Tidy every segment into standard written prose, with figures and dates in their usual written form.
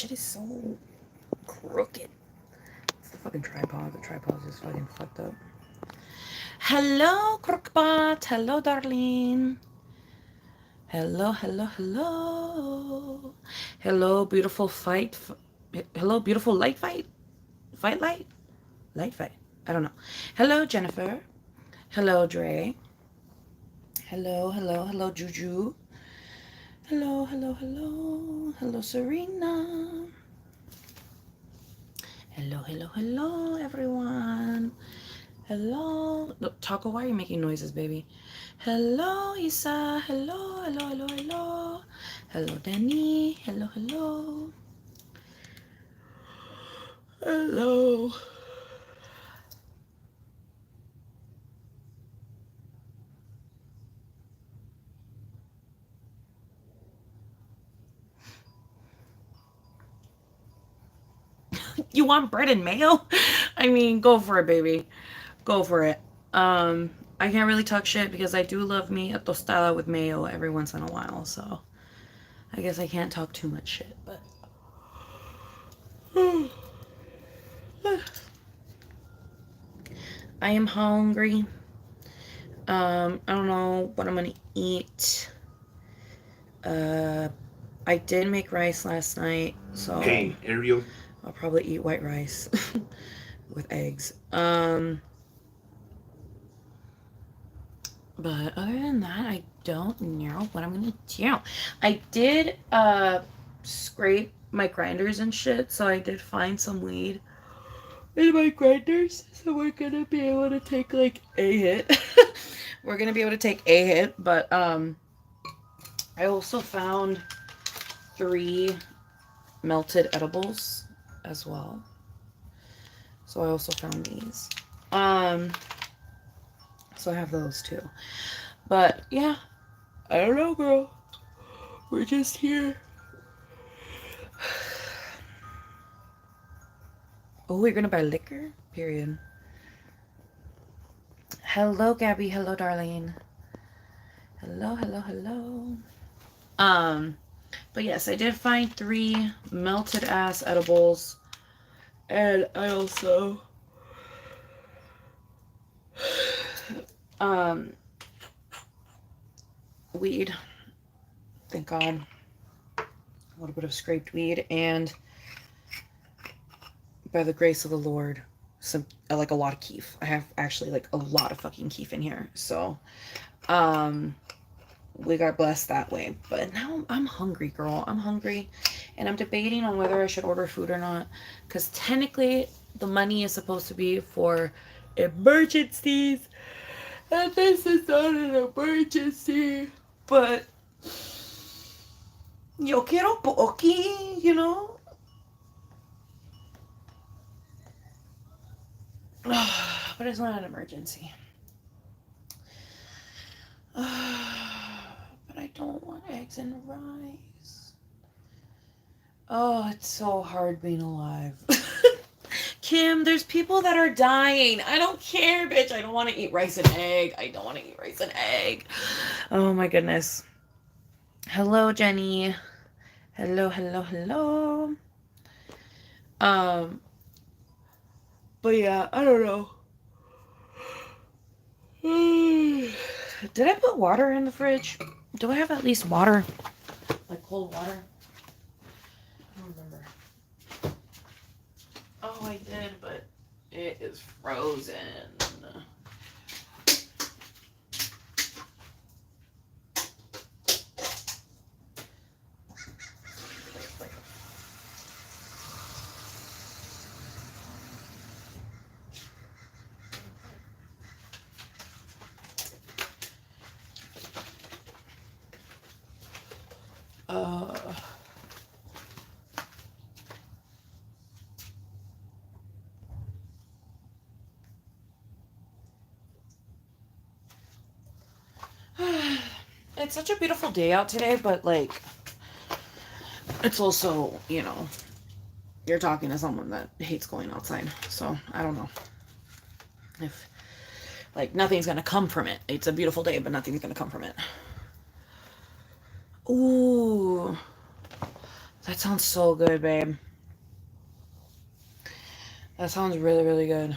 shit is so crooked. It's the fucking tripod. The tripod's just fucking fucked up. Hello, Crookbot. Hello, darling. Hello, hello, hello. Hello, beautiful fight. Hello, beautiful light fight. Fight light? Light fight. I don't know. Hello, Jennifer. Hello, Dre. Hello, hello, hello, Juju. Hello, hello, hello. Hello, Serena. Hello, hello, hello, everyone. Hello. Look, Taco, why are you making noises, baby? Hello, Isa. Hello, hello, hello, hello. Hello, Danny. Hello, hello. Hello. You want bread and mayo? I mean, go for it, baby. Go for it. I can't really talk shit because I do love me a tostada with mayo every once in a while, so I guess I can't talk too much shit, but I am hungry. I don't know what I'm gonna eat. I did make rice last night, so Hey, Ariel. I'll probably eat white rice with eggs. But other than that, I don't know what I'm gonna do. I did scrape my grinders and shit, so I did find some weed in my grinders. So we're gonna be able to take like a hit. We're gonna be able to take a hit, but I also found 3 melted edibles as well. So I also found these. So I have those too. But yeah, I don't know, girl. We're just here. Oh, we're gonna buy liquor? Period. Hello, Gabby. Hello, darling. Hello, hello, hello. But yes, I did find 3 melted ass edibles. And I also weed. Thank God. A little bit of scraped weed, and by the grace of the Lord, some like a lot of keef. I have actually like a lot of fucking keef in here. So we got blessed that way. But now I'm hungry, girl. I'm hungry, and I'm debating on whether I should order food or not, because technically the money is supposed to be for emergencies, and this is not an emergency. But yo quiero poki, you know. But it's not an emergency. But I don't want eggs and rice. Oh, it's so hard being alive. Kim, there's people that are dying. I don't care, bitch. I don't want to eat rice and egg. I don't want to eat rice and egg. Oh my goodness. Hello, Jenny. Hello, hello, hello. Um, but yeah, I don't know. Did I put water in the fridge? Do I have at least water? Like cold water? I don't remember. Oh, I did, but it is frozen. Uh, it's such a beautiful day out today, but like, it's also, you know, you're talking to someone that hates going outside. So I don't know if, like, nothing's gonna come from it. It's a beautiful day, but nothing's gonna come from it. Ooh, That sounds so good, babe. That sounds really, really good.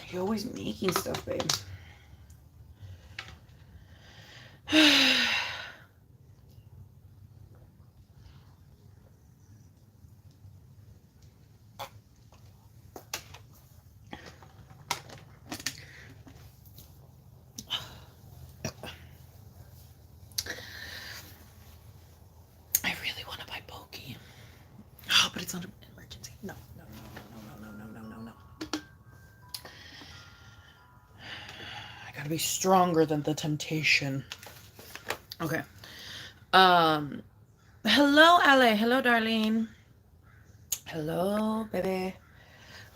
You're always making stuff, babe. I really want to buy Pokey. Oh, but it's not an emergency. No, no, no, no, no, no, no, no, no, no. I gotta be stronger than the temptation. Okay. Hello, Ale. Hello, darling. Hello, baby.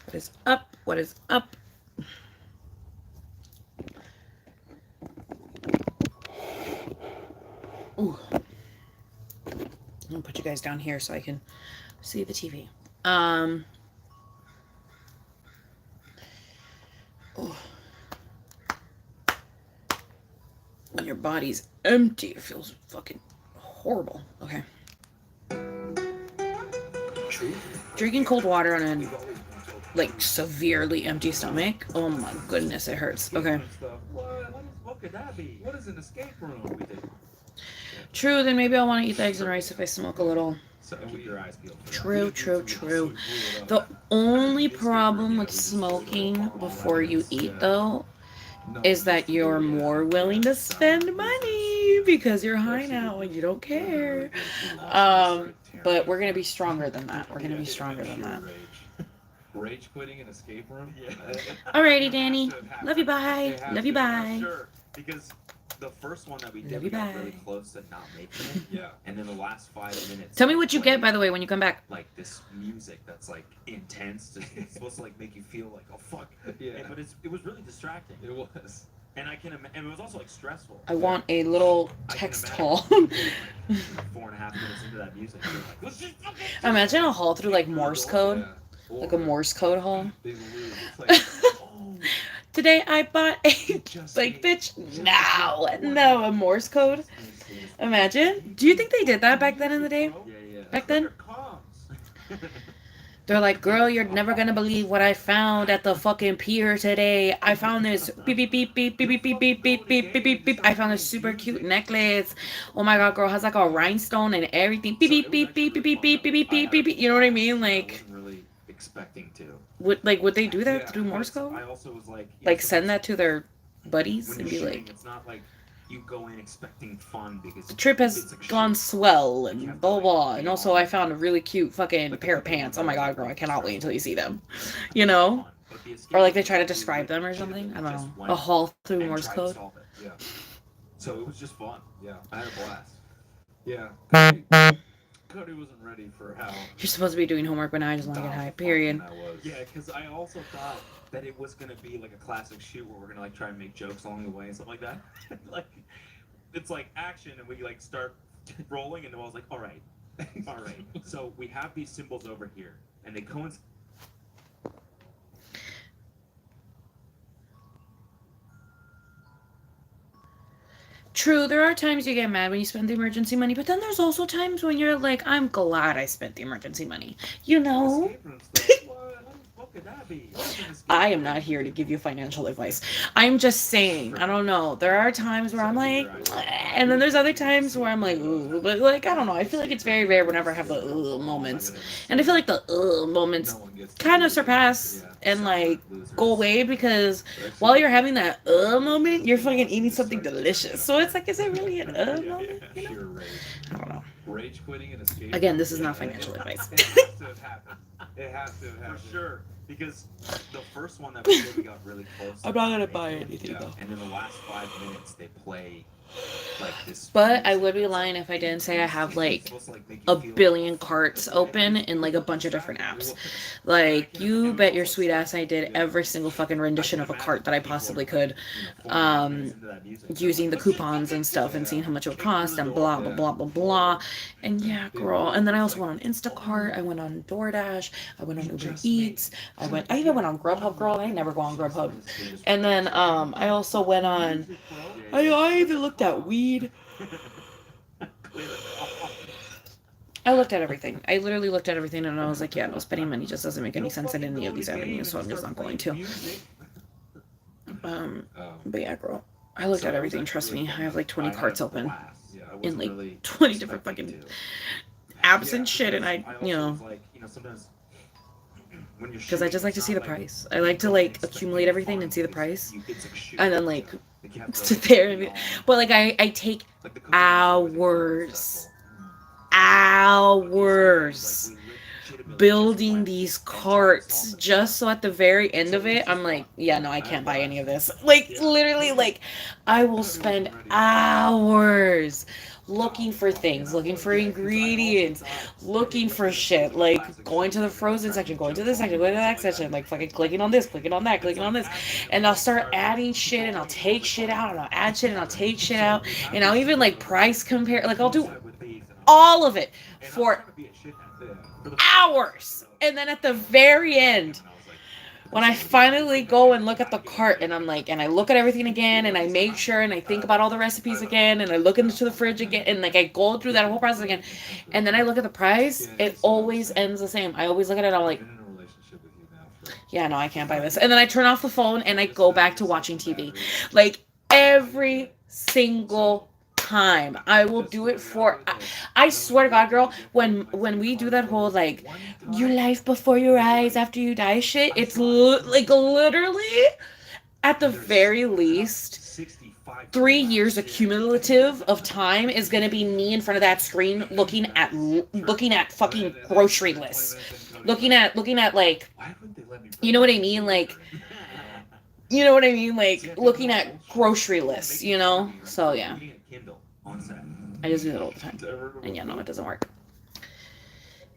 What is up? What is up? Ooh. I'm gonna put you guys down here so I can see the TV. Oh. When your body's empty, it feels fucking horrible. Okay. Drinking cold water on a severely empty stomach. Oh my goodness, it hurts. Okay. What could that be? What is an escape room? True, then maybe I'll want to eat the eggs and rice if I smoke a little. True. The only problem with smoking before you eat, though, is that you're more willing to spend money because you're high now and you don't care. But we're going to be stronger than that. Rage quitting an escape room? Yeah. Alrighty, Danny. Love you, bye. Love you, bye. Sure, because the first one that we did, we got really close to not making it. Yeah. And then the last 5 minutes. Tell me what you get, by the way, when you come back. Like this music that's like intense. It's supposed to like make you feel like, oh fuck. Yeah. But it was really distracting. It was. And and it was also like stressful. I want a little text haul. 4.5 minutes into that music, you're like, let's just imagine a haul through like Morse code. Yeah. Like a Morse code haul. Today I bought a bitch. No, a Morse code. Imagine. Do you think they did that back then in the day? Yeah. Back then? They're like, girl, you're never gonna believe what I found at the fucking pier today. I found this beep beep beep beep beep beep beep beep beep beep beep beep beep. I found this super cute necklace. Oh my god, girl, has like a rhinestone and everything. Beep beep beep beep beep beep beep beep beep beep beep. You know what I mean? Like, expecting to. Would they do that through Morse code? I also was like send that to their buddies and be like, it's not like you go in expecting fun because the trip has gone swell and blah blah. And also, I found a really cute fucking pair of pants. Oh my god, girl, I cannot wait until you see them. You know, or like they try to describe them or something. I don't know. A haul through Morse code. Yeah. So it was just fun. Yeah, I had a blast. Yeah. Cody wasn't ready for how. You're supposed to be doing homework, but now I just want to get high. Period. Yeah, because I also thought that it was gonna be like a classic shoot where we're gonna like try and make jokes along the way and stuff like that. Like, it's like action, and we like start rolling, and I was like, all right. So we have these symbols over here, and they coincide. True, there are times you get mad when you spend the emergency money, but then there's also times when you're like, I'm glad I spent the emergency money. You know? I am not here to give you financial advice. I'm just saying, I don't know. There are times where I'm like, and then there's other times where I'm like, ooh, but like, I don't know. I feel like it's very rare whenever I have the moments. And I feel like the moments kind of surpass and like go away because while you're having that moment, you're fucking eating something delicious. So it's like, is it really an moment? You know? I don't know. Rage quitting and escape. Again, this is not financial advice. It has to have happened. It has to have happened. For sure. Because the first one that we did, we got really close. I'm not gonna buy anything though. And in the last 5 minutes, they play like this. But I would be lying if I didn't say I have like a billion carts open in like a bunch of different apps. Like, you bet your sweet ass I did every single fucking rendition of a cart that I possibly could, using the coupons and stuff and seeing how much it would cost and blah blah blah blah blah. And yeah, girl. And then I also went on Instacart. I went on DoorDash. I went on Uber Eats. I even went on Grubhub, girl. I never go on Grubhub. And then I also went on. I even looked at weed. I looked at everything. I literally looked at everything and I was like, yeah, no, spending money just doesn't make any sense in any of these avenues, so I'm just not going to. But yeah, girl. I looked at everything, trust me. I have like 20 carts open in like 20 different fucking apps and shit, and I sometimes because I just like to see the price. I like to like accumulate everything and see the price, and then like sit there. But like I take hours building these carts just so at the very end of it I'm like, yeah, no, I can't buy any of this. Like literally, like I will spend hours looking for things, looking for ingredients, looking for shit, like going to the frozen section, going to this section, going to that section, like fucking clicking on this, clicking on that, clicking on this, and I'll start adding shit and I'll take shit out and I'll add shit and I'll take shit out and I'll even like price compare, like I'll do all of it for hours. And then at the very end, when I finally go and look at the cart and I'm like, and I look at everything again and I make sure and I think about all the recipes again and I look into the fridge again and like I go through that whole process again and then I look at the price, it always ends the same. I always look at it, I'm like, yeah, no, I can't buy this. And then I turn off the phone and I go back to watching TV. Like every single time I will do it for I swear to God, girl, when we do that whole like your life before your eyes after you die shit, it's like literally at the very least 3 years accumulative of time is going to be me in front of that screen looking at fucking grocery lists, looking at like, you know what I mean, like, you know what I mean, like looking at grocery lists, you know. So yeah, I just do that all the time. And yeah, no, it doesn't work.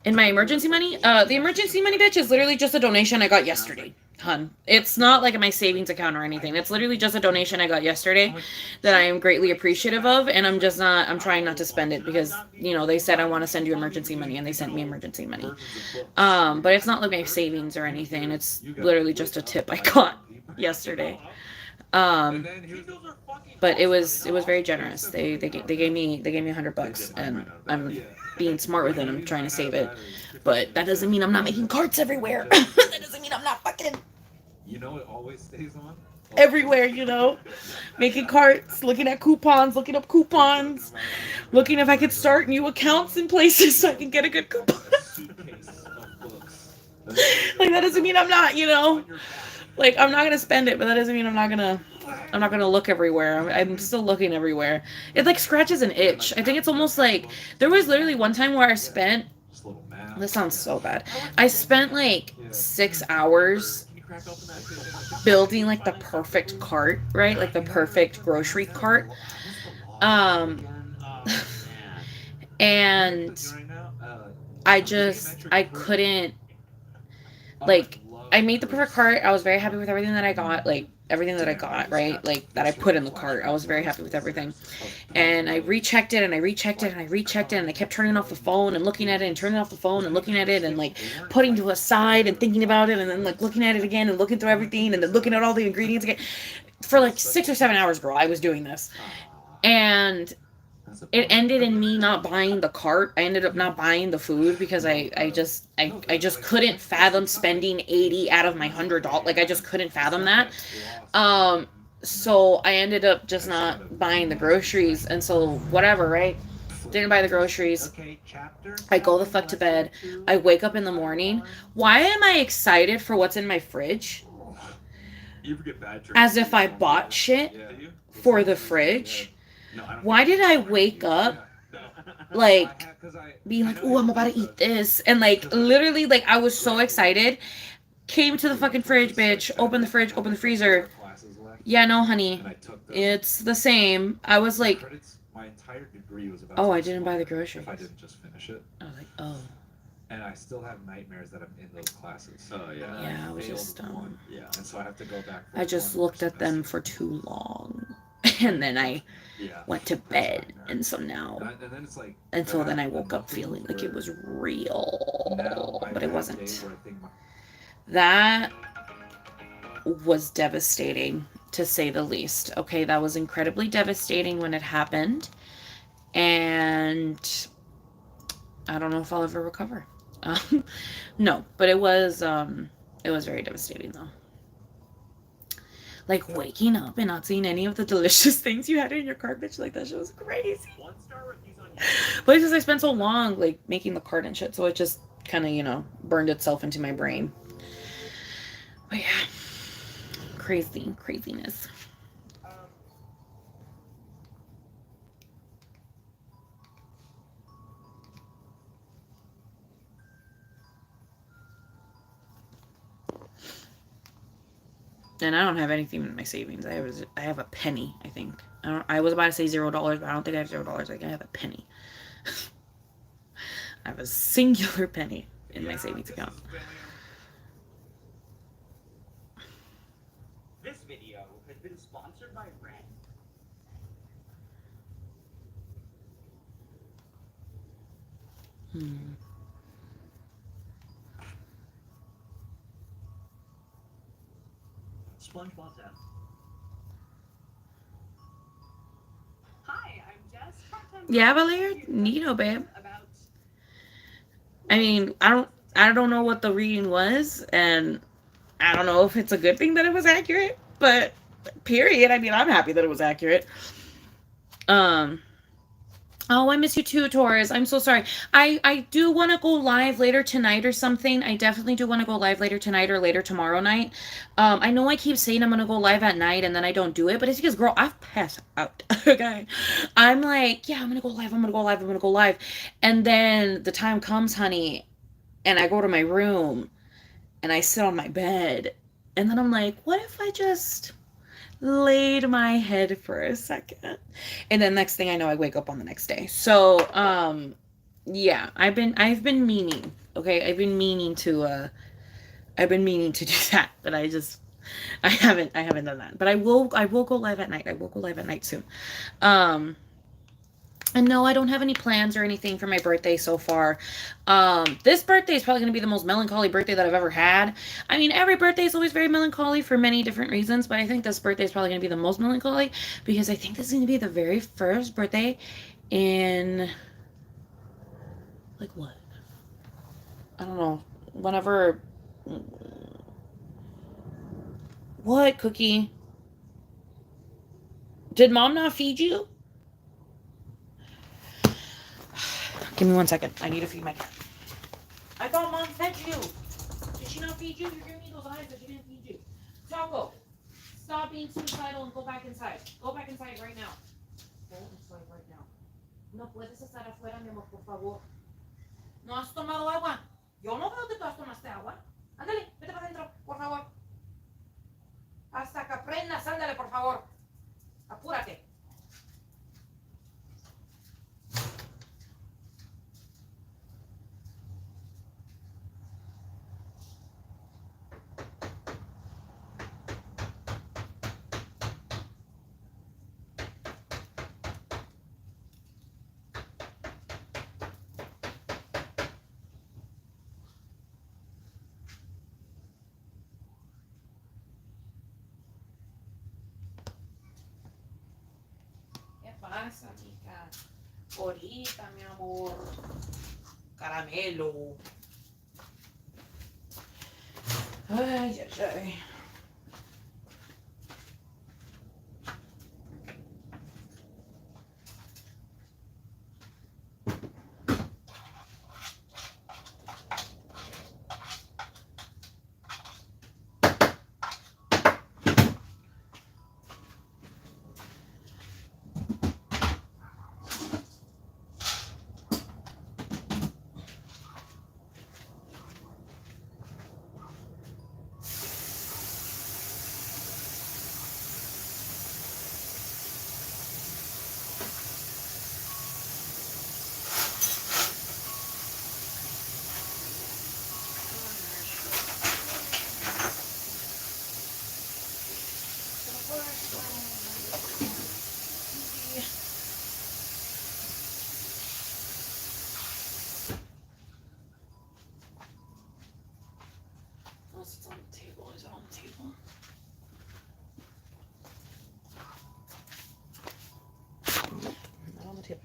In my emergency money, the emergency money, bitch, is literally just a donation I got yesterday, hun. It's not like my savings account or anything. It's literally just a donation I got yesterday that I am greatly appreciative of, and I'm trying not to spend it because, you know, they said I want to send you emergency money, and they sent me emergency money. But it's not like my savings or anything. It's literally just a tip I got yesterday. But it was very generous. They gave me $100, and I'm being smart with it. I'm trying to save it, but that doesn't mean I'm not making carts everywhere. That doesn't mean I'm not fucking. You know, it always stays on everywhere. You know, making carts, looking at coupons, looking up coupons, looking if I could start new accounts in places so I can get a good coupon. Like that doesn't mean I'm not. You know. Like, I'm not gonna spend it, but that doesn't mean I'm not gonna look everywhere. I'm still looking everywhere. It, like, scratches an itch. I think it's almost like, there was literally one time where I spent, this sounds so bad, I spent, like, 6 hours building, like, the perfect cart, right? Like, the perfect grocery cart. And I couldn't, like, I made the perfect cart. I was very happy with everything that I got, like everything that I got, right? Like that I put in the cart. I was very happy with everything. And I rechecked it and I rechecked it and I rechecked it and I kept turning off the phone and looking at it and turning off the phone and looking at it and like putting to a side and thinking about it and then like looking at it again and looking through everything and then looking at all the ingredients again. For like 6 or 7 hours, girl, I was doing this. And it ended in me not buying the cart. I ended up not buying the food because I just couldn't fathom spending 80 out of my $100. Like I just couldn't fathom that. So I ended up just not buying the groceries, and so whatever, right? Didn't buy the groceries. I go the fuck to bed. I wake up in the morning. Why am I excited for what's in my fridge? As if I bought shit for the fridge. Why did I wake up like being like, oh, I'm about to eat this, and like literally like I was so excited, came to the fucking fridge, bitch, open the fridge, open the freezer. Yeah, no, honey, it's the same. I was like, oh, I didn't buy the groceries. If I didn't just finish it. I was like, oh. And I still have nightmares that I'm in those classes. Oh yeah. Yeah, I was just yeah, and so I have to go back. I just looked at them for too long. And then I went to bed, and so now, and so then I woke up feeling like it was real, but it wasn't. That was devastating, to say the least. Okay, that was incredibly devastating when it happened, and I don't know if I'll ever recover. No, but it was very devastating though. Like waking up and not seeing any of the delicious things you had in your garbage, like that shit was crazy. 1-star reviews on But it's because I spent so long like making the cart and shit, so it just kind of burned itself into my brain. But yeah, craziness. And I don't have anything in my savings. I have a penny, I think. I was about to say $0, but I don't think I have $0. Like I have a penny. I have a singular penny in my savings account. This video has been sponsored by Red. SpongeBob's out. Hi, I'm Jess. Yeah, Valeria, neato, babe. I mean, I don't know what the reading was, and I don't know if it's a good thing that it was accurate, but period. I mean, I'm happy that it was accurate. Oh, I miss you too, Taurus. I'm so sorry. I do want to go live later tonight or something. I definitely do want to go live later tonight or later tomorrow night. I know I keep saying I'm going to go live at night and then I don't do it, but it's because, girl, I've passed out. Okay. I'm like, yeah, I'm going to go live. I'm going to go live. I'm going to go live. And then the time comes, honey, and I go to my room and I sit on my bed. And then I'm like, what if I just laid my head for a second, and then next thing I know I wake up on the next day. So yeah, I've been meaning, okay, I've been meaning to do that, but I haven't done that. But I will go live at night. I will go live at night soon. And no, I don't have any plans or anything for my birthday so far. This birthday is probably going to be the most melancholy birthday that I've ever had. I mean, every birthday is always very melancholy for many different reasons, but I think this birthday is probably going to be the most melancholy because I think this is going to be the very first birthday in, like, what? I don't know. Whenever... What, Cookie? Did Mom not feed you? Give me 1 second. I need to feed my cat. I thought Mom fed you. Did she not feed you? You're giving me those eyes that she didn't feed you. Taco, stop being suicidal and go back inside. Go back inside right now. Go inside right now. No puedes estar afuera, mi amor, por favor. ¿No has tomado agua? Yo no veo que tú tomaste agua. Ándale, vete para adentro, por favor. Hasta que aprendas, ándale, por favor. Apúrate. Pasa, chica. Ahorita, mi amor. Caramelo. Ay, ay, ay. It's on the table. Is it on the table? Not on the table.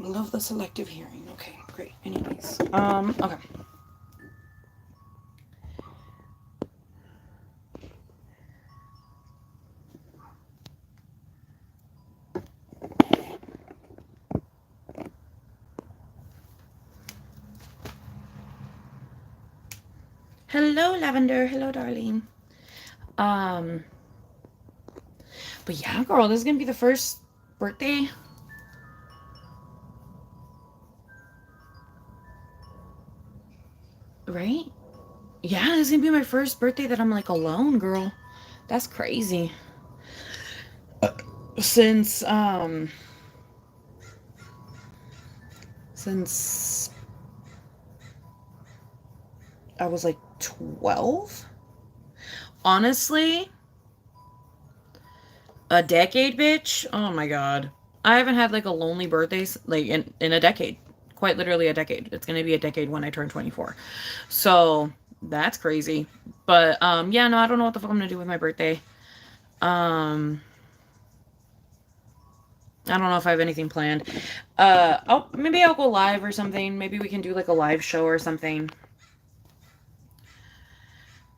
Love the selective hearing. Okay, great. Anyways, okay. Hello, Lavender. Hello, darling. Um, but yeah, girl, this is gonna be the first birthday. Right? Yeah, this is gonna be my first birthday that I'm like alone, girl. That's crazy. Since since I was like 12. Honestly, a decade, bitch. Oh my god. I haven't had like a lonely birthday like in a decade. Quite literally a decade. It's gonna be a decade when I turn 24. So that's crazy. But yeah, no, I don't know what the fuck I'm gonna do with my birthday. Um I don't know if I have anything planned. Maybe I'll go live or something. Maybe we can do like a live show or something.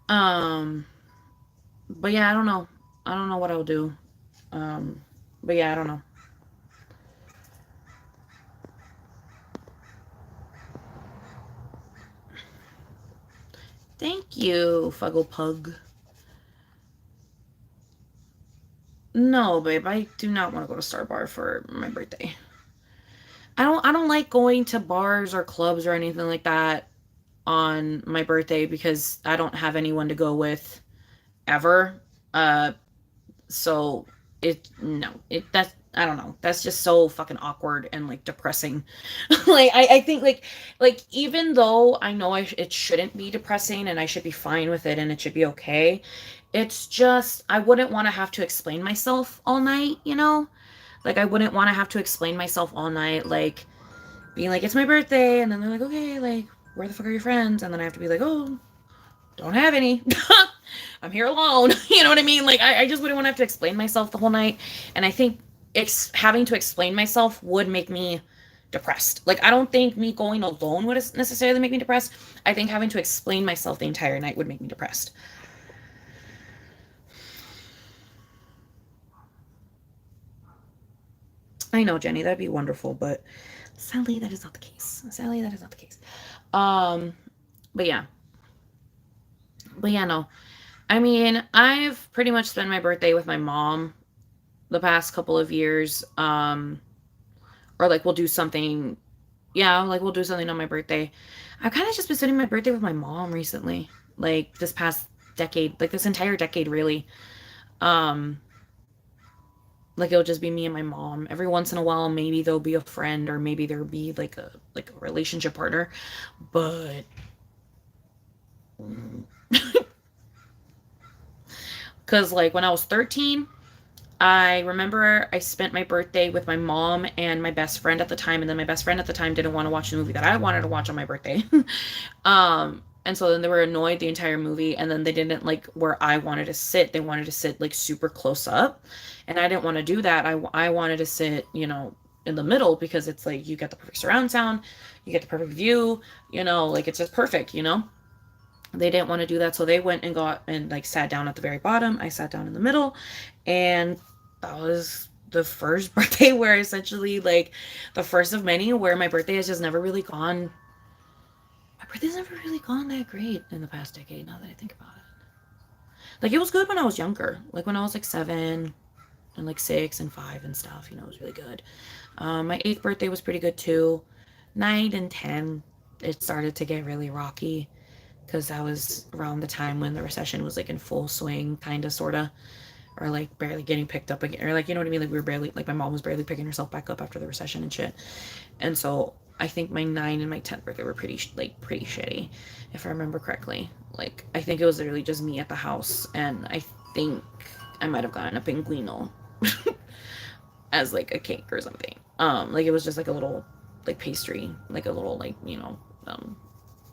Um but yeah, I don't know. I don't know what I'll do. Um but yeah, I don't know. Thank you, Fuggle Pug. No, babe, I do not want to go to Star Bar for my birthday. I don't like going to bars or clubs or anything like that on my birthday because I don't have anyone to go with ever. Uh so it no, it that's I don't know. That's just so fucking awkward and like depressing. I think like even though I know it shouldn't be depressing and I should be fine with it and it should be okay, it's just I wouldn't want to have to explain myself all night, you know? Like I wouldn't want to have to explain myself all night, like being like it's my birthday, and then they're like, okay, like where the fuck are your friends? And then I have to be like, oh, don't have any. I'm here alone. You know what I mean? Like I just wouldn't want to have to explain myself the whole night, and I think having to explain myself would make me depressed. Like I don't think me going alone would necessarily make me depressed. I think having to explain myself the entire night would make me depressed. I know, Jenny, that'd be wonderful, but sadly, that is not the case. Sadly, that is not the case. Um, but yeah, no. I mean, I've pretty much spent my birthday with my mom the past couple of years. Or like we'll do something. Yeah, like we'll do something on my birthday. I've kind of just been spending my birthday with my mom recently, like this past decade, like this entire decade, really. Um, like it'll just be me and my mom. Every once in a while, maybe there'll be a friend, or maybe there'll be like a relationship partner, but because like when I was 13, I remember I spent my birthday with my mom and my best friend at the time, and then my best friend at the time didn't want to watch the movie that I wanted to watch on my birthday. And so then they were annoyed the entire movie, and then they didn't like where I wanted to sit. They wanted to sit like super close up, and I didn't want to do that. I wanted to sit, in the middle because it's like you get the perfect surround sound, you get the perfect view, like it's just perfect, They didn't want to do that, so they went and got and like sat down at the very bottom. I sat down in the middle, and that was the first birthday where essentially like the first of many where my birthday has just never really gone. My birthday's never really gone that great in the past decade. Now that I think about it, like it was good when I was younger, like when I was like 7 and like 6 and 5 and stuff. It was really good. My 8th birthday was pretty good too. 9 and 10, it started to get really rocky because that was around the time when the recession was like in full swing, kind of, sort of, or like barely getting picked up again, or like, you know what I mean? Like we were barely, like my mom was barely picking herself back up after the recession and shit. And so I think my 9 and my 10th birthday were pretty shitty, if I remember correctly. Like I think it was literally just me at the house, and I think I might have gotten a pinguino as like a cake or something. Like it was just like a little like pastry, like a little like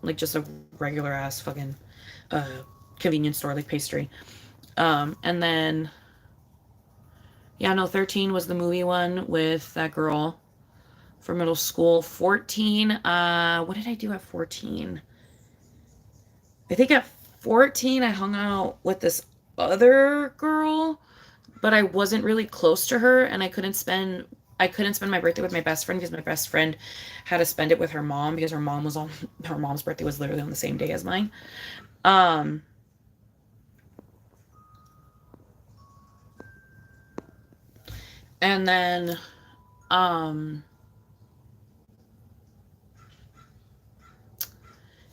like just a regular ass fucking uh convenience store like pastry. And then yeah, no, 13 was the movie one with that girl. for middle school. 14, what did I do at 14? I think at 14 I hung out with this other girl, but I wasn't really close to her, and I couldn't spend my birthday with my best friend because my best friend had to spend it with her mom because her mom's birthday was literally on the same day as mine. Um and then um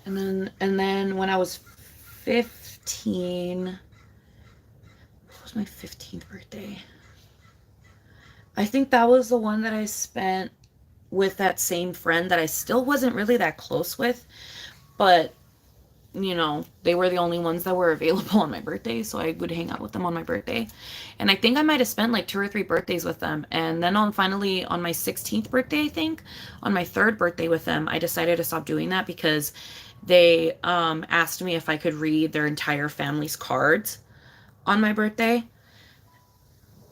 and then when I was 15, what was my 15th birthday? I think that was the one that I spent with that same friend that I still wasn't really that close with, but they were the only ones that were available on my birthday, so I would hang out with them on my birthday. And I think I might have spent like 2 or 3 birthdays with them. And then finally on my 16th birthday, I think, on my third birthday with them, I decided to stop doing that because they asked me if I could read their entire family's cards on my birthday.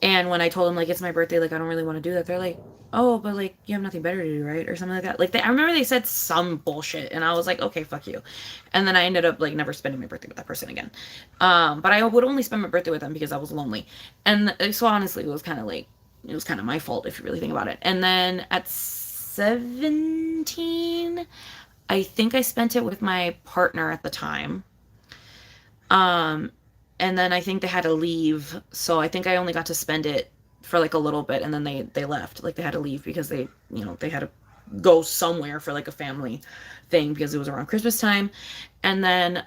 And when I told them, like, it's my birthday, like, I don't really want to do that, they're like, oh, but, like, you have nothing better to do, right? Or something like that. Like, I remember they said some bullshit, and I was like, okay, fuck you. And then I ended up, like, never spending my birthday with that person again. But I would only spend my birthday with them because I was lonely. And so, honestly, it was kind of my fault if you really think about it. And then at 17, I think I spent it with my partner at the time. Um, and then I think they had to leave, so I think I only got to spend it for like a little bit, and then they left. Like they had to leave because they had to go somewhere for like a family thing because it was around Christmas time. And then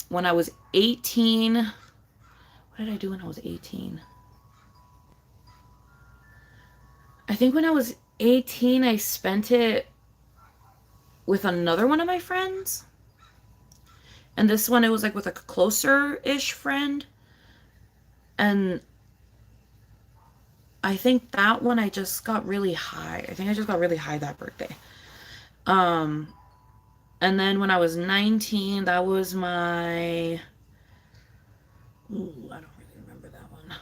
when I was 18, what did I do when I was 18? I think when I was 18, I spent it with another one of my friends. And this one, it was like with a closer-ish friend. And I think that one I just got really high. I think I just got really high that birthday. Um, and then when I was 19, that was my... Ooh, I don't really remember that one.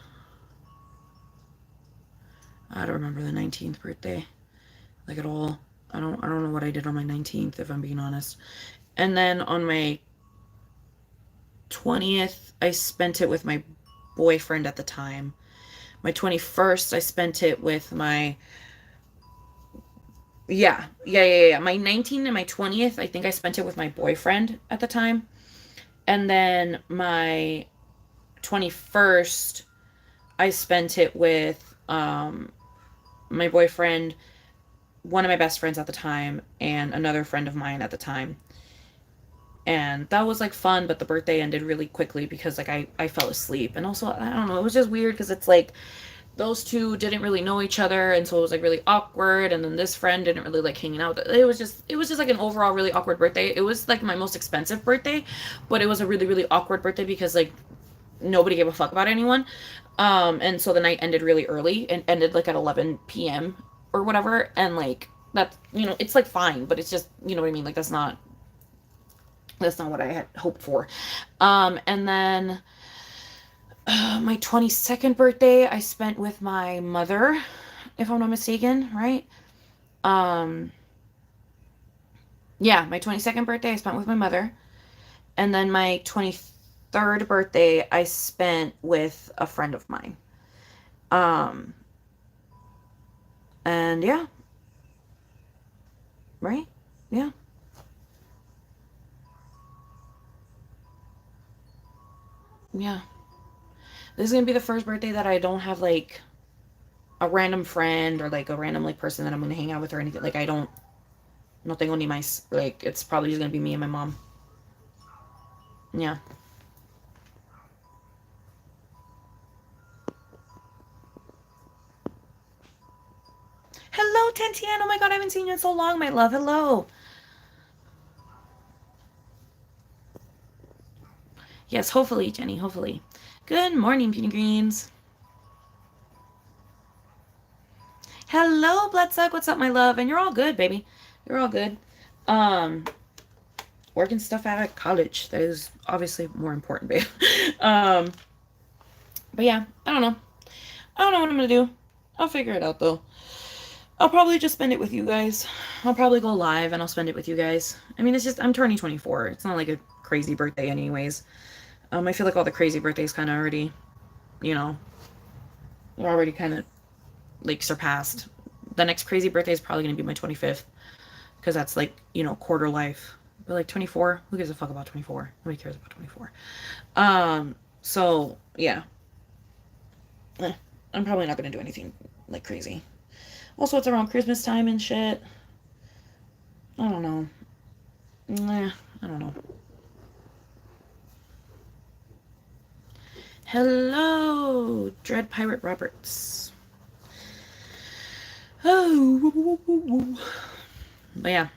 I don't remember the 19th birthday, like at all. I don't know what I did on my 19th, if I'm being honest. And then on my 20th, I spent it with my boyfriend at the time. My 21st, I spent it with my... Yeah. My 19th and my 20th, I think I spent it with my boyfriend at the time. And then my 21st, I spent it with my boyfriend, one of my best friends at the time, and another friend of mine at the time. And that was like fun, but the birthday ended really quickly because like I fell asleep. And also, I don't know, it was just weird because it's like those two didn't really know each other, and so it was like really awkward. And then this friend didn't really like hanging out. It was just like an overall really awkward birthday. It was like my most expensive birthday, but it was a really really awkward birthday because like nobody gave a fuck about anyone. And so the night ended really early and ended like at 11 p.m. or whatever. And like that's it's like fine, but it's just what I mean. Like that's not what I had hoped for. And then my 22nd birthday, I spent with my mother, if I'm not mistaken, right? Um, yeah, my 22nd birthday, I spent with my mother. And then my 23rd birthday, I spent with a friend of mine. Um, and yeah, right? Yeah. Yeah. This is gonna be the first birthday that I don't have like a random friend or like a random like person that I'm gonna hang out with or anything. Like I don't, no tengo ni más. Like it's probably just gonna be me and my mom. Yeah. Hello, Tentian. Oh my god, I haven't seen you in so long, my love. Hello. Yes, hopefully, Jenny. Hopefully. Good morning, Peanut Greens. Hello, Bloodsuck. What's up, my love? And you're all good, baby. You're all good. Um, Working stuff out at college. That is obviously more important, babe. um, but yeah, I don't know. I don't know what I'm gonna do. I'll figure it out though. I'll probably just spend it with you guys. I'll probably go live and I'll spend it with you guys. I mean, it's just, I'm turning 24. It's not like a crazy birthday, anyways. I feel like all the crazy birthdays kind of already, you know, are already kind of like surpassed. The next crazy birthday is probably going to be my 25th because that's like, you know, quarter life. But like 24, who gives a fuck about 24? Nobody cares about 24. So yeah, I'm probably not going to do anything like crazy. Also, it's around Christmas time and shit. I don't know. Nah, I don't know. Hello, Dread Pirate Roberts. Oh, but yeah.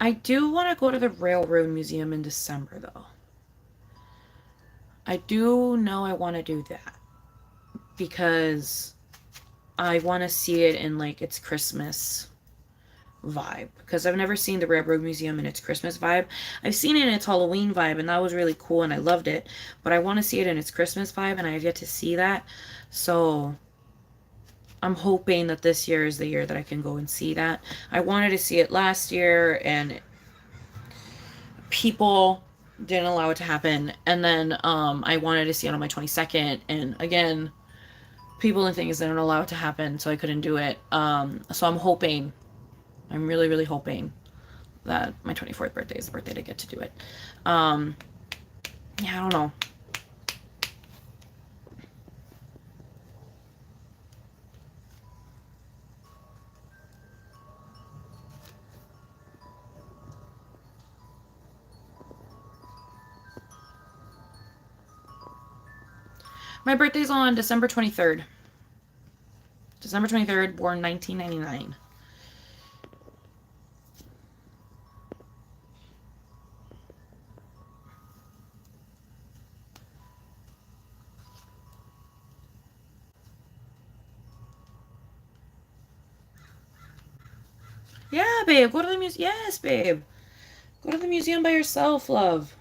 I do want to go to the Railroad Museum in December, though. I do know I want to do that because I want to see it in like its Christmas vibe, because I've never seen the Railroad Museum in its Christmas vibe. I've seen it in its Halloween vibe and that was really cool and I loved it, but I want to see it in its Christmas vibe and I have yet to see that. So I'm hoping that this year is the year that I can go and see that. I wanted to see it last year and people didn't allow it to happen, and then I wanted to see it on my 22nd, and again people and things didn't allow it to happen, so I couldn't do it. So I'm hoping, I'm really really hoping that my 24th birthday is the birthday to get to do it. Yeah, I don't know. My birthday's on December 23rd. December 23rd, born 1999. Yeah, babe, go to the museum. Yes, babe. Go to the museum by yourself, love.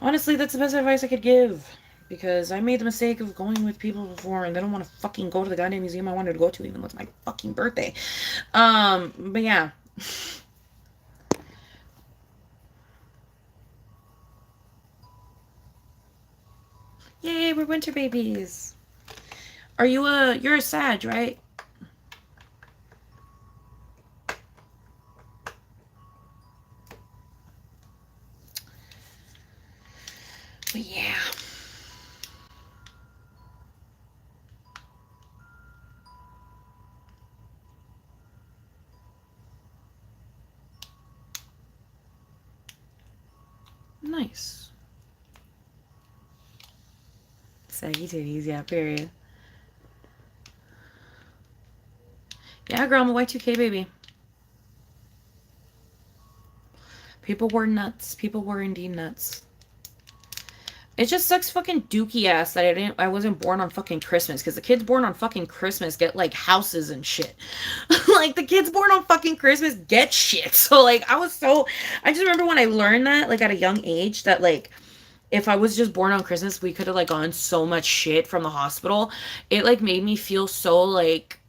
Honestly, that's the best advice I could give. Because I made the mistake of going with people before and they don't want to fucking go to the goddamn museum I wanted to go to, even though it's my fucking birthday. But yeah. Yay, we're winter babies. You're a Sag, right? But yeah. Nice. Saggy titties, yeah, period. Yeah, girl, I'm a Y2K baby. People were nuts. People were indeed nuts. It just sucks fucking dookie ass that I wasn't born on fucking Christmas, because the kids born on fucking Christmas get like houses and shit. Like the kids born on fucking Christmas get shit. So like I just remember when I learned that like at a young age that like if I was just born on Christmas we could have like gotten so much shit from the hospital. It like made me feel so like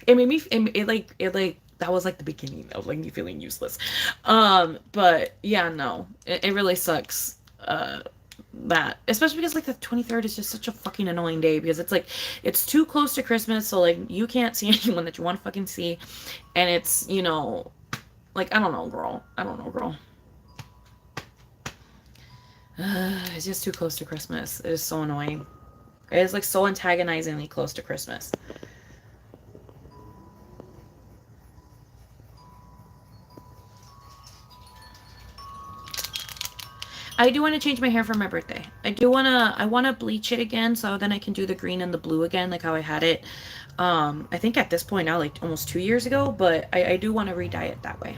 it made me it like that was like the beginning of like me feeling useless. But yeah, no, it really sucks. That especially because like the 23rd is just such a fucking annoying day, because it's like it's too close to Christmas, so like you can't see anyone that you want to fucking see, and it's, you know, like I don't know, girl. It's just too close to Christmas. It is so annoying. It is like so antagonizingly close to Christmas. I do want to change my hair for my birthday. I want to bleach it again so then I can do the green and the blue again, like how I had it. I think at this point now, like almost 2 years ago, but I do want to re-dye it that way.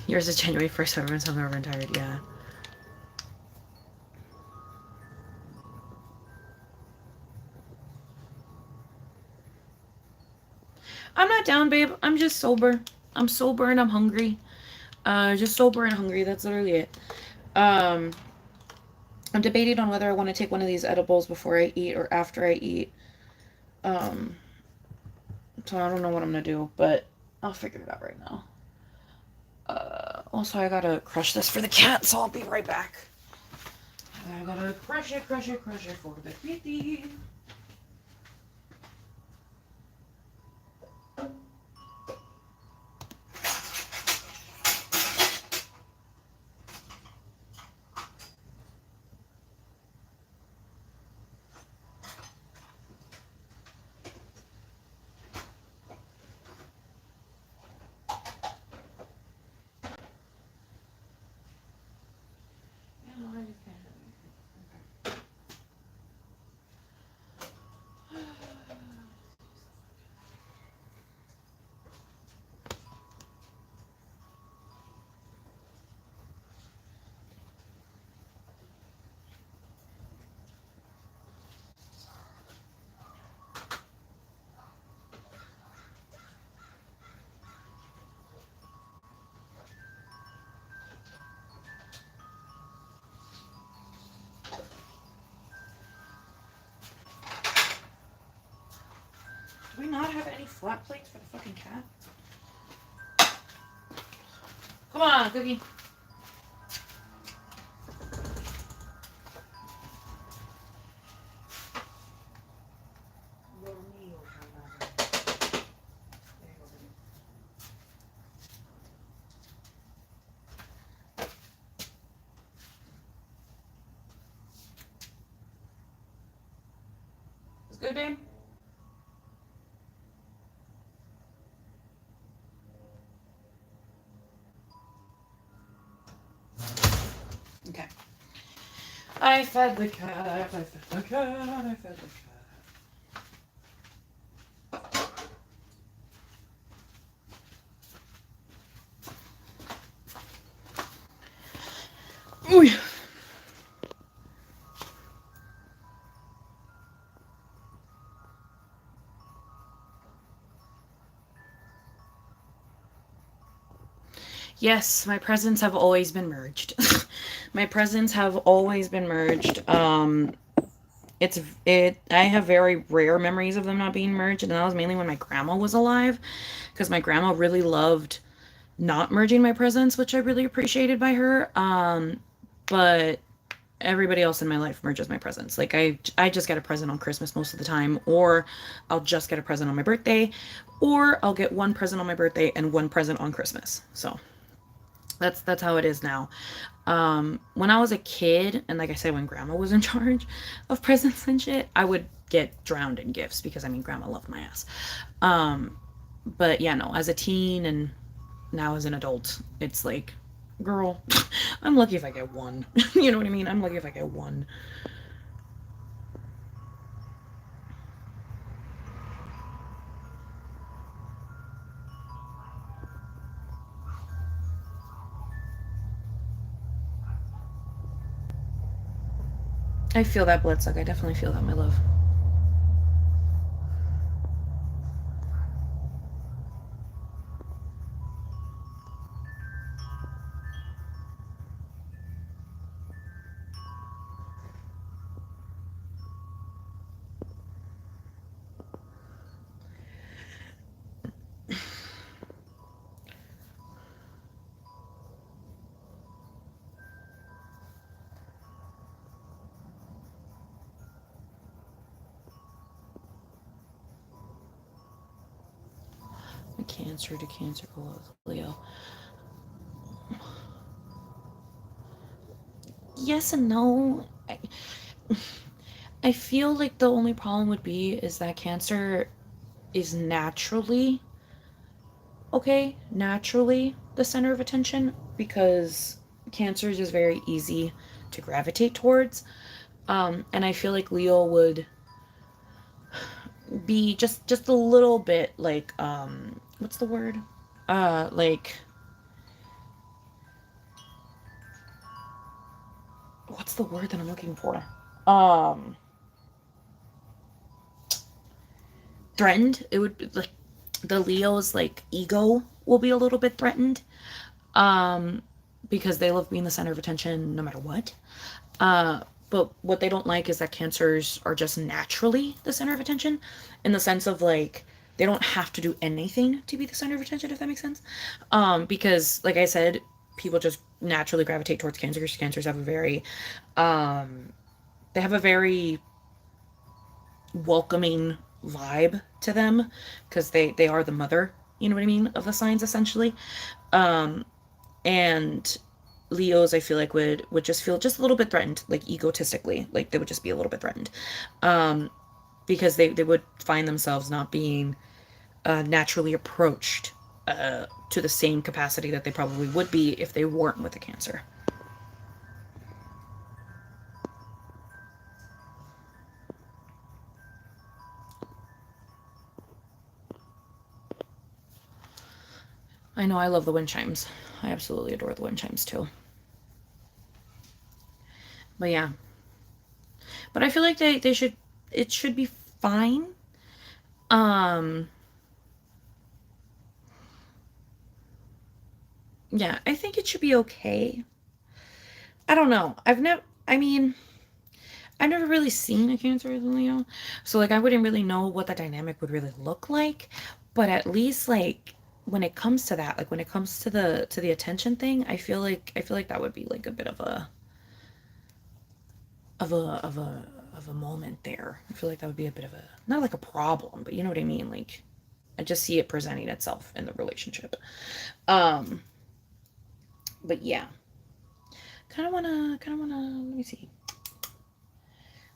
Yours is January 1st, so everyone's hungover and tired, yeah. I'm not down, babe. I'm just sober. I'm sober and I'm hungry. Just sober and hungry. That's literally it. Um, I'm debating on whether I want to take one of these edibles before I eat or after I eat. Um, so I don't know what I'm gonna do, but I'll figure it out right now. Also, I gotta crush this for the cat, so I'll be right back. I gotta crush it, crush it, crush it for the kitty. Do we not have any flat plates for the fucking cat? Come on, Cookie. It's good, babe? Okay. I fed the cat, I fed the cat, I fed the cat. Ooh. Yes, my presents have always been merged. My presents have always been merged. I have very rare memories of them not being merged, and that was mainly when my grandma was alive, because my grandma really loved not merging my presents, which I really appreciated by her. But everybody else in my life merges my presents. Like I just get a present on Christmas most of the time, or I'll just get a present on my birthday, or I'll get one present on my birthday and one present on Christmas. So that's how it is now. When I was a kid, and like I said, when grandma was in charge of presents and shit, I would get drowned in gifts because I mean grandma loved my ass. Um, but yeah, no, as a teen and now as an adult, it's like, girl, I'm lucky if I get one. You know what I mean? I'm lucky if I get one. I feel that blood suck. I definitely feel that, my love. Cancer to Cancer go with Leo. Yes and no. I feel like the only problem would be is that Cancer is naturally naturally the center of attention because Cancer is just very easy to gravitate towards. And I feel like Leo would be just a little bit like what's the word? Like what's the word that I'm looking for? Um Threatened. It would be like the Leo's like ego will be a little bit threatened. because they love being the center of attention no matter what. But what they don't like is that cancers are just naturally the center of attention, in the sense of like they don't have to do anything to be the center of attention, if that makes sense. Because like I said, people just naturally gravitate towards cancers. Cancers have a very they have a very welcoming vibe to them, because they are the mother, you know what I mean, of the signs essentially. And Leos, I feel like would just feel just a little bit threatened, like egotistically, like they would just be a little bit threatened, because they would find themselves not being naturally approached to the same capacity that they probably would be if they weren't with a cancer. I know, I love the wind chimes. I absolutely adore the wind chimes too. But yeah. But I feel like they should, it should be fine. Um yeah, I think it should be okay. I don't know. I mean, I've never really seen a Cancer as a Leo. So like I wouldn't really know what the dynamic would really look like, but at least like when it comes to that, like when it comes to the attention thing, I feel like that would be like a bit of a of a of a moment there. I feel like that would be a bit of a, not like a problem, but you know what I mean? Like I just see it presenting itself in the relationship. Um but yeah. Kind of wanna let me see.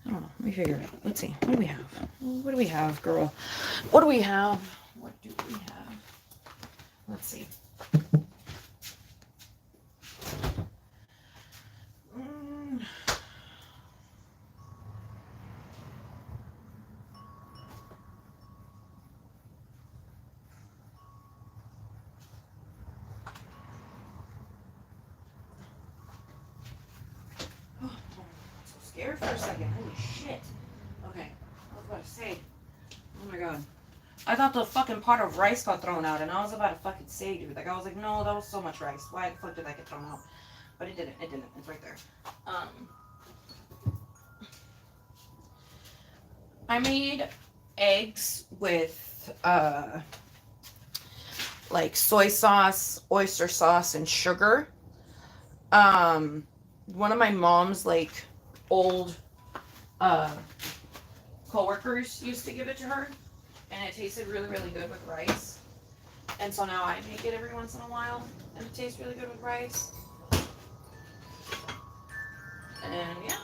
I don't know. Let me figure it out. Let's see. What do we have? What do we have, girl? What do we have? What do we have? Let's see. Mm. Oh, I'm so scared for a second. Holy shit. Okay. I was about to say. Oh my god. I thought the fucking pot of rice got thrown out, and I was about to fucking say, dude. Like, I was like, no, that was so much rice. Why the fuck did that get thrown out? But it didn't. It didn't. It's right there. I made eggs with, like soy sauce, oyster sauce, and sugar. One of my mom's, like, old, uh, coworkers used to give it to her, and it tasted really, really good with rice. And so now I make it every once in a while, and it tastes really good with rice. And yeah.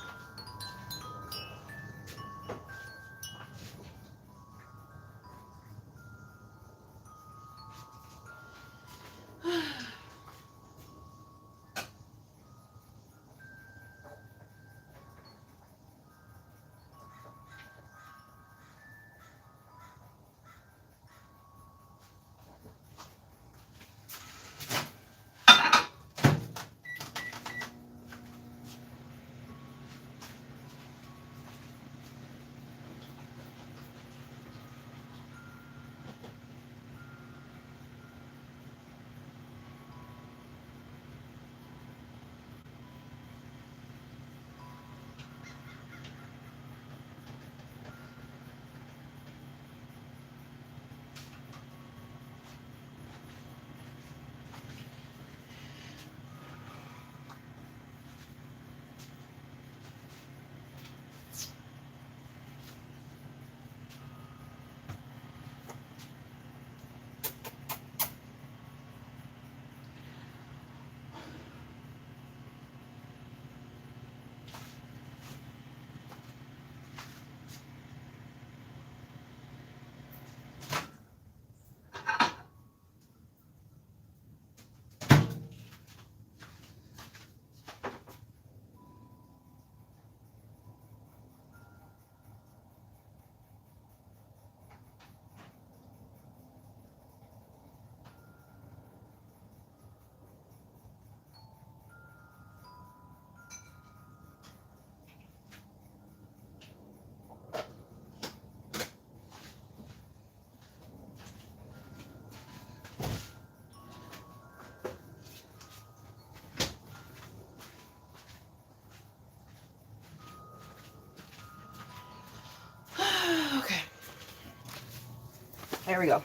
There we go.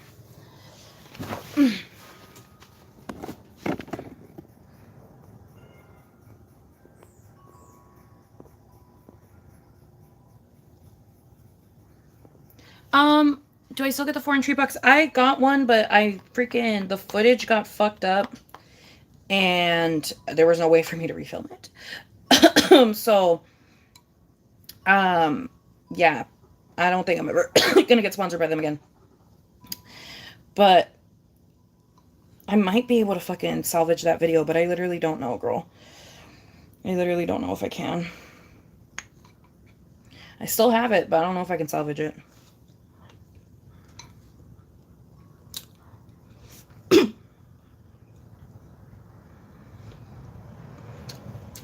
Do I still get the 4-inch box? I got one, but the footage got fucked up and there was no way for me to refilm it. So, yeah, I don't think I'm ever gonna get sponsored by them again. But I might be able to fucking salvage that video, but I literally don't know, girl. I literally don't know if I can. I still have it, but I don't know if I can salvage it.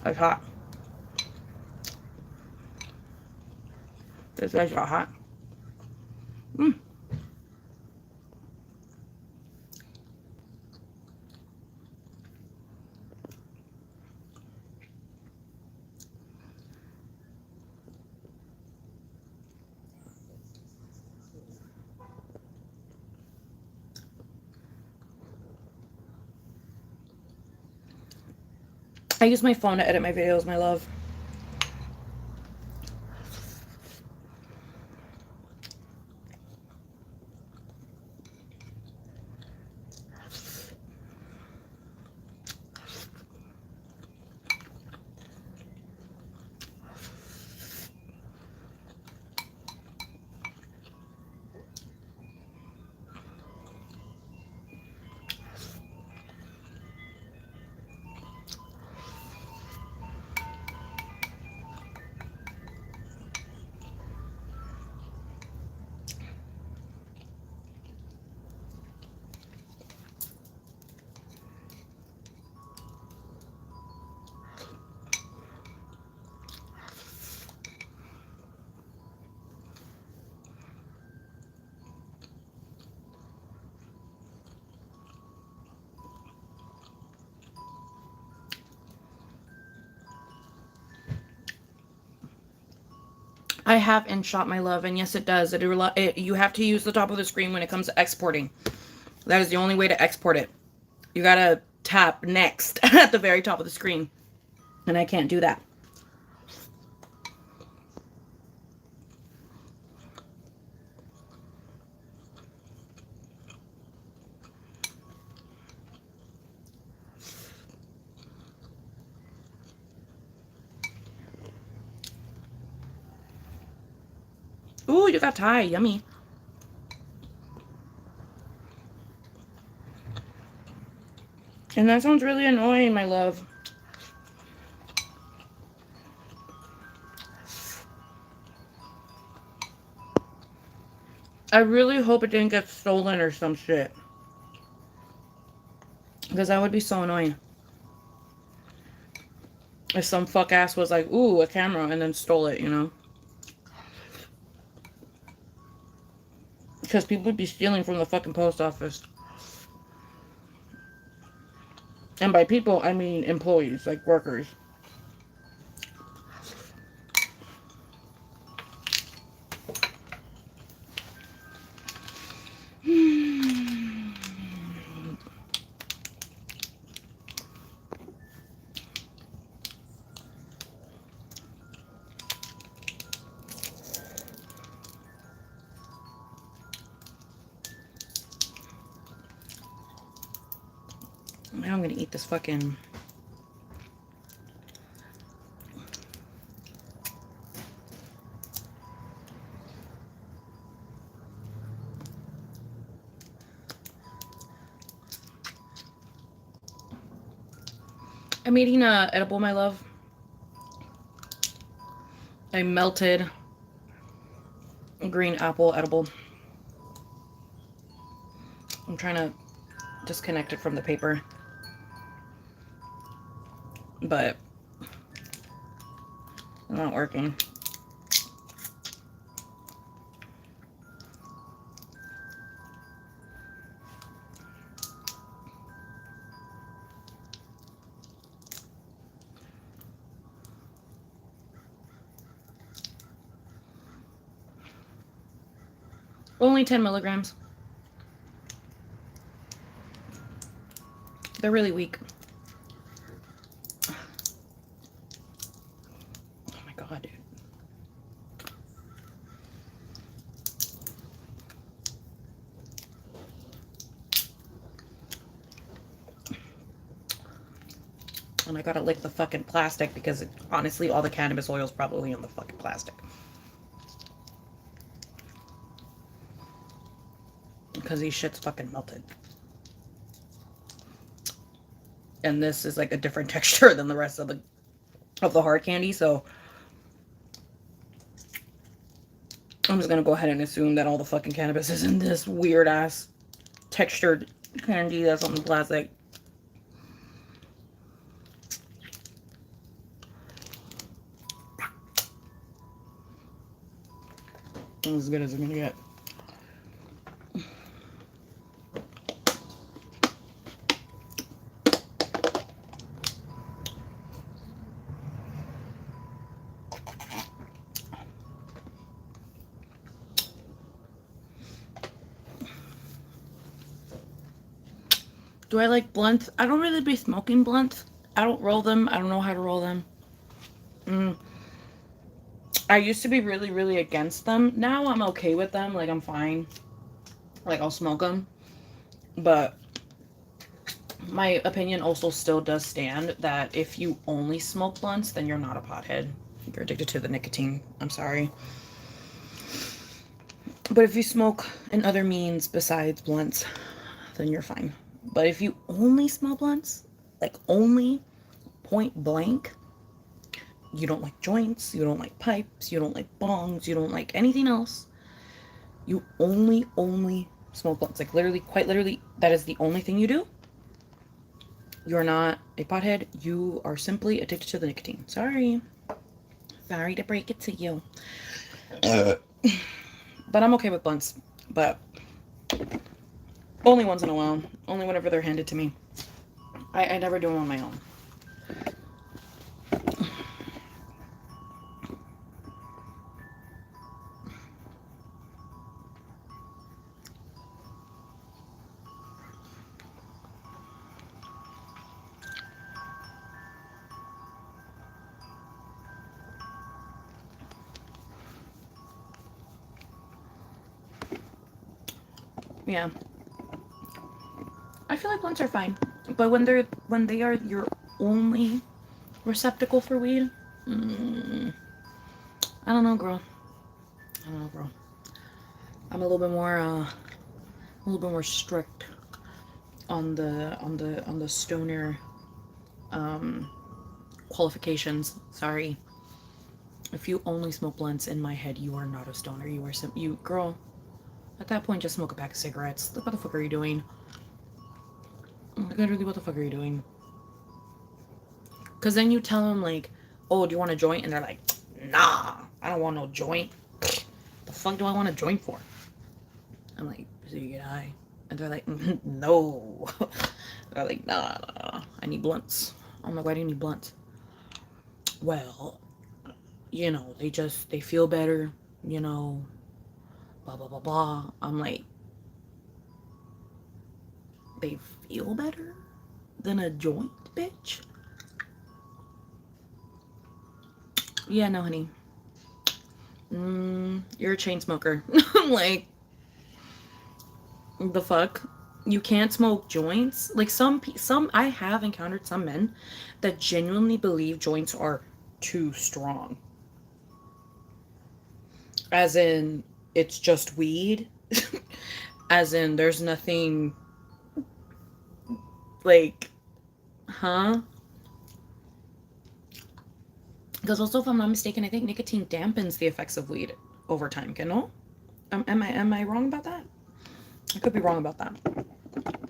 It's hot. This is hot. I use my phone to edit my videos, my love. I have InShot, my love, and yes, it does. You have to use the top of the screen when it comes to exporting. That is the only way to export it. You gotta tap next at the very top of the screen, and I can't do that. Ooh, you got Thai. Yummy. And that sounds really annoying, my love. I really hope it didn't get stolen or some shit. Because that would be so annoying. If some fuck ass was like, ooh, a camera, and then stole it, you know? Because people would be stealing from the fucking post office. And by people, I mean employees, like workers. Now I'm gonna eat this fucking... I'm eating a edible, my love. A melted green apple edible. I'm trying to disconnect it from the paper. But it's not working. Only 10 milligrams. They're really weak. Oh my god, dude. And I gotta lick the fucking plastic because honestly, all the cannabis oil is probably on the fucking plastic. Because these shits fucking melted. And this is like a different texture than the rest of the hard candy, so I'm just gonna go ahead and assume that all the fucking cannabis is in this weird ass textured candy that's on the plastic. As good as it's gonna get. Do I like blunts? I don't really be smoking blunts. I don't roll them. I don't know how to roll them. I used to be really, really against them. Now I'm okay with them. Like, I'm fine. Like, I'll smoke them. But my opinion also still does stand that if you only smoke blunts, then you're not a pothead. You're addicted to the nicotine. I'm sorry. But if you smoke in other means besides blunts, then you're fine. But if you only smell blunts, like only point blank, you don't like joints, you don't like pipes, you don't like bongs, you don't like anything else, you only smoke blunts, like literally, quite literally, that is the only thing you do, you're not a pothead. You are simply addicted to the nicotine. Sorry to break it to you. But I'm okay with blunts, but only once in a while, only whenever they're handed to me. I never do them on my own. Yeah, I feel like blunts are fine, but when they are your only receptacle for weed, I don't know, girl. I'm a little bit more strict on the stoner qualifications. Sorry. If you only smoke blunts, in my head, you are not a stoner. You are you girl. At that point, just smoke a pack of cigarettes. What the fuck are you doing? Literally, what the fuck are you doing? Because then you tell them, like, oh, do you want a joint? And they're like, nah, I don't want no joint. The fuck do I want a joint for? I'm like, so you get high? And they're like, no. They're like, nah, I need blunts. I'm like, why do you need blunts? Well, you know, they feel better, you know, blah, blah, blah, blah. I'm like, they feel better than a joint, bitch? Yeah, no, honey. You're a chain smoker. I'm like, the fuck? You can't smoke joints? Like, some I have encountered some men that genuinely believe joints are too strong. As in, it's just weed. As in, there's nothing, like, huh? Because also, if I'm not mistaken, I think nicotine dampens the effects of weed over time, you know? Am I wrong about that? I could be wrong about that.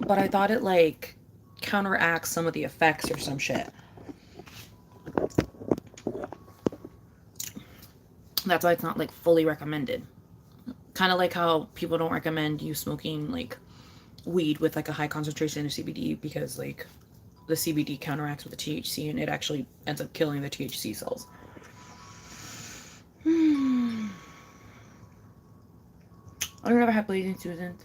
But I thought it, like, counteracts some of the effects or some shit. That's why it's not, like, fully recommended. Kind of like how people don't recommend you smoking, like, weed with, like, a high concentration of CBD because, like, the CBD counteracts with the THC and it actually ends up killing the THC cells. I've never had blazing Susans.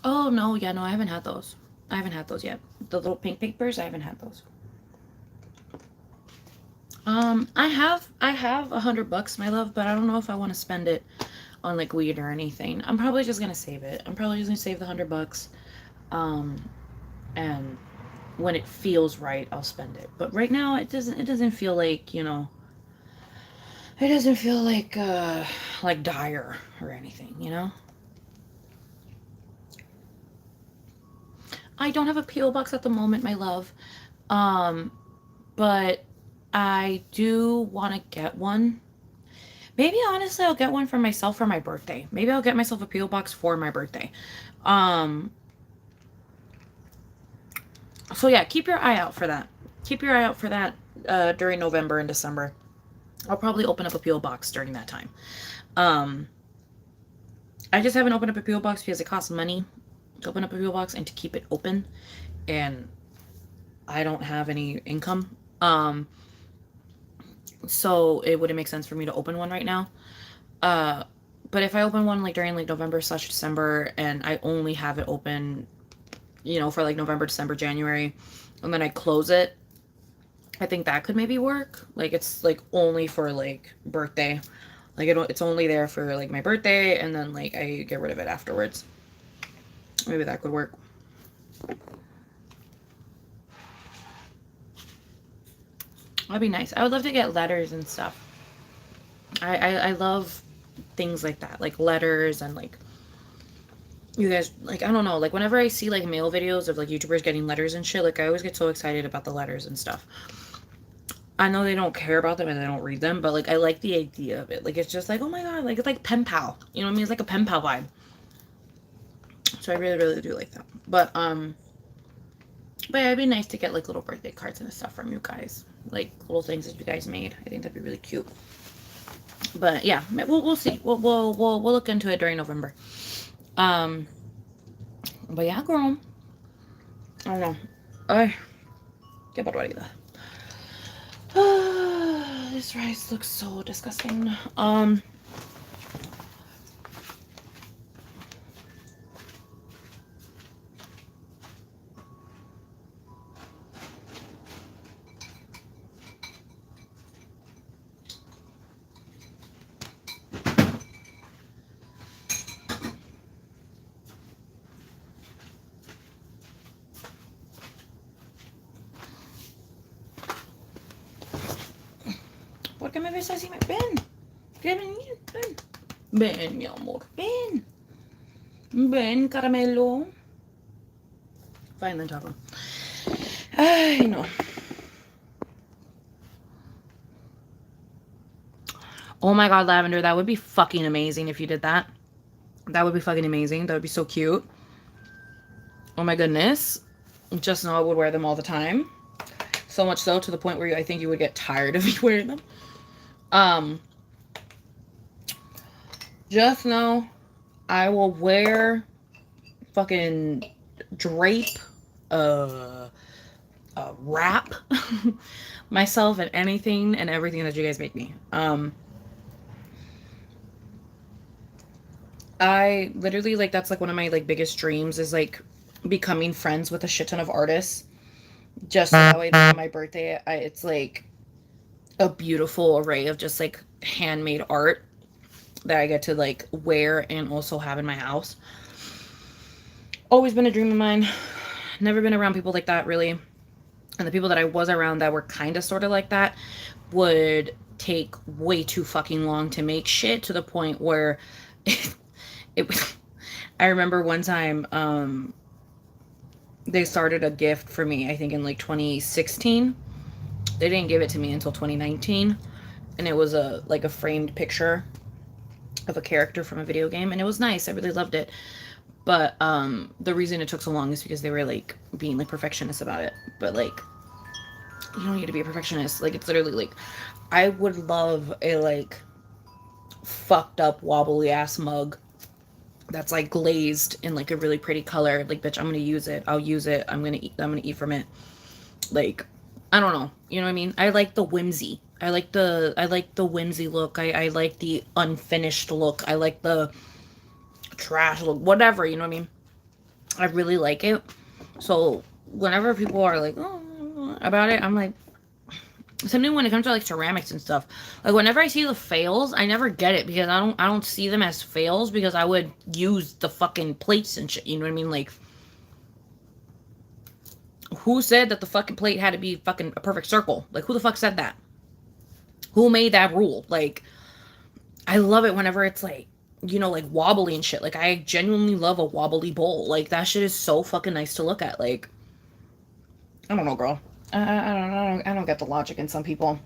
Oh no, yeah, no, I haven't had those. I haven't had those yet. The little pink papers, I haven't had those. I have $100, my love, but I don't know if I want to spend it on like weed or anything. I'm probably just gonna save it. I'm probably just gonna save the $100. Um, and when it feels right, I'll spend it. But right now, it doesn't. It doesn't feel like, you know. It doesn't feel like dire or anything, you know. I don't have a PO box at the moment, my love. Um, but I do want to get one. Maybe honestly, I'll get one for myself for my birthday. Maybe I'll get myself a PO box for my birthday. Um, so yeah, keep your eye out for that. Keep your eye out for that during November and December. I'll probably open up a PO box during that time. Um, I just haven't opened up a PO box because it costs money to open up a PO box and to keep it open, and I don't have any income. So it wouldn't make sense for me to open one right now. Uh, but if I open one like during like November/December and I only have it open, you know, for like November, December, January, and then I close it, I think that could maybe work. Like it's like only for like birthday. Like it's only there for like my birthday, and then like I get rid of it afterwards. Maybe that could work. That'd be nice. I would love to get letters and stuff. I love things like that, like letters and like you guys, like I don't know, like whenever I see like mail videos of like YouTubers getting letters and shit, like I always get so excited about the letters and stuff. I know they don't care about them and they don't read them, but like I like the idea of it. Like it's just like, oh my god, like it's like pen pal. You know what I mean? It's like a pen pal vibe. So I really, really do like that. But yeah, it'd be nice to get like little birthday cards and stuff from you guys. Like little things that you guys made. I think that'd be really cute. But yeah, we'll see. We'll look into it during November. Um, but yeah, girl. I don't know. Ay, qué barbaridad. This rice looks so disgusting. ¿Por qué me ves así? Ven. Ven. Ven, mi amor. Ven. Ven, caramelo. Fine, then taco. Ay, no. Oh my god, Lavender, that would be fucking amazing if you did that. That would be fucking amazing. That would be so cute. Oh my goodness. Just know I would wear them all the time. So much so to the point where I think you would get tired of me wearing them. Just know I will wear fucking drape wrap myself in anything and everything that you guys make me. I literally like that's like one of my like biggest dreams is like becoming friends with a shit ton of artists. Just so that way on my birthday, it's like a beautiful array of just like handmade art that I get to like wear and also have in my house. Always been a dream of mine. Never been around people like that really. And the people that I was around that were kind of sort of like that would take way too fucking long to make shit to the point where it was. I remember one time they started a gift for me, I think in like 2016. They didn't give it to me until 2019, and it was a like a framed picture of a character from a video game, and it was nice. I really loved it. But the reason it took so long is because they were like being like perfectionists about it. But like you don't need to be a perfectionist. Like it's literally like I would love a like fucked up wobbly ass mug that's like glazed in like a really pretty color. Like bitch, I'm gonna use it. I'll use it. I'm gonna eat from it. Like I don't know. You know what I mean? I like the whimsy. I like the whimsy look. I like the unfinished look. I like the trash look. Whatever, you know what I mean? I really like it. So whenever people are like, oh, about it, I'm like, something when it comes to like ceramics and stuff. Like whenever I see the fails, I never get it because I don't see them as fails because I would use the fucking plates and shit. You know what I mean? Like, who said that the fucking plate had to be fucking a perfect circle? Like, who the fuck said that? Who made that rule? Like, I love it whenever it's like, like wobbly and shit. Like, I genuinely love a wobbly bowl. Like, that shit is so fucking nice to look at. Like, I don't know, girl. I don't get the logic in some people.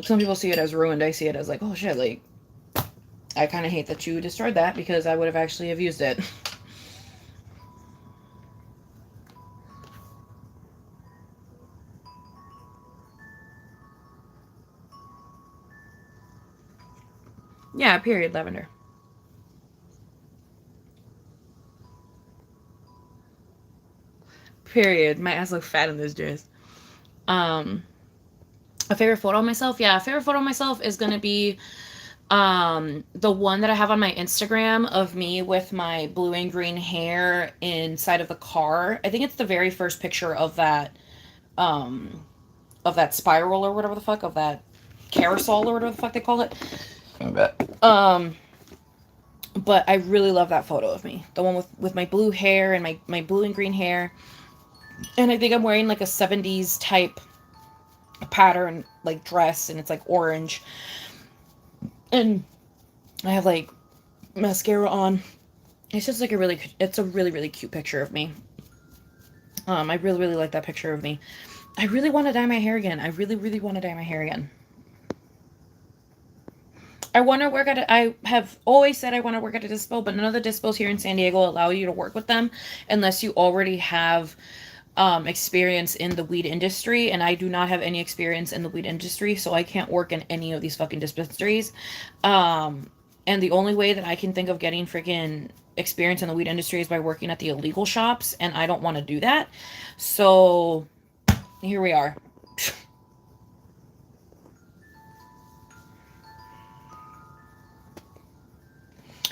Some people see it as ruined. I see it as like, oh shit, like, I kind of hate that you destroyed that because I would have actually have used it. Yeah, period, Lavender. Period. My ass looks fat in this dress. Um, a favorite photo of myself? Yeah, a favorite photo of myself is gonna be the one that I have on my Instagram of me with my blue and green hair inside of the car. I think it's the very first picture um of that spiral or whatever the fuck, of that carousel or whatever the fuck they call it. Um but I really love that photo of me. The one with my blue hair and my blue and green hair. And I think I'm wearing like a 70s type pattern like dress and it's like orange. And I have like mascara on. It's just like it's a really, really cute picture of me. I really, really like that picture of me. I really want to dye my hair again. I really, really want to dye my hair again. I want to work at it. I have always said I want to work at a dispo, but none of the dispos here in San Diego allow you to work with them unless you already have experience in the weed industry, and I do not have any experience in the weed industry, so I can't work in any of these fucking dispensaries. And the only way that I can think of getting freaking experience in the weed industry is by working at the illegal shops, and I don't want to do that. So here we are.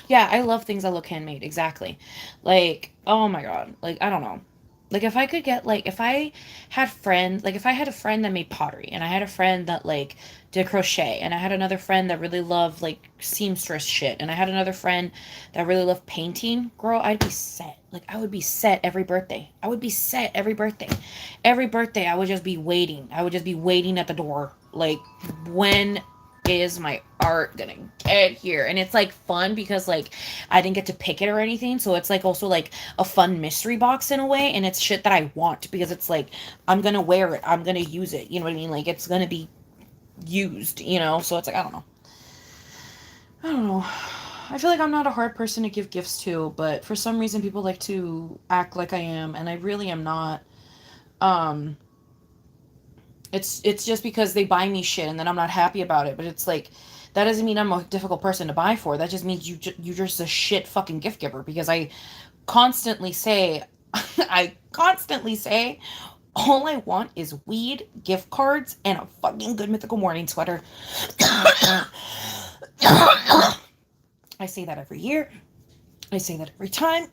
Yeah, I love things that look handmade. Exactly. Like, oh my god. Like, I don't know. Like, if I could get, like, if I had friends, like, if I had a friend that made pottery, and I had a friend that, like, did crochet, and I had another friend that really loved, like, seamstress shit, and I had another friend that really loved painting, girl, I'd be set. Like, I would be set every birthday. I would be set every birthday. Every birthday, I would just be waiting. I would just be waiting at the door. Like, when is my art gonna get here? And it's like fun because like I didn't get to pick it or anything, so it's like also like a fun mystery box in a way, and it's shit that I want because it's like I'm gonna wear it, I'm gonna use it, you know what I mean? Like it's gonna be used, so it's like I don't know. I feel like I'm not a hard person to give gifts to, but for some reason people like to act like I am, and I really am not. um it's just because they buy me shit and then I'm not happy about it. But it's like that doesn't mean I'm a difficult person to buy for. That just means you're just a shit fucking gift giver because I constantly say I constantly say all I want is weed, gift cards, and a fucking good mythical morning sweater. I say that every year. I say that every time.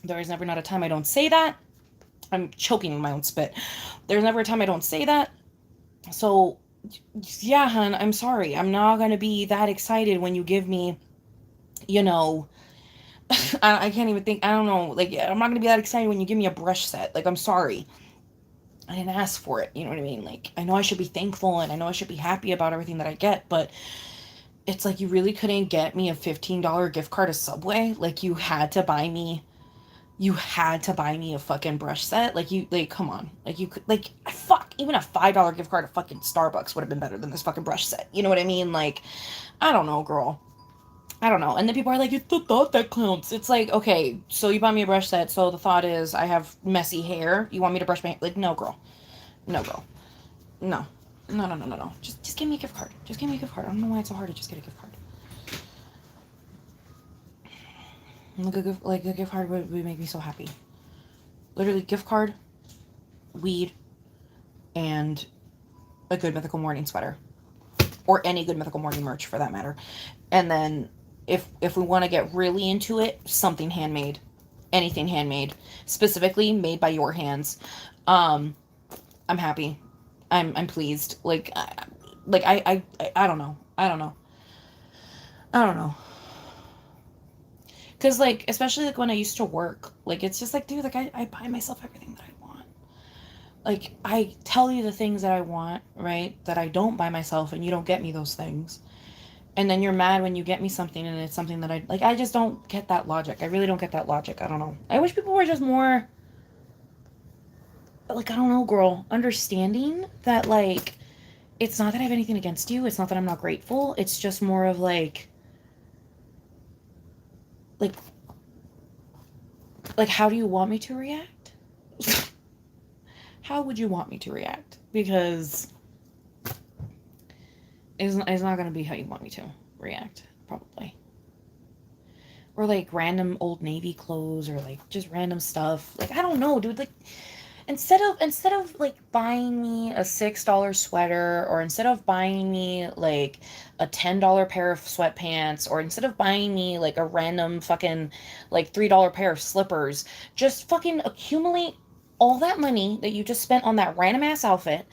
There is never not a time I don't say that. I'm choking on my own spit. There's never a time I don't say that. So, yeah, hun, I'm sorry. I'm not going to be that excited when you give me, you know, I can't even think. I don't know. Like, I'm not going to be that excited when you give me a brush set. Like, I'm sorry. I didn't ask for it. You know what I mean? Like, I know I should be thankful and I know I should be happy about everything that I get, but it's like you really couldn't get me a $15 gift card to Subway. Like, you had to buy me a fucking brush set. Like, come on. Like, you could, like, fuck, even a $5 gift card at fucking Starbucks would have been better than this fucking brush set. You know what I mean? Like, I don't know, girl. I don't know. And then people are like, it's the thought that counts. It's like, okay, so you bought me a brush set, so the thought is I have messy hair. You want me to brush my hair? Like, no, girl. No, girl. No. No, no, no, no, no. Just give me a gift card. Just give me a gift card. I don't know why it's so hard to just get a gift card. Like a gift card would make me so happy. Literally, gift card, weed, and a good mythical morning sweater, or any good mythical morning merch for that matter. And then if we want to get really into it, something handmade, anything handmade, specifically made by your hands. Um, I'm happy. I'm pleased. I don't know. I don't know. I don't know. Cause like especially like when I used to work, like it's just like dude, like I buy myself everything that I want. Like I tell you the things that I want, right? That I don't buy myself, and you don't get me those things. And then you're mad when you get me something and it's something that I like. I just don't get that logic. I really don't get that logic. I don't know. I wish people were just more like, I don't know, girl, understanding that like it's not that I have anything against you. It's not that I'm not grateful. It's just more of like how do you want me to react? How would you want me to react? Because it's not going to be how you want me to react, probably. Or like random old Navy clothes or like just random stuff. Like I don't know, dude. Like instead of like buying me a $6 sweater, or instead of buying me like a $10 pair of sweatpants, or instead of buying me like a random fucking like $3 pair of slippers, just fucking accumulate all that money that you just spent on that random ass outfit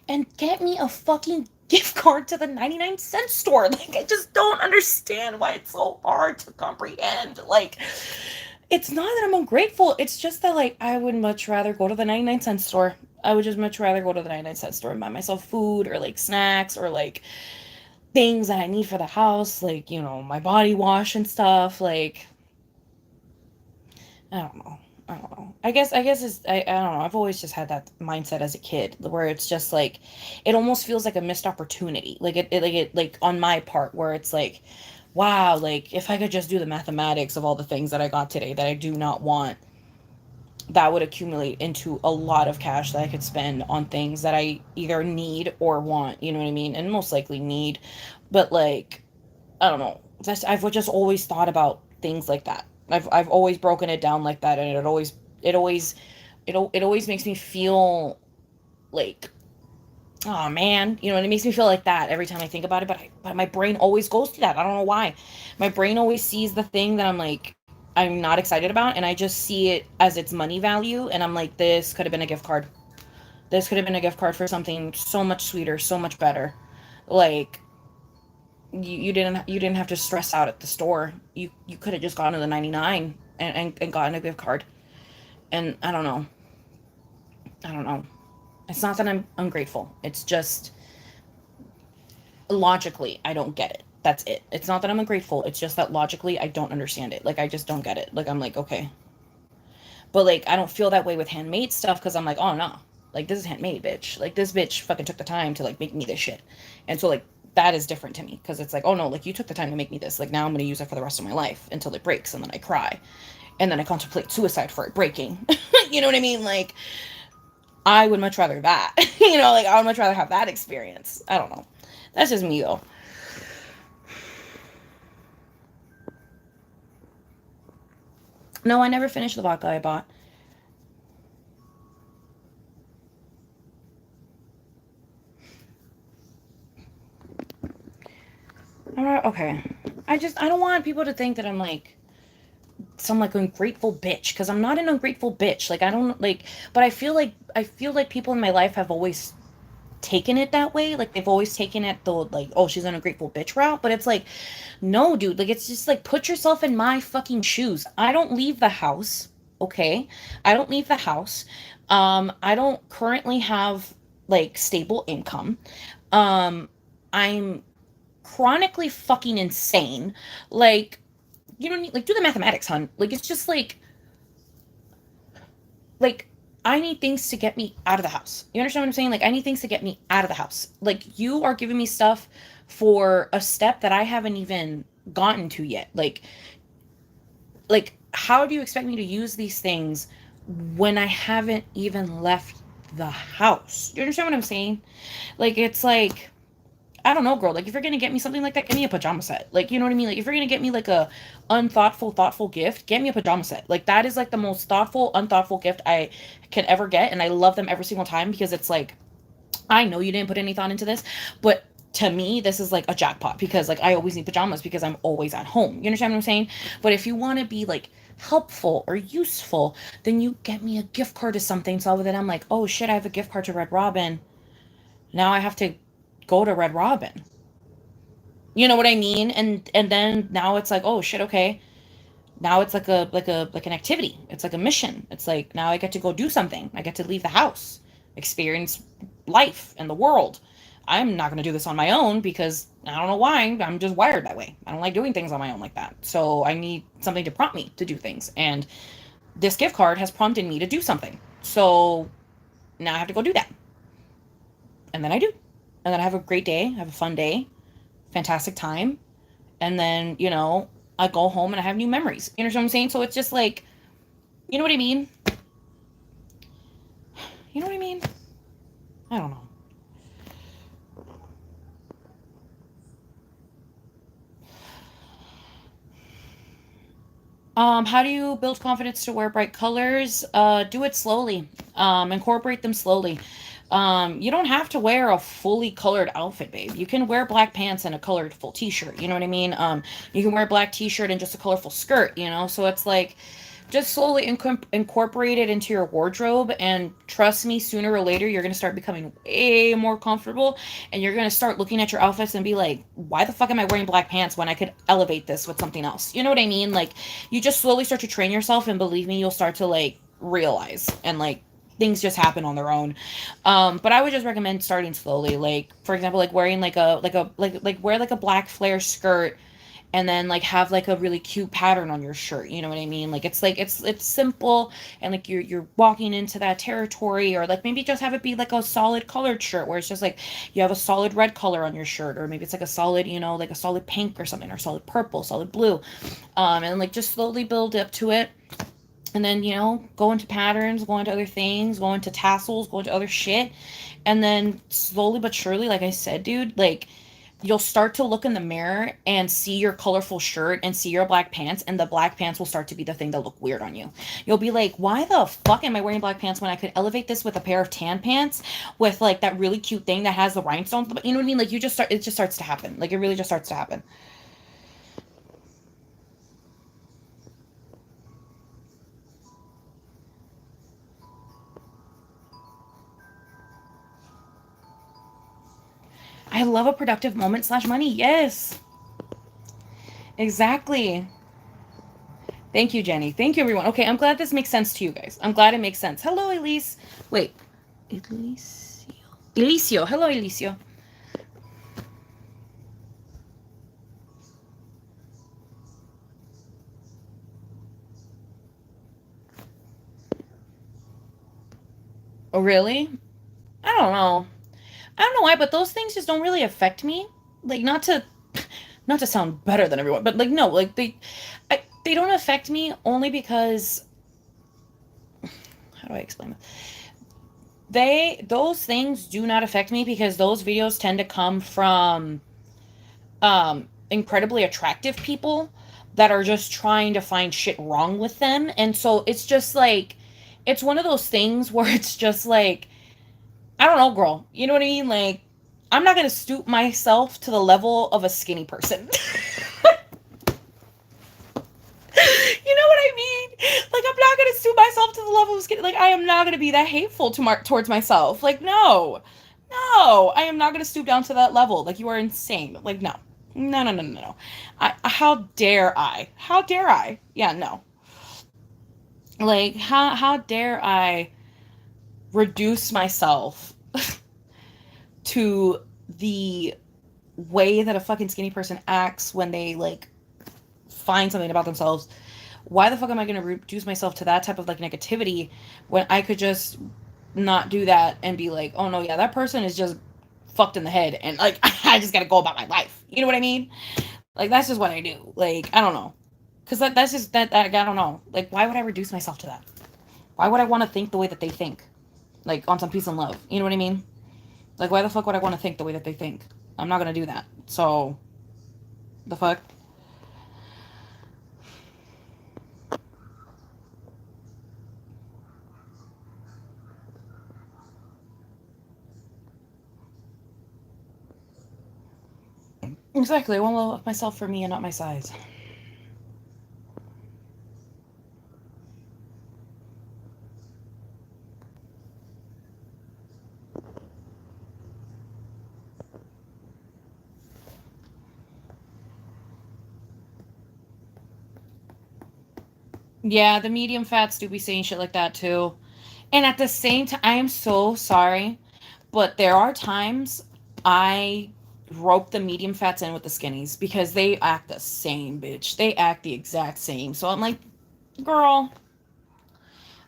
and get me a fucking gift card to the 99-cent store. Like I just don't understand why it's so hard to comprehend. Like it's not that I'm ungrateful. It's just that like I would much rather go to the 99-cent store. I would just much rather go to the 99-cent store and buy myself food or like snacks or like things that I need for the house, like, you know, my body wash and stuff. Like I don't know. I don't know. I guess I don't know. I've always just had that mindset as a kid where it's just like it almost feels like a missed opportunity. Like on my part where it's like wow, like if I could just do the mathematics of all the things that I got today that I do not want, that would accumulate into a lot of cash that I could spend on things that I either need or want, you know what I mean? And most likely need. But like, I don't know. I've just always thought about things like that. I've always broken it down like that, and it always makes me feel like oh man, you know, and it makes me feel like that every time I think about it. But my brain always goes to that. I don't know why. My brain always sees the thing that I'm not excited about, and I just see it as its money value, and I'm like, this could have been a gift card. This could have been a gift card for something so much sweeter, so much better. Like you didn't have to stress out at the store. You could have just gone to the 99 and gotten a gift card. And I don't know. I don't know. It's not that I'm ungrateful. It's just logically I don't get it. That's it. It's not that I'm ungrateful. It's just that logically I don't understand it. Like I just don't get it. Like I'm like, okay. But like I don't feel that way with handmade stuff because I'm like, oh no. Like this is handmade, bitch. Like this bitch fucking took the time to like make me this shit. And so like that is different to me because it's like, oh no, like you took the time to make me this. Like now I'm gonna use it for the rest of my life until it breaks and then I cry. And then I contemplate suicide for it breaking. You know what I mean? Like I would much rather that. You know, like I would much rather have that experience. I don't know. That's just me though. No, I never finished the vodka I bought. Okay. I don't want people to think that I'm like some like ungrateful bitch because I'm not an ungrateful bitch. Like I don't like, but I feel like people in my life have always taken it that way. Like they've always taken it the like, oh, she's an ungrateful bitch route. But it's like, no, dude. Like it's just like put yourself in my fucking shoes. I don't leave the house. Okay, I don't leave the house. I don't currently have like stable income. Um, I'm chronically fucking insane. Like you don't need like do the mathematics, hun. Like it's just like I need things to get me out of the house. You understand what I'm saying? Like I need things to get me out of the house. Like you are giving me stuff for a step that I haven't even gotten to yet. Like how do you expect me to use these things when I haven't even left the house? You understand what I'm saying? Like it's like I don't know, girl. Like, if you're gonna get me something like that, get me a pajama set. Like, you know what I mean? Like, if you're gonna get me like a thoughtful gift, get me a pajama set. Like, that is like the most unthoughtful gift I can ever get, and I love them every single time because it's like, I know you didn't put any thought into this, but to me, this is like a jackpot because like I always need pajamas because I'm always at home. You understand what I'm saying? But if you want to be like helpful or useful, then you get me a gift card to something. So then I'm like, oh shit, I have a gift card to Red Robin. Now I have to go to Red Robin. You know what I mean? And then now it's like, oh shit, okay. Now it's like an activity. It's like a mission. It's like now I get to go do something. I get to leave the house, experience life and the world. I'm not going to do this on my own because I don't know why. I'm just wired that way. I don't like doing things on my own like that. So I need something to prompt me to do things. And this gift card has prompted me to do something. So now I have to go do that. And then I do. And then I have a great day, I have a fun day, fantastic time. And then, I go home and I have new memories. You know what I'm saying? So it's just like, you know what I mean? You know what I mean? I don't know. How do you build confidence to wear bright colors? Do it slowly. Incorporate them slowly. You don't have to wear a fully colored outfit, babe. You can wear black pants and a colorful t-shirt. You know what I mean? You can wear a black t-shirt and just a colorful skirt. So it's like, just slowly incorporate it into your wardrobe, and trust me, sooner or later you're going to start becoming way more comfortable, and you're going to start looking at your outfits and be like, why the fuck am I wearing black pants when I could elevate this with something else? You know what I mean? Like, you just slowly start to train yourself, and believe me, you'll start to like realize, and like things just happen on their own. But I would just recommend starting slowly, like for example, like wearing like wear like a black flare skirt, and then like have like a really cute pattern on your shirt. You know what I mean? Like it's simple, and like you're walking into that territory. Or like maybe just have it be like a solid colored shirt where it's just like you have a solid red color on your shirt, or maybe it's like a solid, like a solid pink or something, or solid purple, solid blue. And like just slowly build up to it. And then, go into patterns, go into other things, go into tassels, go into other shit. And then slowly but surely, like I said, dude, like you'll start to look in the mirror and see your colorful shirt and see your black pants, and the black pants will start to be the thing that look weird on you. You'll be like, why the fuck am I wearing black pants when I could elevate this with a pair of tan pants with like that really cute thing that has the rhinestones? You know what I mean? Like it just starts to happen. Like it really just starts to happen. I love a productive moment slash money. Yes, exactly. Thank you, Jenny. Thank you, everyone. Okay, I'm glad this makes sense to you guys. I'm glad it makes sense. Hello, Elise. Wait, Elicio. Elicio. Hello, Elicio. Oh, really? I don't know. I don't know why, but those things just don't really affect me. Like, not to sound better than everyone, but like, no, like they don't affect me only because, how do I explain this? Those things do not affect me because those videos tend to come from incredibly attractive people that are just trying to find shit wrong with them. And so it's just like, it's one of those things where it's just like, I don't know, girl. You know what I mean? Like, I'm not going to stoop myself to the level of a skinny person. You know what I mean? Like, I'm not going to stoop myself to the level of skinny. Like, I am not going to be that hateful towards myself. Like, no. No, I am not going to stoop down to that level. Like, you are insane. Like, no. No, no, no, no, no. How dare I? How dare I? Yeah, no. Like, how dare I reduce myself to the way that a fucking skinny person acts when they, like, find something about themselves. Why the fuck am I going to reduce myself to that type of like negativity when I could just not do that and be like, oh no, yeah, that person is just fucked in the head, and like I just got to go about my life. You know what I mean? Like that's just what I do. Like I don't know, because that's just that I don't know. Like why would I reduce myself to that? Why would I want to think the way that they think? Like on some peace and love. You know what I mean? Like why the fuck would I want to think the way that they think? I'm not gonna do that. So the fuck. Exactly. I want to love myself for me and not my size. Yeah, the medium fats do be saying shit like that too. And at the same time, I am so sorry, but there are times I rope the medium fats in with the skinnies because they act the same, bitch. They act the exact same. So I'm like, girl,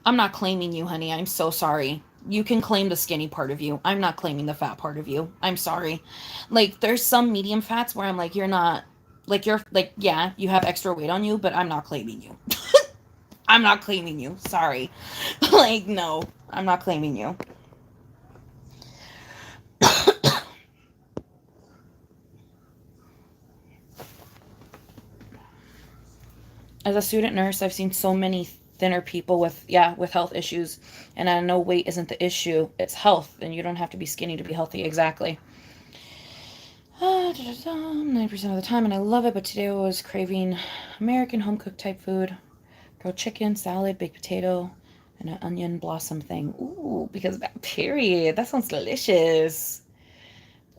I'm not claiming you, honey. I'm so sorry. You can claim the skinny part of you. I'm not claiming the fat part of you. I'm sorry. Like, there's some medium fats where I'm like, you're like, yeah, you have extra weight on you, but I'm not claiming you. I'm not claiming you. Sorry. Like, no, I'm not claiming you. As a student nurse, I've seen so many thinner people with health issues, and I know weight isn't the issue. It's health, and you don't have to be skinny to be healthy. Exactly. 90% of the time, and I love it, but today I was craving American home cooked type food. Grilled chicken, salad, baked potato, and an onion blossom thing. Ooh, because that period. That sounds delicious.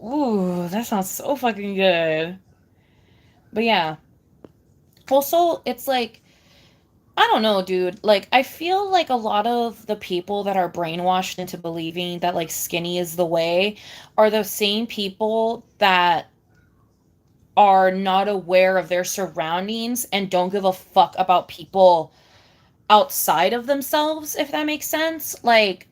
Ooh, that sounds so fucking good. But yeah. Also, it's like, I don't know, dude. Like, I feel like a lot of the people that are brainwashed into believing that, like, skinny is the way are the same people that are not aware of their surroundings and don't give a fuck about people outside of themselves, if that makes sense. Like,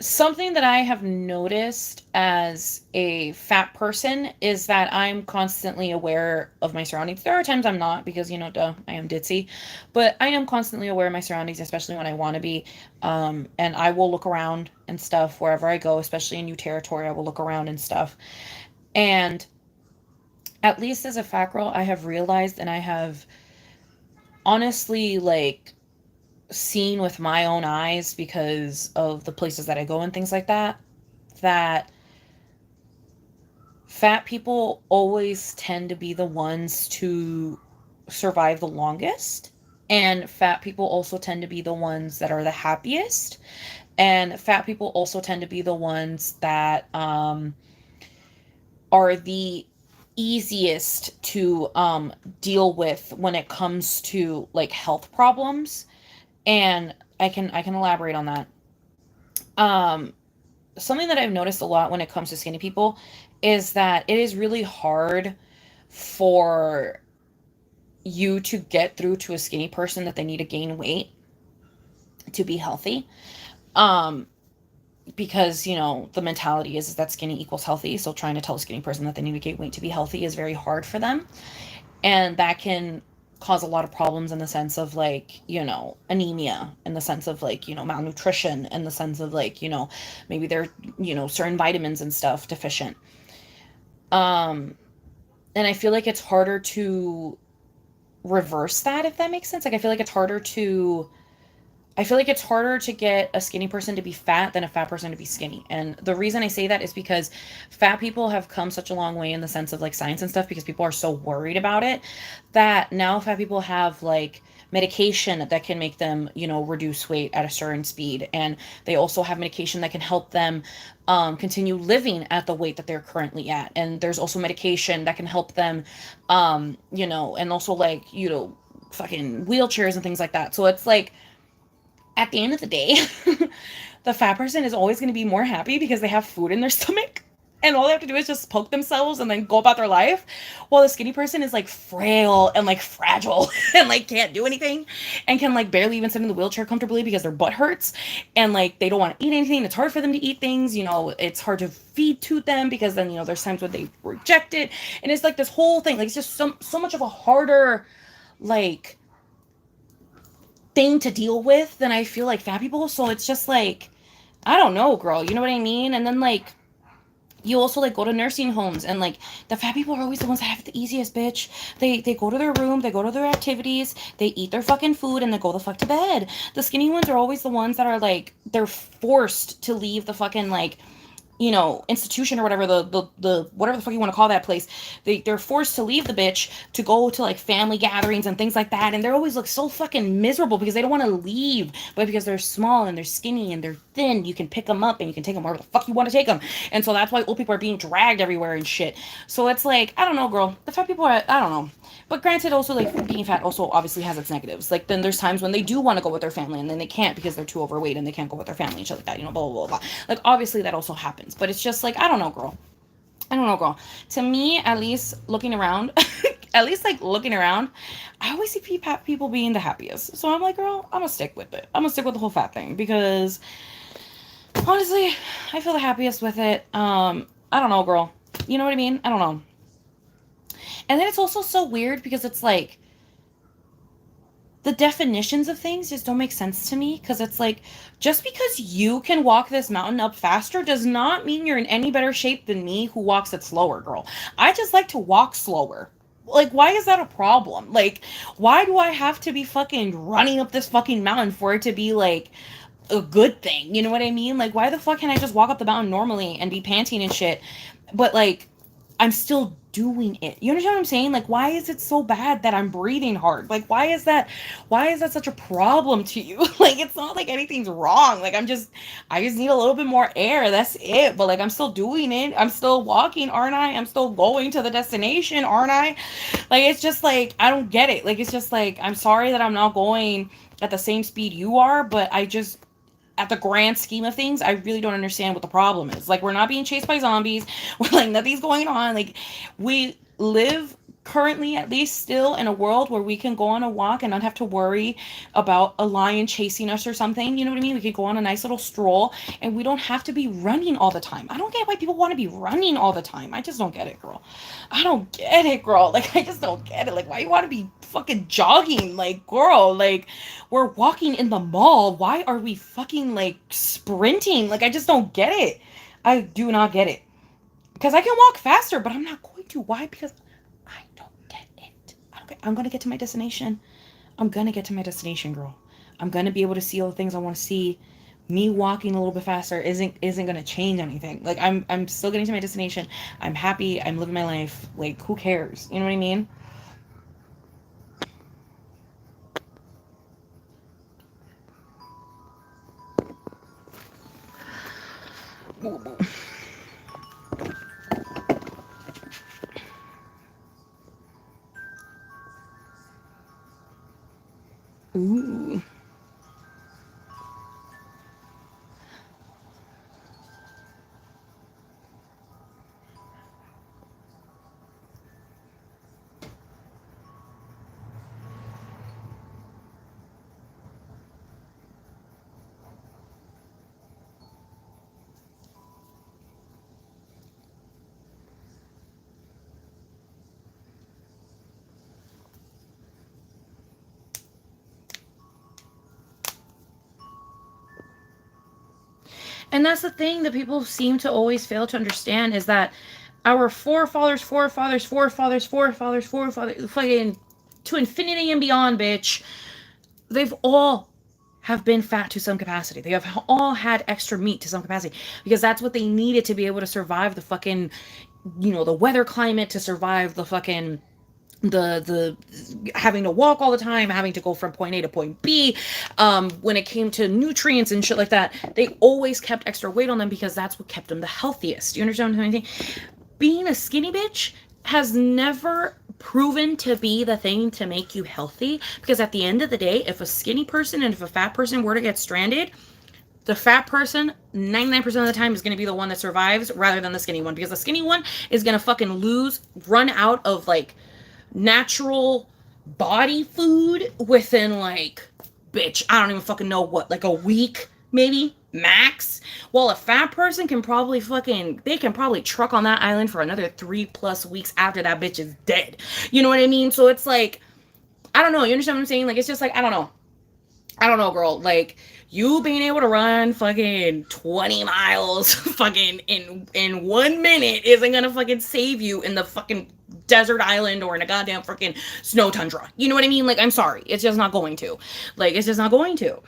something that I have noticed as a fat person is that I'm constantly aware of my surroundings. There are times I'm not because, duh, I am ditzy, but I am constantly aware of my surroundings, especially when I want to be. And I will look around and stuff wherever I go, especially in new territory. I will look around and stuff. And at least as a fat girl, I have realized and I have honestly, like, seen with my own eyes because of the places that I go and things like that, that fat people always tend to be the ones to survive the longest. And fat people also tend to be the ones that are the happiest. And fat people also tend to be the ones that are the easiest to deal with when it comes to like health problems. And I can elaborate on that. Um, Something that I've noticed a lot when it comes to skinny people is that it is really hard for you to get through to a skinny person that they need to gain weight to be healthy. Um, because, the mentality is that skinny equals healthy. So trying to tell a skinny person that they need to gain weight to be healthy is very hard for them. And that can cause a lot of problems in the sense of like, anemia, in the sense of like, malnutrition, in the sense of like, maybe they're, certain vitamins and stuff deficient. Um, and I feel like it's harder to reverse that, if that makes sense. Like, I feel like it's harder to get a skinny person to be fat than a fat person to be skinny. And the reason I say that is because fat people have come such a long way in the sense of like science and stuff, because people are so worried about it, that now fat people have like medication that can make them, reduce weight at a certain speed. And they also have medication that can help them continue living at the weight that they're currently at. And there's also medication that can help them, and also like, fucking wheelchairs and things like that. So it's like, at the end of the day, the fat person is always going to be more happy because they have food in their stomach. And all they have to do is just poke themselves and then go about their life. While the skinny person is like frail and like fragile and like can't do anything and can like barely even sit in the wheelchair comfortably because their butt hurts and like they don't want to eat anything. It's hard for them to eat things. It's hard to feed to them because then, there's times when they reject it. And it's like this whole thing. Like, it's just so much of a harder, like, thing to deal with than I feel like fat people. So it's just like, I don't know, girl. You know what I mean? And then like, you also like go to nursing homes and like the fat people are always the ones that have it the easiest, bitch. They go to their room, they go to their activities, they eat their fucking food, and they go the fuck to bed. The skinny ones are always the ones that are like, they're forced to leave the fucking like institution or whatever, the whatever the fuck you want to call that place, they're forced to leave the bitch to go to like family gatherings and things like that, and they're always like so fucking miserable because they don't want to leave, but because they're small and they're skinny and they're thin, you can pick them up and you can take them wherever the fuck you want to take them, and so that's why old people are being dragged everywhere and shit. So it's like, I don't know, girl, the fat people are, I don't know. But granted, also, like, being fat also obviously has its negatives. Like, then there's times when they do want to go with their family and then they can't because they're too overweight and they can't go with their family and shit like that, blah, blah, blah, blah. Like, obviously that also happens. But it's just like, I don't know, girl. I don't know, girl. To me, at least looking around, at least like looking around, I always see people being the happiest. So I'm like, girl, I'm gonna stick with it. I'm gonna stick with the whole fat thing because honestly, I feel the happiest with it. I don't know, girl. You know what I mean? I don't know. And then it's also so weird because it's like the definitions of things just don't make sense to me, because it's like, just because you can walk this mountain up faster does not mean you're in any better shape than me who walks it slower, girl. I just like to walk slower. Like, why is that a problem? Like, why do I have to be fucking running up this fucking mountain for it to be like a good thing? You know what I mean? Like, why the fuck can I just walk up the mountain normally and be panting and shit, but like I'm still doing it? You understand what I'm saying? Like, why is it so bad that I'm breathing hard? Like, why is that such a problem to you? Like, it's not like anything's wrong. Like, I just need a little bit more air. That's it. But like, I'm still doing it. I'm still walking, aren't I? I'm still going to the destination, aren't I? Like, it's just like, I don't get it. Like, it's just like, I'm sorry that I'm not going at the same speed you are, but I just, at the grand scheme of things, I really don't understand what the problem is. Like, we're not being chased by zombies. We're like, nothing's going on. Like, we live currently, at least still, in a world where we can go on a walk and not have to worry about a lion chasing us or something. You know what I mean? We could go on a nice little stroll and we don't have to be running all the time. I don't get why people want to be running all the time. I just don't get it, girl. I don't get it, girl. Like, I just don't get it. Like, why you want to be fucking jogging? Like, girl, like, we're walking in the mall. Why are we fucking like sprinting? Like, I just don't get it. I do not get it. Because I can walk faster, but I'm not going to. Why? Because I don't get it. I'm going to get to my destination. I'm going to get to my destination, girl. I'm going to be able to see all the things I want to see. Me walking a little bit faster isn't going to change anything. Like, I'm still getting to my destination. I'm happy. I'm living my life. Like, who cares? You know what I mean? Ooh. And that's the thing that people seem to always fail to understand, is that our forefathers, fucking to infinity and beyond, bitch, they've all have been fat to some capacity. They have all had extra meat to some capacity because that's what they needed to be able to survive the fucking, the weather climate, to survive the fucking the having to walk all the time, having to go from point A to point B. When it came to nutrients and shit like that, they always kept extra weight on them because that's what kept them the healthiest. You understand what I'm saying? Being a skinny bitch has never proven to be the thing to make you healthy, because at the end of the day, if a skinny person and if a fat person were to get stranded, the fat person 99% of the time is going to be the one that survives rather than the skinny one, because the skinny one is going to fucking run out of like natural body food within like, bitch, I don't even fucking know what, like a week maybe max. While a fat person can probably truck on that island for another 3+ weeks after that bitch is dead. You know what I mean? So it's like, I don't know. You understand what I'm saying? Like, it's just like, I don't know, girl. Like, you being able to run fucking 20 miles fucking in 1 minute isn't gonna fucking save you in the fucking desert island or in a goddamn freaking snow tundra. You know what I mean? Like, I'm sorry. It's just not going to. Like, it's just not going to.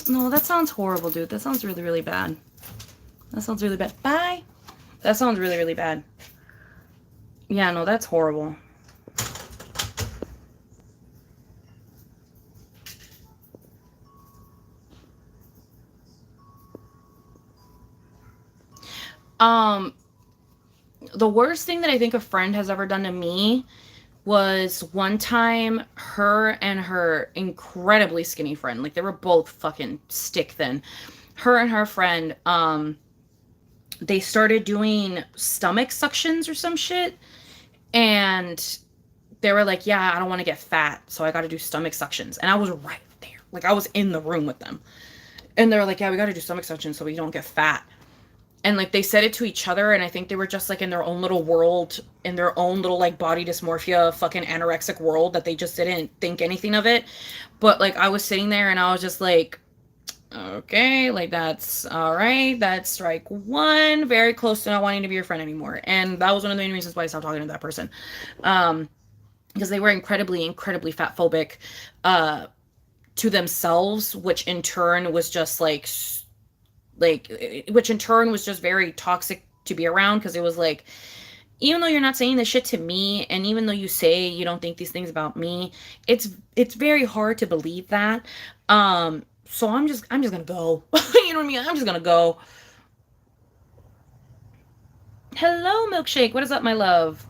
No, that sounds horrible, dude. That sounds really, really bad. That sounds really bad. Bye. That sounds really, really bad. Yeah, no, that's horrible. Um, the worst thing that I think a friend has ever done to me was one time her and her incredibly skinny friend, like they were both fucking stick thin. Her and her friend, they started doing stomach suctions or some shit, and they were like, yeah, I don't want to get fat, so I got to do stomach suctions. And I was right there. Like, I was in the room with them. And they were like, yeah, we got to do stomach suctions so we don't get fat. And, like, they said it to each other, and I think they were just, like, in their own little world, in their own little, like, body dysmorphia, fucking anorexic world that they just didn't think anything of it. But, like, I was sitting there, and I was just like, okay, like, that's all right. That's strike one. Very close to not wanting to be your friend anymore. And that was one of the main reasons why I stopped talking to that person. Because they were incredibly, incredibly fat phobic to themselves, which in turn was just which in turn was just very toxic to be around, because it was like, even though you're not saying this shit to me, and even though you say you don't think these things about me, it's very hard to believe that. So I'm just gonna go. You know what I mean? I'm just gonna go. Hello, milkshake. What is up, my love?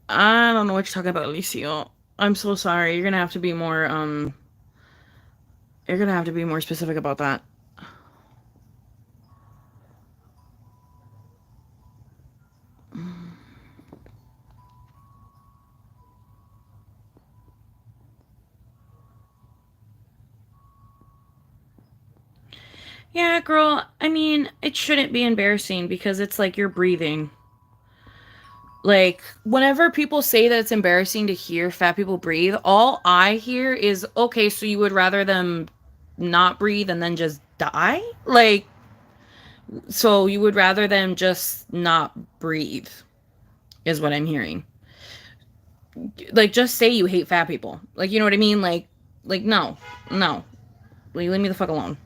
I don't know what you're talking about, Alicio. I'm so sorry. You're gonna have to be more you're gonna have to be more specific about that. Yeah, girl, I mean, it shouldn't be embarrassing because it's like you're breathing. Like, whenever people say that it's embarrassing to hear fat people breathe, all I hear is, okay, so you would rather them not breathe and then just die? Like, so you would rather them just not breathe, is what I'm hearing. Like, just say you hate fat people. Like, you know what I mean? Like, no, no. Like, leave me the fuck alone.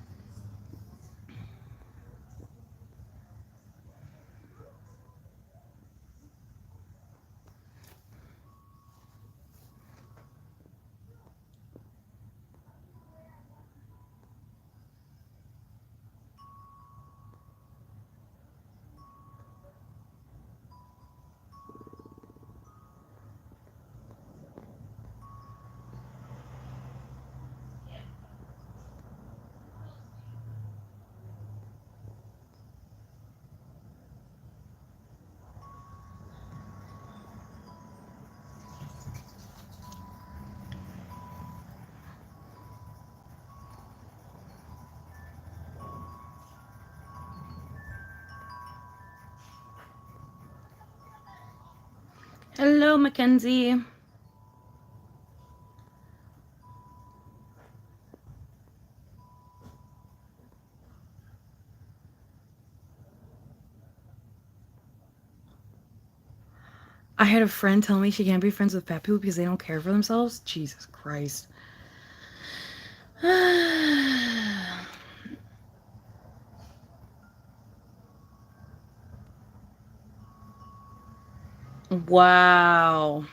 Hello, Mackenzie. I had a friend tell me she can't be friends with fat people because they don't care for themselves. Jesus Christ. Wow.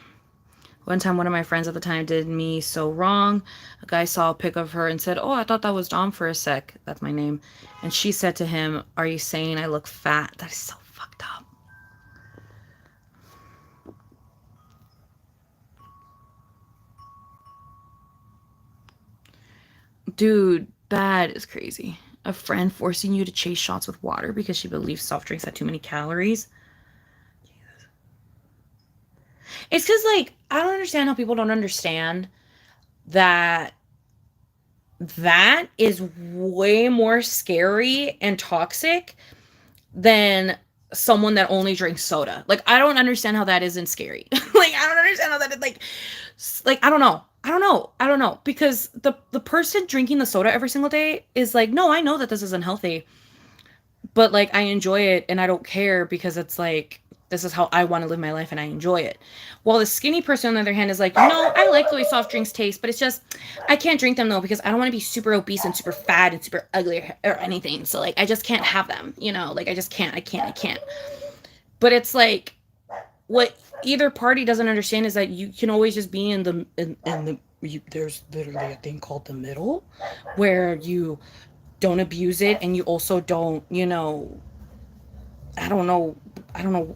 One time, one of my friends at the time did me so wrong. A guy saw a pic of her and said, oh, I thought that was Dom for a sec. That's my name. And she said to him, are you saying I look fat? That is so fucked up. Dude, that is crazy. A friend forcing you to chase shots with water because she believes soft drinks had too many calories. Jesus. It's because, like, I don't understand how people don't understand that that is way more scary and toxic than someone that only drinks soda. Like, I don't understand how that isn't scary. Like, I don't understand how that is like I don't know. I don't know. I don't know because the person drinking the soda every single day is like, "No, I know that this isn't healthy, but like I enjoy it and I don't care because it's like this is how I want to live my life and I enjoy it." While the skinny person on the other hand is like, "No, I like the way soft drinks taste, but it's just I can't drink them though because I don't want to be super obese and super fat and super ugly or anything. So like I just can't have them, you know? Like I just can't. I can't." But it's like what either party doesn't understand is that you can always just be in the there's literally a thing called the middle where you don't abuse it and you also don't, you know, I don't know,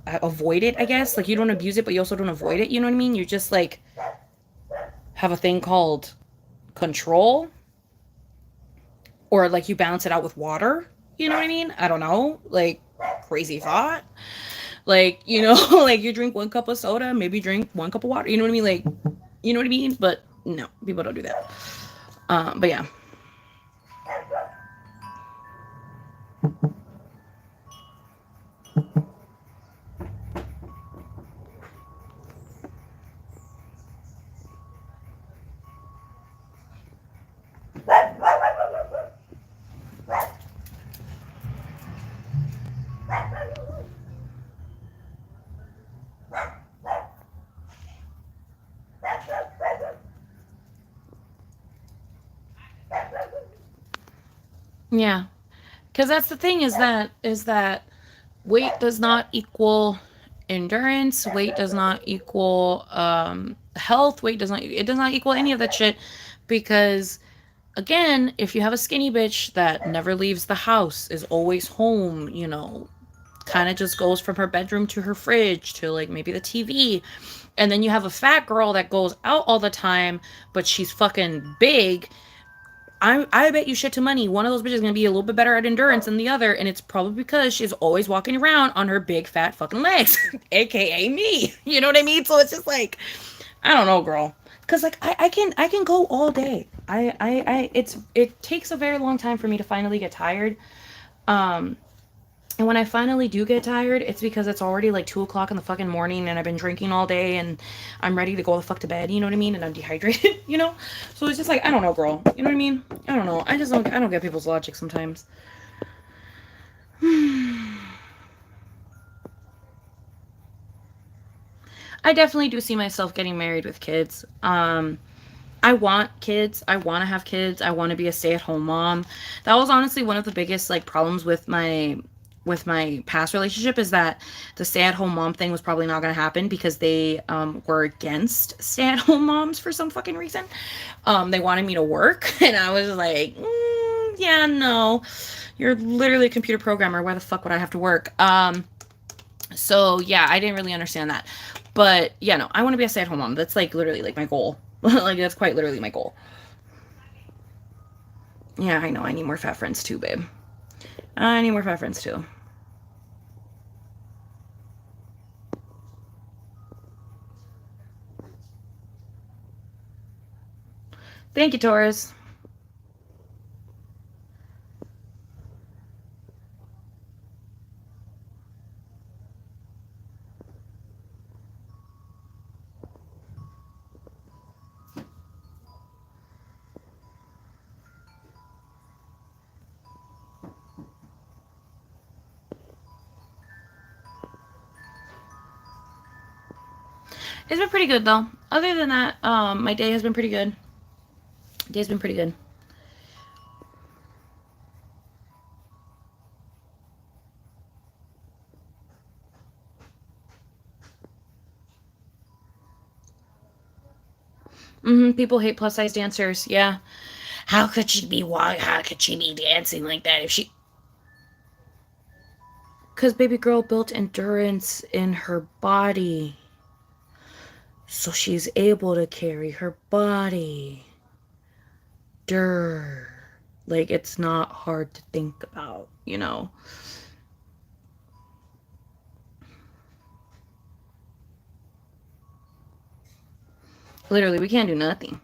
avoid it, I guess. Like you don't abuse it, but you also don't avoid it. You know what I mean? You just like have a thing called control, or like you balance it out with water. You know what I mean? I don't know. Like crazy thought. Like, you know, like you drink 1 cup of soda, maybe drink 1 cup of water. You know what I mean? Like, you know what I mean? But no, people don't do that. But yeah. Yeah. Because that's the thing is that weight does not equal endurance. Weight does not equal health. Weight does not, it does not equal any of that shit. Because again, if you have a skinny bitch that never leaves the house, is always home, you know, kind of just goes from her bedroom to her fridge to like maybe the TV. And then you have a fat girl that goes out all the time, but she's fucking big. I bet you shit to money one of those bitches is gonna be a little bit better at endurance than the other, and it's probably because she's always walking around on her big fat fucking legs, aka me. You know what I mean? So it's just like, I don't know, girl. Cause like I can go all day. It takes a very long time for me to finally get tired. Um, and when I finally do get tired, it's because it's already like 2 o'clock in the fucking morning and I've been drinking all day and I'm ready to go the fuck to bed, you know what I mean? And I'm dehydrated, you know? So it's just like, I don't know, girl. You know what I mean? I don't know. I don't get people's logic sometimes. I definitely do see myself getting married with kids. I want kids. I want to have kids. I want to be a stay-at-home mom. That was honestly one of the biggest like problems with my past relationship is that the stay-at-home mom thing was probably not going to happen because they were against stay-at-home moms for some fucking reason. They wanted me to work, and I was like, yeah, no, you're literally a computer programmer. Why the fuck would I have to work? So yeah, I didn't really understand that. But yeah, no, I want to be a stay-at-home mom. That's like literally like my goal. Like that's quite literally my goal. Yeah, I know. I need more fat friends too, babe. I need more fat friends too. Thank you, Taurus. It's been pretty good though. Other than that, my day has been pretty good. Day's been pretty good. People hate plus size dancers. Yeah. How could she be How could she be dancing like that if she? Cause baby girl built endurance in her body, so she's able to carry her body. Durr. Like it's not hard to think about, you know. Literally, we can't do nothing.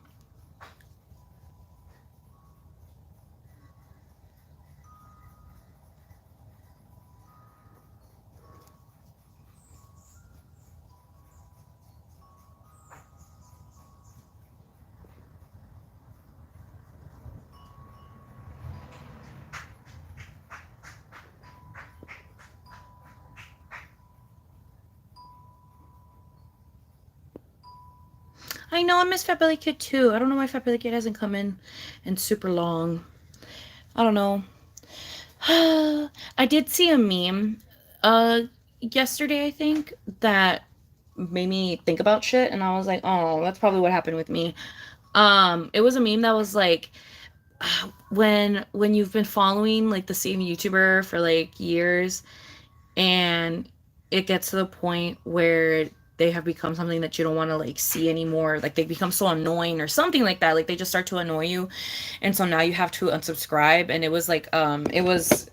I know, I miss Fat Belly Kid too. I don't know why Fat Belly Kid hasn't come in super long. I don't know. I did see a meme uh yesterday, I think, that made me think about shit, and I was like, oh, that's probably what happened with me. It was a meme that was like, when you've been following like the same YouTuber for like years, and it gets to the point where they have become something that you don't want to like see anymore, like they become so annoying or something like that, like they just start to annoy you, and so now you have to unsubscribe. And it was like it was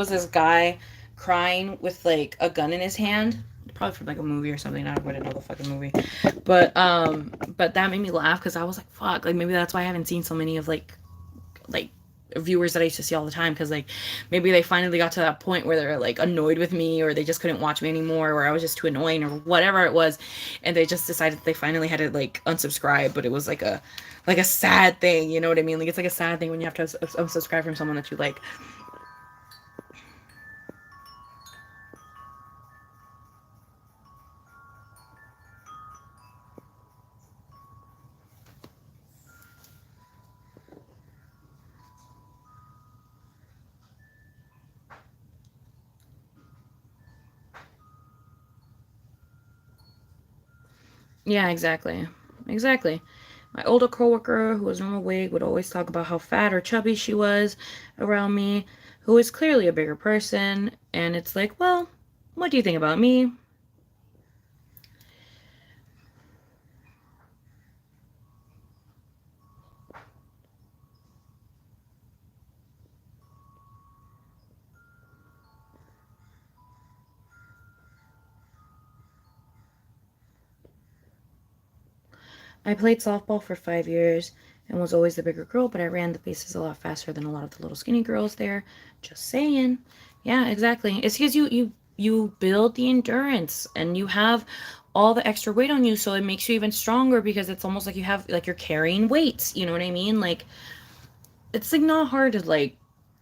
this guy crying with like a gun in his hand, probably from like a movie or something. I wouldn't know the fucking movie, but that made me laugh because I was like, fuck, like maybe that's why I haven't seen so many of like viewers that I used to see all the time, because like maybe they finally got to that point where they're like annoyed with me, or they just couldn't watch me anymore, or I was just too annoying, or whatever it was, and they just decided they finally had to like unsubscribe. But it was like a sad thing, you know what I mean? Like it's like a sad thing when you have to unsubscribe from someone that you like. Yeah, exactly. Exactly. My older coworker, who was normal wig, would always talk about how fat or chubby she was around me, who is clearly a bigger person. And it's like, well, what do you think about me? I played softball for 5 years and was always the bigger girl, but I ran the bases a lot faster than a lot of the little skinny girls there. Just saying. Yeah, exactly. It's because you build the endurance, and you have all the extra weight on you, so it makes you even stronger, because it's almost like you have like you're carrying weights. You know what I mean? Like it's like not hard to like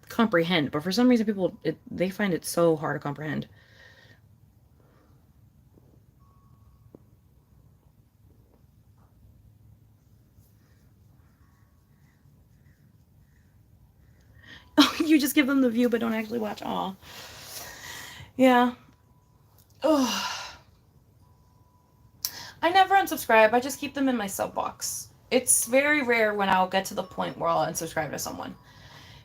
comprehend, but for some reason they find it so hard to comprehend. Oh, you just give them the view but don't actually watch. Aw. Yeah. Oh, I never unsubscribe. I just keep them in my sub box. It's very rare when I'll get to the point where I'll unsubscribe to someone.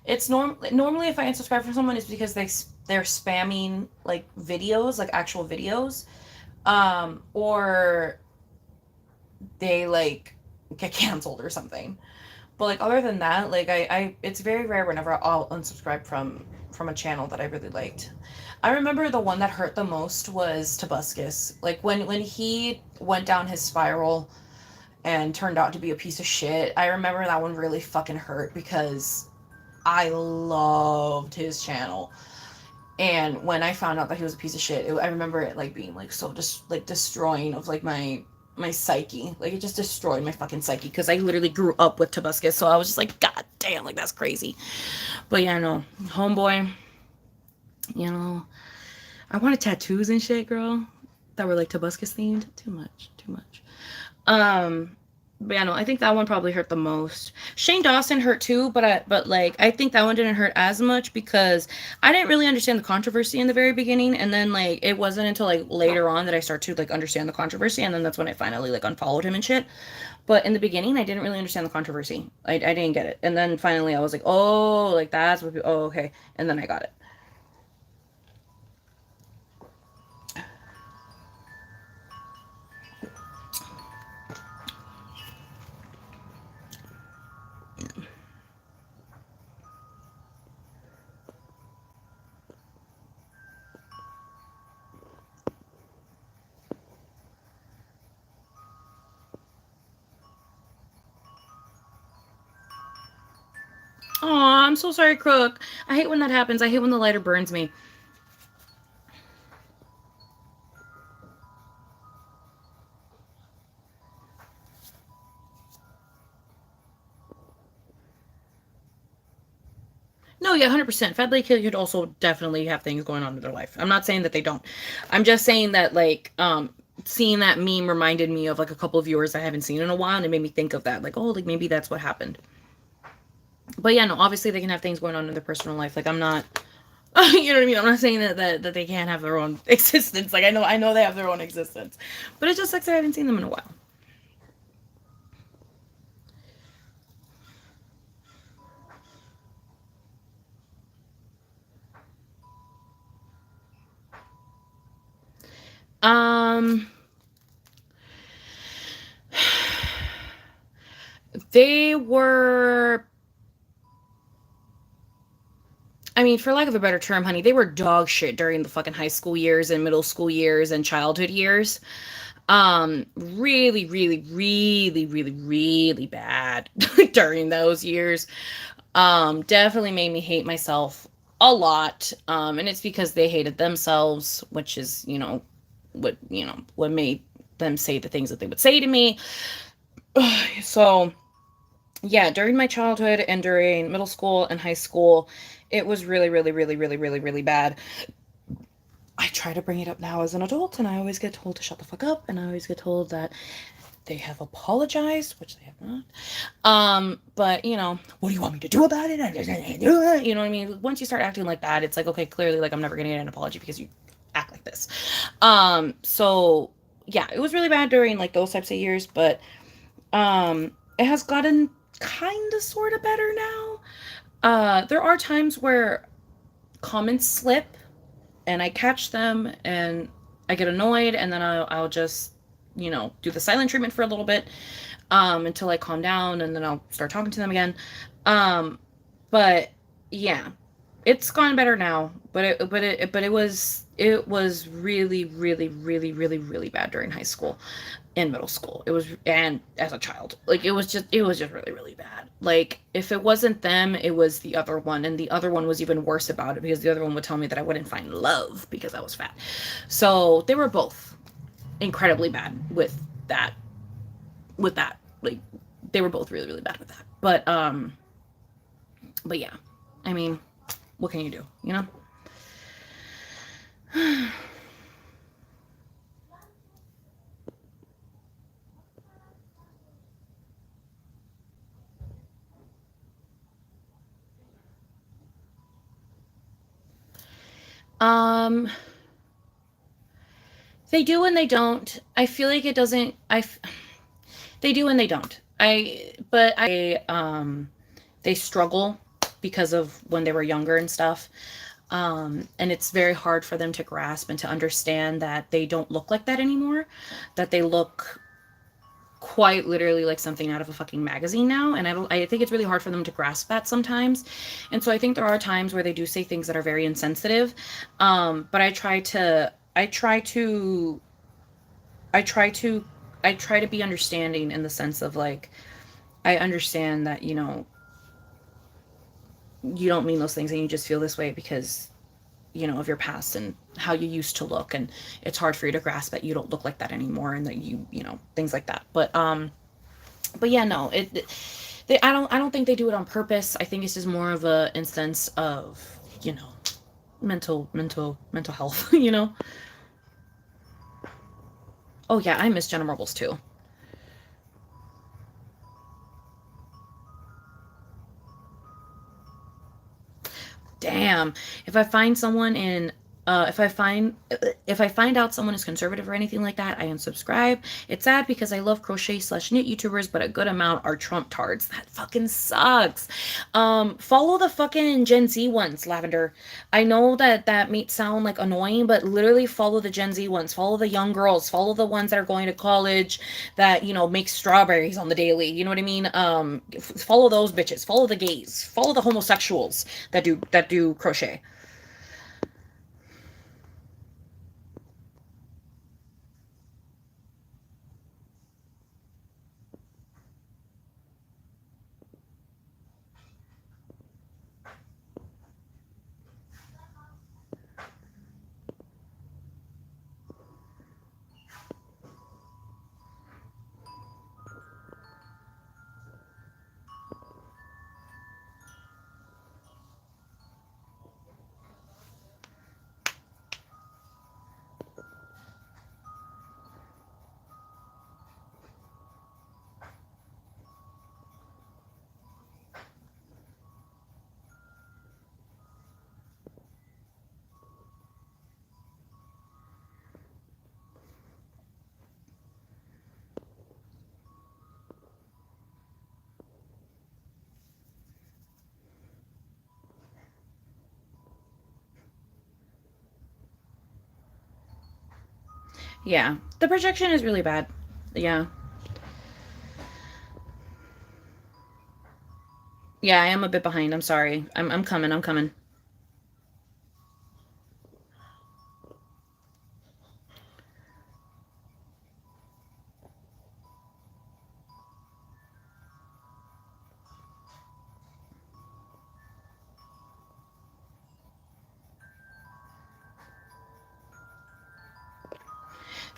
It's normally if I unsubscribe from someone, it's because they're spamming like videos, like actual videos, or they like get canceled or something. But like other than that, like I it's very rare whenever I'll unsubscribe from a channel that I really liked. I remember the one that hurt the most was Tobuscus. Like when he went down his spiral and turned out to be a piece of shit. I remember that one really fucking hurt because I loved his channel. And when I found out that he was a piece of shit, I remember it like being like so just like destroying of like my psyche. Like it just destroyed my fucking psyche because I literally grew up with Tobuscus, so I was just like, God damn, like that's crazy. But yeah, no, homeboy, you know, I wanted tattoos and shit, girl, that were like Tobuscus themed. Too much, too much. Um, but yeah, no, I think that one probably hurt the most. Shane Dawson hurt too, but like I think that one didn't hurt as much because I didn't really understand the controversy in the very beginning, and then like it wasn't until like later on that I started to like understand the controversy, and then that's when I finally like unfollowed him and shit. But in the beginning, I didn't really understand the controversy. I didn't get it, and then finally I was like, oh, like that's what. Oh, okay, and then I got it. Aw, I'm so sorry, Crook. I hate when that happens. I hate when the lighter burns me. No, yeah, 100%. Fat Lady Kid could also definitely have things going on in their life. I'm not saying that they don't. I'm just saying that, like, seeing that meme reminded me of like a couple of viewers I haven't seen in a while, and it made me think of that. Like, oh, like maybe that's what happened. But yeah, no, obviously they can have things going on in their personal life. Like I'm not, you know what I mean? I'm not saying that they can't have their own existence. Like I know they have their own existence, but it just sucks that I haven't seen them in a while. Um, they were, I mean, for lack of a better term, honey, they were dog shit during the fucking high school years and middle school years and childhood years. Really, really, really, really, really bad during those years. Definitely made me hate myself a lot. And it's because they hated themselves, which is, what made them say the things that they would say to me. So, yeah, during my childhood and during middle school and high school, it was really, really, really, really, really, really bad. I try to bring it up now as an adult, and I always get told to shut the fuck up, and I always get told that they have apologized, which they have not. But what do you want me to do about it? You know what I mean? Once you start acting like that, it's like, okay, clearly, like I'm never gonna get an apology because you act like this. So yeah, it was really bad during like those types of years, but it has gotten kind of sort of better now. There are times where comments slip and I catch them and I get annoyed, and then I'll just do the silent treatment for a little bit until I calm down, and then I'll start talking to them again. Um, but yeah, it's gone better now. But it was really, really, really, really, really bad during high school and middle school. It was, and as a child, like it was just really, really bad. Like if it wasn't them, it was the other one, and the other one was even worse about it because the other one would tell me that I wouldn't find love because I was fat. So they were both incredibly bad that with that. Like they were both really, really bad with that. But yeah, I mean, what can you do? um they do and they don't. I feel like it doesn't. They do and they don't. They struggle because of when they were younger and stuff. And it's very hard for them to grasp and to understand that they don't look like that anymore, that they look quite literally like something out of a fucking magazine now. And I think it's really hard for them to grasp that sometimes. And so I think there are times where they do say things that are very insensitive. But I try to I try to be understanding in the sense of like I understand that you don't mean those things and you just feel this way because of your past and how you used to look, and it's hard for you to grasp that you don't look like that anymore, and that things like that. But yeah, no, I don't think they do it on purpose. I think it's just more of a instance of mental health. Oh yeah, I miss Jenna Marbles too. Damn. If I find someone in if I find out someone is conservative or anything like that, I unsubscribe. It's sad because I love crochet/knit YouTubers, but a good amount are Trump tards. That fucking sucks. Follow the fucking Gen Z ones, Lavender. I know that may sound like annoying, but literally follow the Gen Z ones. Follow the young girls. Follow the ones that are going to college that make strawberries on the daily. You know what I mean? Follow those bitches. Follow the gays. Follow the homosexuals that do crochet. Yeah. The projection is really bad. Yeah. Yeah, I am a bit behind. I'm sorry. I'm coming. I'm coming.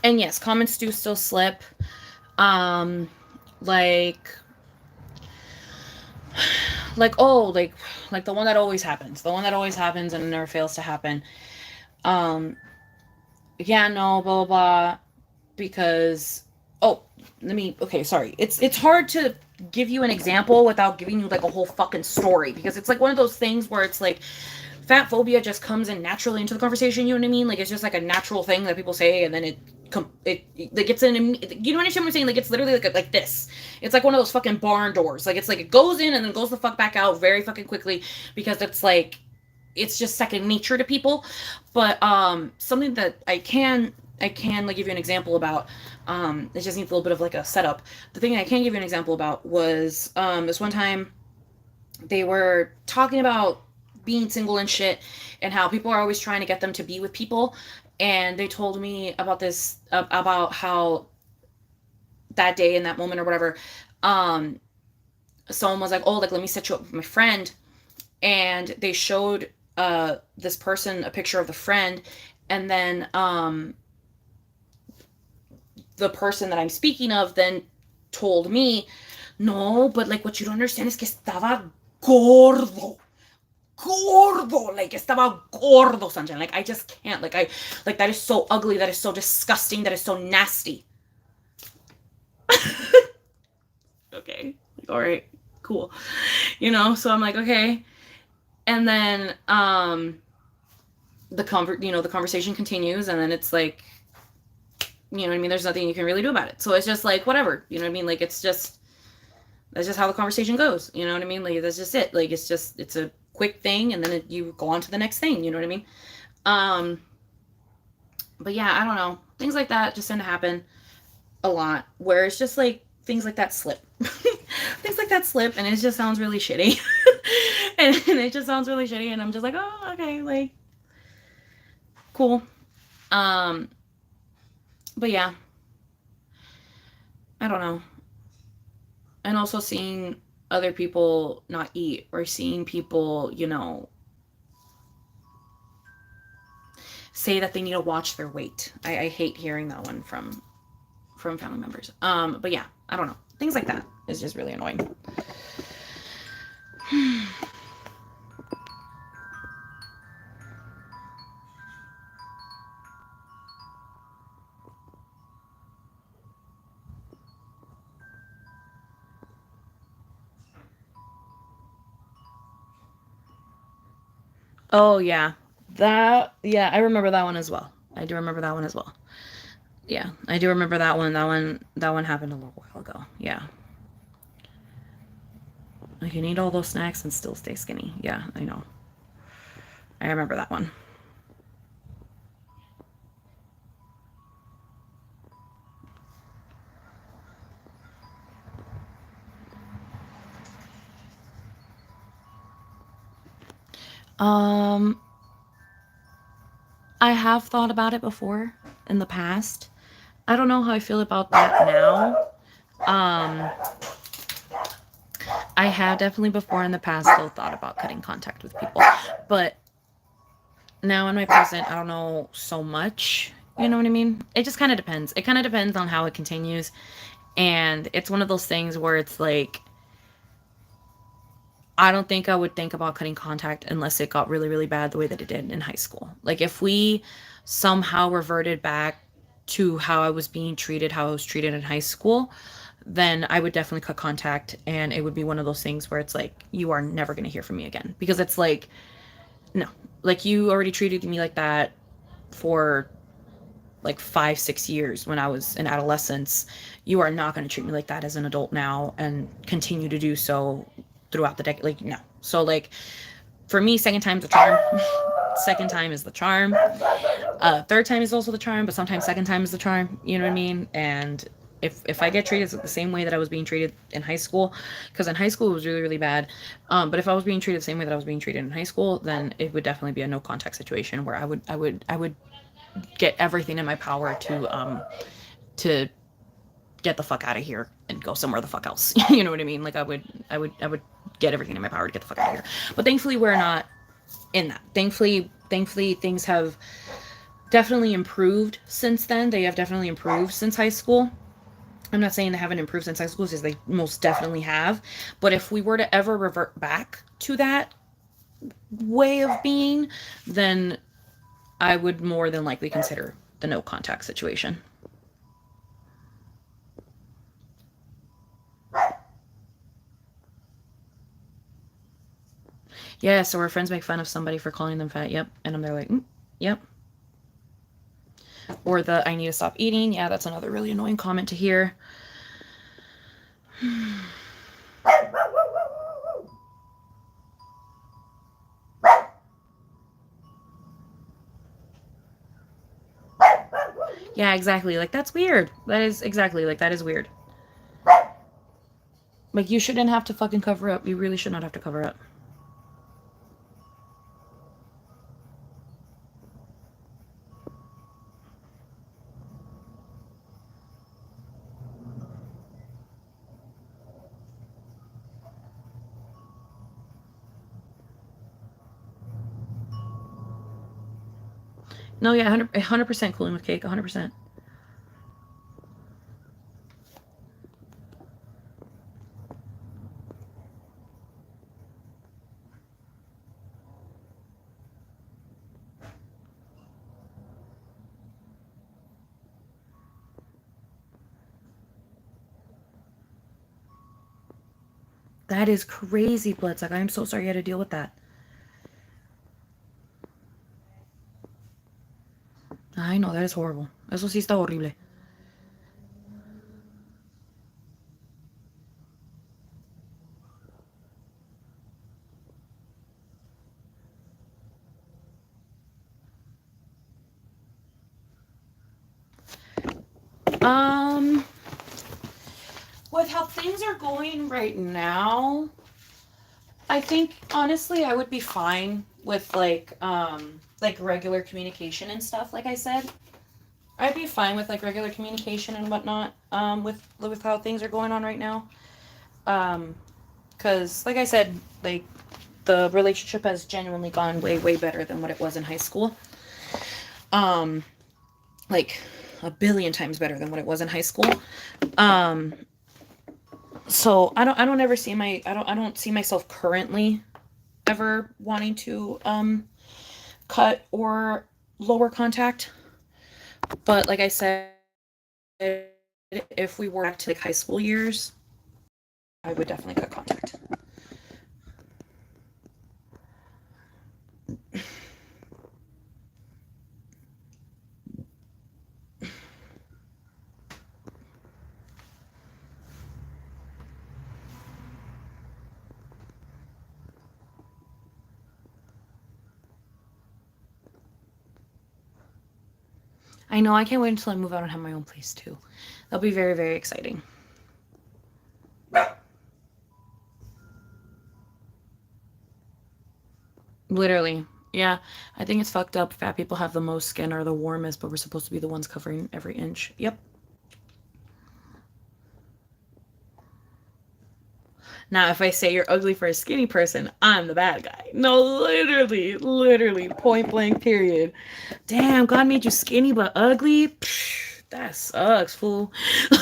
And yes, comments do still slip. Um like like oh like the one that always happens. The one that always happens and never fails to happen. Um yeah, no, blah blah blah because oh, let me okay, sorry. It's hard to give you an example without giving you like a whole fucking story because it's like one of those things where it's like fat phobia just comes in naturally into the conversation. You know what I mean? Like it's just like a natural thing that people say, and then it like it's an you know what I'm saying? Like it's literally like this. It's like one of those fucking barn doors. Like it's like it goes in and then goes the fuck back out very fucking quickly because it's like it's just second nature to people. But something that I can like give you an example about. It just needs a little bit of like a setup. The thing I can give you an example about was this one time they were talking about being single and shit and how people are always trying to get them to be with people, and they told me about this about how that day in that moment or whatever, um someone was like, oh, like let me set you up with my friend, and they showed this person a picture of the friend, and then the person that I'm speaking of then told me, no, but like what you don't understand is que estaba gordo, gordo, like estaba gordo, sunshine. Like I just can't, like I, like that is so ugly, that is so disgusting, that is so nasty. Okay, like, all right, cool, you know. So I'm like, okay, and then the conversation continues, and then it's like, you know what I mean. There's nothing you can really do about it, so it's just like whatever, you know what I mean. Like it's just that's just how the conversation goes, you know what I mean. Like that's just it. Like it's a quick thing, and then you go on to the next thing, you know what I mean. Um, but yeah, I don't know. Things like that just tend to happen a lot where it's just like things like that slip. Things like that slip and it just sounds really shitty. And it just sounds really shitty and I'm just like, oh, okay, like cool. Um, but yeah, I don't know. And also seeing other people not eat or seeing people, you know, say that they need to watch their weight. I hate hearing that one from family members. But yeah, I don't know. Things like that is just really annoying. Oh yeah. Yeah, I remember that one as well. I do remember that one as well. Yeah, I do remember that one. That one happened a little while ago. Yeah. I can eat all those snacks and still stay skinny. Yeah, I know. I remember that one. Um, I have thought about it before in the past. I don't know how I feel about that now. Um, I have definitely before in the past still thought about cutting contact with people, but now in my present, I don't know so much. You know what I mean? It just kind of depends. It kind of depends on how it continues, and it's one of those things where it's like I don't think I would think about cutting contact unless it got really, really bad the way that it did in high school. Like if we somehow reverted back to how I was being treated, how I was treated in high school, then I would definitely cut contact, and it would be one of those things where it's like you are never going to hear from me again, because it's like no, like you already treated me like that for like 5 6 years when I was in adolescence. You are not going to treat me like that as an adult now and continue to do so throughout the decade. Like no. So like for me, second time's the charm. Second time is the charm. Third time is also the charm, but sometimes second time is the charm. You know what I mean? And if I get treated the same way that I was being treated in high school, because in high school it was really really bad. But if I was being treated the same way that I was being treated in high school, then it would definitely be a no contact situation where I would get everything in my power to get the fuck out of here and go somewhere the fuck else. You know what I mean? Like I would get everything in my power to get the fuck out of here. But thankfully we're not in that. Thankfully things have definitely improved since then. They have definitely improved since high school. I'm not saying they haven't improved since high school, because they most definitely have. But if we were to ever revert back to that way of being, then I would more than likely consider the no contact situation. Yeah, so our friends make fun of somebody for calling them fat. Yep. And they're like, yep. Or the I need to stop eating. Yeah, that's another really annoying comment to hear. Yeah, exactly. Like, that's weird. That is exactly, like, that is weird. Like, you shouldn't have to fucking cover up. You really should not have to cover up. No, yeah, 100% cooling with cake, 100%. That is crazy, Bloodsuck. I am so sorry you had to deal with that. I know, that is horrible. Eso sí está horrible. Um, with how things are going right now, I think honestly I would be fine with like regular communication and stuff. Like I said, I'd be fine with like regular communication and whatnot. With how things are going on right now. Because like I said, like the relationship has genuinely gone way way better than what it was in high school. Um, like a billion times better than what it was in high school. Um, so I don't ever see I don't see myself currently ever wanting to cut or lower contact. But like I said, if we were back to like high school years, I would definitely cut contact. I know, I can't wait until I move out and have my own place too. That'll be very, very exciting. Literally. Yeah, I think it's fucked up. Fat people have the most skin, are the warmest, but we're supposed to be the ones covering every inch. Yep. Now, if I say you're ugly for a skinny person, I'm the bad guy. No, literally, point blank, period. Damn, God made you skinny but ugly? Psh, that sucks, fool.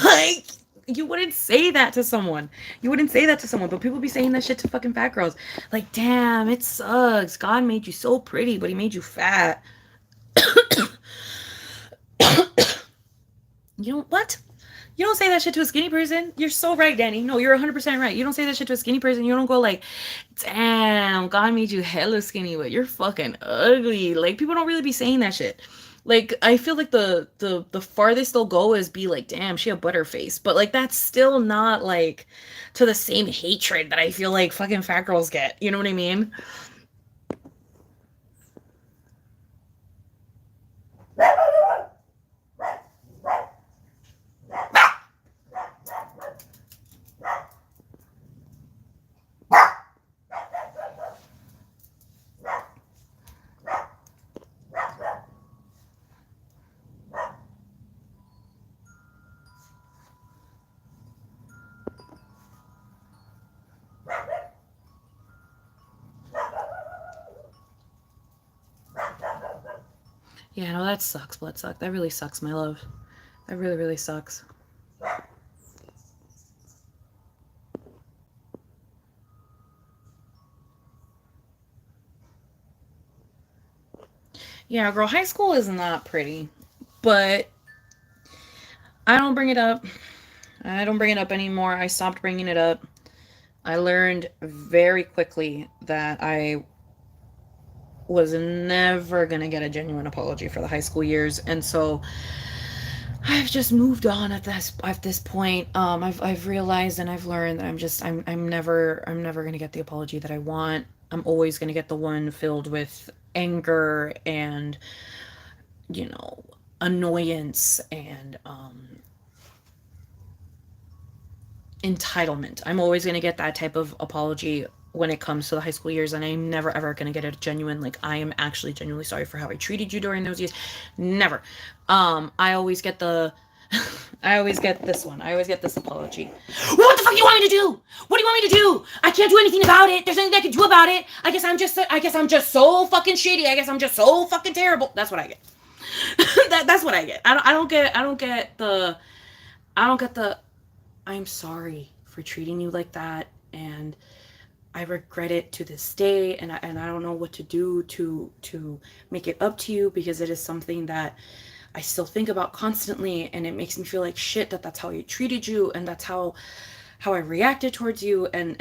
Like, you wouldn't say that to someone. You wouldn't say that to someone, but people be saying that shit to fucking fat girls. Like, damn, it sucks. God made you so pretty, but he made you fat. You know what? You don't say that shit to a skinny person. You're so right, Danny. No, you're 100% right. You don't say that shit to a skinny person. You don't go like, damn, God made you hella skinny, but you're fucking ugly. Like, people don't really be saying that shit. Like, I feel like the farthest they'll go is be like, damn, she a butterface. But like, that's still not like to the same hatred that I feel like fucking fat girls get. You know what I mean? Yeah, no, that sucks, blood suck. That really sucks, my love. That really, really sucks. Yeah, girl, high school is not pretty. But I don't bring it up. I don't bring it up anymore. I stopped bringing it up. I learned very quickly that I was never going to get a genuine apology for the high school years. And so I've just moved on at this point. I've realized and I've learned that I'm never gonna get the apology that I want. I'm always gonna get the one filled with anger and you know annoyance and entitlement. I'm always gonna get that type of apology when it comes to the high school years, and I'm never ever gonna get a genuine like I am actually genuinely sorry for how I treated you during those years. Never. I always get the I always get this one. I always get this apology. What the fuck do you want me to do? What do you want me to do? I can't do anything about it. There's nothing I can do about it. I guess I'm just so fucking shitty. I guess I'm just so fucking terrible. That's what I get. That's what I get. I don't get the I'm sorry for treating you like that, and I regret it to this day, and I don't know what to do to make it up to you, because it is something that I still think about constantly, and it makes me feel like shit that that's how I treated you, and that's how I reacted towards you, and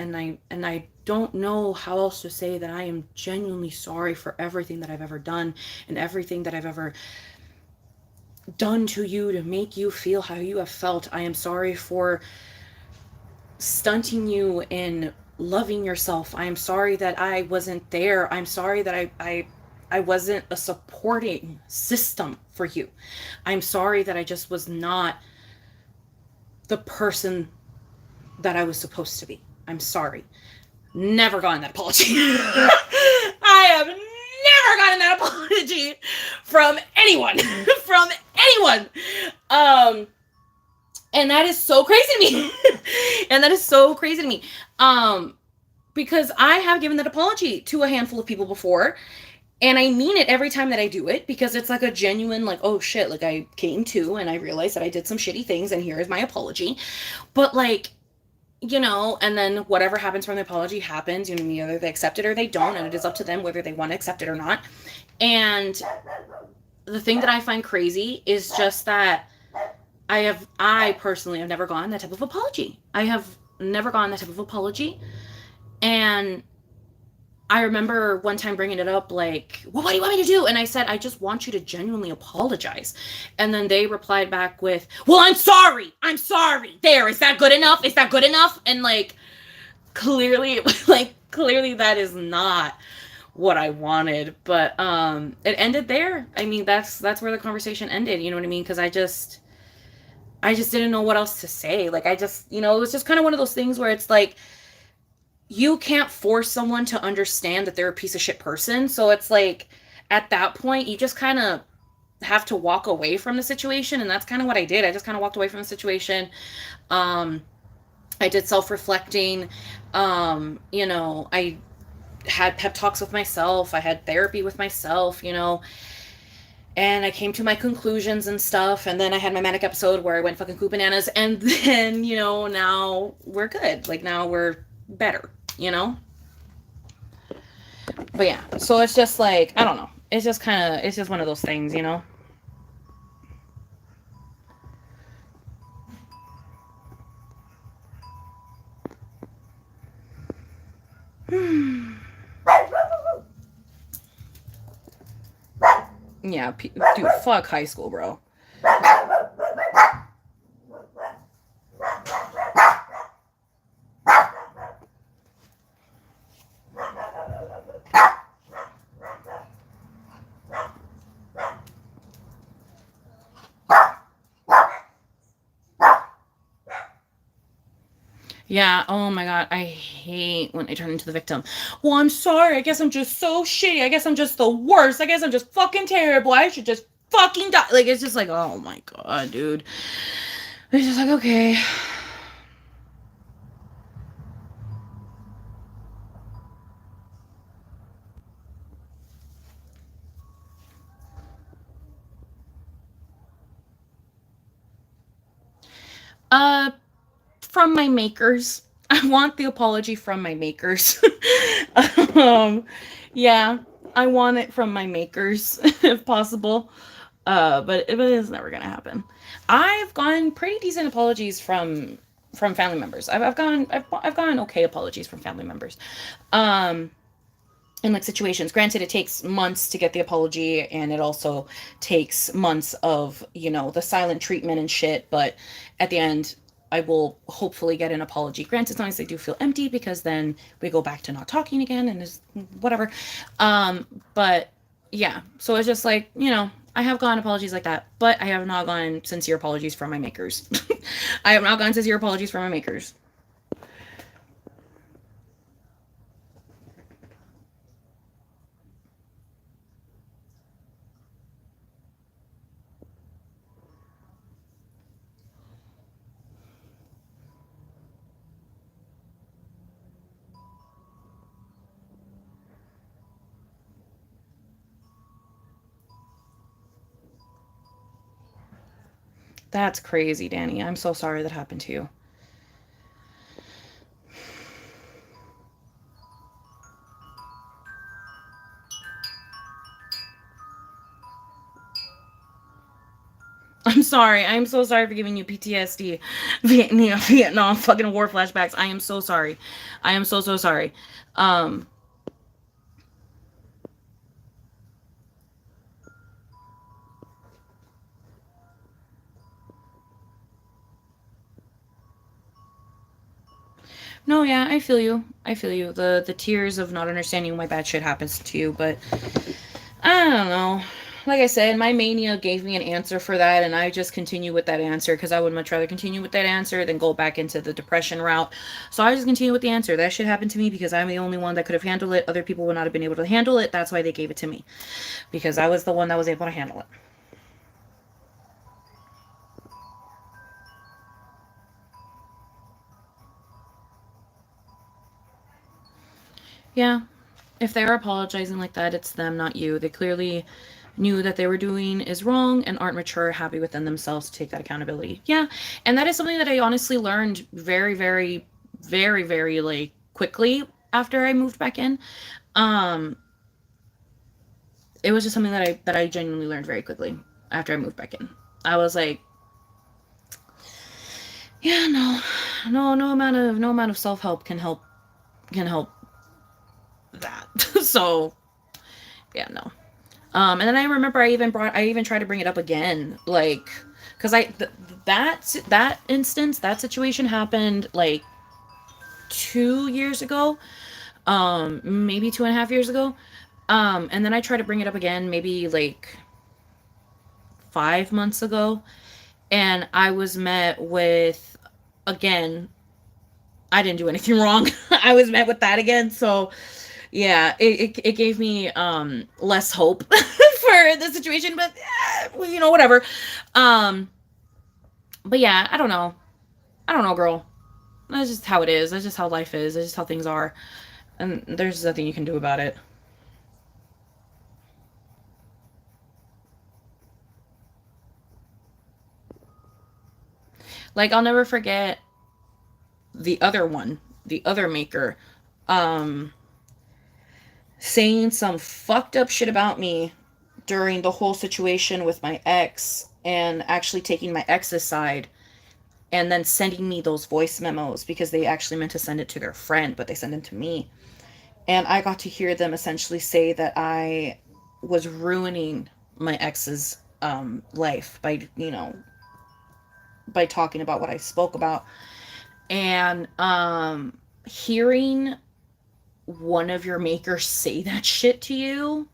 I don't know how else to say that I am genuinely sorry for everything that I've ever done and everything that I've ever done to you to make you feel how you have felt. I am sorry for stunting you in loving yourself. I am sorry that I wasn't there. I'm sorry that I wasn't a supporting system for you. I'm sorry that I just was not the person that I was supposed to be. I'm sorry. Never gotten that apology. I have never gotten that apology from anyone. From anyone. Um and that is so crazy to me. And that is so crazy to me. Because I have given that apology to a handful of people before, and I mean it every time that I do it, because it's like a genuine, like, oh shit, like I came to and I realized that I did some shitty things and here is my apology. But like, and then whatever happens from the apology happens, either they accept it or they don't, and it is up to them whether they want to accept it or not. And the thing that I find crazy is just that I personally have never gotten that type of apology. I have never gotten that type of apology. And I remember one time bringing it up, like, well, what do you want me to do? And I said, I just want you to genuinely apologize. And then they replied back with, well, I'm sorry. I'm sorry. There, is that good enough? Is that good enough? And like, clearly that is not what I wanted. But it ended there. I mean, that's where the conversation ended. You know what I mean? Because I just didn't know what else to say. Like, it was just kind of one of those things where it's like, you can't force someone to understand that they're a piece of shit person. So it's like, at that point, you just kind of have to walk away from the situation. And that's kind of what I did. I just kind of walked away from the situation. I did self-reflecting. I had pep talks with myself. I had therapy with myself, and I came to my conclusions and stuff. And then I had my manic episode where I went fucking coop bananas. And then, now we're good. Like, now we're better. But yeah, so it's just like, I don't know. It's just one of those things. Yeah, dude, fuck high school, bro. Yeah, oh my god, I hate when I turn into the victim. Well, I'm sorry, I guess I'm just so shitty. I guess I'm just the worst. I guess I'm just fucking terrible. I should just fucking die. Like, it's just like, oh my god, dude. It's just like, okay. Uh, from my makers. I want the apology from my makers. um, yeah, I want it from my makers if possible. But it's never gonna happen. I've gotten pretty decent apologies from family members. I've gotten okay apologies from family members. Um, in like situations. Granted, it takes months to get the apology, and it also takes months of the silent treatment and shit. But at the end, I will hopefully get an apology. Granted, sometimes they do feel empty because then we go back to not talking again, and is whatever. But yeah, so it's just like I have gotten apologies like that, but I have not gotten sincere apologies from my makers. I have not gotten sincere apologies from my makers. That's crazy, Danny. I'm so sorry that happened to you. I'm sorry. I'm so sorry for giving you PTSD, Vietnam fucking war flashbacks. I am so sorry. I am so sorry. Um, no, yeah, I feel you. I feel you. The tears of not understanding why bad shit happens to you, but I don't know. Like I said, my mania gave me an answer for that, and I just continue with that answer because I would much rather continue with that answer than go back into the depression route. So I just continue with the answer. That shit happened to me because I'm the only one that could have handled it. Other people would not have been able to handle it. That's why they gave it to me because I was the one that was able to handle it. Yeah, if they're apologizing like that, it's them, not you. They clearly knew that they were doing is wrong and aren't mature, happy within themselves to take that accountability. Yeah, and that is something that I honestly learned very, very, very, very like quickly after I moved back in. Um, it was just something that I genuinely learned very quickly after I moved back in. I was like, yeah, no amount of self help can help that. So yeah, no. And then I remember I even tried to bring it up again, like, because that instance, that situation happened like 2 years ago, maybe 2.5 years ago. And then I tried to bring it up again, maybe like 5 months ago, and I was met with, again, I didn't do anything wrong. I was met with that again, so yeah, it gave me less hope for the situation, but whatever. Um, but yeah, I don't know, girl. That's just how it is. That's just how life is. That's just how things are, and there's nothing you can do about it. Like I'll never forget the other one, the other maker, um, saying some fucked up shit about me during the whole situation with my ex, and actually taking my ex's side and then sending me those voice memos because they actually meant to send it to their friend, but they sent it to me. And I got to hear them essentially say that I was ruining my ex's life by, by talking about what I spoke about. And hearing one of your makers say that shit to you,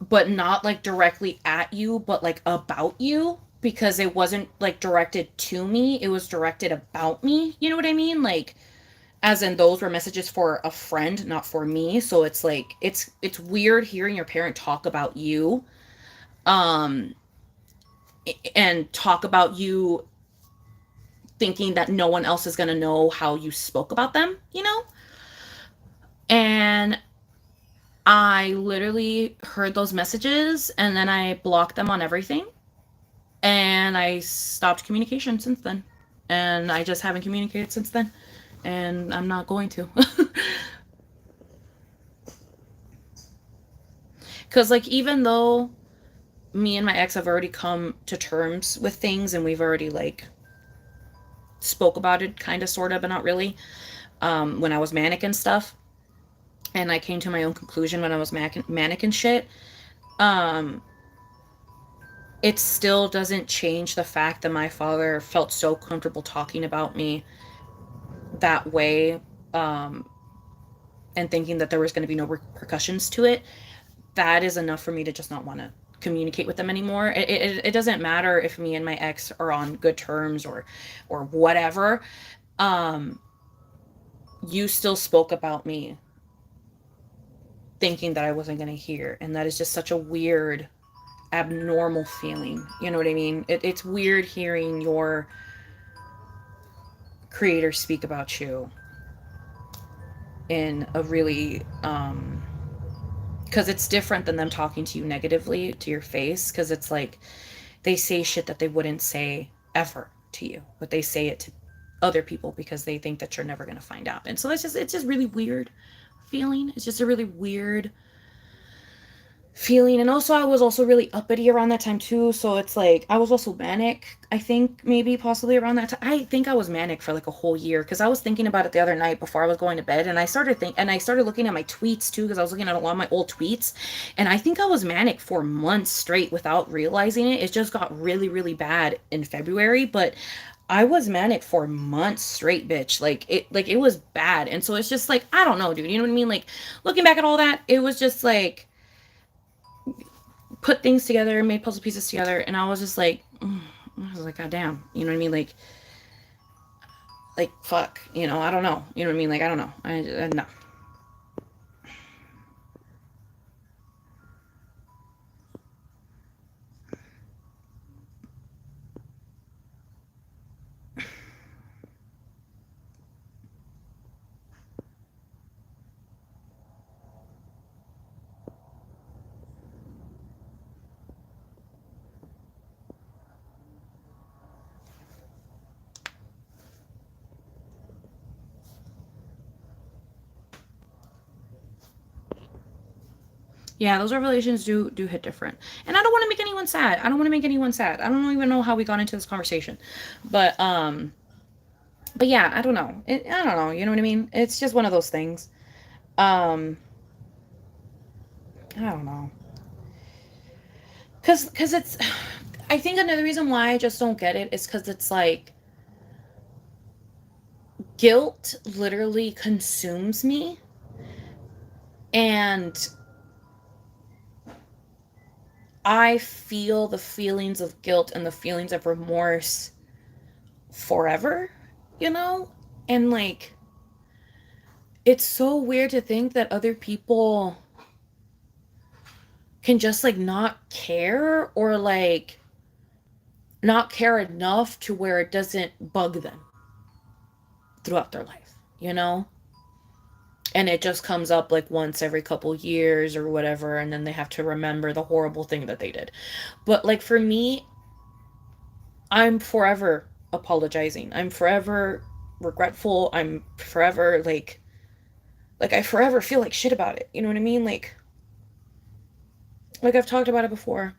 but not like directly at you, but like about you, because it wasn't like directed to me, it was directed about me. You know what I mean? Like, as in those were messages for a friend, not for me. So it's like it's weird hearing your parent talk about you, um and talk about you thinking that no one else is going to know how you spoke about them. And I literally heard those messages and then I blocked them on everything. And I stopped communication since then. And I just haven't communicated since then. And I'm not going to. Because, like, even though me and my ex have already come to terms with things and we've already, like, spoke about it, kind of, sort of, but not really, when I was manic and stuff, and I came to my own conclusion when I was manic and shit, um, it still doesn't change the fact that my father felt so comfortable talking about me that way, um, and thinking that there was going to be no repercussions to it. That is enough for me to just not want to communicate with them anymore. It doesn't matter if me and my ex are on good terms or whatever. Um, you still spoke about me thinking that I wasn't going to hear. And that is just such a weird, abnormal feeling. You know what I mean? It's weird hearing your creator speak about you in a really, because it's different than them talking to you negatively to your face, because it's like they say shit that they wouldn't say ever to you, but they say it to other people because they think that you're never going to find out. And so it's just really weird feeling. It's just a really weird feeling. And also, I was also really uppity around that time too, so it's like I was also manic. I think maybe possibly around that time, I think I was manic for like a whole year, because I was thinking about it the other night before I was going to bed, and I started looking at my tweets too, because I was looking at a lot of my old tweets, and I think I was manic for months straight without realizing it. It just got really, really bad in February, but I was manic for months straight, bitch. Like it was bad. And so it's just like, I don't know, dude, you know what I mean? Like, looking back at all that, it was just like put things together, made puzzle pieces together, and I was just like, I was like, God damn, you know what I mean? Like fuck, you know, I don't know, you know what I mean? Like, I don't know, I no. Yeah, those revelations do hit different, and I don't want to make anyone sad. I don't want to make anyone sad. I don't even know how we got into this conversation, but yeah, I don't know. I don't know. You know what I mean? It's just one of those things. Um, I don't know. Cause it's, I think another reason why I just don't get it is because it's like guilt literally consumes me, and I feel the feelings of guilt and the feelings of remorse forever, you know? And like, it's so weird to think that other people can just like not care, or like not care enough to where it doesn't bug them throughout their life, you know? And it just comes up like once every couple years or whatever, and then they have to remember the horrible thing that they did. But like for me, I'm forever apologizing. I'm forever regretful. I'm forever like I forever feel like shit about it. You know what I mean? Like I've talked about it before.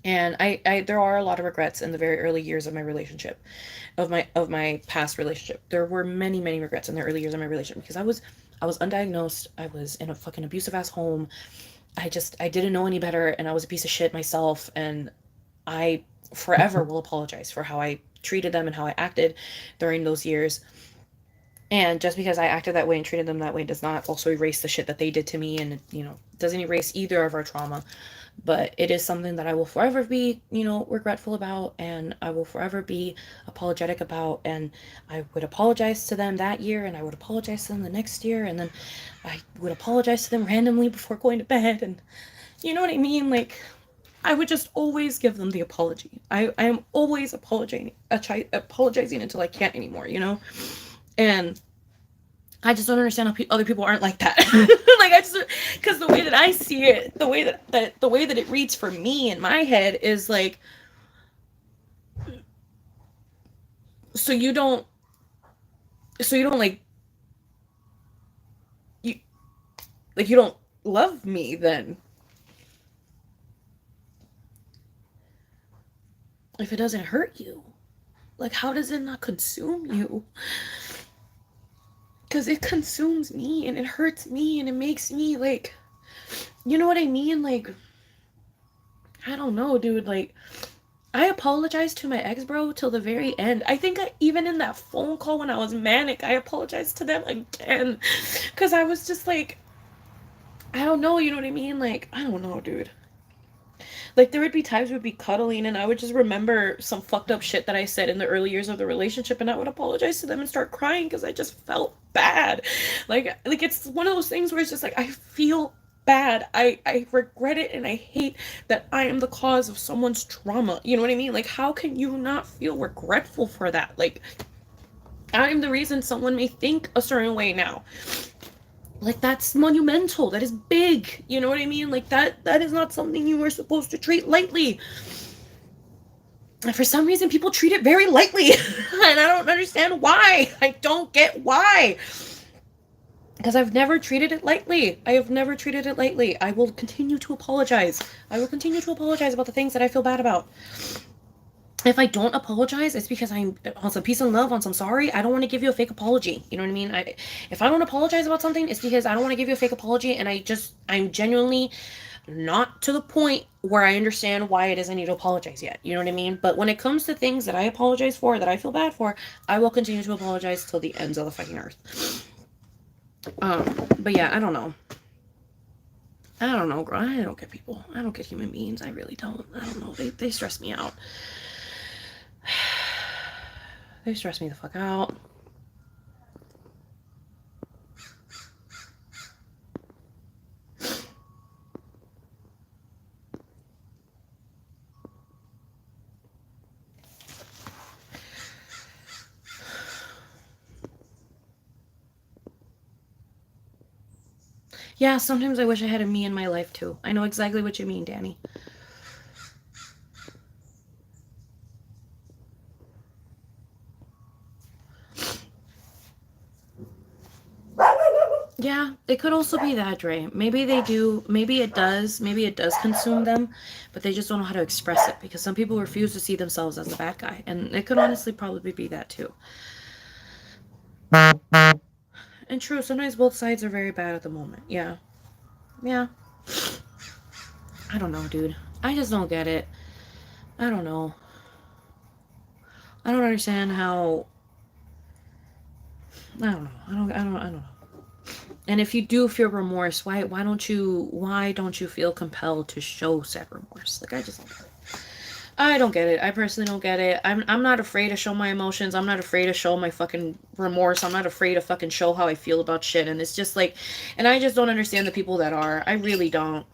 And I there are a lot of regrets in the very early years of my relationship, of my past relationship. There were many, many regrets in the early years of my relationship, because I was undiagnosed. I was in a fucking abusive ass home. I didn't know any better, and I was a piece of shit myself, and I forever will apologize for how I treated them and how I acted during those years. And just because I acted that way and treated them that way does not also erase the shit that they did to me, and doesn't erase either of our trauma. But it is something that I will forever be, regretful about, and I will forever be apologetic about. And I would apologize to them that year, and I would apologize to them the next year, and then I would apologize to them randomly before going to bed, and you know what I mean? Like, I would just always give them the apology. I am always apologizing until I can't anymore. And I just don't understand how other people aren't like that. Like, I just, because the way that I see it, the way that it reads for me in my head is like, So you don't, so you don't you, you don't love me then. If it doesn't hurt you, like, how does it not consume you? Because it consumes me and it hurts me and it makes me like, you know what I mean? Like, I don't know, dude. Like, I apologized to my ex, bro, till the very end. I think even in that phone call when I was manic, I apologized to them again. Because I was just like, I don't know, you know what I mean? Like, I don't know, dude. Like, there would be times we'd be cuddling and I would just remember some fucked up shit that I said in the early years of the relationship and I would apologize to them and start crying because I just felt bad. Like it's one of those things where it's just like, I feel bad. I regret it and I hate that I am the cause of someone's trauma. You know what I mean? Like, how can you not feel regretful for that? Like, I'm the reason someone may think a certain way now. Like, that's monumental. That is big. You know what I mean? Like, that is not something you were supposed to treat lightly. And for some reason, people treat it very lightly. And I don't understand why. I don't get why. Because I've never treated it lightly. I have never treated it lightly. I will continue to apologize. I will continue to apologize about the things that I feel bad about. If I don't apologize, it's because I'm on some peace and love, on some sorry. I don't want to give you a fake apology. You know what I mean? If I don't apologize about something, it's because I don't want to give you a fake apology, and I'm genuinely not to the point where I understand why it is I need to apologize yet. You know what I mean? But when it comes to things that I apologize for, that I feel bad for, I will continue to apologize till the ends of the fucking earth. But yeah, I don't know. I don't know, girl. I don't get people. I don't get human beings. I really don't. I don't know. They stress me out. They stress me the fuck out. Yeah, sometimes I wish I had a me in my life too. I know exactly what you mean, Danny. Yeah, it could also be that, Dre. Maybe they do, maybe it does consume them, but they just don't know how to express it because some people refuse to see themselves as the bad guy. And it could honestly probably be that too. And true, sometimes both sides are very bad at the moment. Yeah. Yeah. I don't know, dude. I just don't get it. I don't know. I don't understand how. I don't know. I don't know. And if you do feel remorse, why don't you feel compelled to show said remorse? Like, I just don't get it. I don't get it. I personally don't get it. I'm not afraid to show my emotions. I'm not afraid to show my fucking remorse. I'm not afraid to fucking show how I feel about shit. And it's just like, and I just don't understand the people that are. I really don't.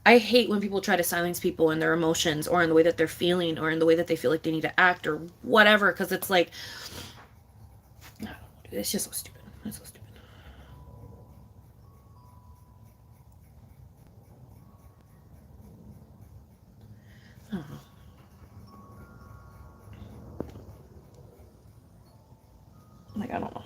I hate when people try to silence people in their emotions or in the way that they're feeling or in the way that they feel like they need to act or whatever. Because it's like, I don't know, dude, it's just so stupid. It's so stupid. I don't know. Like, I don't know.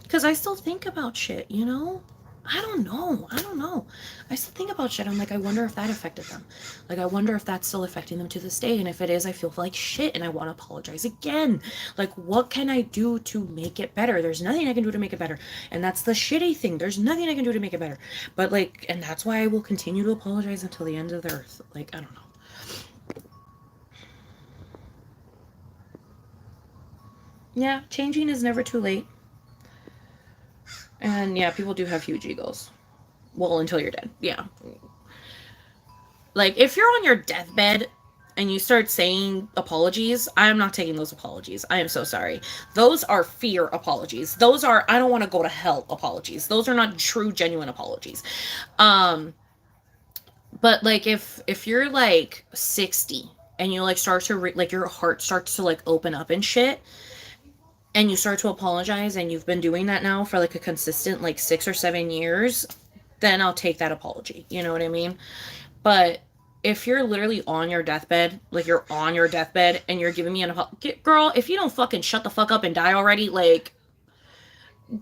Because I still think about shit, you know? I don't know. I don't know. I still think about shit. I'm like, I wonder if that affected them. Like, I wonder if that's still affecting them to this day. And if it is, I feel like shit and I want to apologize again. Like, what can I do to make it better? There's nothing I can do to make it better. And that's the shitty thing. There's nothing I can do to make it better. But, like, and that's why I will continue to apologize until the end of the earth. Like, I don't know. Yeah, changing is never too late. And yeah, people do have huge egos. Well, until you're dead. Yeah. Like, if you're on your deathbed and you start saying apologies, I'm not taking those apologies. I am so sorry. Those are fear apologies. Those are I don't want to go to hell apologies. Those are not true, genuine apologies. Um, but like if you're like 60 and you like start to like your heart starts to like open up and shit, and you start to apologize and you've been doing that now for like a consistent like 6 or 7 years, then I'll take that apology. You know what I mean? But if you're literally on your deathbed, like you're on your deathbed and you're giving me an girl, if you don't fucking shut the fuck up and die already, like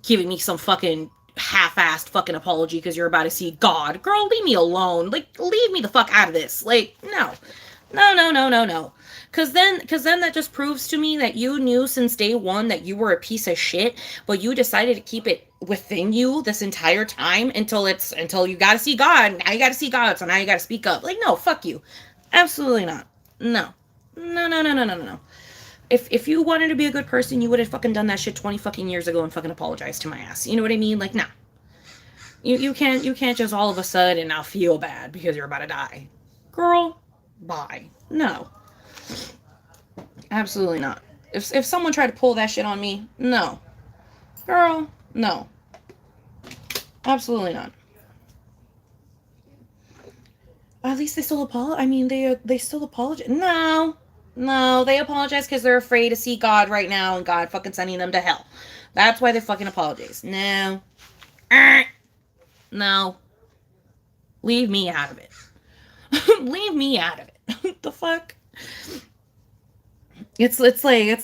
giving me some fucking half-assed fucking apology because you're about to see God, girl, leave me alone. Like, leave me the fuck out of this. Like, no, no, no, no, no, no. Cause then that just proves to me that you knew since day one that you were a piece of shit, but you decided to keep it within you this entire time until you gotta see God. Now you gotta see God, so now you gotta speak up. Like, no, fuck you. Absolutely not. No. No, no, no, no, no, no, no. If you wanted to be a good person, you would have fucking done that shit 20 fucking years ago and fucking apologized to my ass. You know what I mean? Like, nah. You can't just all of a sudden now feel bad because you're about to die. Girl, bye. No. Absolutely not. If someone tried to pull that shit on me, no. Girl, no. Absolutely not. At least they still apologize. I mean, they still apologize. No, no, they apologize because they're afraid to see God right now, and God fucking sending them to hell. That's why they fucking apologize. No, no, leave me out of it. Leave me out of it. The fuck. It's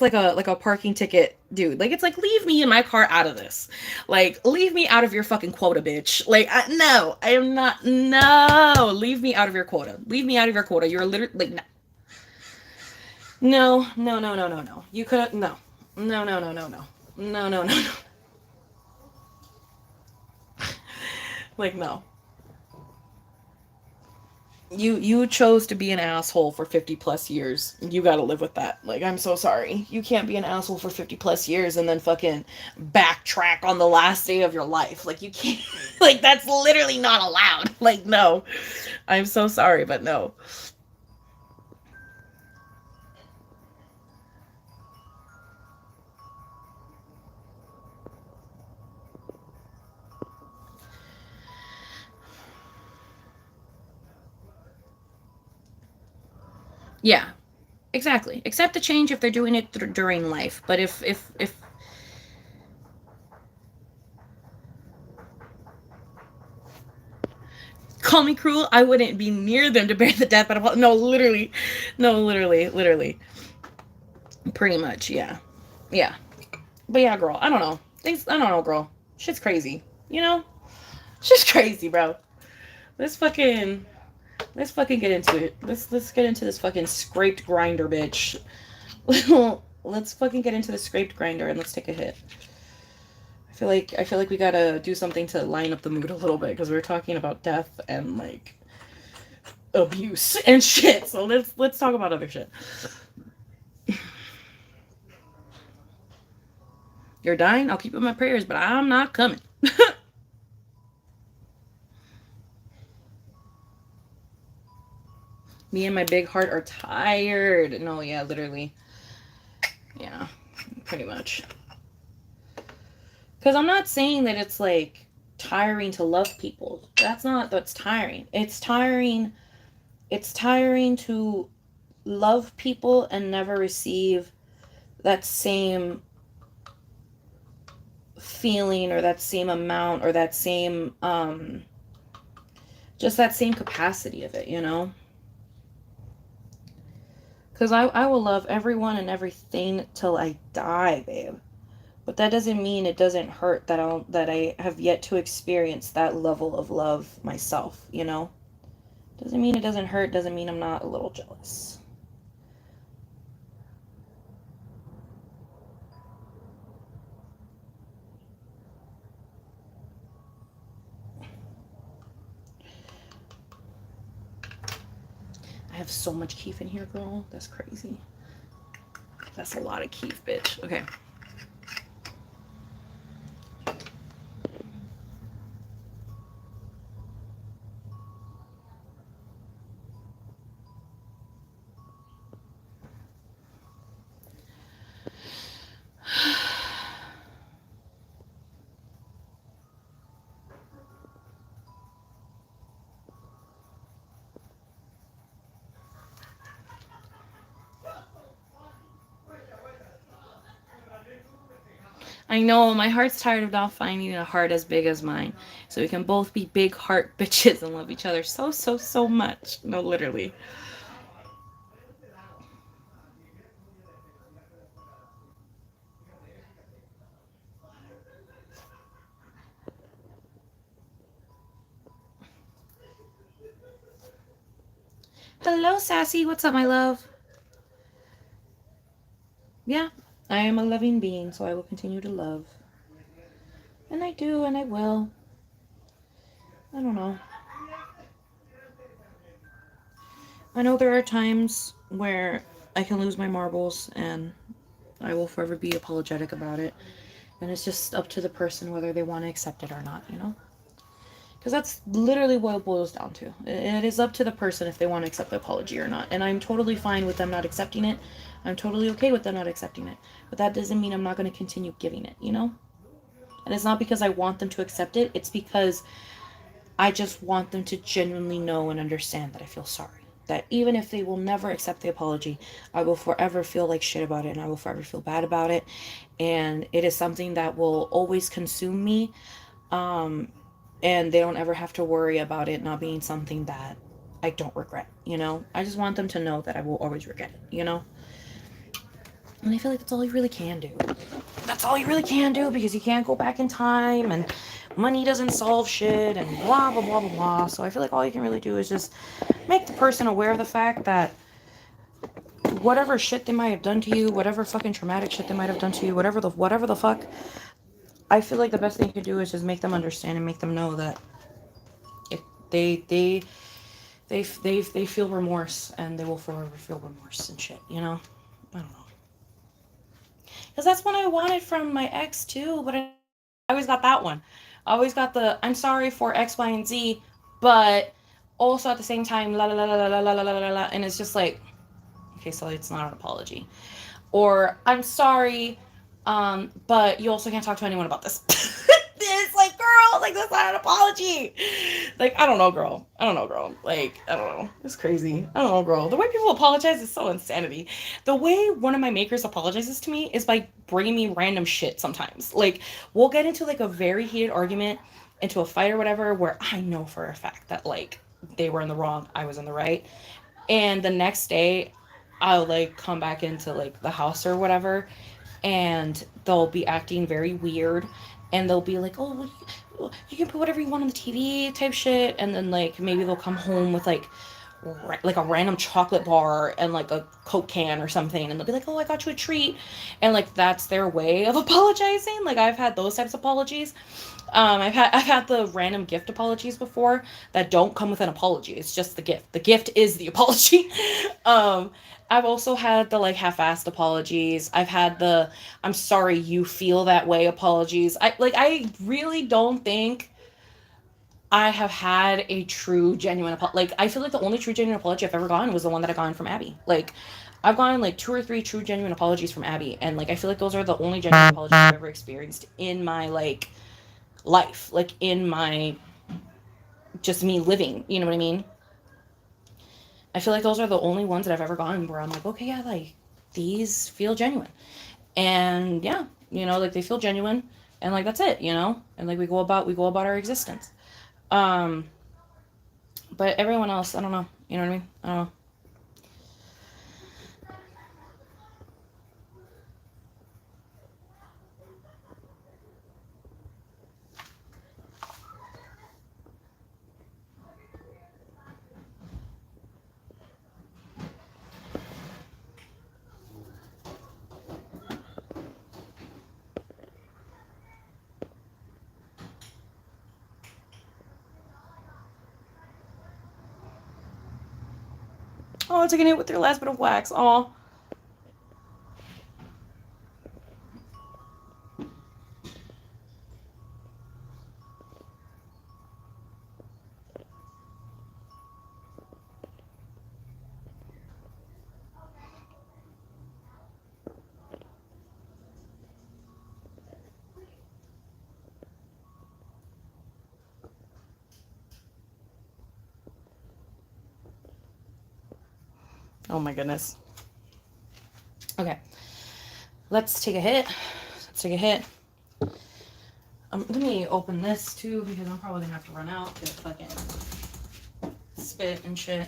like a parking ticket, dude. Like, it's like, leave me in my car out of this. Like, leave me out of your fucking quota, bitch. Like, no, I am not. No, leave me out of your quota. Leave me out of your quota. You're literally like, no, no, no, no, no, no, no. You could no, no, no, no, no, no, no, no, no, no. Like, no. You chose to be an asshole for 50 plus years. You got to live with that. Like, I'm so sorry. You can't be an asshole for 50 plus years and then fucking backtrack on the last day of your life. Like, you can't. Like, that's literally not allowed. Like, no. I'm so sorry, but no. Yeah. Exactly. Accept the change if they're doing it during life. But if call me cruel, I wouldn't be near them to bear the death penalty. No, literally. No, literally, literally. Pretty much, yeah. Yeah. But yeah, girl, I don't know. Things I don't know, girl. Shit's crazy. You know? Shit's crazy, bro. Let's fucking get into it. Let's get into this fucking scraped grinder, bitch. Let's fucking get into the scraped grinder and let's take a hit. I feel like we gotta do something to line up the mood a little bit because we're talking about death and like abuse and shit. So let's talk about other shit. You're dying. I'll keep you in my prayers, but I'm not coming. Me and my big heart are tired. No, yeah, literally. Yeah, pretty much. Because I'm not saying that it's like tiring to love people. That's tiring. It's tiring. It's tiring to love people and never receive that same feeling or that same amount or that same just that same capacity of it, you know? Because I will love everyone and everything till I die, babe. But that doesn't mean it doesn't hurt that I have yet to experience that level of love myself, you know? Doesn't mean it doesn't hurt, doesn't mean I'm not a little jealous. I have so much keef in here, girl. That's crazy. That's a lot of keef, bitch. Okay. I know my heart's tired of not finding a heart as big as mine. So we can both be big heart bitches and love each other so, so, so much. No, literally. Hello, Sassy. What's up, my love? Yeah, I am a loving being, so I will continue to love. And I do, and I will. I don't know. I know there are times where I can lose my marbles, and I will forever be apologetic about it. And it's just up to the person whether they want to accept it or not, you know? Because that's literally what it boils down to. It is up to the person if they want to accept the apology or not. And I'm totally fine with them not accepting it. I'm totally okay with them not accepting it. But that doesn't mean I'm not going to continue giving it, you know? And it's not because I want them to accept it, it's because I just want them to genuinely know and understand that I feel sorry. That even if they will never accept the apology, I will forever feel like shit about it and I will forever feel bad about it. And it is something that will always consume me. Um, and they don't ever have to worry about it not being something that I don't regret, you know? I just want them to know that I will always regret it, you know? And I feel like that's all you really can do. That's all you really can do because you can't go back in time and money doesn't solve shit and blah, blah, blah, blah, blah. So I feel like all you can really do is just make the person aware of the fact that whatever shit they might have done to you, whatever fucking traumatic shit they might have done to you, whatever the fuck, I feel like the best thing you can do is just make them understand and make them know that if they feel remorse and they will forever feel remorse and shit, you know? I don't know. Because that's what I wanted from my ex too, but I always got that one. I always got the I'm sorry for X, Y, and Z, but also at the same time, la la la la la la la la la la, and it's just like, okay, so it's not an apology. Or I'm sorry, but you also can't talk to anyone about this. It's like, girl, like that's not an apology. Like, I don't know, girl. I don't know, girl. Like, I don't know. It's crazy. I don't know, girl. The way people apologize is so insanity. The way one of my makers apologizes to me is by bringing me random shit sometimes. Like, we'll get into like a very heated argument, into a fight or whatever, where I know for a fact that like they were in the wrong, I was in the right. And the next day, I'll like come back into like the house or whatever, and they'll be acting very weird, and they'll be like, "Oh, you can put whatever you want on the TV," type shit, and then like maybe they'll come home with like a random chocolate bar and like a Coke can or something, and they'll be like, "Oh, I got you a treat," and like that's their way of apologizing. Like I've had those types of apologies. I've had the random gift apologies before that don't come with an apology. It's just the gift. The gift is the apology. um, I've also had the like half-assed apologies. I've had the I'm sorry you feel that way apologies. I really don't think I have had a true genuine apology. Like I feel like the only true genuine apology I've ever gotten was the one that I got from Abby. Like I've gotten like two or three true genuine apologies from Abby, and like I feel like those are the only genuine apologies I've ever experienced in my like life, like in my just me living, you know what I mean? I feel like those are the only ones that I've ever gotten where I'm like, okay, yeah, like these feel genuine. And yeah, like they feel genuine, and like that's it, and like we go about our existence. Um but everyone else, I don't know. You know what I mean? I don't know. Oh, taking it with their last bit of wax. Oh. Oh my goodness. Okay. Let's take a hit. Let's take a hit. Let me open this too because I'm probably gonna have to run out to fucking spit and shit.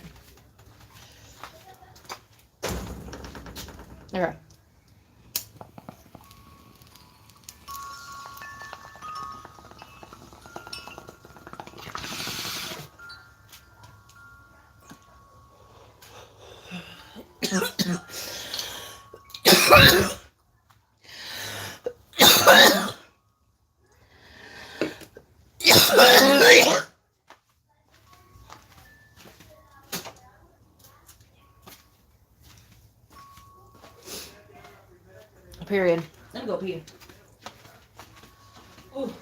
Okay. Period. Let me go pee. Ooh.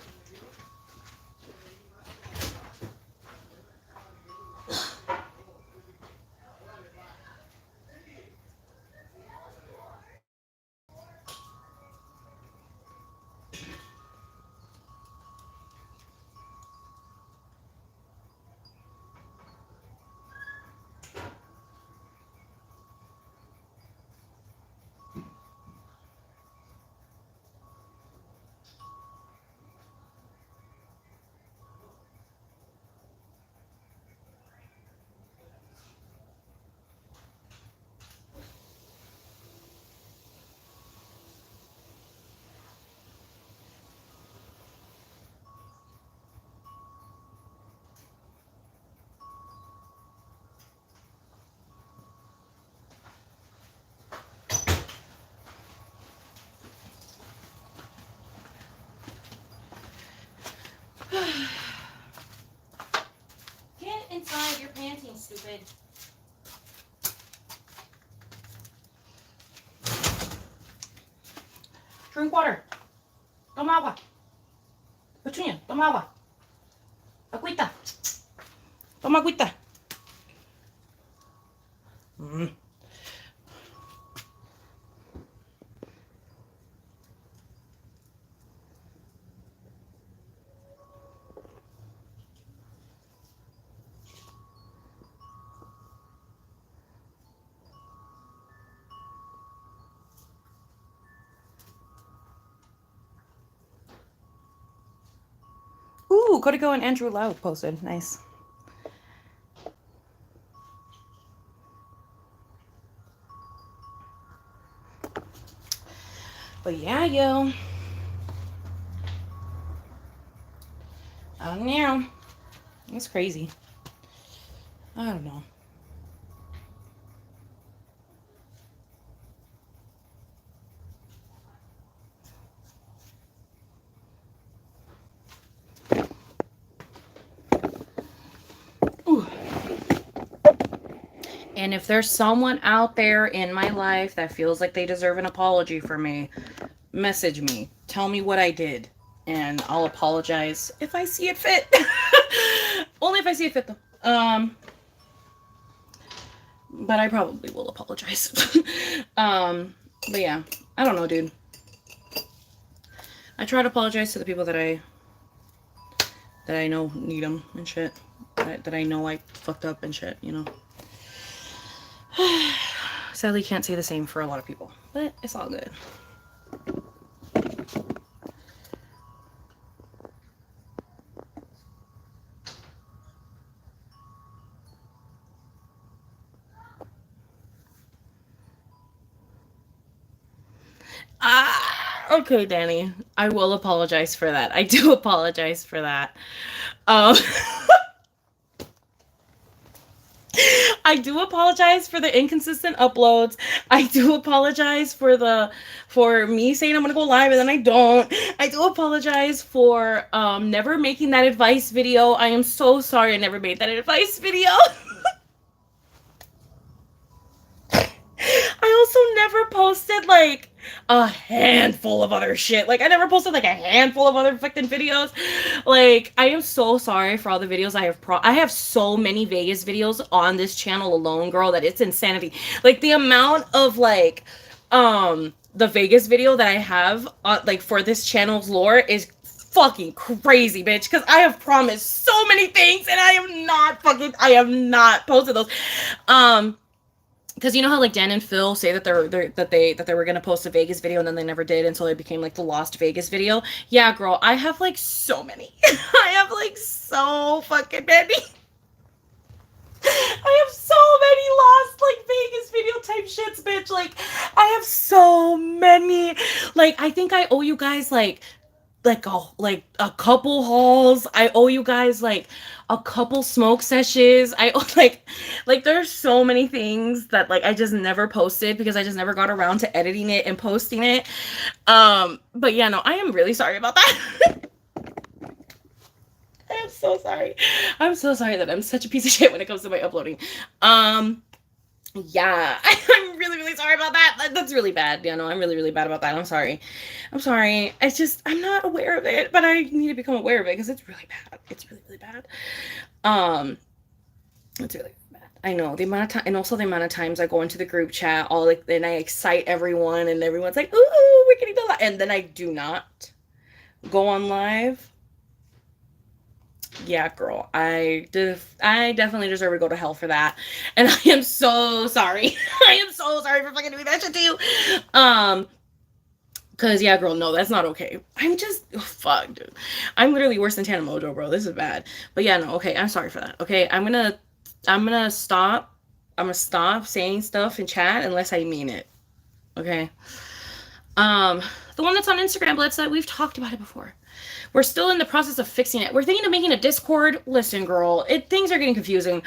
Get inside your panties, stupid. Drink water. Toma agua. Petunia, toma agua. Agüita. Toma agüita. Ooh, Codico and Andrew Lau posted. Nice. But yeah, yo. I don't know. It's crazy. I don't know. Ooh. And if there's someone out there in my life that feels like they deserve an apology from me, message me. Tell me what I did. And I'll apologize if I see it fit. Only if I see it fit, though. But I probably will apologize. But yeah, I don't know, dude. I try to apologize to the people that I know need them and shit. That I know I fucked up and shit, you know. Sadly, can't say the same for a lot of people, but it's all good. Okay, Danny. I will apologize for that. I do apologize for that. I do apologize for the inconsistent uploads. I do apologize for me saying I'm gonna go live and then I don't. I do apologize for never making that advice video. I am so sorry I never made that advice video. I also never posted like a handful of other shit. Like I never posted like a handful of other fucking videos. Like I am so sorry for all the videos I have. I have so many Vegas videos on this channel alone, girl, that it's insanity. Like the amount of like the Vegas video that I have like for this channel's lore is fucking crazy, bitch, because I have promised so many things and I have not posted those. because you know how like Dan and Phil say that they were gonna post a Vegas video and then they never did until it became like the lost Vegas video. Yeah, girl, I have like so many. I have like so fucking many. I have so many lost like Vegas video type shits, bitch. Like I have so many. Like I think I owe you guys like a couple hauls. I owe you guys like a couple smoke sessions. I owe like there's so many things that like I just never posted because I just never got around to editing it and posting it. But yeah, no, I am really sorry about that. I am so sorry. I'm so sorry that I'm such a piece of shit when it comes to my uploading. Yeah, I'm really, really sorry about that. That's really bad. Yeah, no, I'm really, really bad about that. I'm sorry. I'm sorry. I'm not aware of it, but I need to become aware of it because it's really bad. It's really, really bad. Um, it's really, really bad. I know the amount of time, and also the amount of times I go into the group chat, all like, and I excite everyone, and everyone's like, "Ooh, we're getting the live," and then I do not go on live. Yeah, girl, I definitely deserve to go to hell for that, and I am so sorry. I am so sorry for fucking doing that shit to you. Cause yeah, girl, no, that's not okay. I'm just fuck, dude. I'm literally worse than Tana Mojo, bro. This is bad. But yeah, no, okay, I'm sorry for that. Okay, I'm gonna stop. I'm gonna stop saying stuff in chat unless I mean it. Okay. Um, the one that's on Instagram, let's say we've talked about it before. We're still in the process of fixing it. We're thinking of making a Discord. Listen, girl, things are getting confusing.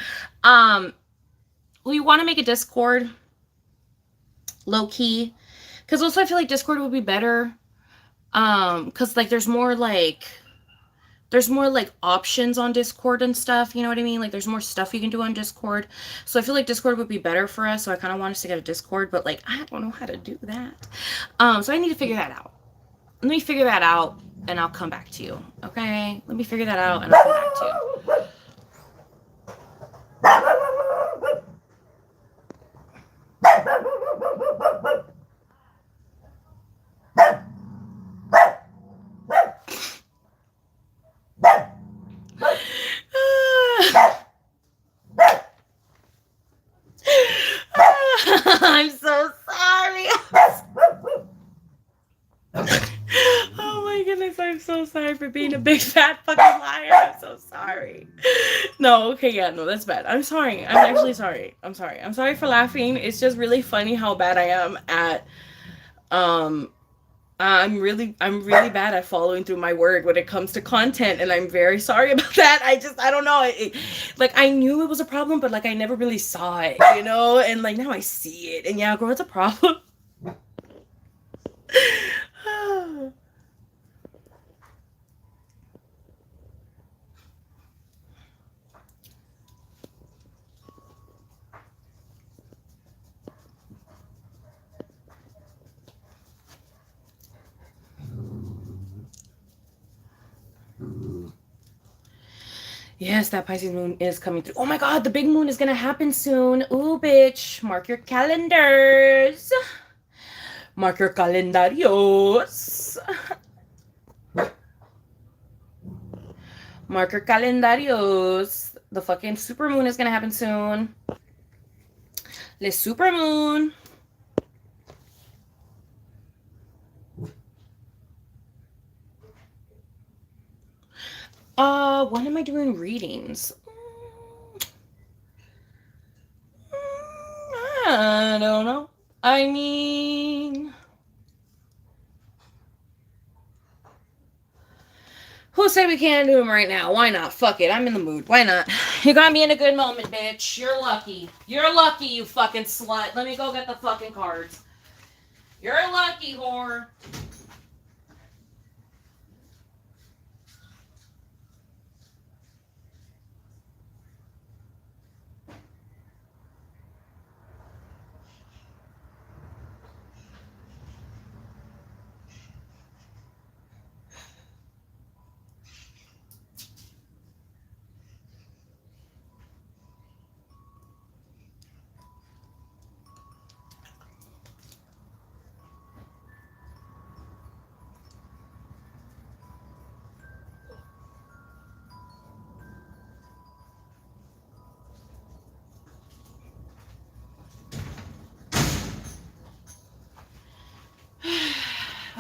We want to make a Discord, low key, because also I feel like Discord would be better. Because like there's more like options on Discord and stuff. You know what I mean? Like there's more stuff you can do on Discord. So I feel like Discord would be better for us. So I kind of want us to get a Discord, but like I don't know how to do that. So I need to figure that out. Let me figure that out and I'll come back to you. Okay? Let me figure that out and I'll come back to you. I'm so sorry. Oh my goodness, I'm so sorry for being a big fat fucking liar. I'm so sorry. No, okay, yeah, no, that's bad. I'm sorry. I'm actually sorry. I'm sorry. I'm sorry for laughing. It's just really funny how bad I am at I'm really bad at following through my word when it comes to content, and I'm very sorry about that. I don't know. Like I knew it was a problem, but like I never really saw it, you know. And like now I see it, and yeah, girl, it's a problem. Yes, that Pisces moon is coming through. Oh my god, the big moon is gonna happen soon. Ooh, bitch. Mark your calendars. Mark your calendarios. Mark your calendarios. The fucking super moon is gonna happen soon. Le super moon. When am I doing readings? I don't know. I mean, who said we can't do them right now? Why not? Fuck it. I'm in the mood. Why not? You got me in a good moment, bitch. You're lucky. You're lucky, you fucking slut. Let me go get the fucking cards. You're lucky, whore.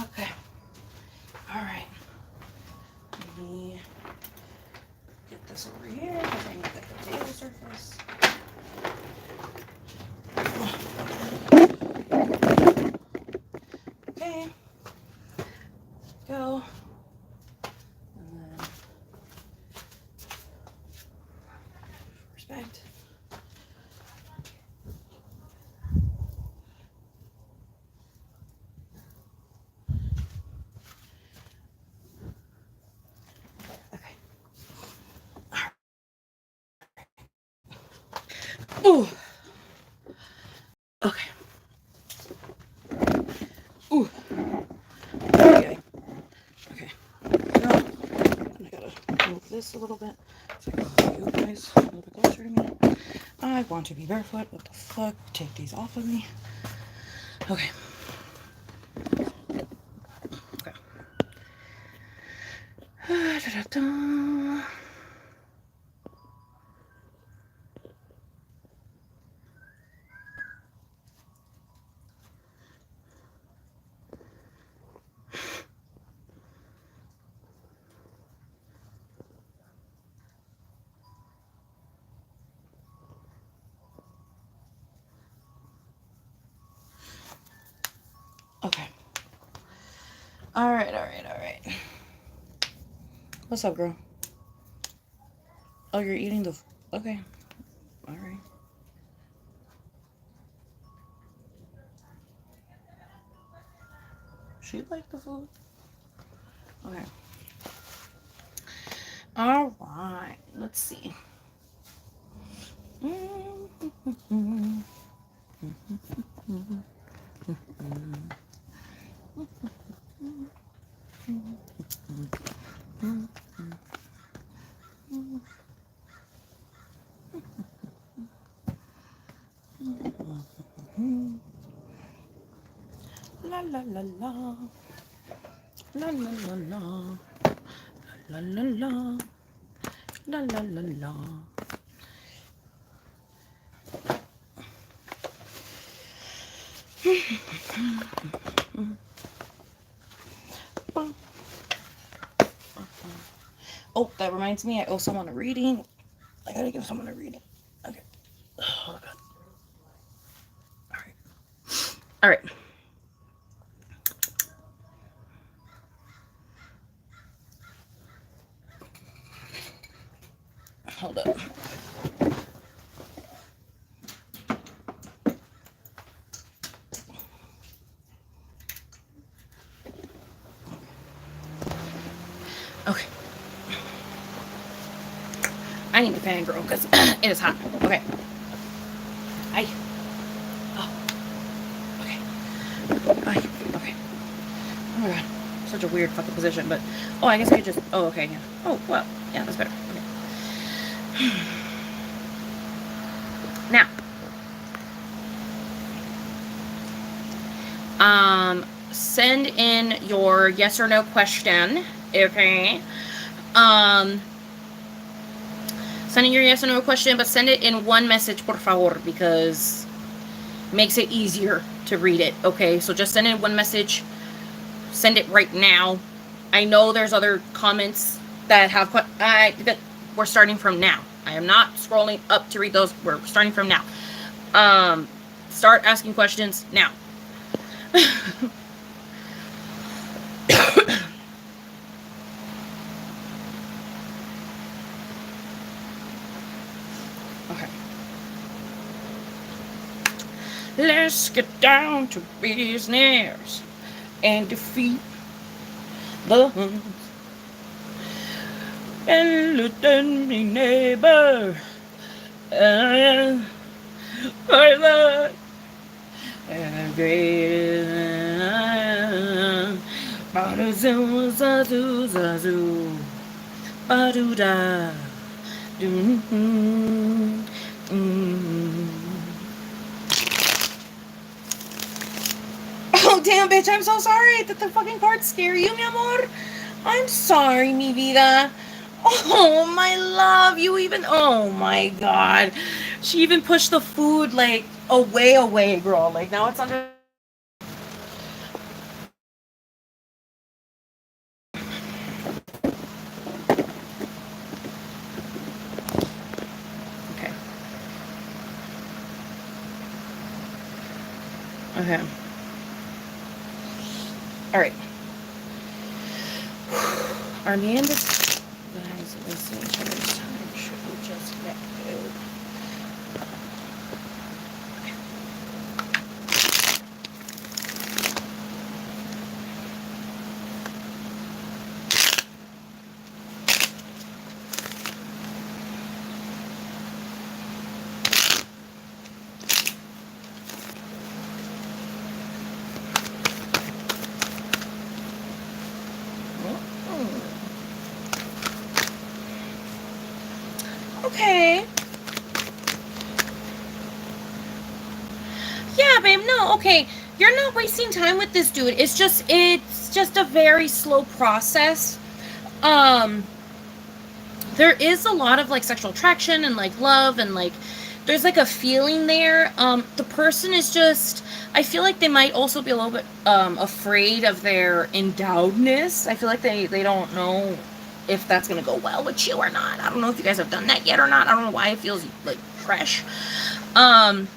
Okay. All right. Let me get this over here because I need the potato surface. Okay. Go. And then respect. Okay. Ooh. Okay. Ooh. Okay. Okay. No. And I gotta move this a little bit so I can see you guys a little bit closer to me. I want to be barefoot. What the fuck? Take these off of me. Okay. Okay. Da-da-da. Okay. All right, all right, all right. What's up, girl? Oh, you're eating the... Okay. All right. She liked the food? Okay. All right. Let's see. La la la la. La la la la. La la la. La la la la. Oh, that reminds me, I owe someone a reading. I gotta give someone a reading. Okay. Oh, God. All right. All right. Hold up. Okay. I need a fan, girl, because it is hot. Okay. I. Oh. Okay. I. Okay. Oh my God. Such a weird fucking position, but. Oh, I guess I could just. Oh, okay. Yeah. Oh, well. Yeah, that's better. Okay. Now. Send in your yes or no question. Okay. Um. Send in your yes or no question, but send it in one message, por favor, because it makes it easier to read it. Okay, so just send in one message. Send it right now. I know there's other comments that have that we're starting from now. I am not scrolling up to read those. We're starting from now. Start asking questions now. Okay. Let's get down to business and defeat the Huns. And look at me, neighbor. For the great Badu zazu zazu Badu da Oh damn, bitch, I'm so sorry that the fucking cards scare you, mi amor. I'm sorry, mi vida. Oh my love, you even, oh my God, she even pushed the food like away, girl. Like now it's under Okay. All right. Our man is... Guys, listen to this time. Should we just let go? Okay. Yeah, babe, no, okay. You're not wasting time with this dude. It's just a very slow process. Um, there is a lot of like sexual attraction and like love and like there's like a feeling there. The person is just, I feel like they might also be a little bit afraid of their endowedness. I feel like they don't know if that's gonna go well with you or not. I don't know if you guys have done that yet or not. I don't know why it feels like fresh. Um,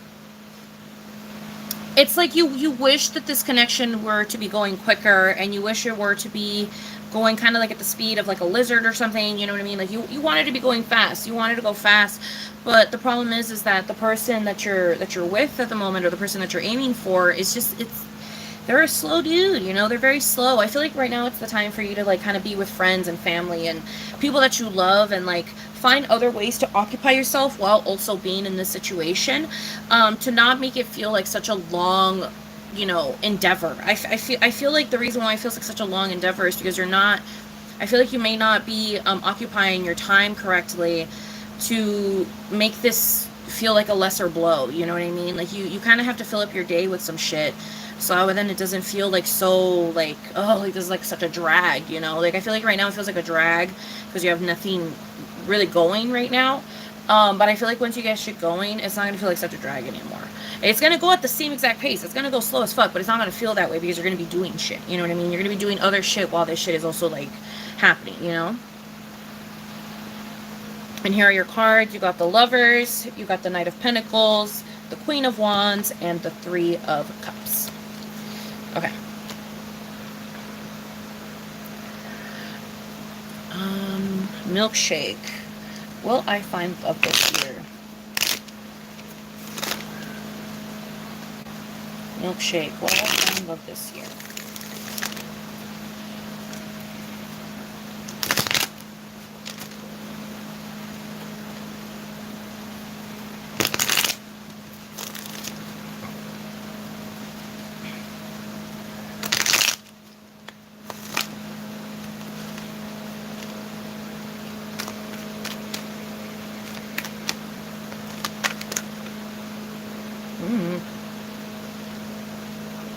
it's like you wish that this connection were to be going quicker, and you wish it were to be going kind of like at the speed of like a lizard or something, you know what I mean? Like you wanted to be going fast. You wanted to go fast. But the problem is that the person that you're with at the moment, or the person that you're aiming for, is just, they're a slow dude, you know? They're very slow. I feel like right now it's the time for you to like kind of be with friends and family and people that you love, and like find other ways to occupy yourself while also being in this situation, to not make it feel like such a long, you know, endeavor. I feel like the reason why it feels like such a long endeavor is because you're not, I feel like you may not be occupying your time correctly to make this feel like a lesser blow, you know what I mean? Like you kind of have to fill up your day with some shit, so then it doesn't feel like so like, oh, like this is like such a drag, you know? Like I feel like right now it feels like a drag because you have nothing really going right now. But I feel like once you get shit going, it's not gonna feel like such a drag anymore. It's gonna go at the same exact pace. It's gonna go slow as fuck, but it's not gonna feel that way because you're gonna be doing shit. You know what I mean? You're gonna be doing other shit while this shit is also like happening, you know? And here are your cards. You got the Lovers, you got the Knight of Pentacles, the Queen of Wands, and the Three of Cups. Okay. Milkshake. Will I find love this year? Milkshake. Will I find love this year?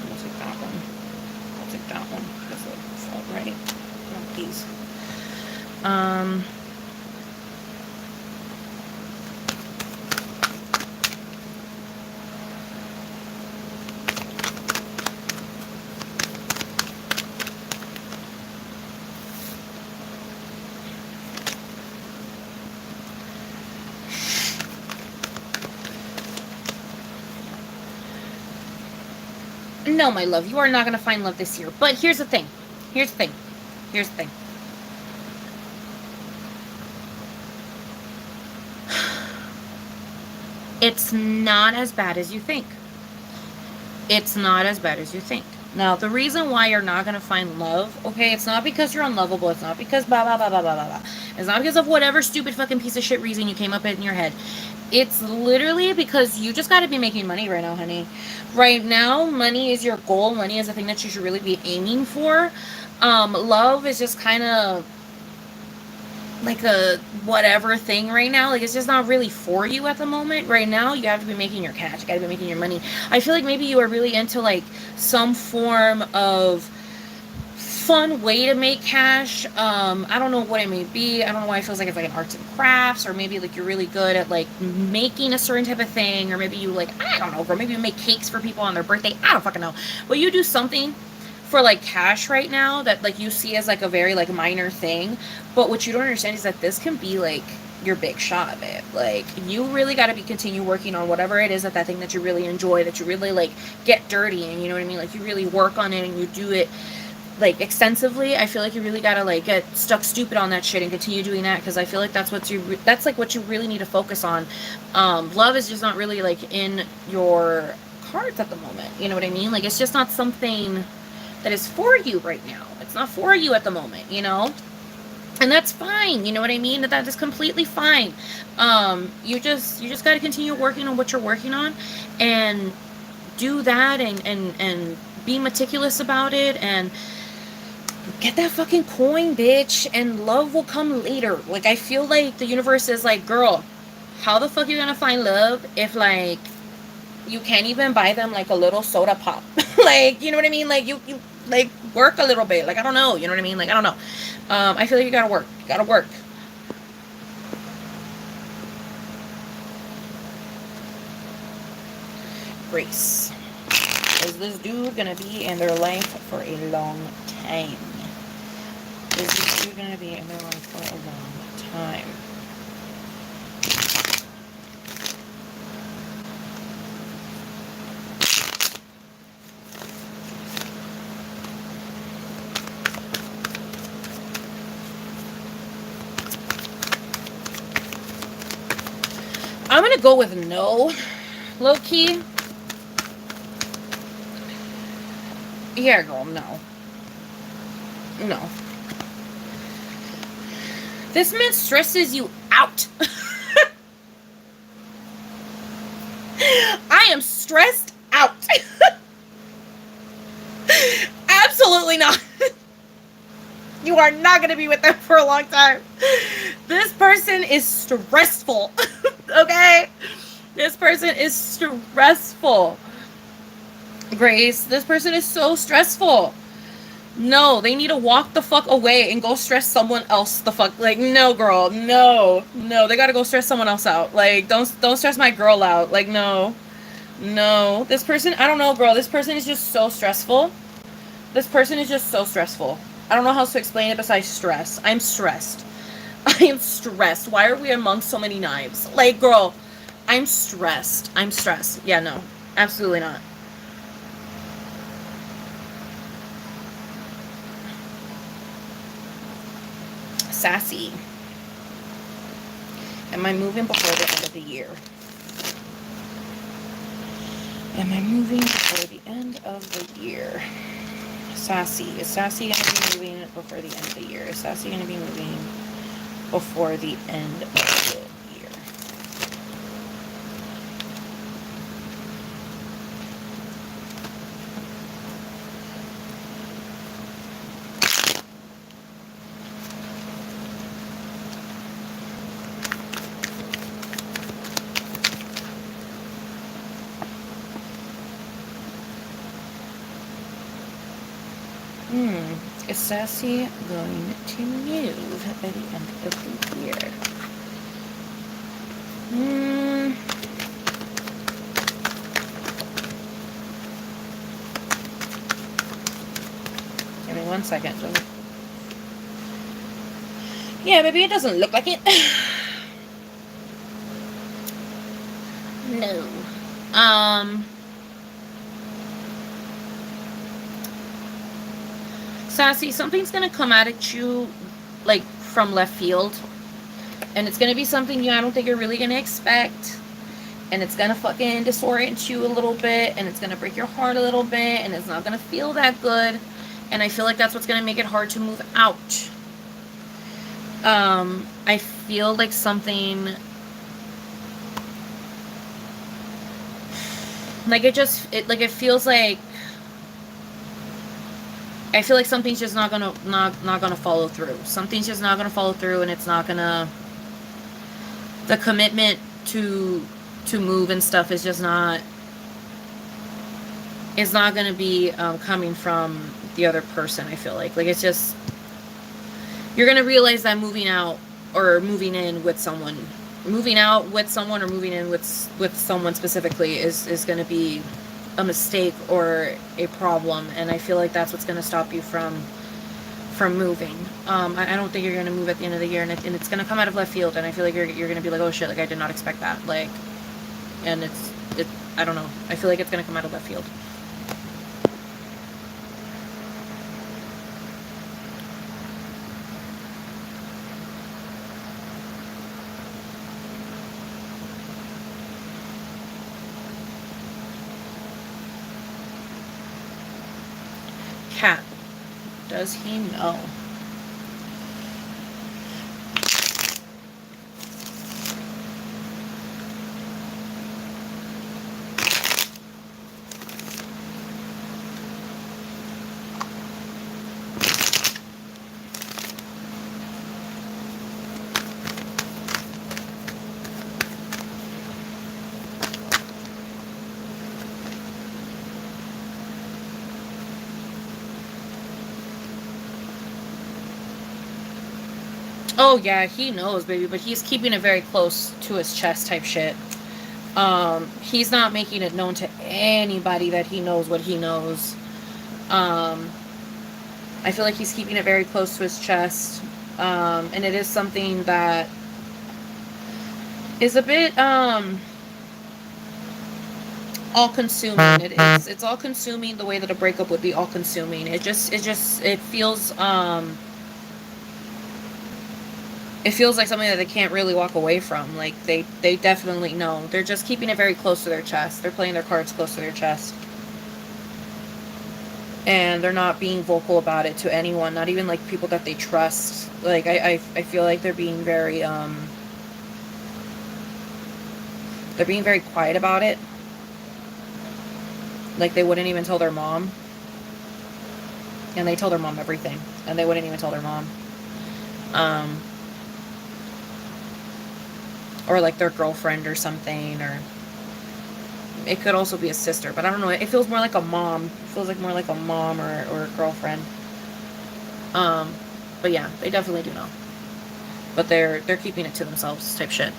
I'll take that one. I'll take that one. That's what it felt right. No, these. No, my love, you are not going to find love this year. But here's the thing. Here's the thing. Here's the thing. It's not as bad as you think. It's not as bad as you think. Now, the reason why you're not going to find love, okay, it's not because you're unlovable. It's not because blah, blah, blah, blah, blah, blah, blah. It's not because of whatever stupid fucking piece of shit reason you came up with in your head. It's literally because you just got to be making money right now, honey. Right now, money is your goal. Money is the thing that you should really be aiming for. Love is just kind of like a whatever thing right now. Like, it's just not really for you at the moment. Right now, you have to be making your cash. You got to be making your money. I feel like maybe you are really into like some form of fun way to make cash. I don't know what it may be. I don't know why it feels like it's like an arts and crafts, or maybe like you're really good at like making a certain type of thing, or maybe you like, I don't know, girl, maybe you make cakes for people on their birthday. I don't fucking know. But you do something for like cash right now that like you see as like a very like minor thing. But what you don't understand is that this can be like your big shot of it. Like, you really got to continue working on whatever it is that thing that you really enjoy, that you really, like, get dirty and, you know what I mean? Like, you really work on it and you do it, like, extensively. I feel like you really got to, like, get stuck stupid on that shit and continue doing that, because I feel like that's what like, what you really need to focus on. Love is just not really, like, in your cards at the moment. You know what I mean? Like, it's just not something that is for you right now. It's not for you at the moment, you know? And that's fine, you know what I mean? That is completely fine. You just got to continue working on what you're working on, and do that, and be meticulous about it, and get that fucking coin, bitch, and love will come later. Like, I feel like the universe is like, girl, how the fuck you gonna find love if, like, you can't even buy them, like, a little soda pop? Like, you know what I mean? Like, you like, work a little bit. Like, I don't know, you know what I mean? Like, I don't know. I feel like you gotta work. You gotta work. Grace. Is this dude gonna be in their life for a long time? Is this dude gonna be in their life for a long time? I'm gonna go with no, low-key. Yeah, girl, no. No. This man stresses you out. I am stressed out. Absolutely not. You are not going to be with them for a long time. This person is stressful. Okay? This person is stressful. Grace, this person is so stressful. No, they need to walk the fuck away and go stress someone else the fuck. Like, no, girl, no, they gotta go stress someone else out. Like, don't stress my girl out. Like, no, this person, I don't know, girl, this person is just so stressful. This person is just so stressful. I don't know how else to explain it besides stress. I'm stressed. I am stressed. Why are we among so many knives? Like, girl, I'm stressed. Yeah, no, absolutely not. Sassy. Am I moving before the end of the year? Am I moving before the end of the year? Sassy. Is Sassy going to be moving before the end of the year? Is Sassy going to be moving before the end of the year? Is Sassy going to move by the end of the year? Give me 1 second. Yeah, maybe it doesn't look like it. No. Sassy, something's gonna come at you, like, from left field, and it's gonna be something I don't think you're really gonna expect, and it's gonna fucking disorient you a little bit, and it's gonna break your heart a little bit, and it's not gonna feel that good, and I feel like that's what's gonna make it hard to move out. I feel like something, like, it feels like, I feel like something's just not gonna follow through. Something's just not gonna follow through, and it's not gonna, the commitment to move and stuff is just not, it's not gonna be coming from the other person. I feel like it's just, you're gonna realize that moving out or moving in with someone, or moving in with someone specifically is gonna be a mistake or a problem, and I feel like that's what's going to stop you from from moving. I don't think you're going to move at the end of the year, and it's going to come out of left field, and I feel like you're going to be like, oh shit, like I did not expect that. Like, and I don't know. I feel like it's going to come out of left field. Cat, does he know? Oh yeah, he knows, baby, but he's keeping it very close to his chest type shit. He's not making it known to anybody that he knows what he knows. I feel like he's keeping it very close to his chest. And it is something that is a bit all consuming. It's all consuming the way that a breakup would be all consuming. It feels like something that they can't really walk away from. Like they definitely know. They're just keeping it very close to their chest. They're playing their cards close to their chest. And they're not being vocal about it to anyone, not even like people that they trust. Like I feel like they're being very quiet about it. Like they wouldn't even tell their mom. And they tell their mom everything. And they wouldn't even tell their mom. Or like their girlfriend or something, or it could also be a sister, but I don't know. It feels more like a mom. It feels like more like a mom or a girlfriend. But yeah, they definitely do know. But they're keeping it to themselves type shit.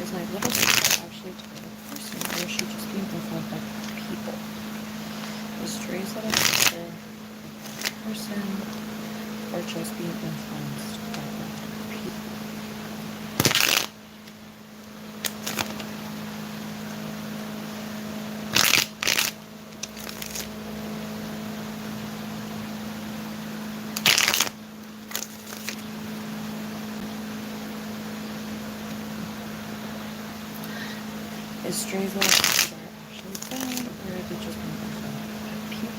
Is my little sister actually to the person, or is she just being influenced by people? The strays that I sister person, or just being influenced by people? Is strays that I sister actually bad, or is it just being influenced by people?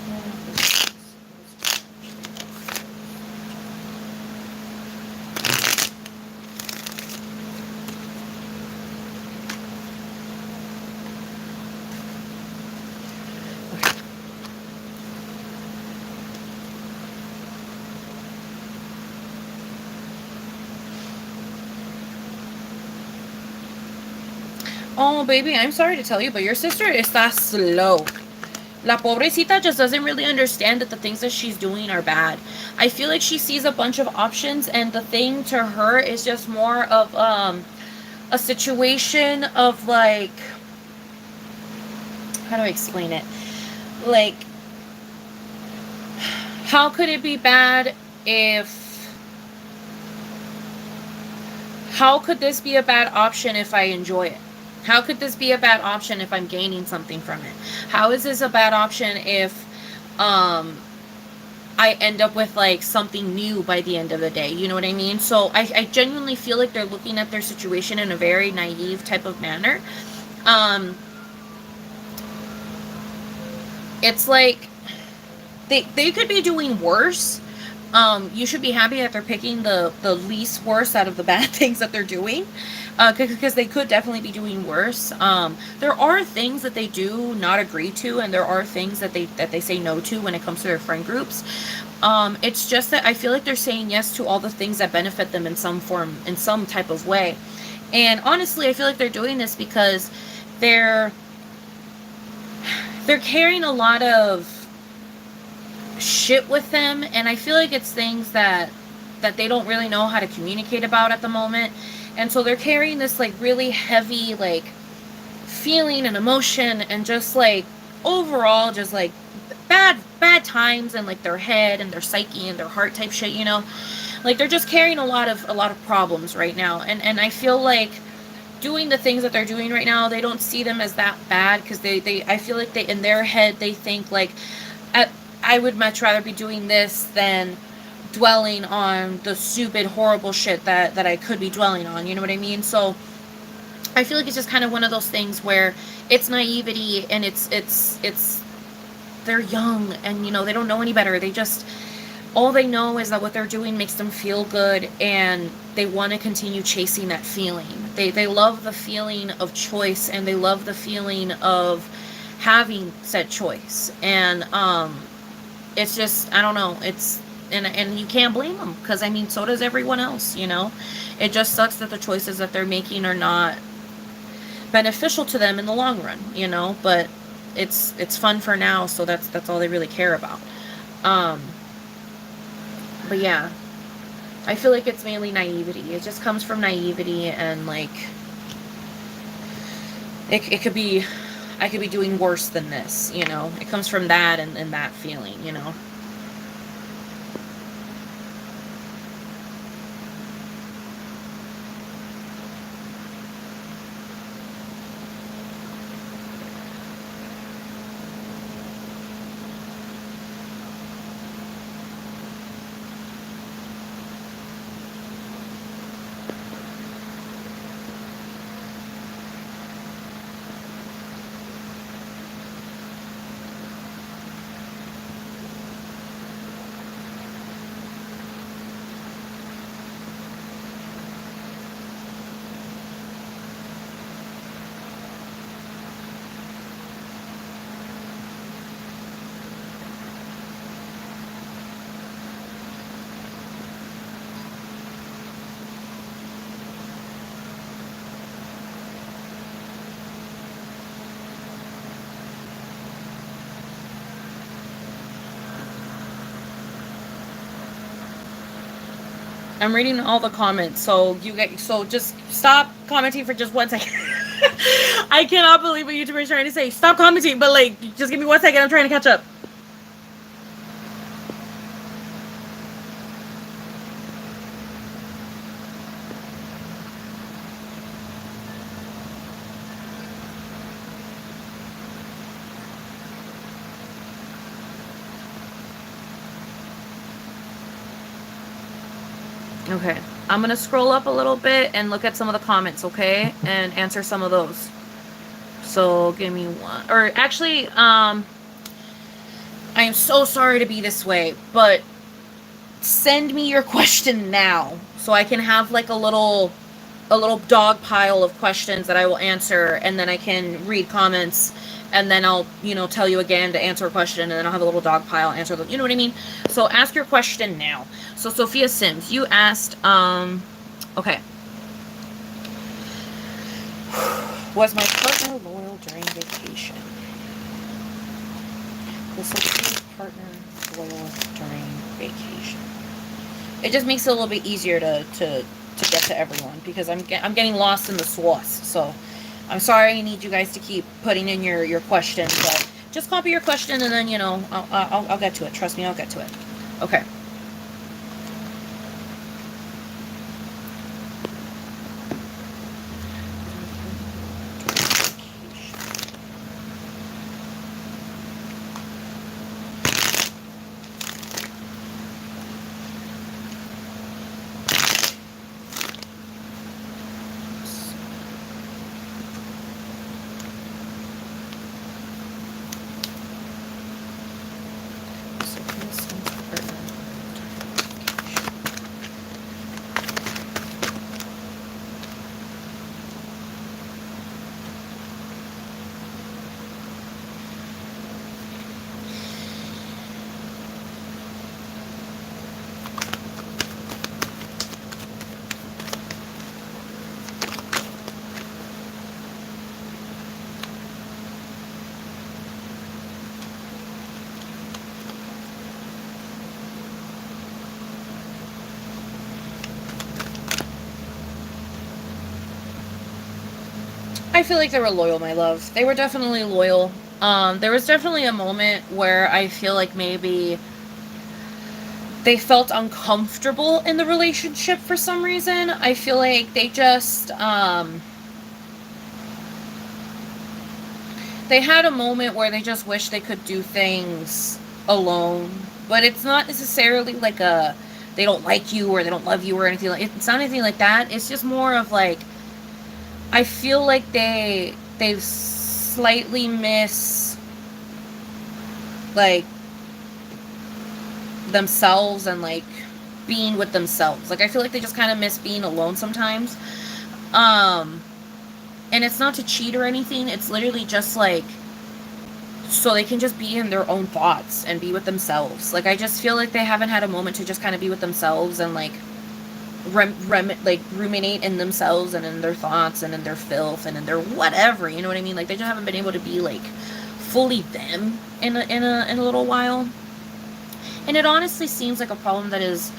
Oh, baby, I'm sorry to tell you, but your sister está slow. La pobrecita just doesn't really understand that the things that she's doing are bad. I feel like she sees a bunch of options, and the thing to her is just more of a situation of like, how do I explain it? Like, how could it be bad if... How could this be a bad option if I enjoy it? How could this be a bad option if I'm gaining something from it? How is this a bad option if I end up with like something new by the end of the day? You know what I mean? So I genuinely feel like they're looking at their situation in a very naive type of manner. It's like they could be doing worse. You should be happy that they're picking the least worst out of the bad things that they're doing, because they could definitely be doing worse. There are things that they do not agree to, and there are things that they say no to when it comes to their friend groups. It's just that I feel like they're saying yes to all the things that benefit them in some form, in some type of way. And honestly, I feel like they're doing this because they're they're carrying a lot of shit with them, and I feel like it's things that they don't really know how to communicate about at the moment. And so they're carrying this like really heavy like feeling and emotion, and just like overall just like bad times and like their head and their psyche and their heart type shit, you know? Like they're just carrying a lot of problems right now. And I feel like doing the things that they're doing right now, they don't see them as that bad, because they I feel like they, in their head, they think like I, I would much rather be doing this than dwelling on the stupid horrible shit that I could be dwelling on, you know what I mean? So I feel like it's just kind of one of those things where it's naivety, and it's they're young, and you know, they don't know any better. They just, all they know is that what they're doing makes them feel good, and they want to continue chasing that feeling. They love the feeling of choice, and they love the feeling of having said choice. And it's just, I don't know, it's, and you can't blame them, because I mean, so does everyone else, you know? It just sucks that the choices that they're making are not beneficial to them in the long run, you know? But it's fun for now, so that's all they really care about. um but yeah, I feel like it's mainly naivety. It just comes from naivety, and like it could be, I could be doing worse than this, you know? It comes from that, and that feeling, you know? I'm reading all the comments, so just stop commenting for just 1 second. I cannot believe what YouTuber is trying to say. Stop commenting, but like, just give me 1 second. I'm trying to catch up. Okay, I'm gonna scroll up a little bit and look at some of the comments, okay, and answer some of those. So give me one, or actually, I am so sorry to be this way, but send me your question now, so I can have like a little dog pile of questions that I will answer, and then I can read comments, and then I'll, tell you again to answer a question, and then I'll have a little dog pile, answer the, you know what I mean? So ask your question now. So Sophia Sims, you asked, okay. Was my partner loyal during vacation? Was Sophia's partner loyal during vacation? It just makes it a little bit easier to get to everyone, because I'm getting lost in the sauce. So I'm sorry, I need you guys to keep putting in your questions, but just copy your question, and then I'll get to it. Trust me, I'll get to it. Okay. I feel like they were loyal, my love. They were definitely loyal. There was definitely a moment where I feel like maybe they felt uncomfortable in the relationship for some reason. I feel like they just, they had a moment where they just wish they could do things alone. But it's not necessarily like a, they don't like you or they don't love you or anything like, it's not anything like that. It's just more of like, I feel like they've slightly miss like themselves and like being with themselves. Like I feel like they just kind of miss being alone sometimes. Um and it's not to cheat or anything. It's literally just like so they can just be in their own thoughts and be with themselves. Like I just feel like they haven't had a moment to just kind of be with themselves and like like ruminate in themselves and in their thoughts and in their filth and in their whatever, you know what I mean? Like they just haven't been able to be like fully them in a little while. And it honestly seems like a problem that is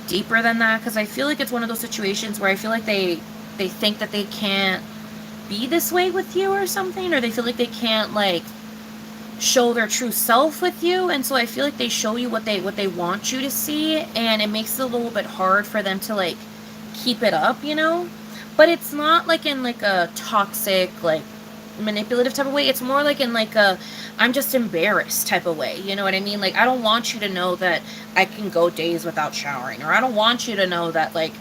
deeper than that, because I feel like it's one of those situations where I feel like they think that they can't be this way with you or something, or they feel like they can't like show their true self with you, and so I feel like they show you what they want you to see, and it makes it a little bit hard for them to like keep it up, you know? But it's not like in like a toxic like manipulative type of way. It's more like in like a I'm just embarrassed type of way, you know what I mean? Like I don't want you to know that I can go days without showering, or I don't want you to know that like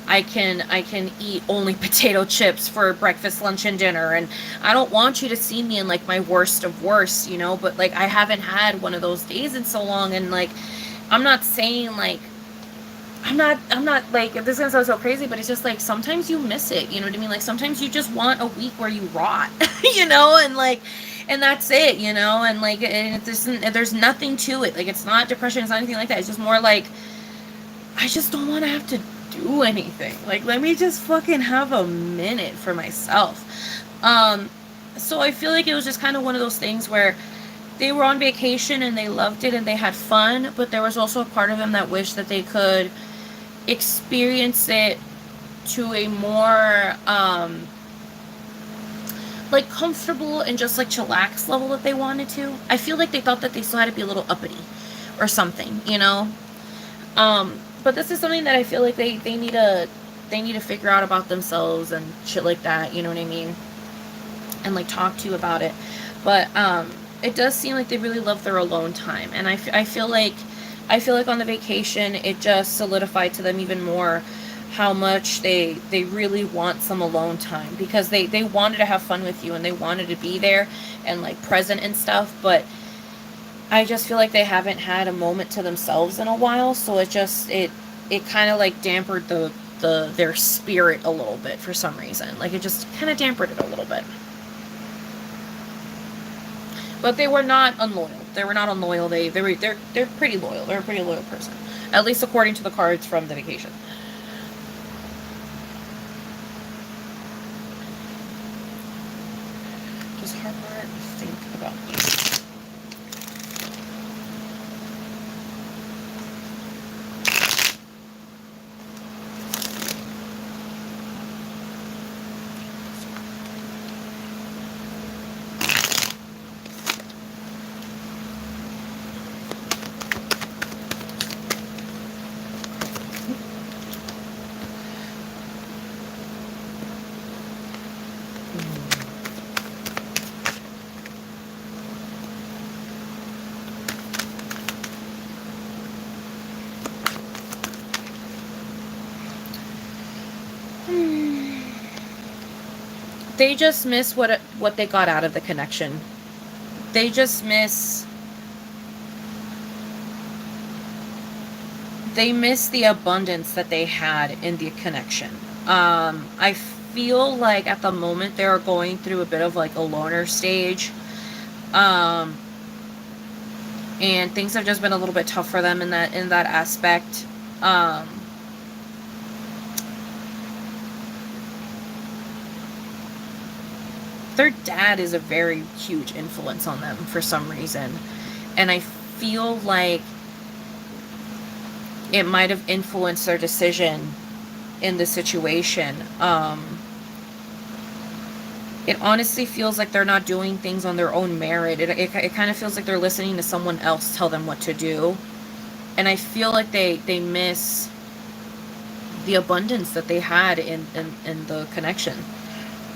I can eat only potato chips for breakfast, lunch, and dinner, and I don't want you to see me in like my worst of worst, you know? But like I haven't had one of those days in so long, and like I'm not saying like I'm not like, this is gonna sound so crazy, but it's just like sometimes you miss it, you know what I mean? Like sometimes you just want a week where you rot, you know, and like, and that's it, you know, and like, and there's nothing to it. Like it's not depression, it's not anything like that. It's just more like, I just don't want to have to do anything. Like, let me just fucking have a minute for myself. Um, so I feel like it was just kind of one of those things where they were on vacation and they loved it and they had fun, but there was also a part of them that wished that they could experience it to a more like comfortable and just like chillax level that they wanted to. I feel like they thought that they still had to be a little uppity or something, you know. But this is something that I feel like they need to figure out about themselves and shit like that, you know what I mean, and like talk to you about it. But it does seem like they really love their alone time, and I feel like on the vacation it just solidified to them even more how much they really want some alone time, because they wanted to have fun with you and they wanted to be there and like present and stuff, but I just feel like they haven't had a moment to themselves in a while, so it kind of like dampened their spirit a little bit for some reason. Like it just kind of dampened it a little bit. But they were not unloyal. They were not unloyal. They're pretty loyal. They're a pretty loyal person, at least according to the cards from the vacation. Just hard to think about this. They just miss what they got out of the connection. They just miss the abundance that they had in the connection. I feel like at the moment they're going through a bit of like a loner stage. Um, and things have just been a little bit tough for them in that aspect. Um, their dad is a very huge influence on them for some reason, and I feel like it might have influenced their decision in the situation. It honestly feels like they're not doing things on their own merit. It kind of feels like they're listening to someone else tell them what to do. And I feel like they miss the abundance that they had in the connection.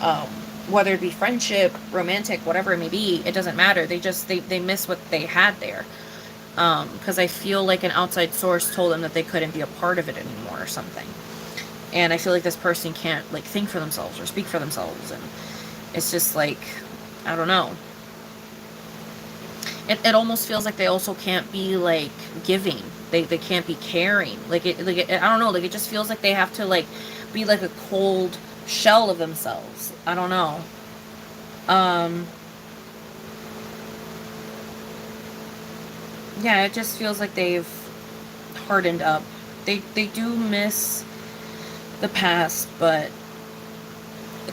Um, Whether it be friendship, romantic, whatever it may be, it doesn't matter. They miss what they had there. Because I feel like an outside source told them that they couldn't be a part of it anymore or something. And I feel like this person can't like think for themselves or speak for themselves, and it's just like, I don't know. It almost feels like they also can't be like giving. They can't be caring. I don't know. Like it just feels like they have to like be like a cold shell of themselves. I don't know. Um. Yeah, it just feels like they've hardened up. They do miss the past, but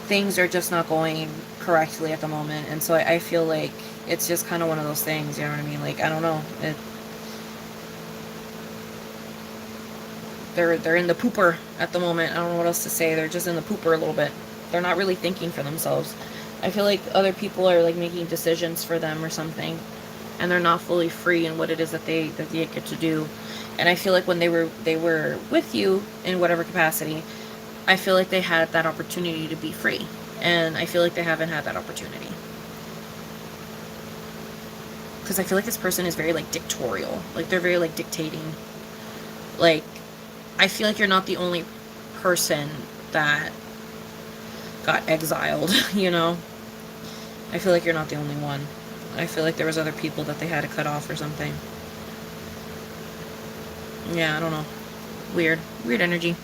things are just not going correctly at the moment, and so I feel like it's just kind of one of those things, you know what I mean? Like, I don't know. They're in the pooper at the moment. I don't know what else to say. They're just in the pooper a little bit. They're not really thinking for themselves. I feel like other people are like making decisions for them or something, and they're not fully free in what it is that they get to do. And I feel like when they were with you in whatever capacity, I feel like they had that opportunity to be free, and I feel like they haven't had that opportunity. Because I feel like this person is very like dictatorial. Like they're very like dictating. Like, I feel like you're not the only person that got exiled, you know? I feel like you're not the only one. I feel like there was other people that they had to cut off or something. Yeah, I don't know. Weird. Weird energy.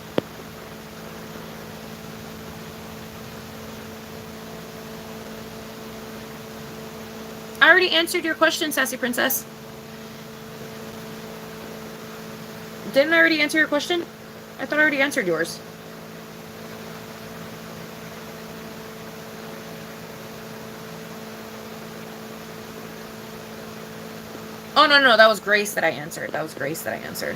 I already answered your question, Sassy Princess. Didn't I already answer your question? I thought I already answered yours. Oh, no, that was Grace that I answered. That was Grace. Sorry. Sorry.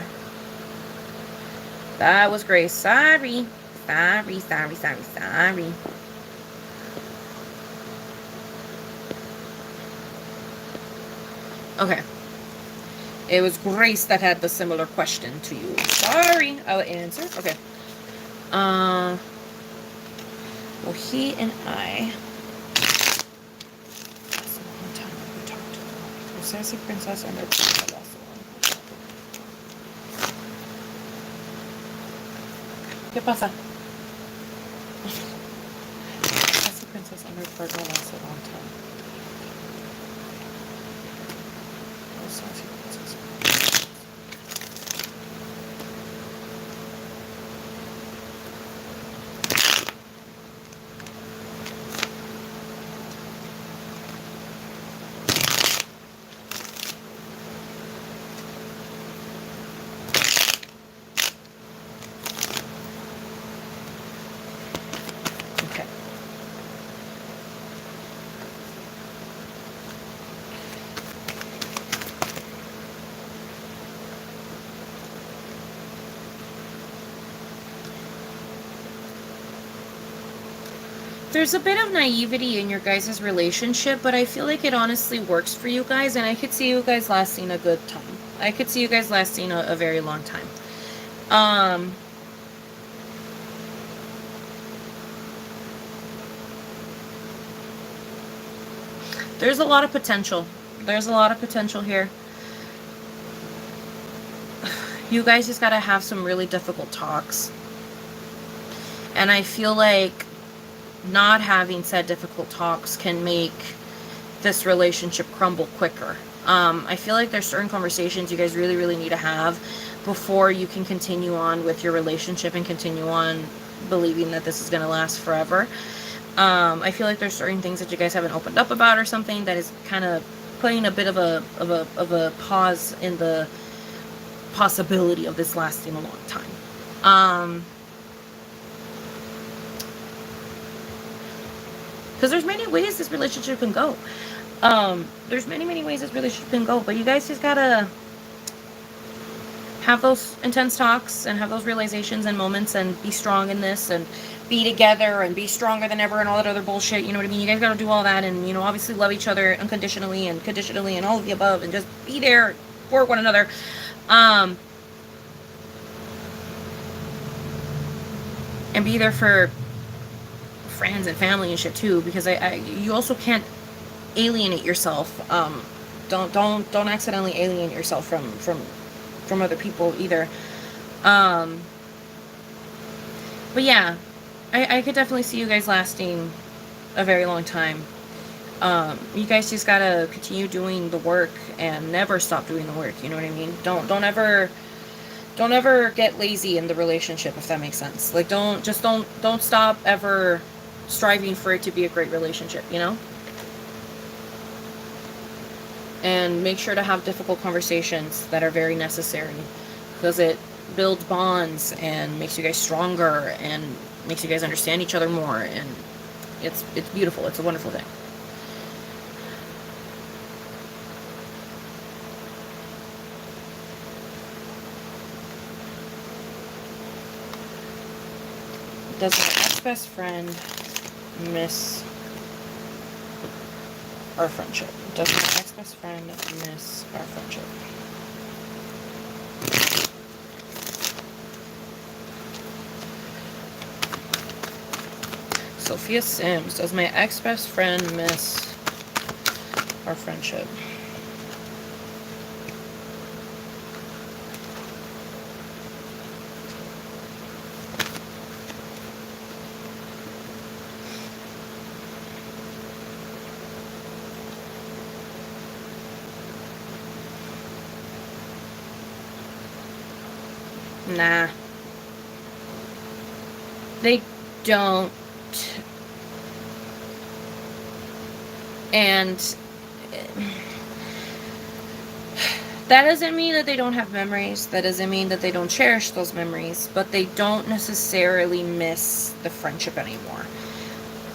Okay. It was Grace that had the similar question to you. Sorry. I'll answer. Okay. Well, he and I... That's a long time we talked. The Sassy Princess and their princess. ¿Qué pasa? Sassy Princess and her partner last a long time. Oh, Sassy Princess. There's a bit of naivety in your guys' relationship, but I feel like it honestly works for you guys, and I could see you guys lasting a good time. I could see you guys lasting a very long time. There's a lot of potential. There's a lot of potential here. You guys just gotta have some really difficult talks. And I feel like not having said difficult talks can make this relationship crumble quicker. I feel like there's certain conversations you guys really, really need to have before you can continue on with your relationship and continue on believing that this is going to last forever. I feel like there's certain things that you guys haven't opened up about or something that is kind of putting a bit of a pause in the possibility of this lasting a long time. Because there's many ways this relationship can go. There's many ways this relationship can go. But you guys just gotta have those intense talks and have those realizations and moments and be strong in this and be together and be stronger than ever and all that other bullshit. You know what I mean? You guys gotta do all that and, you know, obviously love each other unconditionally and conditionally and all of the above and just be there for one another. And be there for friends and family and shit too, because you also can't alienate yourself. Don't accidentally alienate yourself from other people either. But yeah, I could definitely see you guys lasting a very long time. You guys just gotta continue doing the work and never stop doing the work. You know what I mean? Don't ever get lazy in the relationship, if that makes sense. Like don't stop ever striving for it to be a great relationship, you know? And make sure to have difficult conversations that are very necessary, because it builds bonds and makes you guys stronger and makes you guys understand each other more, and it's beautiful. It's a wonderful thing. Does my ex-best friend miss our friendship? Does my ex-best friend miss our friendship? Sophia Sims, does my ex-best friend miss our friendship? Nah. They don't. And that doesn't mean that they don't have memories. That doesn't mean that they don't cherish those memories. But they don't necessarily miss the friendship anymore.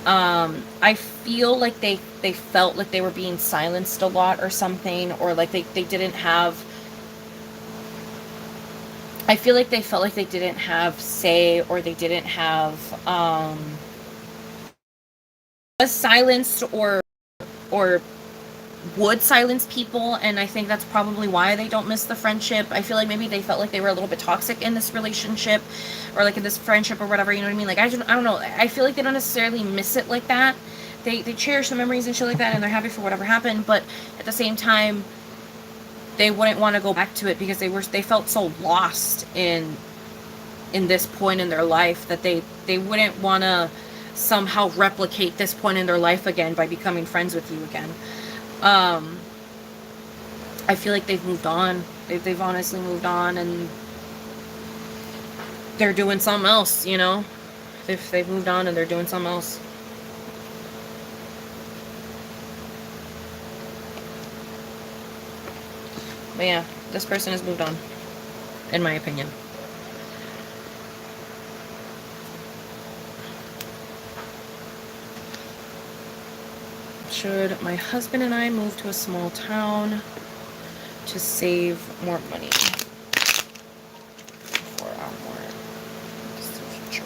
I feel like they felt like they were being silenced a lot or something. Or like they didn't have... I feel like they felt like they didn't have say, or they didn't have silenced or would silence people, and I think that's probably why they don't miss the friendship. I feel like maybe they felt like they were a little bit toxic in this relationship, or like in this friendship or whatever, you know what I mean? Like I don't know. I feel like they don't necessarily miss it like that. They cherish the memories and shit like that, and they're happy for whatever happened, but at the same time they wouldn't want to go back to it because they felt so lost in this point in their life that they wouldn't want to somehow replicate this point in their life again by becoming friends with you again. I feel like they've moved on. They've honestly moved on, and they're doing something else, you know? They've moved on and they're doing something else. But yeah, this person has moved on, in my opinion. Should my husband and I move to a small town to save more money for our more distant future?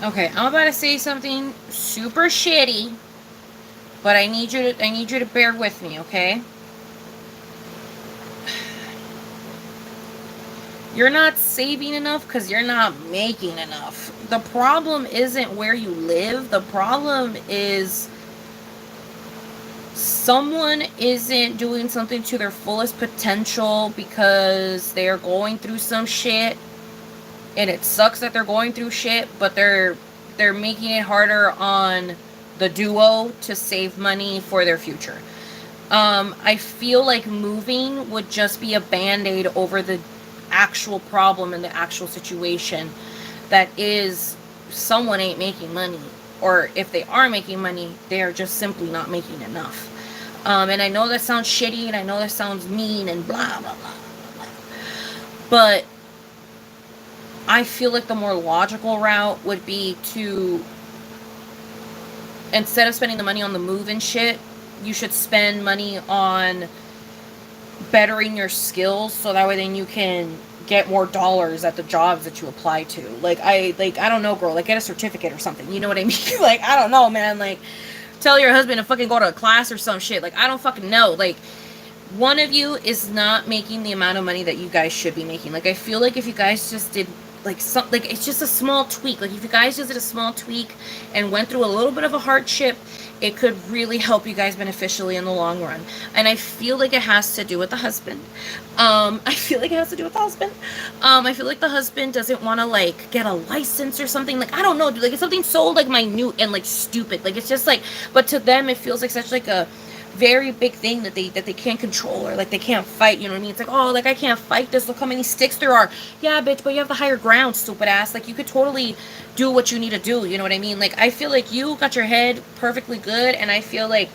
Okay, I'm about to say something super shitty, but I need you to bear with me, okay? You're not saving enough because you're not making enough. The problem isn't where you live. The problem is someone isn't doing something to their fullest potential because they are going through some shit, and it sucks that they're going through shit, but they're making it harder on the duo to save money for their future. I feel like moving would just be a band-aid over the actual problem and the actual situation that is someone ain't making money. Or if they are making money, they are just simply not making enough. And I know that sounds shitty and I know that sounds mean and blah, blah, blah, blah, blah. But I feel like the more logical route would be to, instead of spending the money on the move and shit, you should spend money on bettering your skills so that way then you can get more dollars at the jobs that you apply to. I don't know, girl, like get a certificate or something. You know what I mean? Like I don't know, man. Like tell your husband to fucking go to a class or some shit. Like I don't fucking know. Like one of you is not making the amount of money that you guys should be making. Like I feel like if you guys just did like some, like it's just a small tweak. Like if you guys just did a small tweak and went through a little bit of a hardship, it could really help you guys beneficially in the long run. And I feel like it has to do with the husband. I feel like it has to do with the husband. I feel like the husband doesn't want to like get a license or something. Like I don't know, dude. Like it's something so like minute and like stupid. Like it's just like, but to them it feels like such like a very big thing that they can't control or like they can't fight. You know what I mean? It's like, oh, like I can't fight this. Look how many sticks there are. Yeah, bitch, but you have the higher ground, stupid ass. Like you could totally do what you need to do. You know what I mean? Like I feel like you got your head perfectly good, and I feel like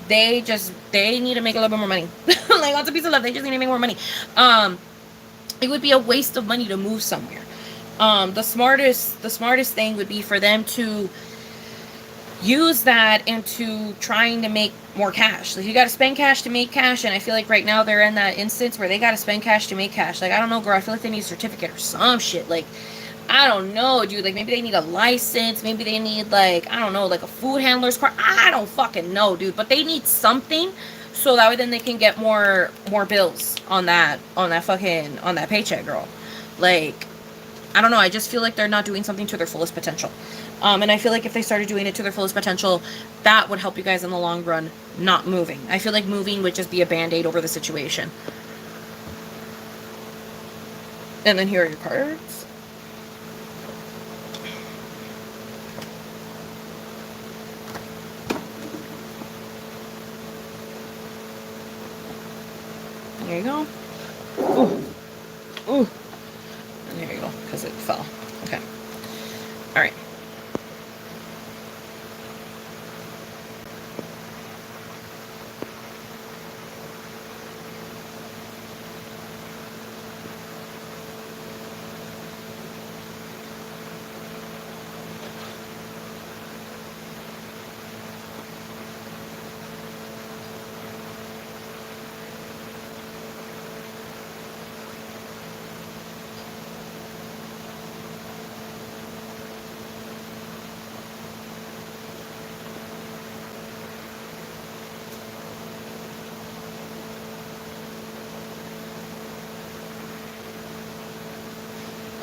they need to make a little bit more money. Like lots of piece of love. They just need to make more money. It would be a waste of money to move somewhere. The smartest thing would be for them to use that into trying to make more cash. Like you got to spend cash to make cash, and I feel like right now they're in that instance where they got to spend cash to make cash. Like I don't know, girl. I feel like they need a certificate or some shit. Like I don't know, dude. Like maybe they need a license. Maybe they need like I don't know, like a food handler's card. I don't fucking know, dude. But they need something so that way then they can get more bills on that paycheck, girl. Like I don't know. I just feel like they're not doing something to their fullest potential. And I feel like if they started doing it to their fullest potential, that would help you guys in the long run, not moving. I feel like moving would just be a band-aid over the situation. And then here are your cards. There you go. Ooh. Ooh. And there you go, because it fell. Okay. All right.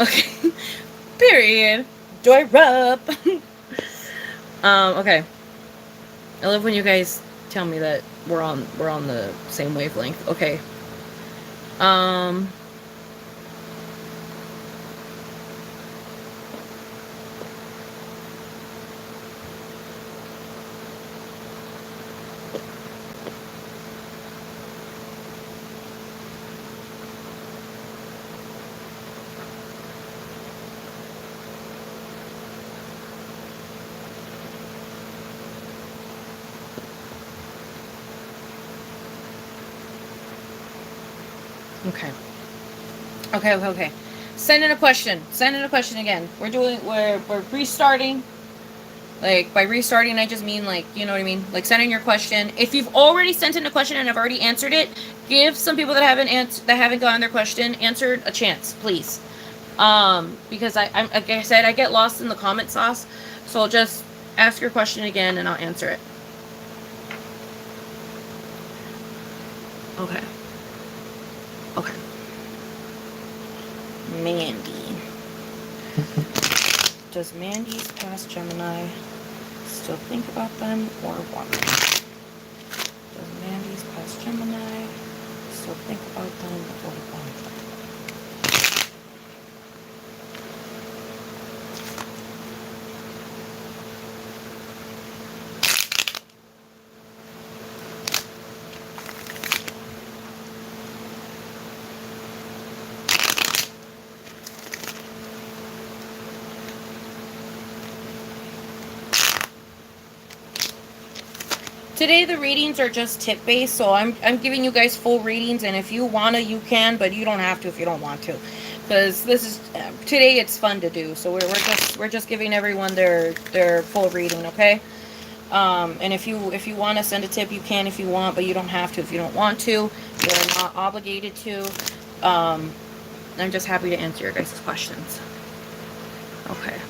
Okay. Period. Joy rub. Okay. I love when you guys tell me that we're on the same wavelength. Okay. Um Okay. Okay. Send in a question. Send in a question again. We're restarting. Like by restarting I just mean like, you know what I mean? Like send in your question. If you've already sent in a question and I've already answered it, give some people that haven't gotten their question answered a chance, please. Because like I said, I get lost in the comment sauce. So I'll just ask your question again and I'll answer it. Okay. Okay. Mandy. Does Mandy's past Gemini still think about them or want them? Does Mandy's past Gemini still think about them or want them? Today the readings are just tip based, so I'm giving you guys full readings, and if you wanna, you can, but you don't have to if you don't want to, because this is today it's fun to do. So we're just giving everyone their full reading, okay? And if you want to send a tip, you can if you want, but you don't have to if you don't want to. You're not obligated to. I'm just happy to answer your guys' questions. Okay.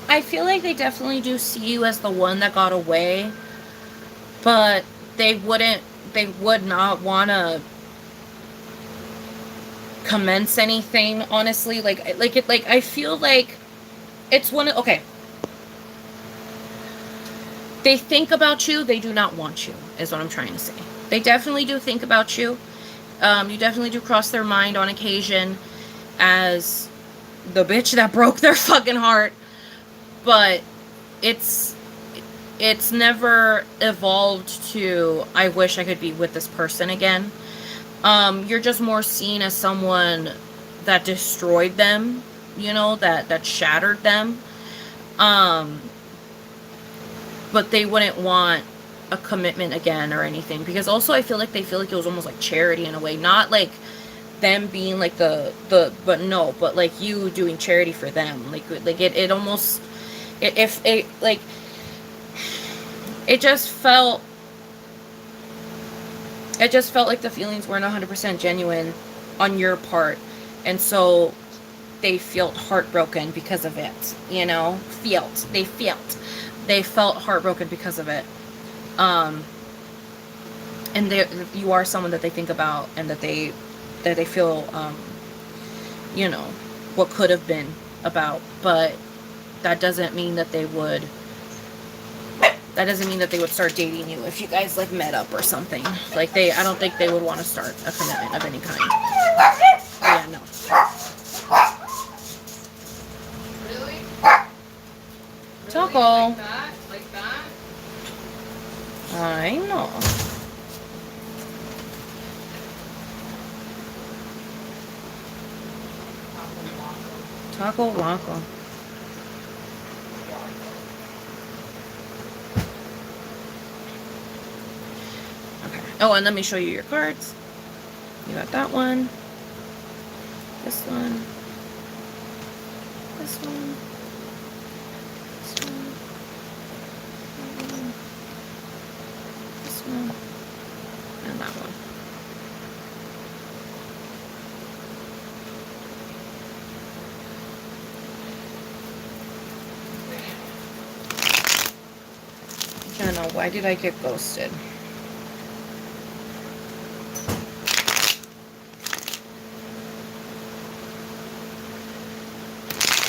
I feel like they definitely do see you as the one that got away, but they would not want to commence anything, honestly. I feel like it's one of, okay. They think about you, they do not want you, is what I'm trying to say. They definitely do think about you. You definitely do cross their mind on occasion as the bitch that broke their fucking heart, but it's never evolved to I wish I could be with this person again. You're just more seen as someone that destroyed them, that shattered them. But they wouldn't want a commitment again or anything, because also I feel like they feel like it was almost like charity in a way, not like them being like but like you doing charity for them, like it almost if it like it just felt like the feelings weren't 100% genuine on your part, and so they felt heartbroken because of it, they felt heartbroken because of it. And you are someone that they think about, and that they feel what could have been about, but that doesn't mean that they would start dating you if you guys like met up or something. Like I don't think they would want to start a commitment of any kind. Yeah, no. Really? Taco. Like that? Like that? I know. Taco Waco. Okay. Oh, and let me show you your cards. You got that one. This one. This one. This one. This one. And that one. Jenna, why did I get ghosted?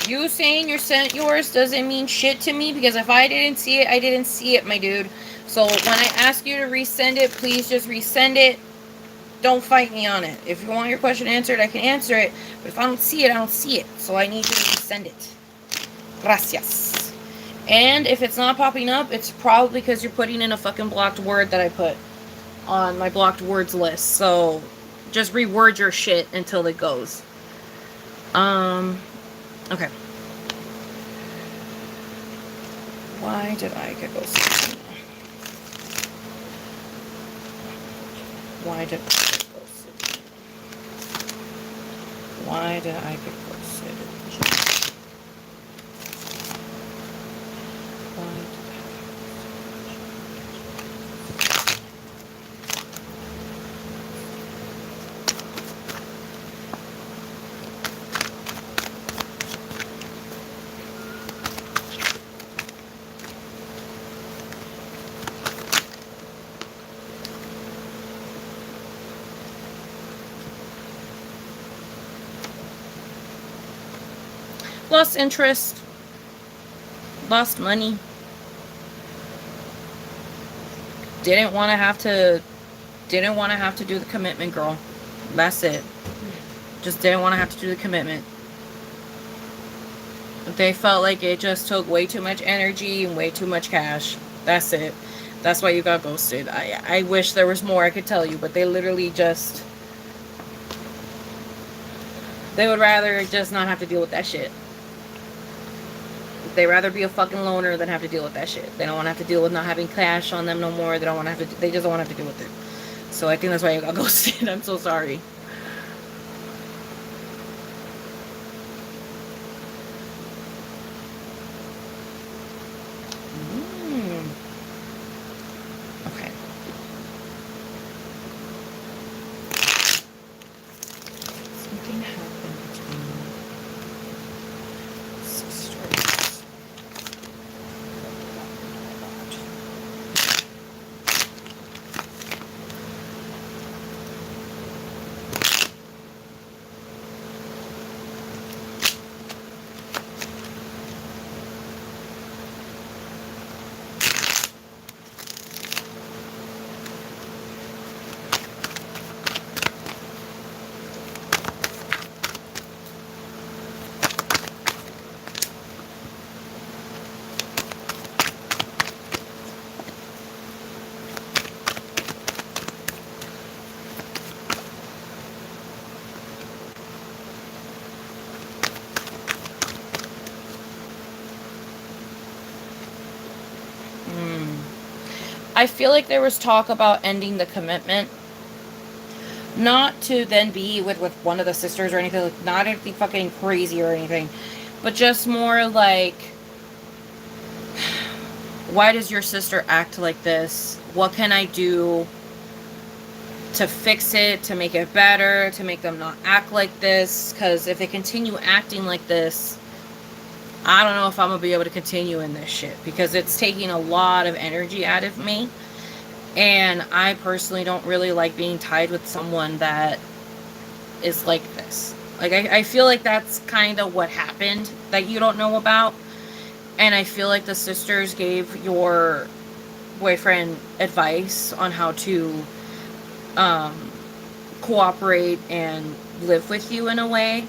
You saying you sent yours doesn't mean shit to me, because if I didn't see it, I didn't see it, my dude. So when I ask you to resend it, please just resend it. Don't fight me on it. If you want your question answered, I can answer it. But if I don't see it, I don't see it. So I need you to resend it. Gracias. And if it's not popping up, it's probably because you're putting in a fucking blocked word that I put on my blocked words list. So just reword your shit until it goes. Okay. Why did I get ghosted? Why did I get ghosted? Why did I get ghosted? Why did lost interest, lost money, didn't want to have to do the commitment, girl. That's it. Just didn't want to have to do the commitment. They felt like it just took way too much energy and way too much cash. That's it. That's why you got ghosted. I wish there was more I could tell you, but they literally just, they would rather just not have to deal with that shit. They'd rather be a fucking loner than have to deal with that shit. They don't want to have to deal with not having cash on them no more. They don't want to have to, they just don't want to have to deal with it. So I think that's why you got ghosted. I'm so sorry. Okay. Something happened between sisters. I feel like there was talk about ending the commitment. Not to then be with one of the sisters or anything. Like, not anything fucking crazy or anything. But just more like, why does your sister act like this? What can I do to fix it, to make it better, to make them not act like this? Because if they continue acting like this, I don't know if I'm going to be able to continue in this shit. Because it's taking a lot of energy out of me. And I personally don't really like being tied with someone that is like this. Like, I feel like that's kind of what happened that you don't know about. And I feel like the sisters gave your boyfriend advice on how to cooperate and live with you in a way.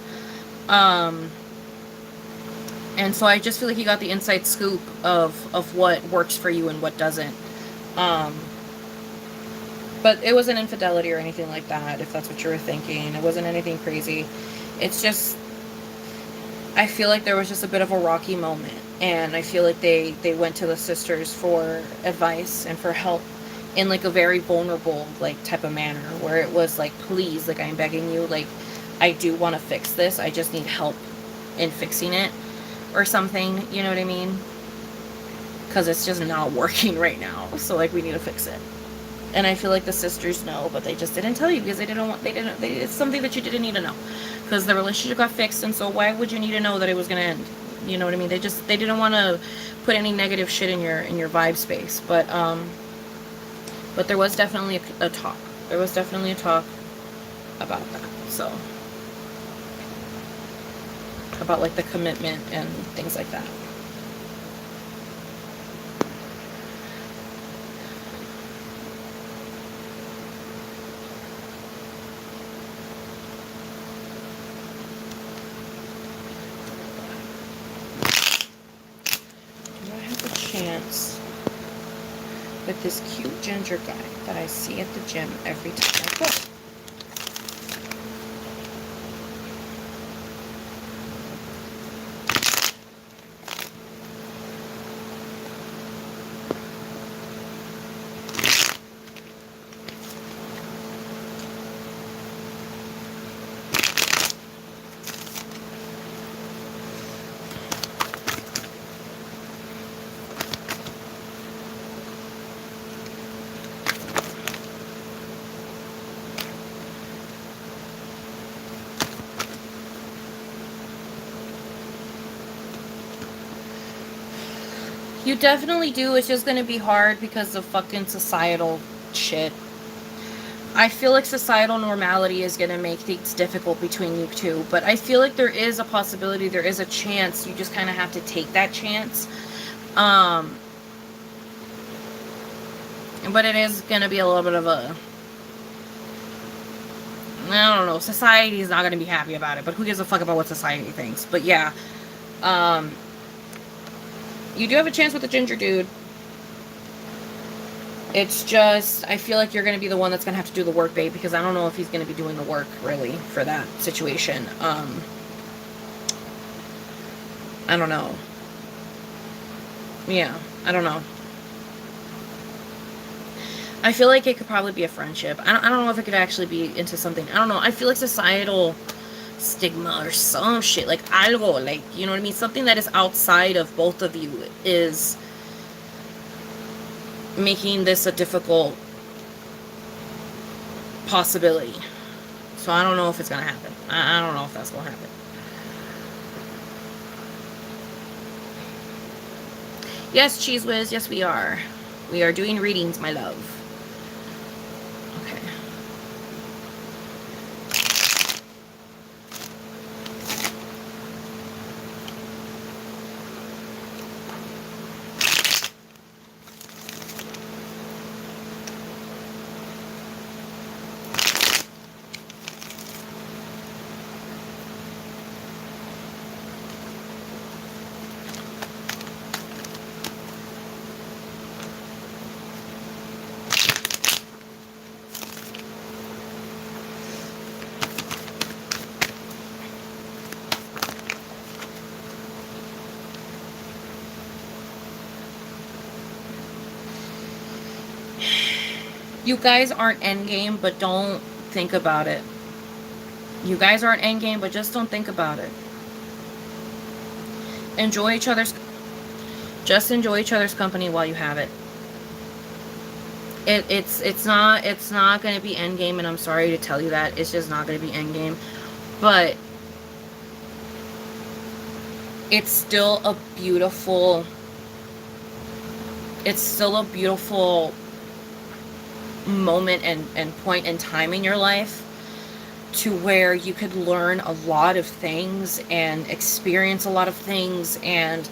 And so I just feel like you got the inside scoop of what works for you and what doesn't. But it wasn't infidelity or anything like that, if that's what you were thinking. It wasn't anything crazy. It's just, I feel like there was just a bit of a rocky moment. And I feel like they went to the sisters for advice and for help in like a very vulnerable like type of manner, where it was like, please, like, I'm begging you, like, I do want to fix this. I just need help in fixing it or something. You know what I mean? Because it's just not working right now. So like, we need to fix it. And I feel like the sisters know, but they just didn't tell you because it's something that you didn't need to know. Because the relationship got fixed, and so why would you need to know that it was going to end? You know what I mean? They didn't want to put any negative shit in your vibe space. But there was definitely a talk. There was definitely a talk about that. So about like the commitment and things like that. Do I have a chance with this cute ginger guy that I see at the gym every time I go? You definitely do. It's just going to be hard because of fucking societal shit. I feel like societal normality is going to make things difficult between you two. But I feel like there is a possibility, there is a chance. You just kind of have to take that chance. But it is going to be a little bit of a... I don't know. Society is not going to be happy about it. But who gives a fuck about what society thinks? But yeah. You do have a chance with the ginger dude. It's just, I feel like you're going to be the one that's going to have to do the work, babe, because I don't know if he's going to be doing the work, really, for that situation. I don't know. Yeah, I don't know. I feel like it could probably be a friendship. I don't know if it could actually be into something. I don't know. I feel like societal stigma or some shit, like algo, like, you know what I mean? Something that is outside of both of you is making this a difficult possibility. So I don't know if it's gonna happen. I don't know if that's gonna happen. Yes, Cheese Whiz, yes we are. We are doing readings, my love. Okay. You guys aren't endgame, but don't think about it. You guys aren't endgame, but just don't think about it. Enjoy each other's... Just enjoy each other's company while you have it. It's not going to be endgame, and I'm sorry to tell you that. It's just not going to be endgame. But it's still a beautiful... It's still a beautiful moment and point in time in your life to where you could learn a lot of things and experience a lot of things and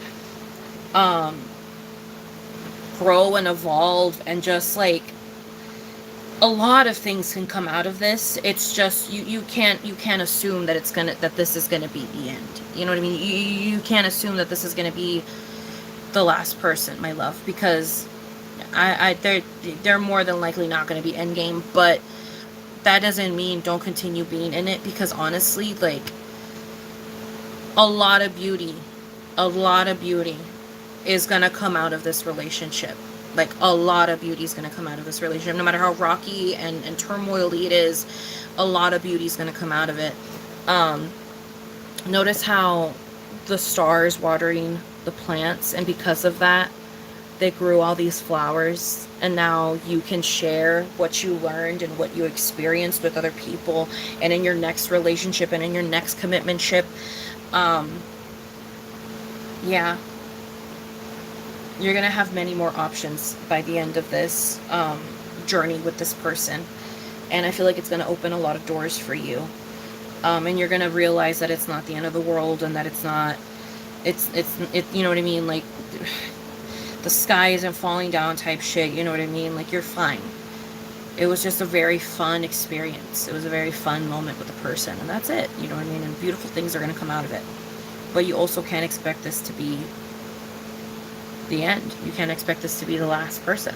grow and evolve, and just like a lot of things can come out of this. It's just you can't assume that this is gonna be the end. You know what I mean? You can't assume that this is gonna be the last person, my love, because they're more than likely not going to be endgame, but that doesn't mean don't continue being in it, because honestly, like, a lot of beauty is going to come out of this relationship. Like, a lot of beauty is going to come out of this relationship. No matter how rocky and turmoily it is, a lot of beauty is going to come out of it. Notice how the stars watering the plants, and because of that, they grew all these flowers, and now you can share what you learned and what you experienced with other people, and in your next relationship and in your next commitmentship. Yeah, you're gonna have many more options by the end of this journey with this person, and I feel like it's gonna open a lot of doors for you. And you're gonna realize that it's not the end of the world, and that it's not, you know what I mean? Like, the sky isn't falling down type shit, you know what I mean? Like, you're fine. It was just a very fun experience. It was a very fun moment with the person, and that's it, you know what I mean? And beautiful things are gonna come out of it. But you also can't expect this to be the end. You can't expect this to be the last person.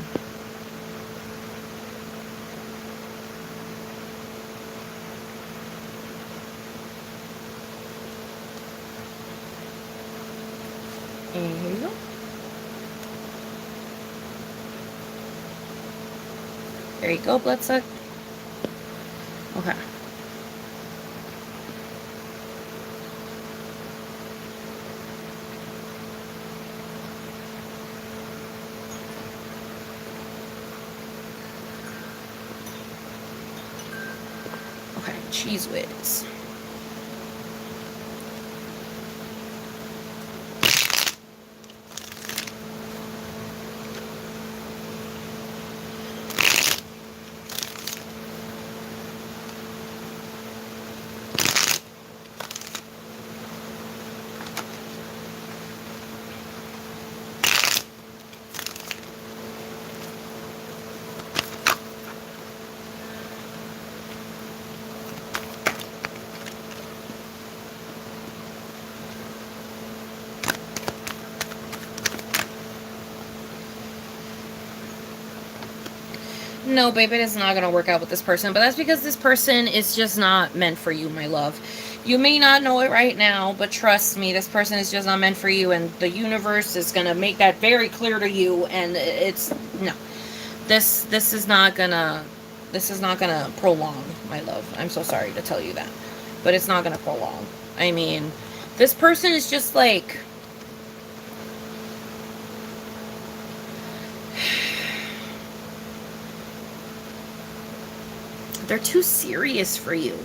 And here you go. There you go, bloodsuck. Okay. Okay, cheese whiz. No, babe, it is not going to work out with this person. But that's because this person is just not meant for you, my love. You may not know it right now, but trust me, this person is just not meant for you. And the universe is going to make that very clear to you. And it's, no. This is not going to prolong, my love. I'm so sorry to tell you that. But it's not going to prolong. I mean, this person is just like... they're too serious for you.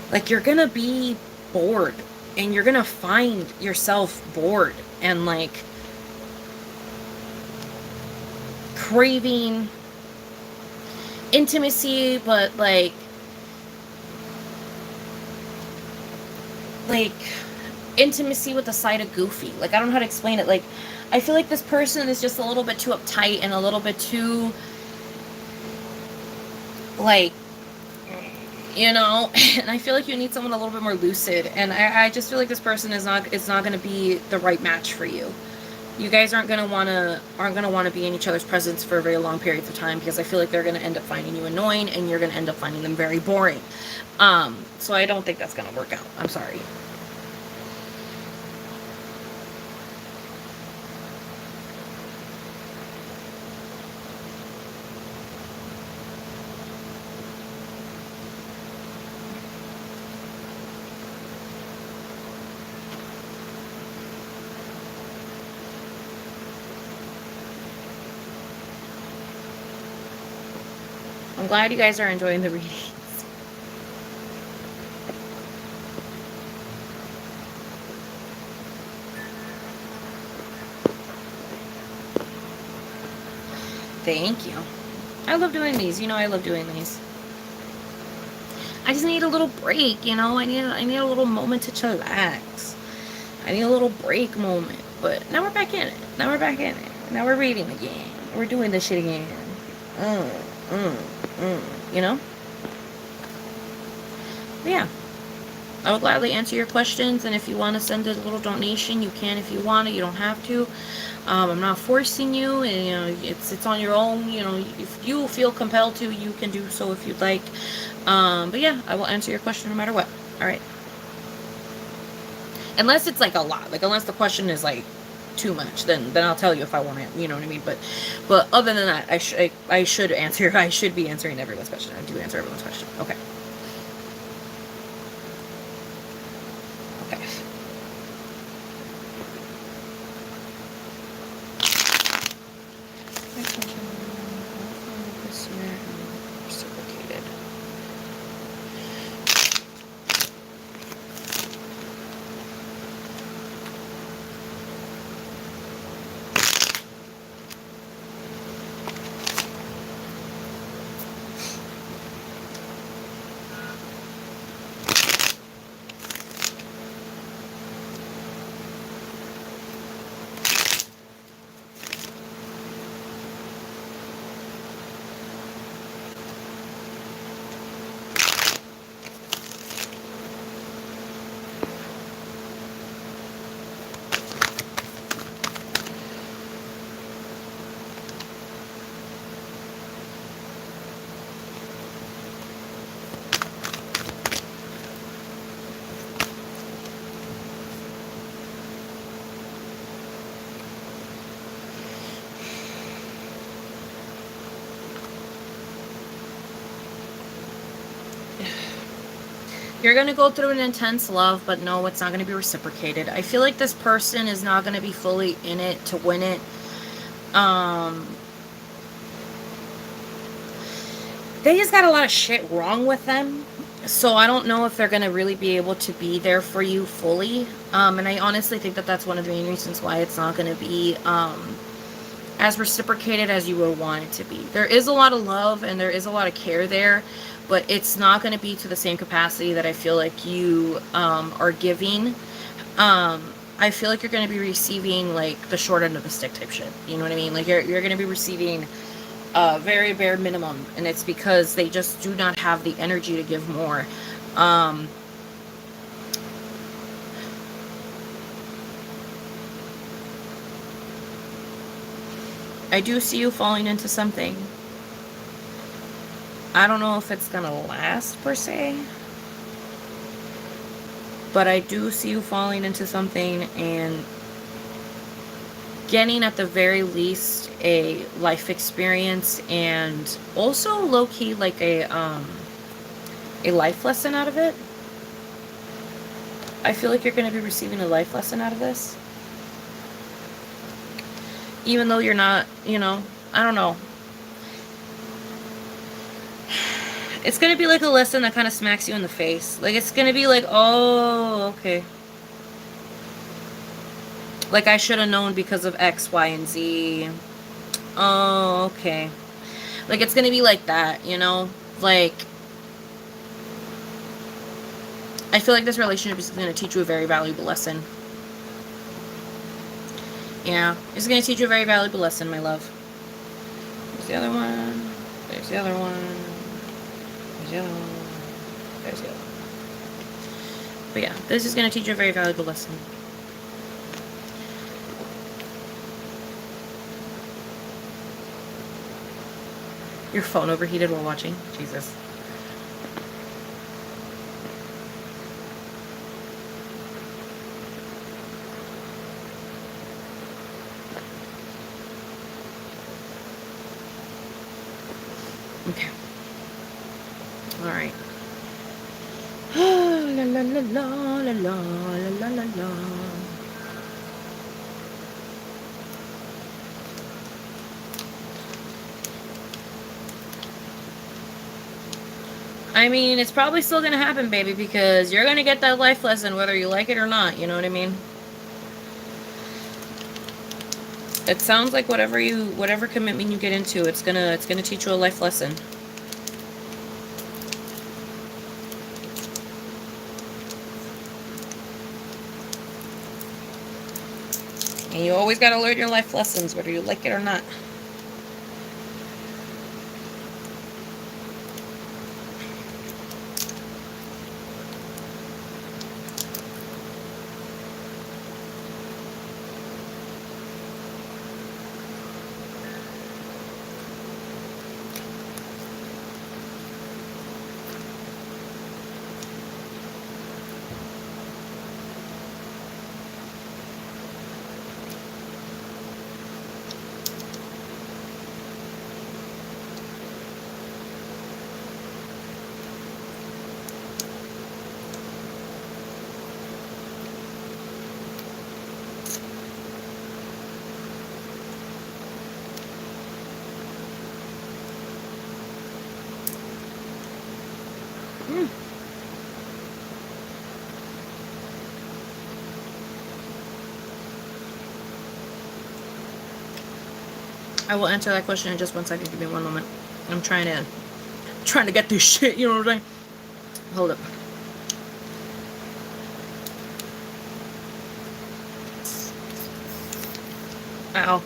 Like, you're gonna be bored, and you're gonna find yourself bored and like craving intimacy, but like intimacy with a side of goofy. Like, I don't know how to explain it. Like, I feel like this person is just a little bit too uptight and a little bit too, like, you know, and I feel like you need someone a little bit more lucid. And I just feel like this person is not going to be the right match for you. You guys aren't going to want to be in each other's presence for very long periods of time, because I feel like they're going to end up finding you annoying, and you're going to end up finding them very boring. So I don't think that's going to work out. I'm sorry. I'm glad you guys are enjoying the readings. Thank you. I love doing these. You know I love doing these. I just need a little break, you know? I need a little moment to chillax. I need a little break moment. But now we're back in it. Now we're back in it. Now we're reading again. We're doing this shit again. You know? But yeah. I would gladly answer your questions, and if you want to send a little donation, you can if you want to. You don't have to. I'm not forcing you, and you know, it's on your own. You know, if you feel compelled to, you can do so if you'd like. But yeah, I will answer your question no matter what. All right. Unless it's like a lot, like unless the question is like too much, then I'll tell you if I want to. You know what I mean? But other than that, I should answer. I should be answering everyone's question. I do answer everyone's question. Okay. You're going to go through an intense love, but no, it's not going to be reciprocated. I feel like this person is not going to be fully in it to win it. They just got a lot of shit wrong with them. So I don't know if they're going to really be able to be there for you fully. And I honestly think that that's one of the main reasons why it's not going to be as reciprocated as you would want it to be. There is a lot of love and there is a lot of care there, but it's not going to be to the same capacity that I feel like you are giving. I feel like you're going to be receiving like the short end of the stick type shit. You know what I mean? Like you're going to be receiving very bare minimum, and it's because they just do not have the energy to give more. I do see you falling into something. I don't know if it's gonna last per se, but I do see you falling into something and getting at the very least a life experience, and also low-key like a life lesson out of it. I feel like you're going to be receiving a life lesson out of this, even though you're not, you know, I don't know. It's going to be like a lesson that kind of smacks you in the face. Like, it's going to be like, oh, okay. Like, I should have known because of X, Y, and Z. Oh, okay. Like, it's going to be like that, you know? Like, I feel like this relationship is going to teach you a very valuable lesson. Yeah, it's going to teach you a very valuable lesson, my love. There's the other one. There's the other one. There's the other one. There's the other one. But yeah, this is going to teach you a very valuable lesson. Your phone overheated while watching? Jesus. Okay. Alright. La la la la la la la la la. I mean, it's probably still gonna happen, baby, because you're gonna get that life lesson whether you like it or not, you know what I mean? It sounds like whatever commitment you get into, it's gonna teach you a life lesson. And you always gotta learn your life lessons, whether you like it or not. I will answer that question in just 1 second. Give me 1 moment. I'm trying to get this shit, you know what I'm saying? Hold up. Ow.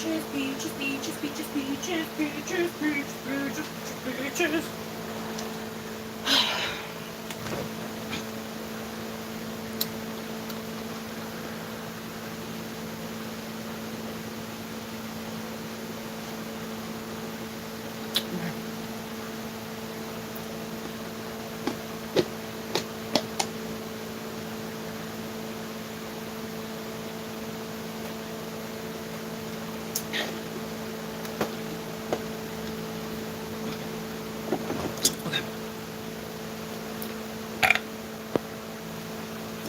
Beaches, beaches, beaches, beaches, beaches, beaches, beaches, beaches, beaches.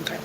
Okay.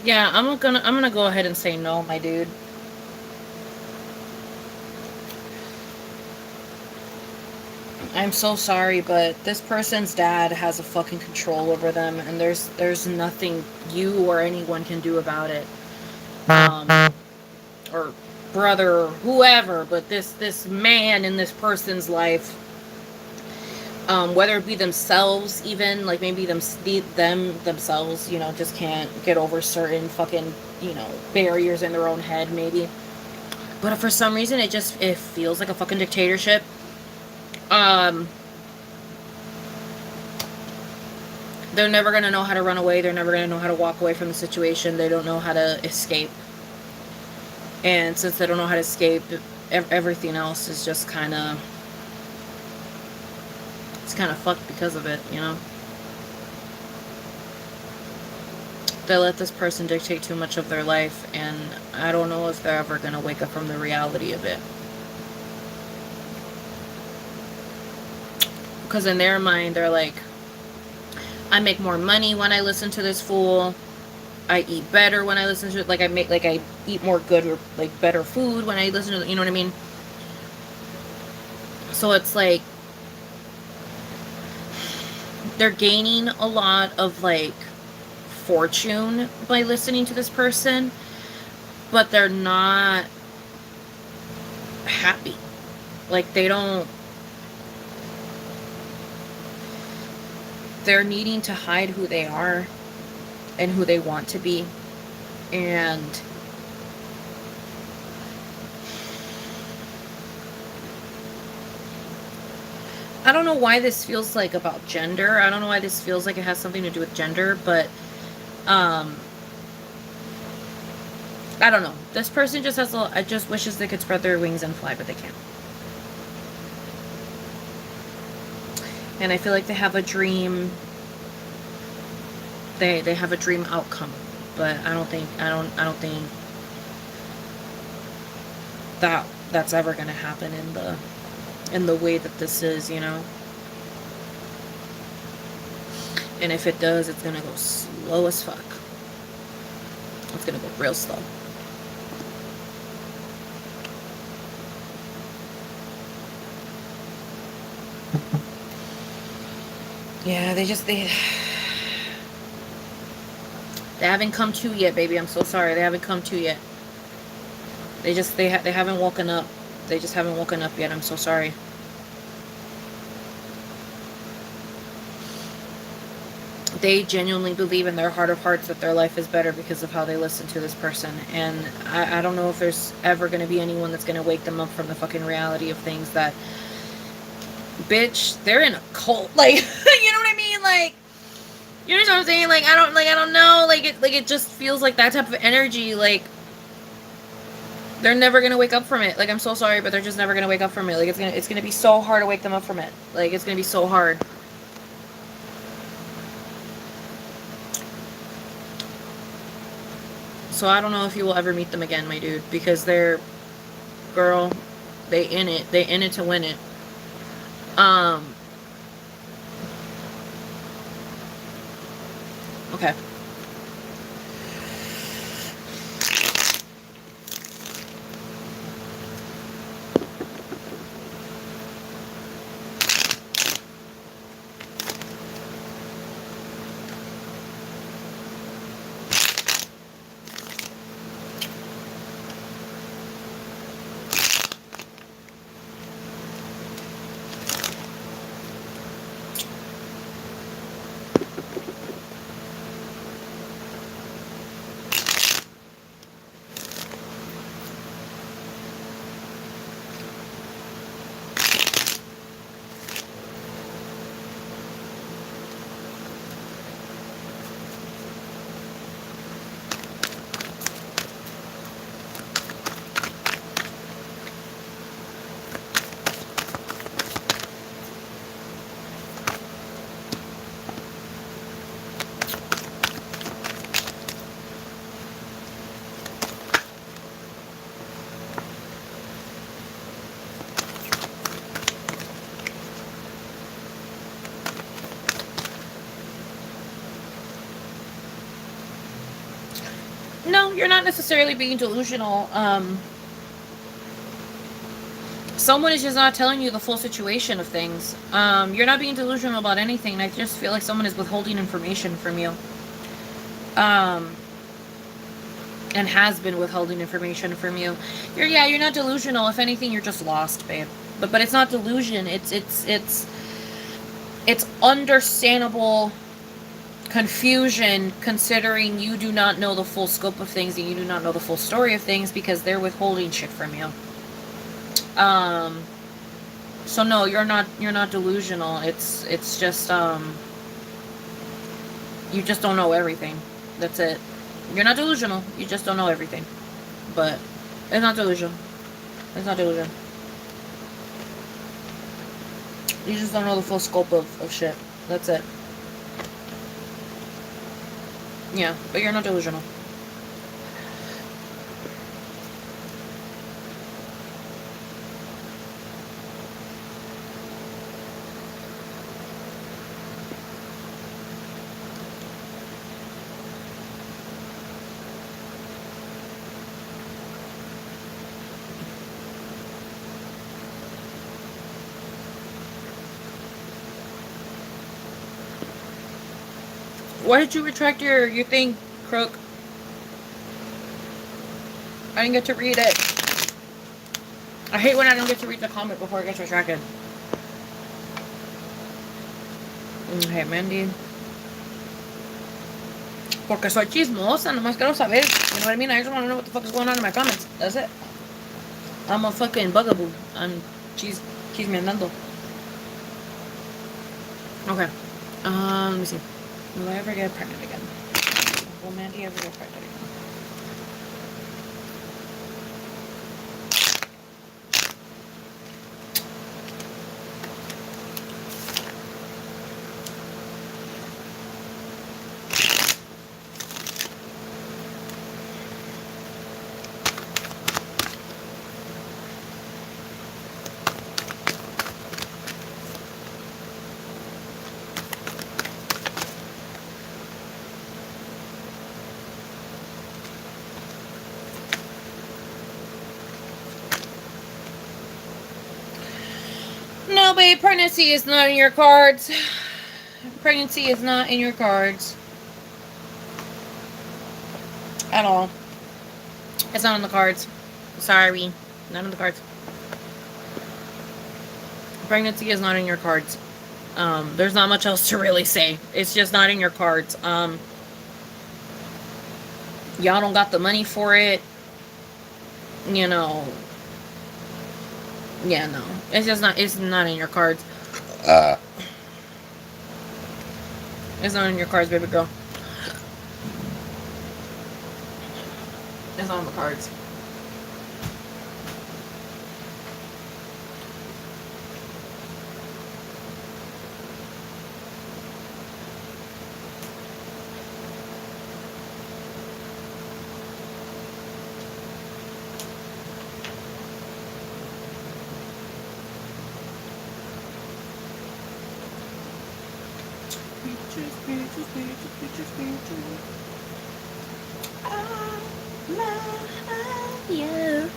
Yeah, I'm gonna go ahead and say no, my dude. I'm so sorry, but this person's dad has a fucking control over them, and there's nothing you or anyone can do about it. Or brother, or whoever, but this man in this person's life, whether it be themselves, even like maybe them themselves, you know, just can't get over certain fucking, you know, barriers in their own head, maybe. But for some reason, it feels like a fucking dictatorship. They're never going to know how to run away. They're never going to know how to walk away from the situation. They don't know how to escape. And since they don't know how to escape, everything else is just kind of... It's kind of fucked because of it, you know? They let this person dictate too much of their life, and I don't know if they're ever going to wake up from the reality of it. Because in their mind, they're like, I make more money when I listen to this fool. I eat better when I listen to it. Like, I eat more good or, like, better food when I listen to it. You know what I mean? So it's like, they're gaining a lot of, like, fortune by listening to this person. But they're not happy. Like, they don't... They're needing to hide who they are and who they want to be. And I don't know why this feels like about gender. I don't know why this feels like it has something to do with gender, but I don't know. This person just has I just wishes they could spread their wings and fly, but they can't. And I feel like they have a dream. They have a dream outcome, but I don't think that's ever gonna happen in the way that this is, you know. And if it does, it's gonna go slow as fuck. It's gonna go real slow. Yeah, they haven't come to yet, baby. I'm so sorry. They haven't come to yet. They haven't woken up. They just haven't woken up yet. I'm so sorry. they genuinely believe in their heart of hearts that their life is better because of how they listen to this person. And I don't know if there's ever going to be anyone that's going to wake them up from the fucking reality of things that, bitch, they're in a cult. Like, you know what I mean? Like, you know what I'm saying? Like, I don't know. It just feels like that type of energy. Like, they're never gonna wake up from it. Like, I'm so sorry, but they're just never gonna wake up from it. Like, it's gonna be so hard to wake them up from it. Like, it's gonna be so hard. So I don't know if you will ever meet them again, my dude, because they're, girl, they in it to win it. Okay. No, you're not necessarily being delusional. Someone is just not telling you the full situation of things. You're not being delusional about anything. I just feel like someone is withholding information from you. And has been withholding information from you. You're not delusional. If anything, you're just lost, babe. But it's not delusion. It's understandable confusion, considering you do not know the full scope of things and you do not know the full story of things, because they're withholding shit from you. So no, you're not delusional. It's just you just don't know everything. That's it. You're not delusional. You just don't know everything. But it's not delusion. It's not delusion. You just don't know the full scope of shit. That's it. Yeah, but you're not delusional. Why did you retract your thing, Crook? I didn't get to read it. I hate when I don't get to read the comment before it gets retracted. Okay, Mandy. Porque soy chismosa, nomás quiero saber. You know what I mean? I just want to know what the fuck is going on in my comments. That's it. I'm a fucking bugaboo. I'm chismeando. Okay. Let me see. Will I ever get pregnant again? Will Mandy ever get pregnant again? No, babe, pregnancy is not in your cards. Pregnancy is not in your cards. At all. It's not on the cards. Sorry. Not on the cards. Pregnancy is not in your cards. There's not much else to really say. It's just not in your cards. Y'all don't got the money for it. You know, yeah, no. It's not in your cards. It's not in your cards, baby girl. It's not in the cards. I love you.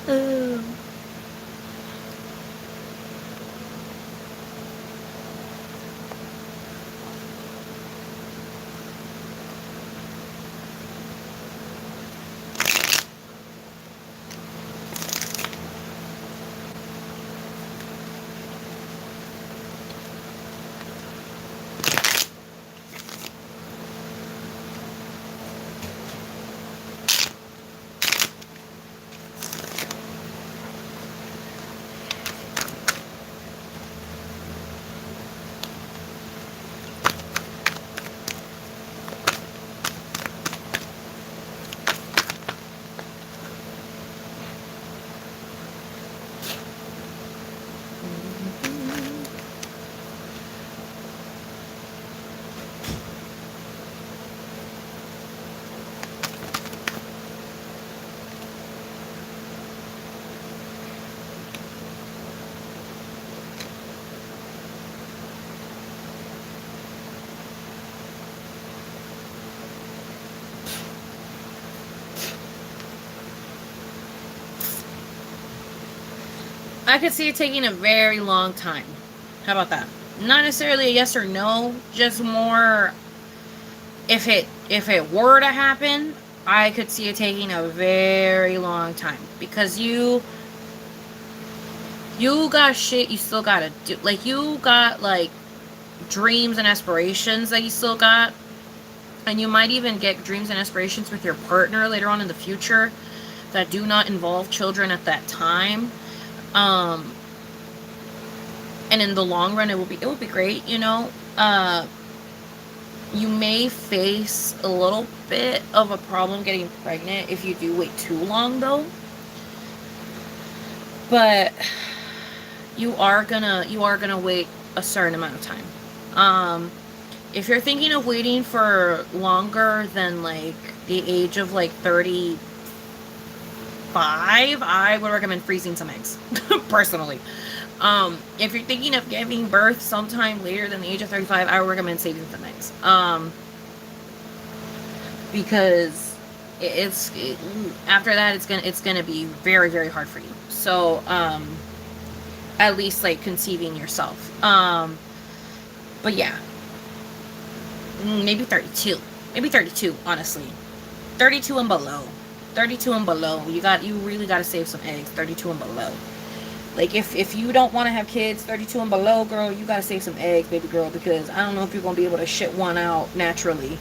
I could see it taking a very long time. How about that? Not necessarily a yes or no, just more if it were to happen, I could see it taking a very long time because you got shit you still gotta do. Like, you got like dreams and aspirations that you still got, and you might even get dreams and aspirations with your partner later on in the future that do not involve children at that time. And in the long run, it will be great, you know. You may face a little bit of a problem getting pregnant if you do wait too long, though. But you are gonna wait a certain amount of time. If you're thinking of waiting for longer than like the age of like 35, I would recommend freezing some eggs, personally. If you're thinking of giving birth sometime later than the age of 35, I would recommend saving some eggs. Because after that, it's gonna be very, very hard for you. So, at least like conceiving yourself. But yeah, maybe 32, honestly, 32 and below. 32 and below. You really got to save some eggs. 32 and below. Like, if you don't want to have kids, 32 and below, girl, you got to save some eggs, baby girl, because I don't know if you're going to be able to shit one out naturally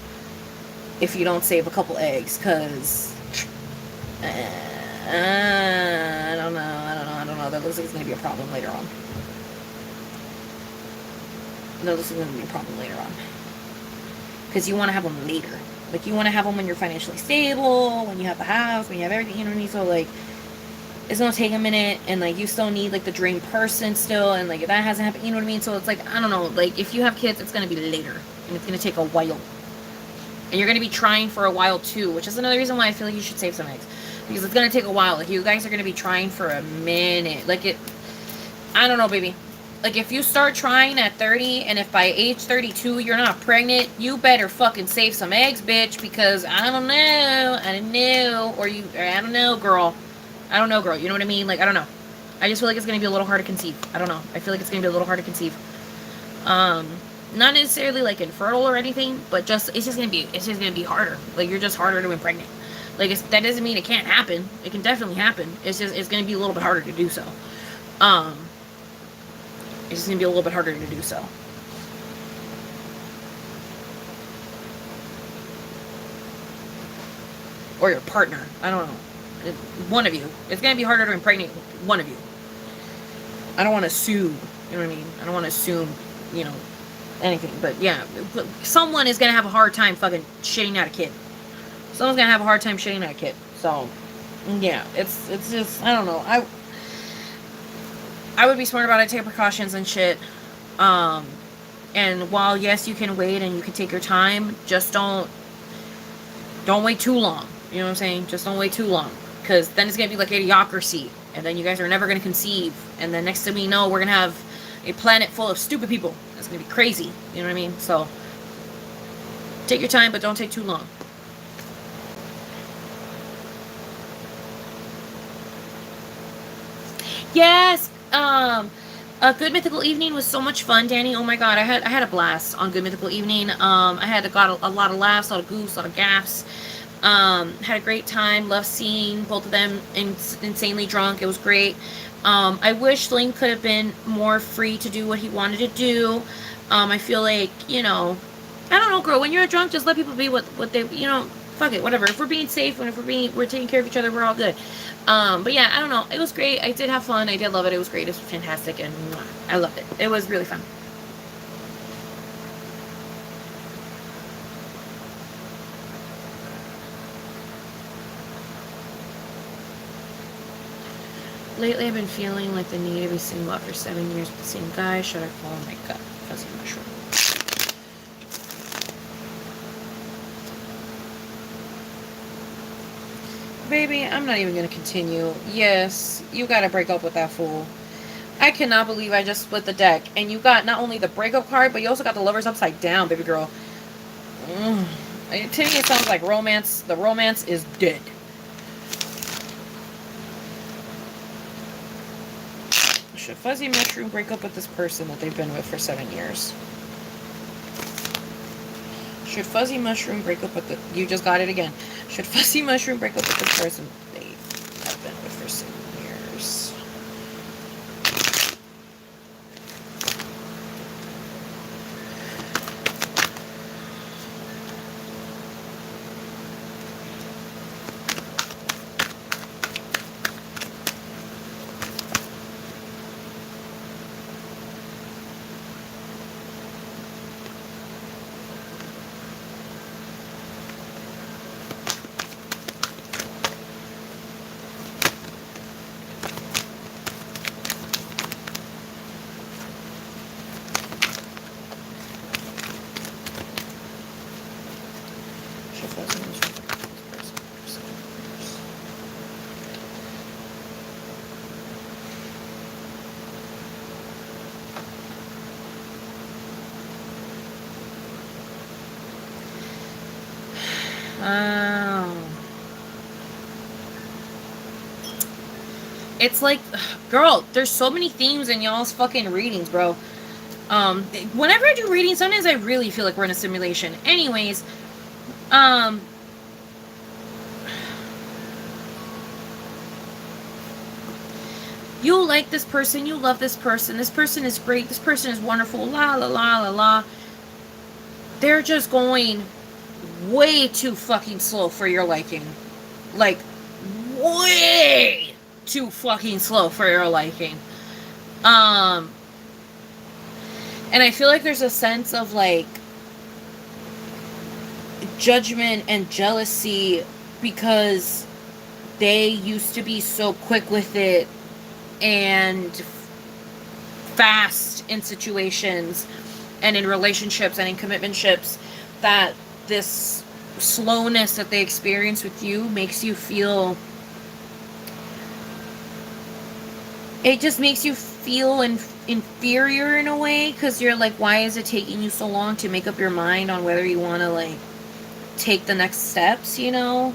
if you don't save a couple eggs, because I don't know. That looks like it's going to be a problem later on. Because you want to have them later. Like, you want to have them when you're financially stable, when you have the house, when you have everything, you know what I mean? So, like, it's gonna take a minute, and like, you still need like the dream person still, and like, if that hasn't happened, you know what I mean? So it's like, I don't know, like, if you have kids, it's gonna be later, and it's gonna take a while, and you're gonna be trying for a while too, which is another reason why I feel like you should save some eggs, because it's gonna take a while. Like, you guys are gonna be trying for a minute. Like, I don't know, baby. Like, if you start trying at 30, and if by age 32 you're not pregnant, you better fucking save some eggs, bitch, because I don't know, or I don't know, girl. I don't know, girl. You know what I mean? Like, I don't know. I just feel like it's going to be a little hard to conceive. I don't know. I feel like it's going to be a little hard to conceive. Not necessarily, like, infertile or anything, but it's just going to be harder. Like, you're just harder to be pregnant. Like, that doesn't mean it can't happen. It can definitely happen. It's going to be a little bit harder to do so. It's just going to be a little bit harder to do so. or your partner. I don't know. One of you. It's gonna be harder to impregnate one of you. I don't want to assume. You know what I mean? I don't want to assume. You know, anything. But yeah, someone is gonna have a hard time fucking shitting out a kid. Someone's gonna have a hard time shitting out a kid. So yeah, it's just, I don't know. I would be smart about it, take precautions and shit. And while yes, you can wait and you can take your time, just don't wait too long. You know what I'm saying? Just don't wait too long, because then it's gonna be like idiocracy, and then you guys are never gonna conceive, and then next thing we know, we're gonna have a planet full of stupid people. It's gonna be crazy. You know what I mean? So take your time, but don't take too long. Yes. A Good Mythical Evening was so much fun, Danny. Oh my god, I had a blast on Good Mythical Evening. I got a lot of laughs, a lot of goofs, a lot of gaffs. Had a great time. Loved seeing both of them insanely drunk. It was great. I wish Link could have been more free to do what he wanted to do. I feel like, you know, I don't know, girl. When you're drunk, just let people be what they, you know, fuck it, whatever. If we're being safe and if we're taking care of each other, we're all good. But yeah, I don't know. It was great. I did have fun. I did love it. It was great. It was fantastic, and I loved it. It was really fun. Lately, I've been feeling like the need to be single after 7 years with the same guy. Should I follow my gut? Fuzzy mushroom. Baby, I'm not even going to continue. Yes, you got to break up with that fool. I cannot believe I just split the deck. And you got not only the breakup card, but you also got the lovers upside down, baby girl. To me, it sounds like romance. The romance is dead. Should Fuzzy Mushroom break up with this person that they've been with for 7 years? Should Fuzzy Mushroom break up with the... You just got it again. Should Fuzzy Mushroom break up with this person they have been with for 7 years? It's like, girl, there's so many themes in y'all's fucking readings, bro. Whenever I do readings, sometimes I really feel like we're in a simulation. Anyways, you like this person, you love this person is great, this person is wonderful, la la la la la. They're just going way too fucking slow for your liking. Like, way too fucking slow for your liking. And I feel like there's a sense of like judgment and jealousy because they used to be so quick with it and fast in situations and in relationships and in commitmentships, that this slowness that they experience with you makes you feel, it just makes you feel inferior in a way, because you're like, why is it taking you so long to make up your mind on whether you want to like take the next steps, you know?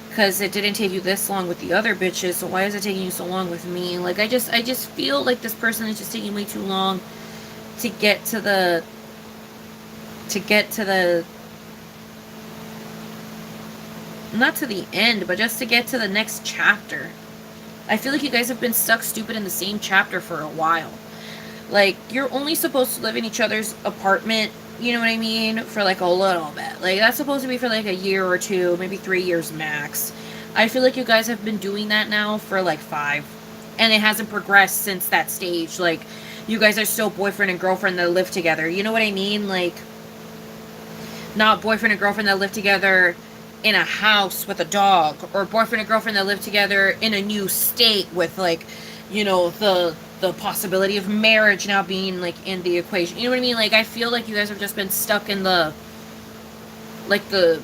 Because it didn't take you this long with the other bitches, so why is it taking you so long with me? Like, I just feel like this person is just taking way too long to get to the not to the end, but just to get to the next chapter. I feel like you guys have been stuck stupid in the same chapter for a while. Like, you're only supposed to live in each other's apartment, you know what I mean, for like a little bit. Like, that's supposed to be for like a year or two, maybe 3 years max. I feel like you guys have been doing that now for like 5. And it hasn't progressed since that stage. Like, you guys are still boyfriend and girlfriend that live together. You know what I mean? Like, not boyfriend and girlfriend that live together in a house with a dog, or boyfriend and girlfriend that live together in a new state with, like, you know, the possibility of marriage now being like in the equation. You know what I mean? Like, I feel like you guys have just been stuck in the like the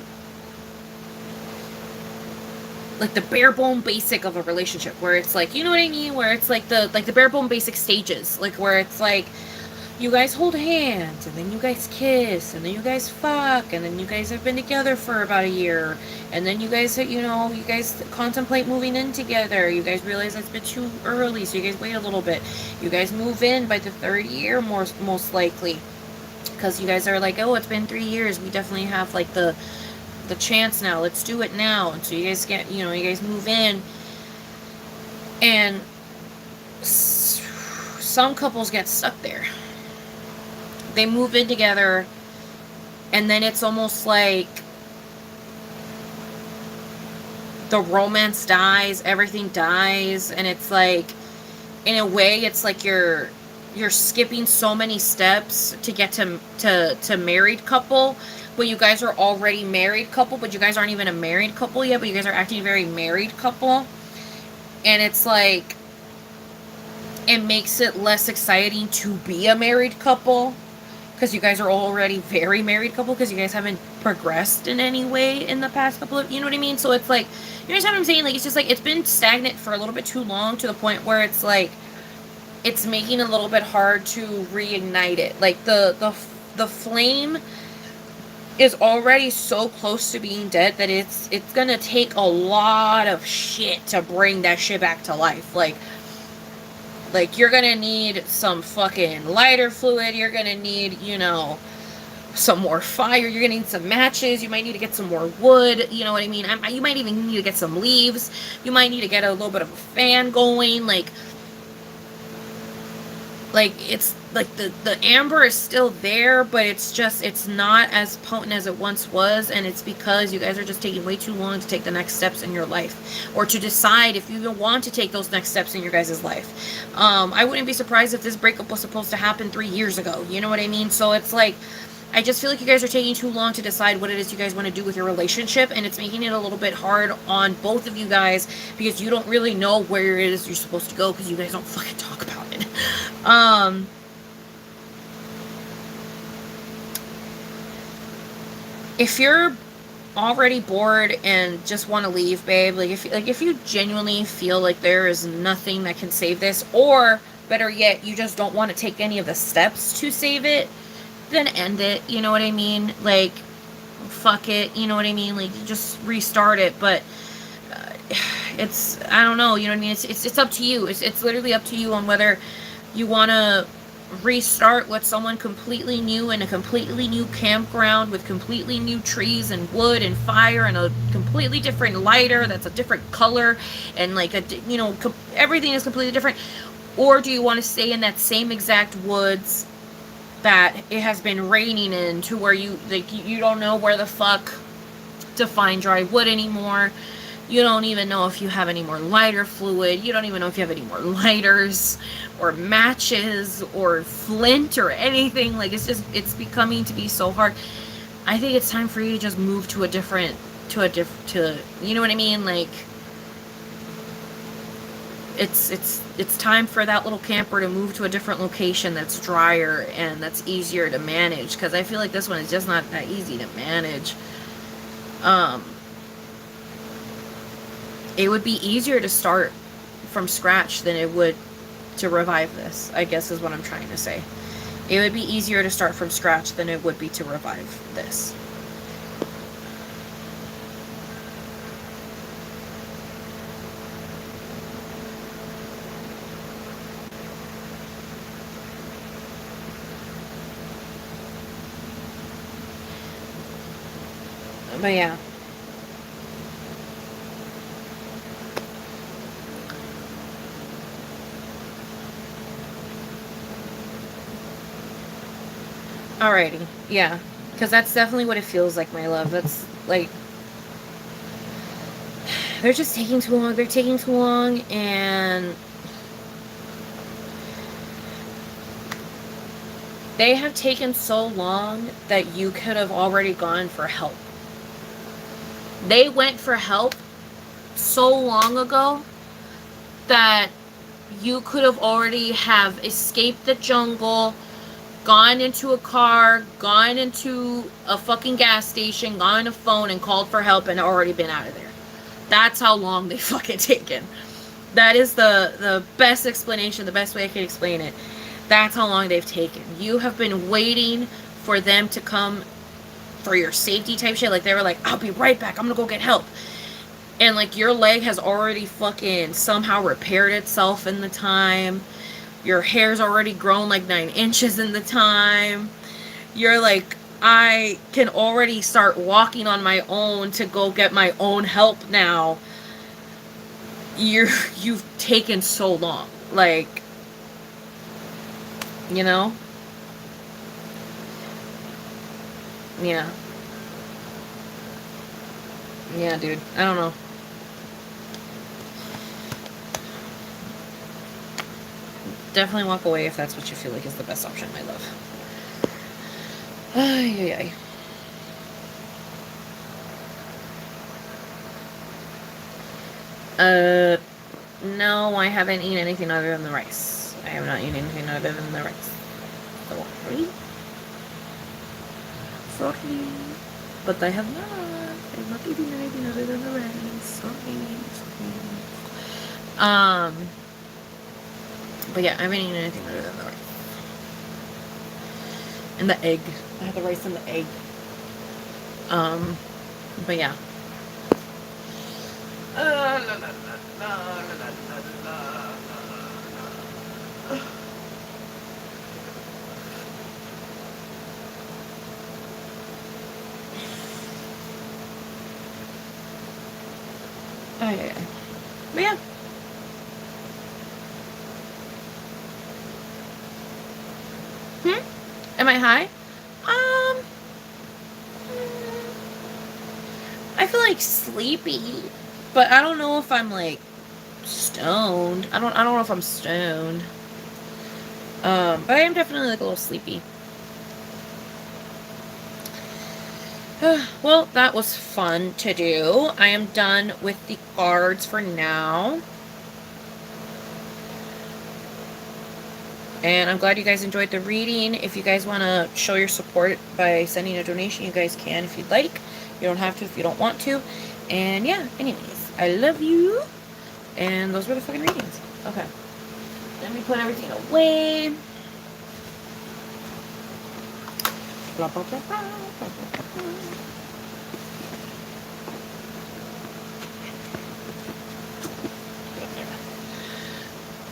bare bone basic of a relationship, where it's like, you know what I mean, where it's like the bare bone basic stages, like where it's like you guys hold hands, and then you guys kiss, and then you guys fuck, and then you guys have been together for about a year, and then you guys, you know, you guys contemplate moving in together. You guys realize it's been too early, so you guys wait a little bit. You guys move in by the 3rd year, most likely, because you guys are like, oh, it's been 3 years. We definitely have like the chance now. Let's do it now. And so you guys get, you know, you guys move in, and some couples get stuck there. They move in together, and then it's almost like the romance dies, everything dies, and it's like, in a way, it's like you're skipping so many steps to get to married couple, but you guys are already married couple, but you guys aren't even a married couple yet, but you guys are acting very married couple. And it's like, it makes it less exciting to be a married couple, because you guys are already very married couple, because you guys haven't progressed in any way in the past couple of, you know what I mean? So it's like, you understand what I'm saying? Like, it's just like, it's been stagnant for a little bit too long, to the point where it's like, it's making it a little bit hard to reignite it. Like, the flame is already so close to being dead that it's gonna take a lot of shit to bring that shit back to life. Like, you're gonna need some fucking lighter fluid. You're gonna need, you know, some more fire. You're gonna need some matches. You might need to get some more wood. You know what I mean? You might even need to get some leaves. You might need to get a little bit of a fan going. Like it's like the amber is still there, but it's not as potent as it once was, and it's because you guys are just taking way too long to take the next steps in your life, or to decide if you even want to take those next steps in your guys' life. I wouldn't be surprised if this breakup was supposed to happen 3 years ago. You know what I mean? So it's like, I just feel like you guys are taking too long to decide what it is you guys want to do with your relationship, and it's making it a little bit hard on both of you guys, because you don't really know where it is you're supposed to go, because you guys don't fucking talk about it. If you're already bored and just want to leave, babe, like if you genuinely feel like there is nothing that can save this, or better yet, you just don't want to take any of the steps to save it, then end it. You know what I mean? Like, fuck it. You know what I mean? Like, just restart it. But it's, I don't know. You know what I mean? It's up to you. It's literally up to you on whether you want to restart with someone completely new in a completely new campground with completely new trees and wood and fire and a completely different lighter that's a different color, and like a, you know, everything is completely different. Or do you want to stay in that same exact woods that it has been raining in, to where you, like, you don't know where the fuck to find dry wood anymore? You don't even know if you have any more lighter fluid. You don't even know if you have any more lighters or matches or flint or anything. Like, it's becoming to be so hard. I think it's time for you to just move to you know what I mean? Like, it's time for that little camper to move to a different location that's drier and that's easier to manage, because I feel like this one is just not that easy to manage. It would be easier to start from scratch than it would to revive this, I guess is what I'm trying to say. It would be easier to start from scratch than it would be to revive this. But yeah. Alrighty. Yeah. Because that's definitely what it feels like, my love. That's like, they're just taking too long. They're taking too long, and they have taken so long that you could have already gone for help. They went for help so long ago that you could have already have escaped the jungle, gone into a car, gone into a fucking gas station, gone on a phone and called for help and already been out of there. That's how long they fucking taken. That is the best explanation, the best way I can explain it. That's how long they've taken. You have been waiting for them to come for your safety type shit. Like, they were like, I'll be right back, I'm gonna go get help. And like, your leg has already fucking somehow repaired itself in the time. Your hair's already grown like 9 inches in the time. You're like, I can already start walking on my own to go get my own help now. You've taken so long. Like, you know? Yeah. Yeah, dude. I don't know. Definitely walk away if that's what you feel like is the best option, my love. Ay, ay, ay. No, I haven't eaten anything other than the rice. I have not eaten anything other than the rice. Sorry. Sorry. But I have not. I'm not eating anything other than the rice. Sorry. But yeah, I haven't eaten anything other than the rice. And the egg. I had the rice and the egg. But yeah. Oh, yeah. But yeah. Am I high? I feel like sleepy, but I don't know if I'm like stoned. I don't know if I'm stoned. But I am definitely like a little sleepy. Well, that was fun to do. I am done with the cards for now. And I'm glad you guys enjoyed the reading. If you guys want to show your support by sending a donation, you guys can if you'd like. You don't have to if you don't want to. And yeah, anyways, I love you. And those were the fucking readings. Okay. Let me put everything away. Blah, blah, blah, blah, blah, blah, blah.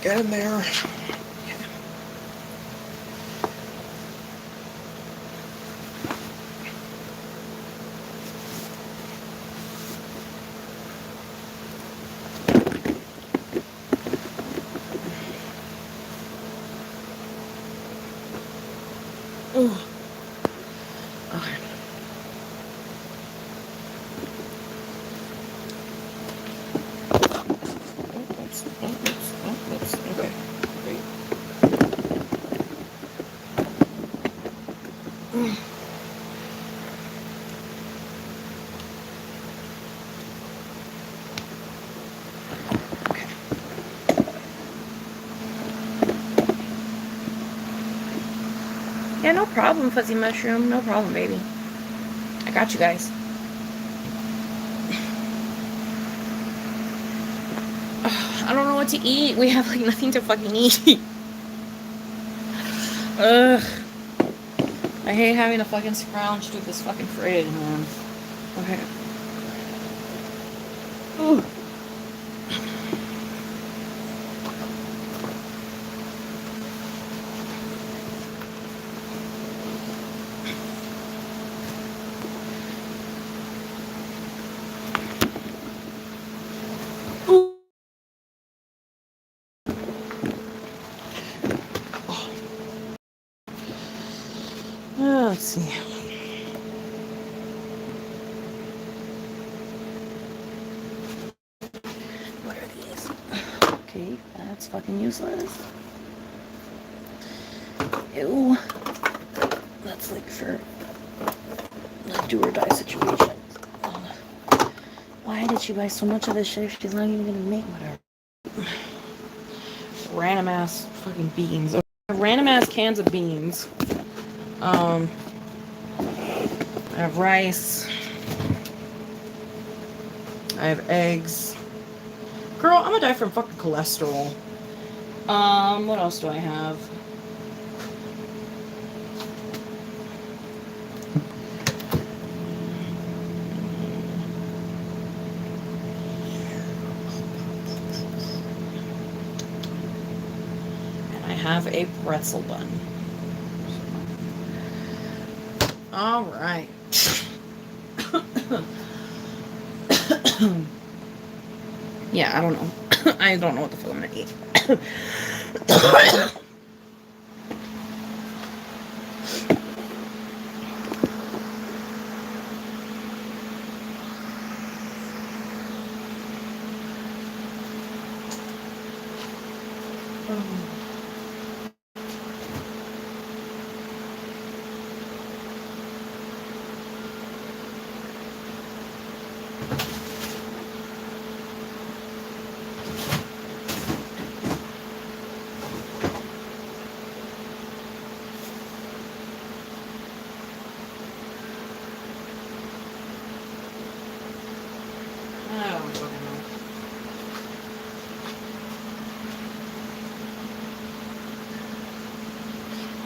Get in there. Ooh. Okay. Oops. Okay. Great. Okay. Yeah, no problem, Fuzzy Mushroom. No problem, baby. I got you guys. I don't know what to eat. We have like nothing to fucking eat. Ugh. I hate having to fucking scrounge through this fucking fridge, man. Okay. Ooh. Let's see. What are these? Okay, that's fucking useless. Ew. That's like for like do or die situations. Why did she buy so much of this shit if she's not even gonna make whatever? Random ass fucking beans. Random ass cans of beans. I have rice. I have eggs. Girl, I'm gonna die from fucking cholesterol. What else do I have? And I have a pretzel bun. All right. Yeah, I don't know. I don't know what the fuck I'm gonna eat.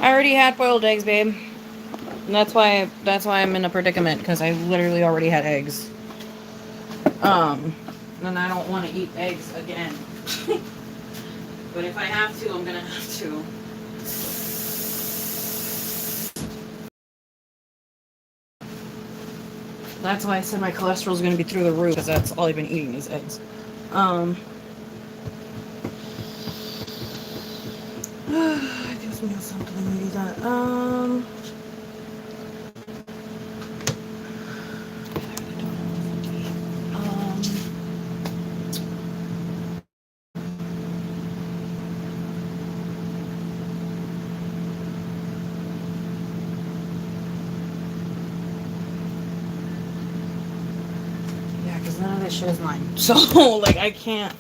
I already had boiled eggs, babe. And that's why I'm in a predicament, because I literally already had eggs. And I don't want to eat eggs again. But if I have to, I'm gonna have to. That's why I said my cholesterol is gonna be through the roof, because that's all I've been eating is eggs. I guess we got something maybe that. Yeah, because none of this shit is mine. So, like, I can't.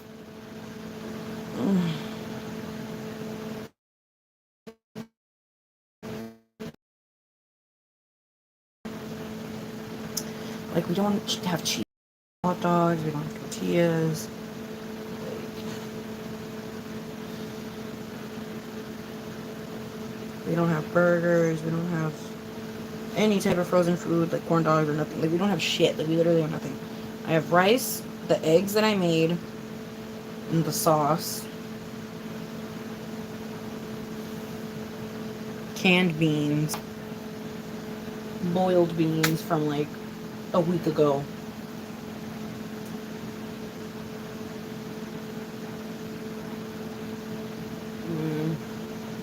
Like, we don't have cheese hot dogs, we don't have tortillas. We don't have burgers, we don't have any type of frozen food, like corn dogs or nothing. Like, we don't have shit. Like, we literally have nothing. I have rice, the eggs that I made, and the sauce. Canned beans. Boiled beans from, like, a week ago.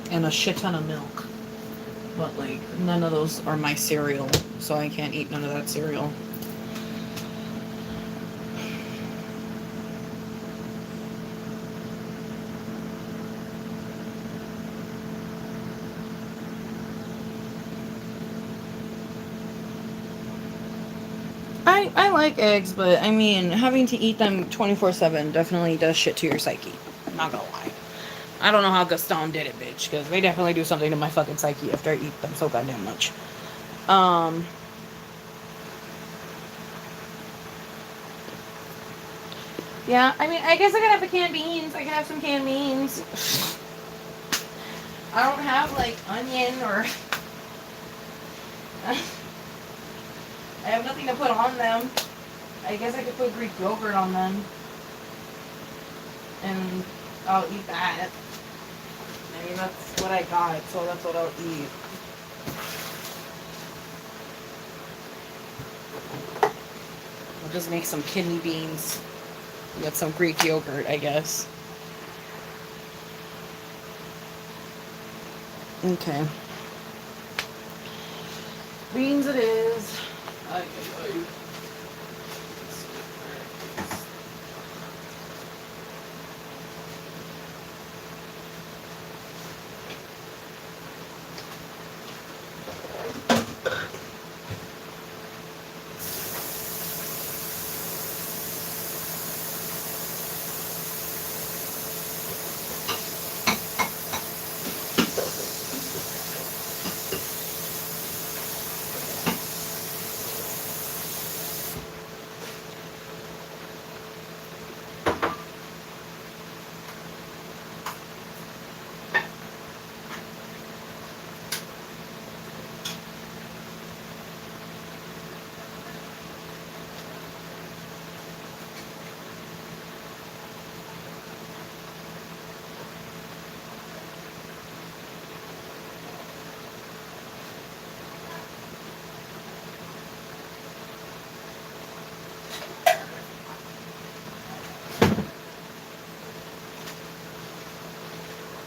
And a shit ton of milk. But, like, none of those are my cereal, so I can't eat none of that cereal. I like eggs, but, I mean, having to eat them 24/7 definitely does shit to your psyche. I'm not gonna lie. I don't know how Gaston did it, bitch, because they definitely do something to my fucking psyche after I eat them so goddamn much. Yeah, I mean, I guess I could have the canned beans. I could have some canned beans. I don't have, like, onion or... I have nothing to put on them. I guess I could put Greek yogurt on them. And I'll eat that. I mean, that's what I got, so that's what I'll eat. I'll just make some kidney beans. Get some Greek yogurt, I guess. Okay. Beans it is. Ay, ay, ay.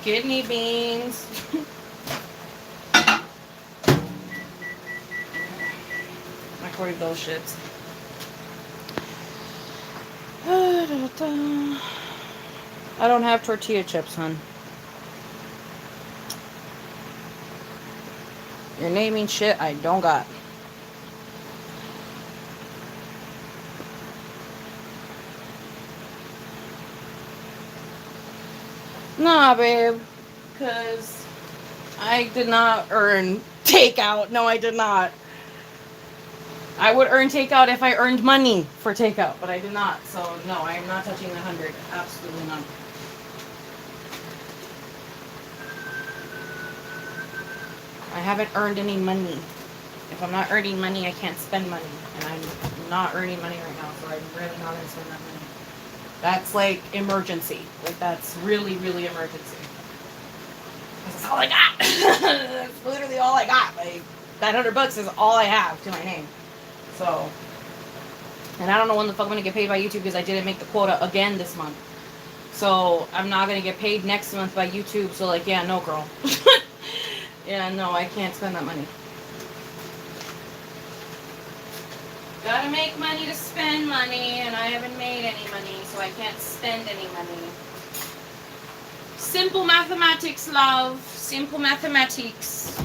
Kidney beans. Microwave those shits. I don't have tortilla chips, hon. You're naming shit I don't got. Nah, babe. Because I did not earn takeout. No, I did not. I would earn takeout if I earned money for takeout, but I did not. So, no, I am not touching the 100. Absolutely not. I haven't earned any money. If I'm not earning money, I can't spend money. And I'm not earning money right now, so I'm really not going to spend that money. That's like emergency. Like, that's really, really emergency. That's all I got. That's literally all I got. Like, that $100 is all I have to my name. So, and I don't know when the fuck I'm gonna get paid by YouTube because I didn't make the quota again this month. So I'm not gonna get paid next month by YouTube. So like, yeah, no, girl. Yeah, no, I can't spend that money. Gotta make money to spend money, and I haven't made any money, so I can't spend any money. Simple mathematics, love. Simple mathematics.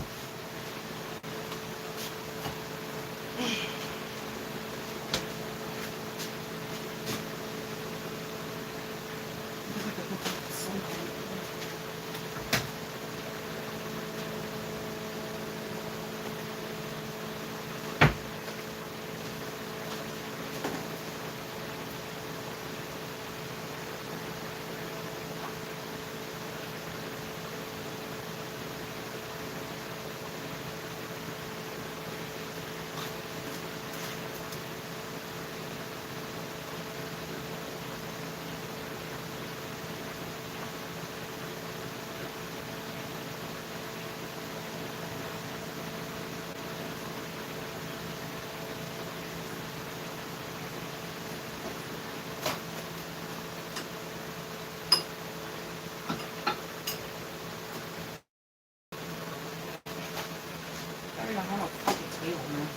I don't know how to fucking table, man.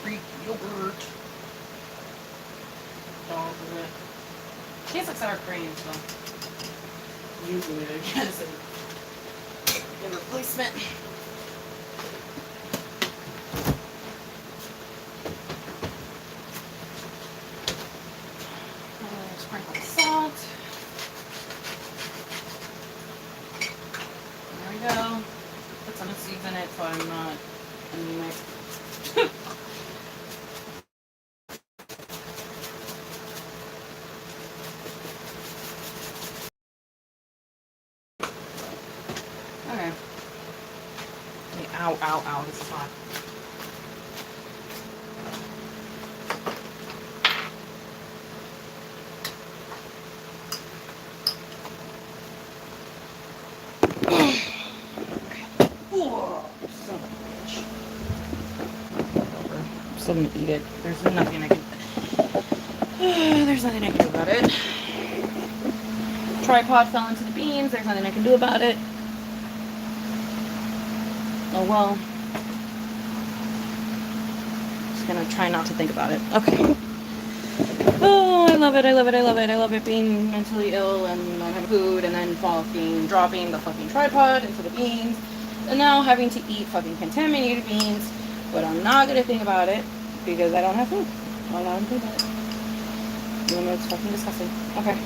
Greek yogurt. Dog with it. Tastes like sour cream, so usually I guess a replacement. Sprinkle of salt. There we go. Put some seeds in it so I'm not anemic. Ow, ow, ow. This is hot. Son of a bitch. I'm still gonna eat it. There's nothing I can. There's nothing I can do about it. Tripod fell into the beans. There's nothing I can do about it. Oh well. Just gonna try not to think about it. Okay. Oh, I love it. I love it. I love it. I love it being mentally ill and not having food and then dropping the fucking tripod into the beans and now having to eat fucking contaminated beans. But I'm not gonna think about it because I don't have food. I'm not gonna think about it. Even though it's fucking disgusting. Okay.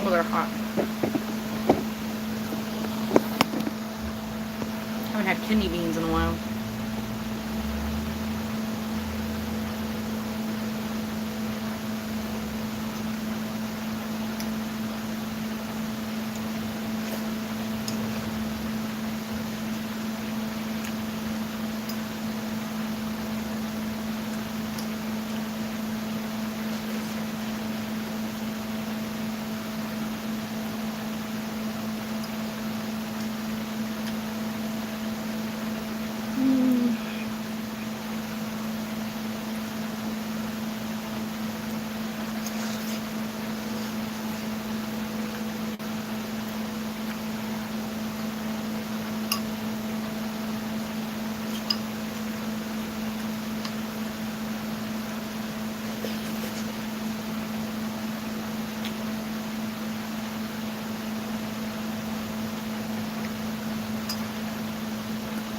Oh, they're hot. Haven't had kidney beans in a while.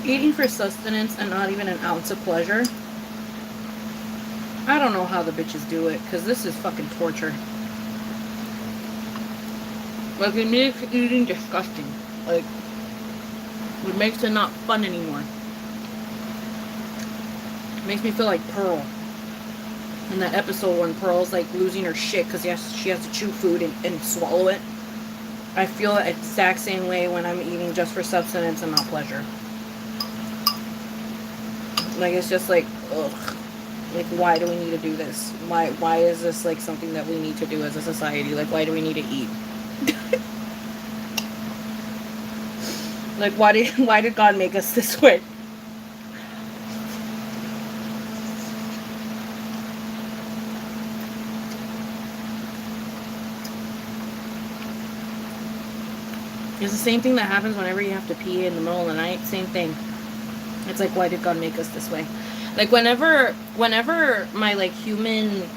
Eating for sustenance and not even an ounce of pleasure. I don't know how the bitches do it, because this is fucking torture. Like, it makes eating disgusting. Like, it makes it not fun anymore. It makes me feel like Pearl. In that episode when Pearl's like losing her shit because she has to chew food and swallow it. I feel the exact same way when I'm eating just for sustenance and not pleasure. Like, it's just like, ugh. Like, why do we need to do this? Why is this like something that we need to do as a society? Like, why do we need to eat? Like, why did God make us this way? It's the same thing that happens whenever you have to pee in the middle of the night. Same thing. It's like, why did God make us this way? Like, whenever my, like, human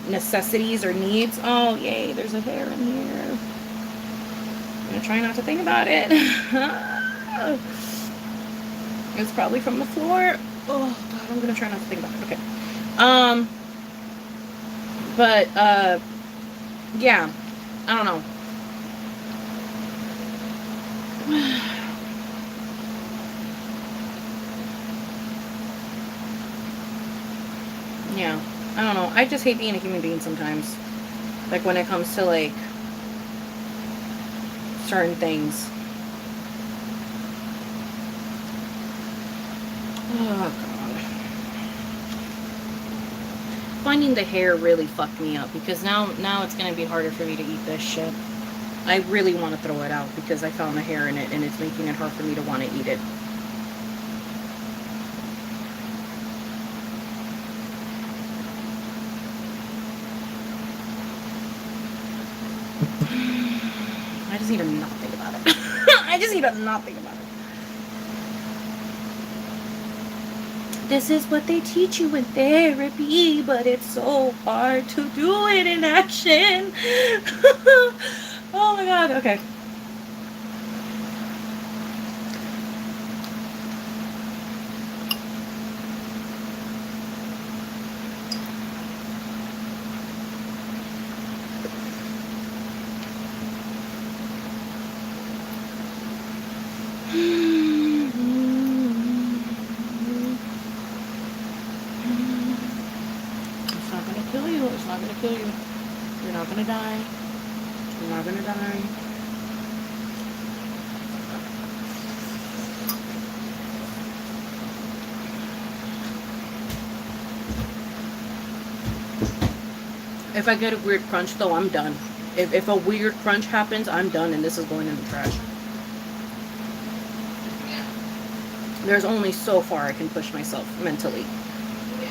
necessities or needs... Oh, yay, there's a hair in here. I'm gonna try not to think about it. It's probably from the floor. Oh, God, I'm gonna try not to think about it. Okay. But, yeah. I don't know. Yeah, I don't know. I just hate being a human being sometimes. Like, when it comes to, like, certain things. Oh, God. Finding the hair really fucked me up because now it's going to be harder for me to eat this shit. I really want to throw it out because I found the hair in it and it's making it hard for me to want to eat it. I just need to not think about it. I just need to not think about it. This is what they teach you in therapy, but it's so hard to do it in action. Oh my God, okay. not gonna kill you. You're not gonna die. You're not gonna die. If I get a weird crunch, though, I'm done. If a weird crunch happens, I'm done, and this is going in the trash. Yeah. There's only so far I can push myself mentally. Yeah.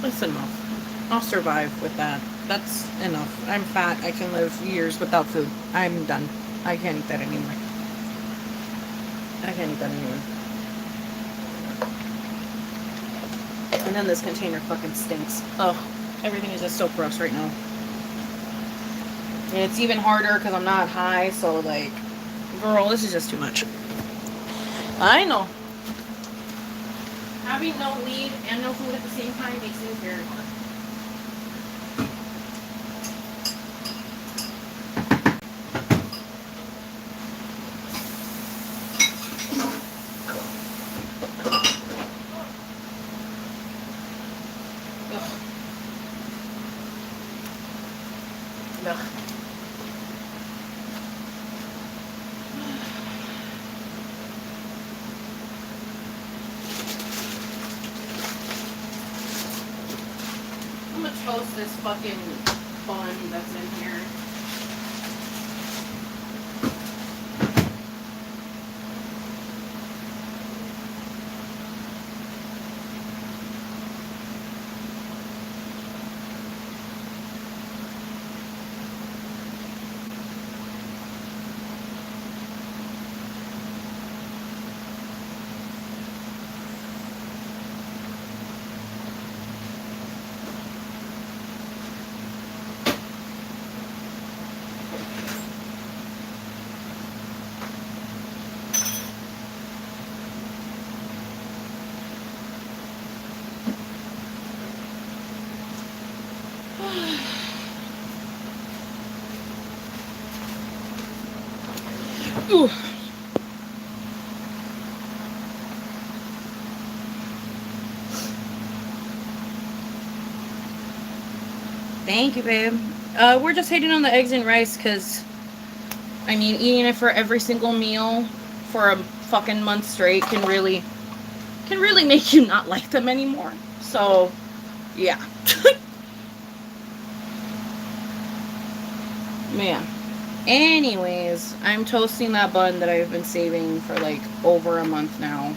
That's enough. I'll survive with that. That's enough. I'm fat. I can live years without food. I'm done. I can't eat that anymore. I can't eat that anymore. And then this container fucking stinks. Ugh. Everything is just so gross right now. And it's even harder because I'm not high, so like, girl, this is just too much. I know. Having no weed and no food at the same time makes things very hard. Ugh. Ugh. I'm gonna toast this fucking bun that's in here. Ooh. Thank you, babe. We're just hating on the eggs and rice because, I mean, eating it for every single meal for a fucking month straight can really make you not like them anymore. So, yeah. Man. Anyways, I'm toasting that bun that I've been saving for like over a month now.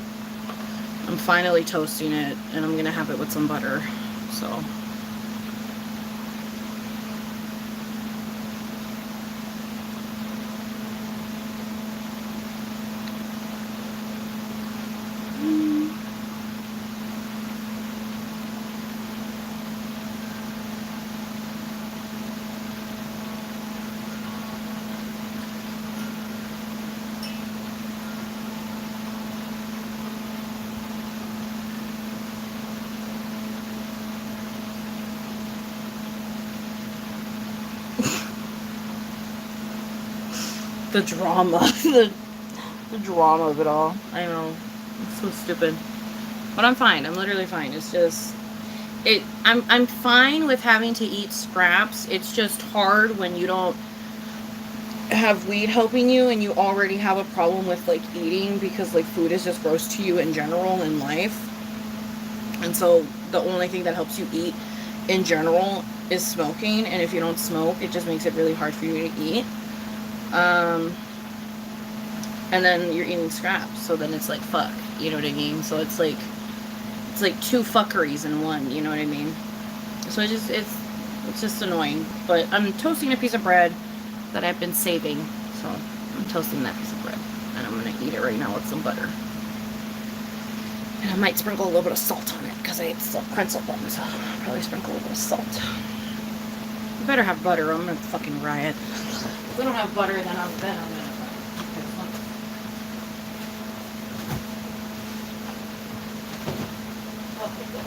I'm finally toasting it, and I'm gonna have it with some butter. So. The drama. the drama of it all. I know. It's so stupid. But I'm fine. I'm literally fine. It's just I'm fine with having to eat scraps. It's just hard when you don't have weed helping you and you already have a problem with like eating because like food is just gross to you in general in life. And so the only thing that helps you eat in general is smoking, and if you don't smoke, it just makes it really hard for you to eat. And then you're eating scraps, so then it's like, fuck, you know what I mean? So it's like, It's like two fuckeries in one, you know what I mean? So it's just annoying. But I'm toasting a piece of bread that I've been saving. So I'm toasting that piece of bread. And I'm gonna eat it right now with some butter. And I might sprinkle a little bit of salt on it because I ate some pretzel buns. So I'll probably sprinkle a little bit of salt. I better have butter or I'm gonna fucking riot. If we don't have butter, then I'm gonna riot. Okay, good.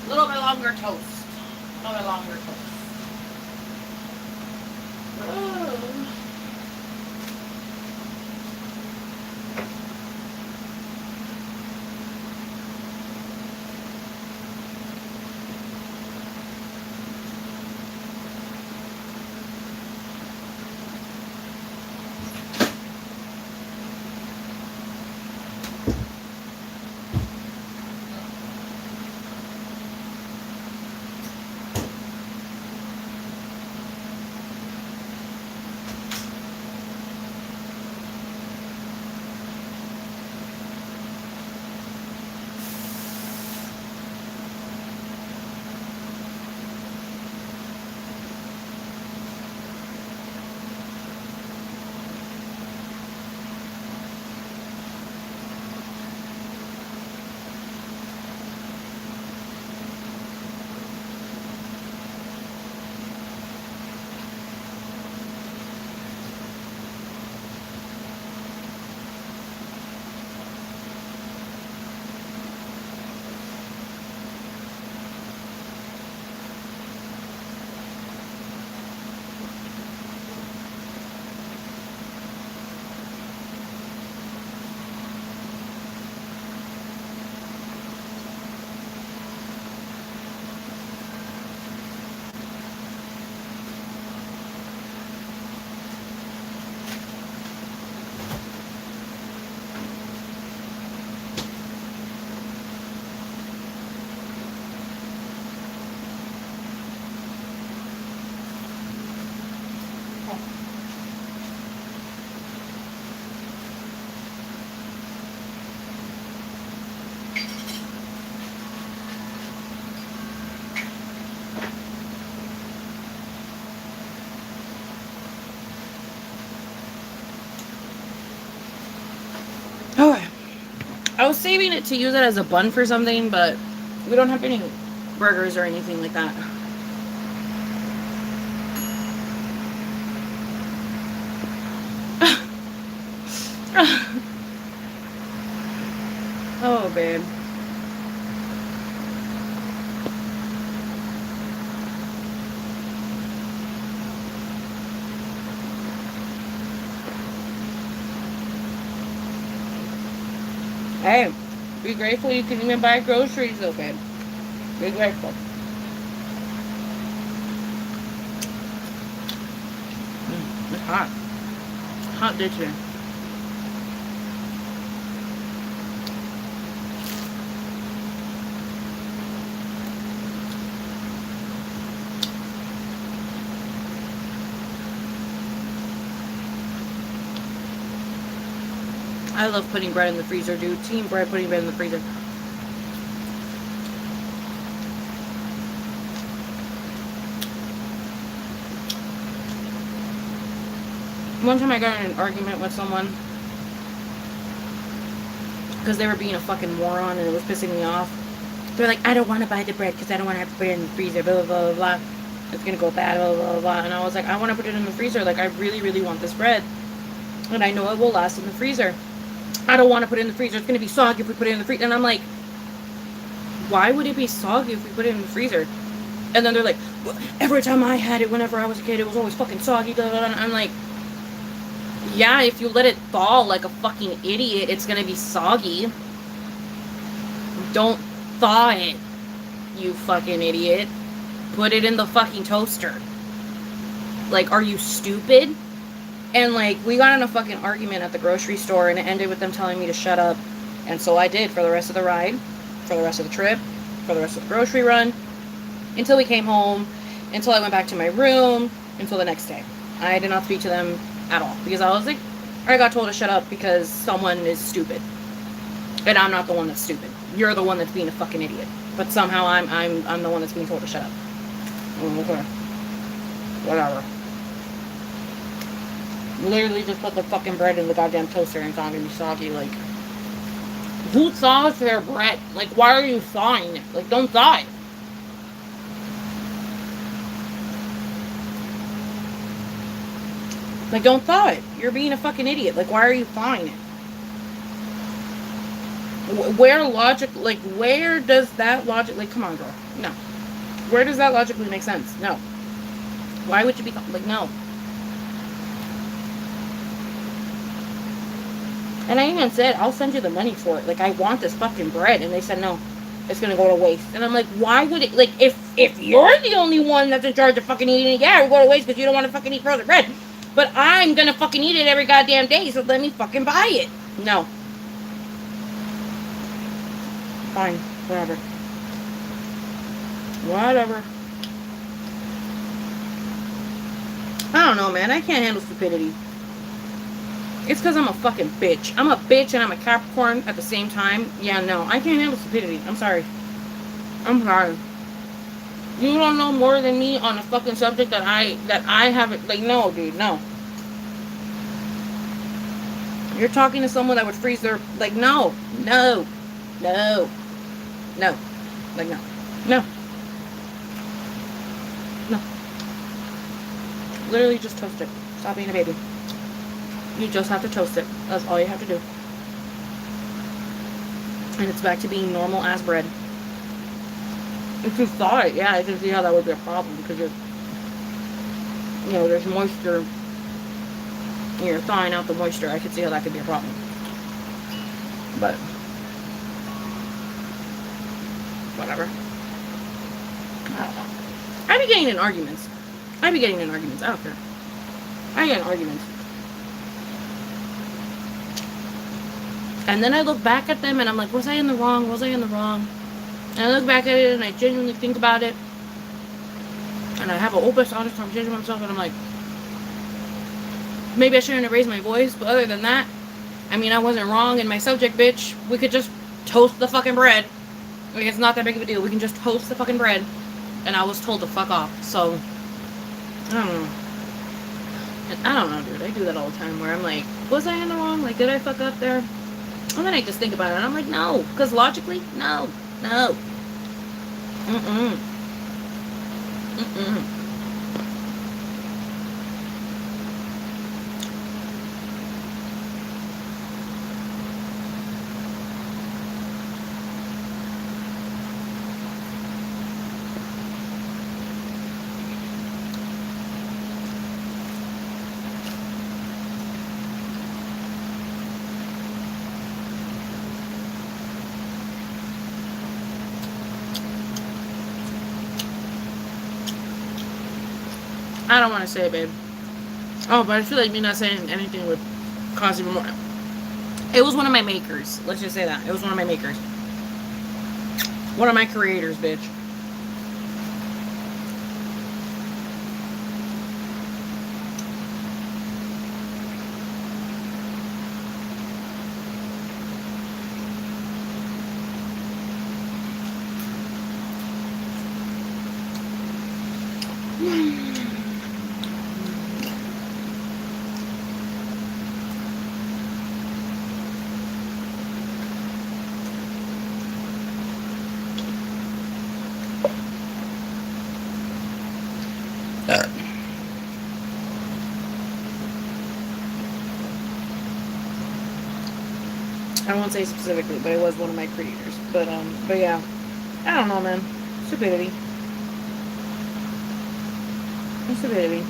A little bit longer toast. A little bit longer toast. Oh. Okay. I was saving it to use it as a bun for something, but we don't have any burgers or anything like that. Oh, babe. Hey, be grateful you can even buy groceries though, babe. Be grateful. It's hot. Hot day today. I love putting bread in the freezer, dude. Team bread, putting bread in the freezer. One time I got in an argument with someone because they were being a fucking moron and it was pissing me off. They're like, I don't want to buy the bread because I don't want to have to put it in the freezer, blah, blah, blah, blah. It's going to go bad, blah, blah, blah, blah. And I was like, I want to put it in the freezer. Like, I really, really want this bread. And I know it will last in the freezer. I don't want to put it in the freezer. It's going to be soggy if we put it in the freezer. And I'm like, why would it be soggy if we put it in the freezer? And then they're like, well, every time I had it whenever I was a kid, it was always fucking soggy, blah, blah, blah. And I'm like, yeah, if you let it thaw like a fucking idiot, it's going to be soggy. Don't thaw it, you fucking idiot. Put it in the fucking toaster. Like, are you stupid? And like, we got in a fucking argument at the grocery store and it ended with them telling me to shut up. And so I did for the rest of the ride, for the rest of the trip, for the rest of the grocery run, until we came home, until I went back to my room, until the next day. I did not speak to them at all because I was like, I got told to shut up because someone is stupid. And I'm not the one that's stupid. You're the one that's being a fucking idiot. But somehow I'm the one that's being told to shut up. Okay. Whatever. Literally just put the fucking bread in the goddamn toaster and it's not gonna be soggy. Like, who thaws their bread? Like, why are you thawing it? Like, don't thaw it. Like, don't thaw it. You're being a fucking idiot. Like, why are you thawing it? Where does that logic, like, come on, girl. No. Where does that logically make sense? No. Why would you be, like, no. And I even said, I'll send you the money for it. Like, I want this fucking bread. And they said, no, it's going to go to waste. And I'm like, why would it, like, if you're the only one that's in charge of fucking eating it, yeah, it'll go to waste because you don't want to fucking eat frozen bread. But I'm going to fucking eat it every goddamn day, so let me fucking buy it. No. Fine, whatever. Whatever. I don't know, man. I can't handle stupidity. It's because I'm a fucking bitch. I'm a bitch and I'm a Capricorn at the same time. Yeah, no. I can't handle stupidity. I'm sorry. I'm sorry. You don't know more than me on a fucking subject that I haven't. Like, no, dude, no. You're talking to someone that would freeze their. Like, no. No. No. No. Like, no. No. No. Literally just toast it. Stop being a baby. You just have to toast it. That's all you have to do. And it's back to being normal ass bread. If you thaw it, yeah, I can see how that would be a problem because you're, you know, there's moisture. You're thawing out the moisture. I could see how that could be a problem. But whatever. I don't know. I be getting in arguments. I don't care. I get in arguments. And then I look back at them and I'm like, was I in the wrong? Was I in the wrong? And I look back at it and I genuinely think about it. And I have an open, honest conversation with myself and I'm like, maybe I shouldn't have raised my voice. But other than that, I mean, I wasn't wrong in my subject, bitch. We could just toast the fucking bread. Like, it's not that big of a deal. We can just toast the fucking bread. And I was told to fuck off. So, I don't know. I don't know, dude. I do that all the time where I'm like, was I in the wrong? Like, did I fuck up there? And then I just think about it and I'm like, no. Because logically, no. No. Mm-mm. Mm-mm. I don't want to say it, babe. Oh, but I feel like me not saying anything would cause even more. It was one of my makers. Let's just say that. It was one of my makers. One of my creators, bitch. I won't say specifically, but it was one of my creators. But yeah. I don't know, man. Stupidity. Stupidity.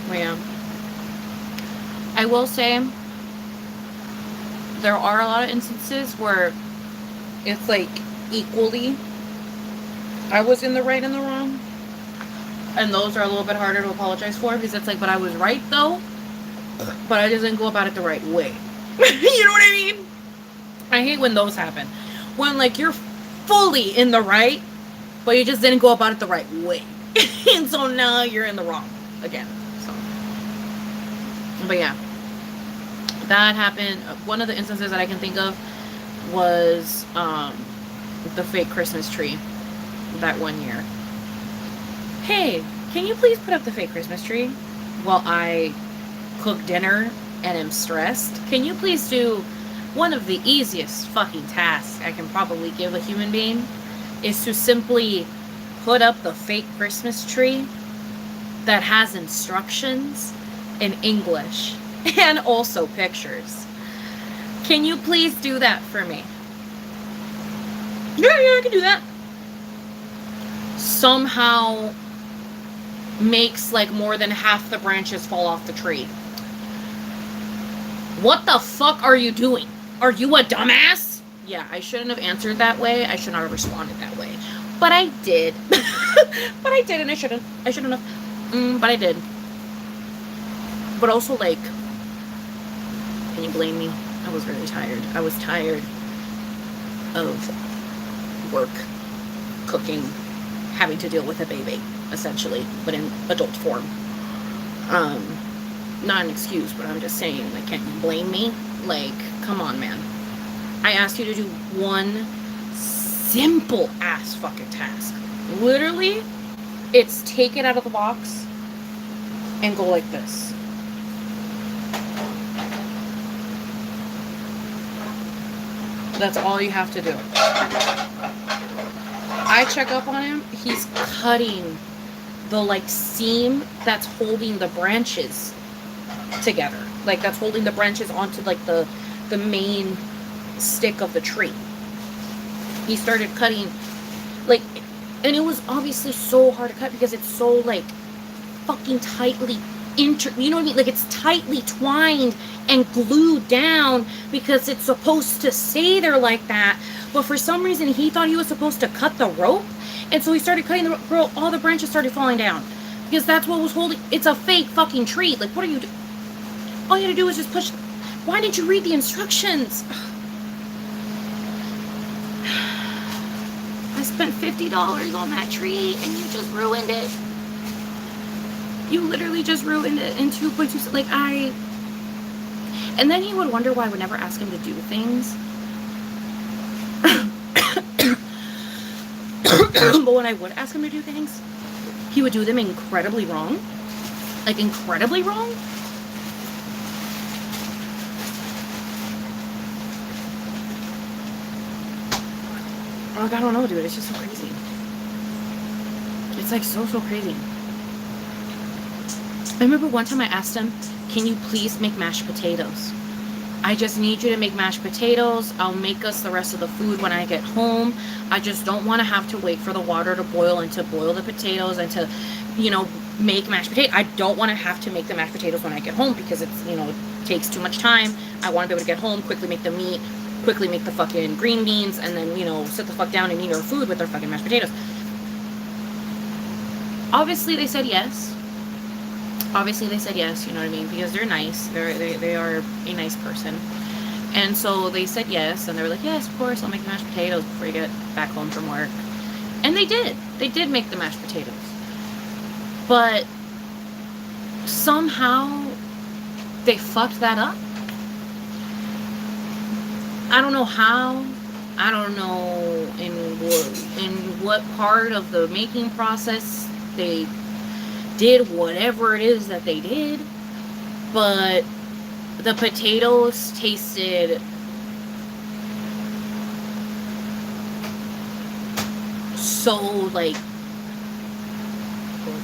Well, yeah. I will say there are a lot of instances where it's like equally I was in the right and the wrong. And those are a little bit harder to apologize for because it's like, but I was right though, but I just didn't go about it the right way. You know what I mean? I hate when those happen. When like you're fully in the right, but you just didn't go about it the right way. And so now you're in the wrong again. So, but yeah, that happened. One of the instances that I can think of was the fake Christmas tree that one year. Hey, can you please put up the fake Christmas tree while I cook dinner and am stressed? Can you please do one of the easiest fucking tasks I can probably give a human being is to simply put up the fake Christmas tree that has instructions in English and also pictures. Can you please do that for me? Yeah, I can do that. Somehow makes like more than half the branches fall off the tree. What the fuck are you doing? Are you a dumbass? Yeah, I shouldn't have answered that way. I should not have responded that way. But I did. But I did, and I shouldn't. I shouldn't have. But I did. But also, like, can you blame me? I was really tired. I was tired of work, cooking, having to deal with a baby, essentially, but in adult form. Not an excuse, but I'm just saying, like, can't you blame me? Like, come on, man. I asked you to do one simple ass fucking task. Literally, it's take it out of the box and go like this. That's all you have to do. I check up on him. He's cutting the like seam that's holding the branches together. Like that's holding the branches onto like the main stick of the tree. He started cutting like, and it was obviously so hard to cut because it's so like fucking tightly you know what I mean? Like it's tightly twined and glued down because it's supposed to stay there like that. But for some reason he thought he was supposed to cut the rope. And so he started cutting the rope. Girl, all the branches started falling down. Because that's what was holding. It's a fake fucking tree. Like, what are you doing? All you had to do was just push. Why didn't you read the instructions? I spent $50 on that tree and you just ruined it. You literally just ruined it in 2.2. Like, and then he would wonder why I would never ask him to do things. But when I would ask him to do things, he would do them incredibly wrong. Like, incredibly wrong. Like, I don't know, dude. It's just so crazy. It's like so crazy. I remember one time I asked him, can you please make mashed potatoes? I just need you to make mashed potatoes. I'll make us the rest of the food when I get home. I just don't want to have to wait for the water to boil and to boil the potatoes and to, you know, make mashed potatoes. I don't want to have to make the mashed potatoes when I get home because it's, you know, it takes too much time. I want to be able to get home, quickly make the meat, quickly make the fucking green beans, and then, you know, sit the fuck down and eat our food with our fucking mashed potatoes. Obviously, they said yes. Obviously, they said yes, you know what I mean? Because they're nice. They are a nice person. And so they said yes, and they were like, yes, of course, I'll make mashed potatoes before you get back home from work. And they did. They did make the mashed potatoes. But somehow they fucked that up. I don't know how. I don't know in what part of the making process they did whatever it is that they did, but the potatoes tasted so like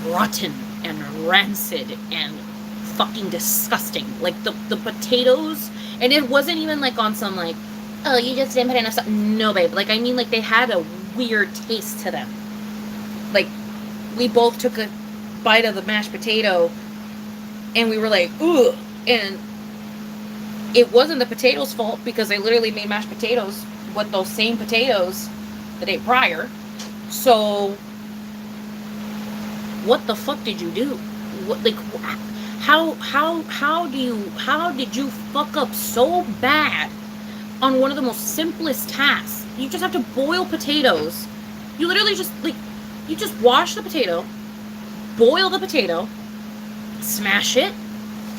rotten and rancid and fucking disgusting. Like the potatoes, and it wasn't even like on some like, oh, you just didn't put enough stuff. No, babe. Like, I mean, like, they had a weird taste to them. Like, we both took a bite of the mashed potato, and we were like, ugh. And it wasn't the potatoes' fault, because they literally made mashed potatoes with those same potatoes the day prior. So, what the fuck did you do? What, like, how did you fuck up so bad on one of the most simplest tasks? You just have to boil potatoes. You literally just, like, you just wash the potato, boil the potato, smash it,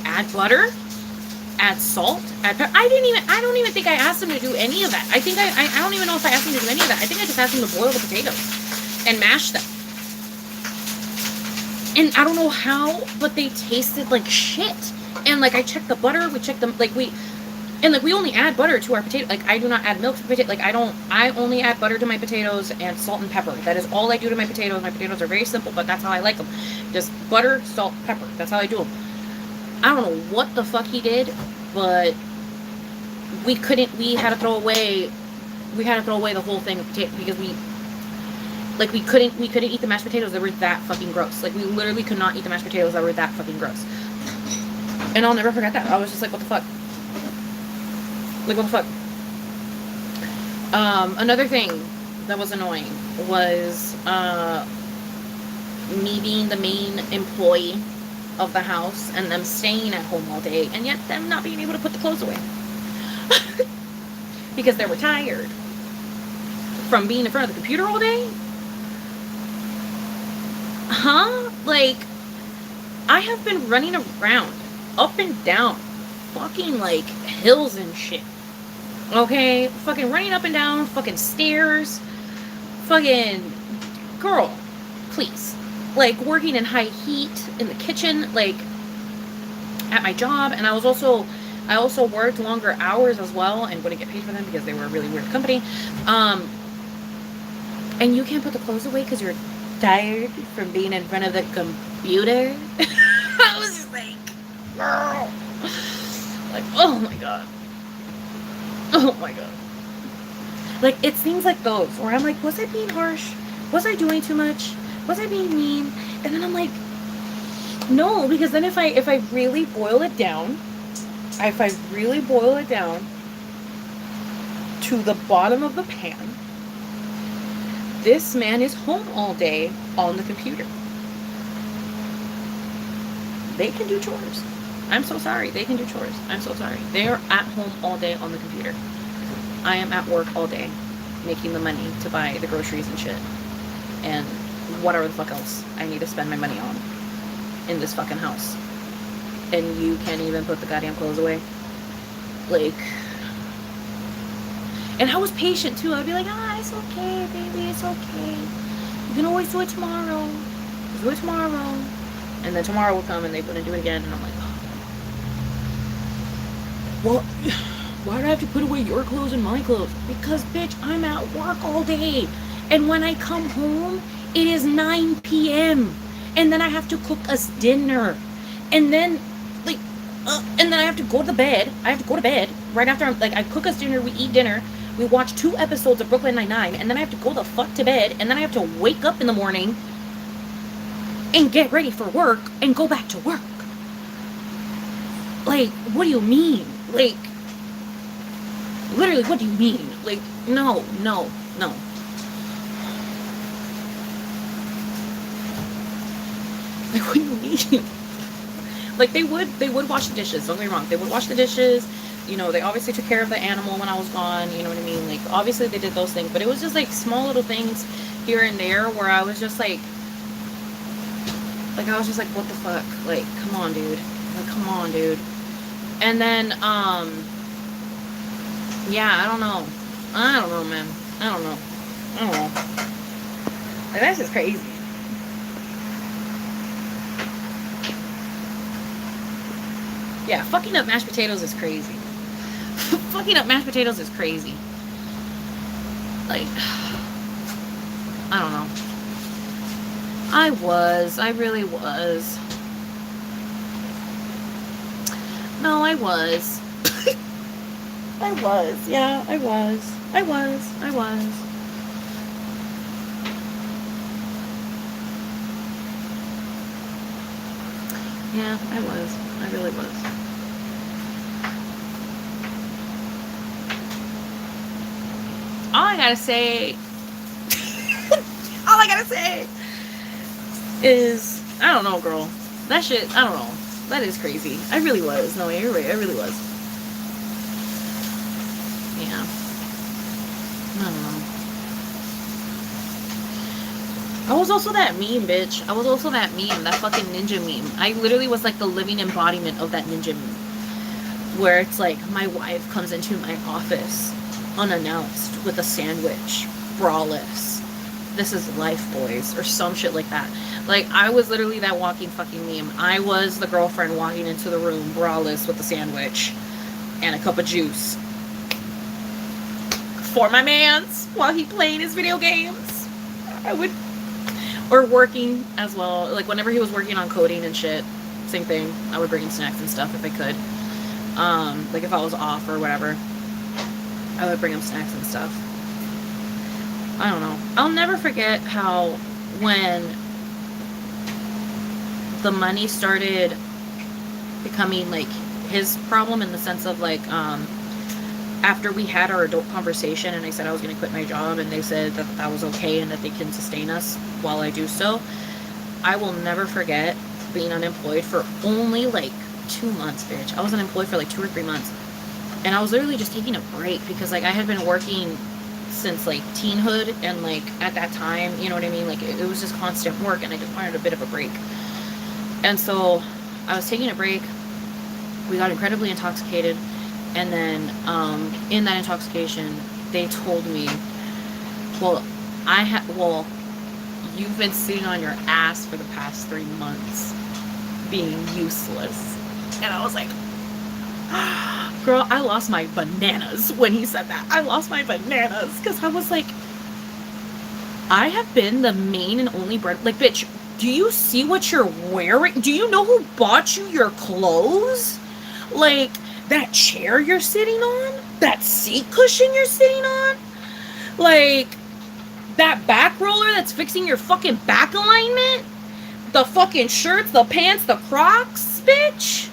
add butter, add salt, add pepper. I don't even think I asked him to do any of that. I don't even know if I asked him to do any of that. I think I just asked him to boil the potatoes and mash them. And I don't know how, but they tasted like shit. And, like, I checked the butter, we checked them, like, we only add butter to our potato. Like, I do not add milk to potato. Like, I only add butter to my potatoes and salt and pepper. That is all I do to my potatoes. My potatoes are very simple, but that's how I like them. Just butter, salt, pepper. That's how I do them. I don't know what the fuck he did, but we had to throw away the whole thing of potato, because we couldn't eat the mashed potatoes that were that fucking gross. Like, we literally could not eat the mashed potatoes that were that fucking gross. And I'll never forget that. I was just like, what the fuck? Like, what the fuck? Another thing that was annoying was me being the main employee of the house and them staying at home all day, and yet them not being able to put the clothes away. Because they were tired from being in front of the computer all day. Huh? Like, I have been running around up and down fucking, like, hills and shit. Okay? Fucking running up and down fucking stairs. Fucking, girl, please. Like, working in high heat in the kitchen, like, at my job. And I also worked longer hours as well and wouldn't get paid for them because they were a really weird company. And you can't put the clothes away because you're tired from being in front of the computer. I was just like, girl. Like, oh my god. Oh my god. Like, it's things like those where I'm like, was I being harsh? Was I doing too much? Was I being mean? And then I'm like, no, because then if I really boil it down, to the bottom of the pan, this man is home all day on the computer. They can do chores. I'm so sorry. They can do chores. I'm so sorry. They're at home all day on the computer. I am at work all day making the money to buy the groceries and shit. And whatever the fuck else I need to spend my money on in this fucking house. And you can't even put the goddamn clothes away. Like... And I was patient too. I'd be like, it's okay, baby, it's okay. You can always do it tomorrow. Do it tomorrow. And then tomorrow would come and they wouldn't do it again. And I'm like, well, why do I have to put away your clothes and my clothes? Because, bitch, I'm at work all day. And when I come home, it is 9 p.m. And then I have to cook us dinner. And then, like, and then I have to go to bed. Right after, I cook us dinner, we eat dinner. We watch 2 episodes of Brooklyn Nine-Nine, and then I have to go the fuck to bed, and then I have to wake up in the morning and get ready for work and go back to work. Like, what do you mean? Like, literally, what do you mean? Like, no. Like, what do you mean? Like, they would wash the dishes, don't get me wrong. They would wash the dishes. You know, they obviously took care of the animal when I was gone, you know what I mean? Like, obviously they did those things, but it was just, like, small little things here and there where I was just, like, I was just like, what the fuck? Like, come on, dude. Like, come on, dude. And then, Yeah, I don't know. I don't know, man. I don't know. I don't know. Like, that's just crazy. Yeah, fucking up mashed potatoes is crazy. Fucking up mashed potatoes is crazy. Like, I don't know. I really was. No, I was. I was. Yeah, I was. I was. Yeah, I was. I really was. All I gotta say, all I gotta say is, I don't know, girl. That shit, I don't know. That is crazy. I really was. No, you're right. I really was. Yeah. I don't know. I was also that meme, bitch. I was also that meme, that fucking ninja meme. I literally was like the living embodiment of that ninja meme. Where it's like, my wife comes into my office unannounced with a sandwich, braless. This is life, boys, or some shit like that. Like, I was literally that walking fucking meme. I was the girlfriend walking into the room, braless, with a sandwich and a cup of juice for my mans while he playing his video games. I would, or working as well. Like, whenever he was working on coding and shit, same thing. I would bring him snacks and stuff if I could. Like if I was off or whatever, I would bring him snacks and stuff. I don't know. I'll never forget how when the money started becoming like his problem, in the sense of like, after we had our adult conversation and I said I was going to quit my job and they said that that was okay and that they can sustain us while I do so, I will never forget being unemployed for only like 2 months, bitch. I was unemployed for like 2 or 3 months. And I was literally just taking a break because like I had been working since like teenhood, and like at that time, you know what I mean? Like it was just constant work and I just wanted a bit of a break. And so I was taking a break. We got incredibly intoxicated. And then in that intoxication, they told me, well, you've been sitting on your ass for the past 3 months being useless. And I was like, girl, I lost my bananas when he said that. I lost my bananas because I was like, I have been the main and only bread. Like, bitch, do you see what you're wearing? Do you know who bought you your clothes? Like, that chair you're sitting on? That seat cushion you're sitting on? Like, that back roller that's fixing your fucking back alignment? The fucking shirts, the pants, the Crocs, bitch?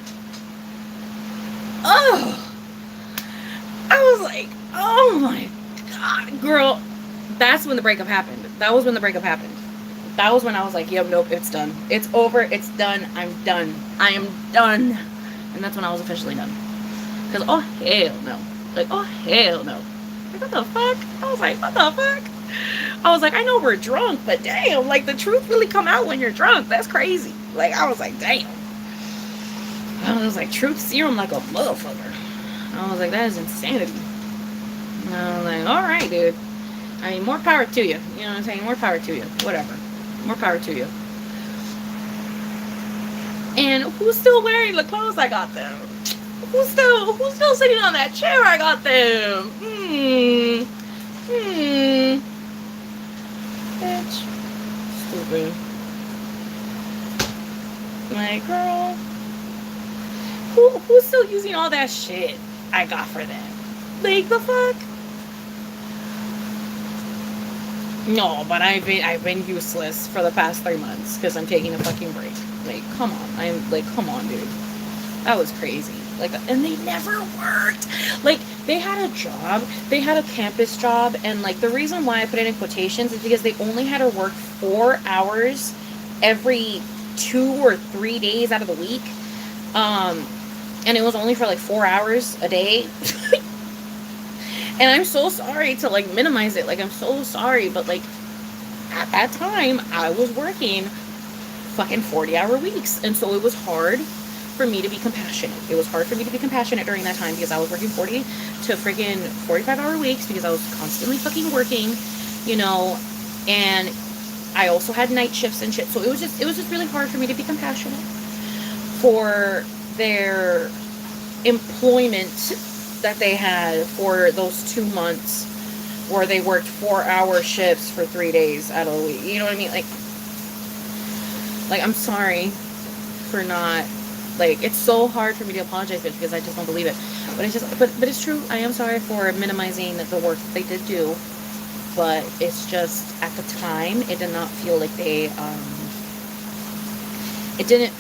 Oh, I was like, oh my god, girl. That's when the breakup happened. That was when the breakup happened. That was when I was like, yep, nope, it's done. It's over. It's done. I'm done. I am done. And that's when I was officially done. Because, oh, hell no. Like, oh, hell no. Like, what the fuck? I was like, what the fuck? I was like, I know we're drunk, but damn, like, the truth really come out when you're drunk. That's crazy. Like, I was like, damn. I was like, truth serum like a motherfucker. I was like, that is insanity. And I was like, alright, dude. I mean, more power to you. You know what I'm saying? More power to you. Whatever. More power to you. And who's still wearing the clothes I got them? Who's still sitting on that chair I got them? Bitch. Stupid. Like, girl. Who's still using all that shit I got for them? Like, the fuck? No, but I've been useless for the past 3 months because I'm taking a fucking break. Like, come on. Come on, dude. That was crazy. Like, and they never worked. Like, they had a job. They had a campus job. And, like, the reason why I put it in quotations is because they only had to work 4 hours every 2 or 3 days out of the week. And it was only for, like, 4 hours a day. And I'm so sorry to, like, minimize it. Like, I'm so sorry. But, like, at that time, I was working fucking 40-hour weeks. And so it was hard for me to be compassionate. It was hard for me to be compassionate during that time because I was working 40 to freaking 45-hour weeks because I was constantly fucking working, you know, and I also had night shifts and shit. So it was just really hard for me to be compassionate for their employment that they had for those 2 months where they worked 4-hour shifts for 3 days out of the week. You know what I mean? Like I'm sorry for not, like, it's so hard for me to apologize because I just don't believe it. But it's just, but it's true. I am sorry for minimizing the work that they did do. But it's just, at the time, it did not feel like it didn't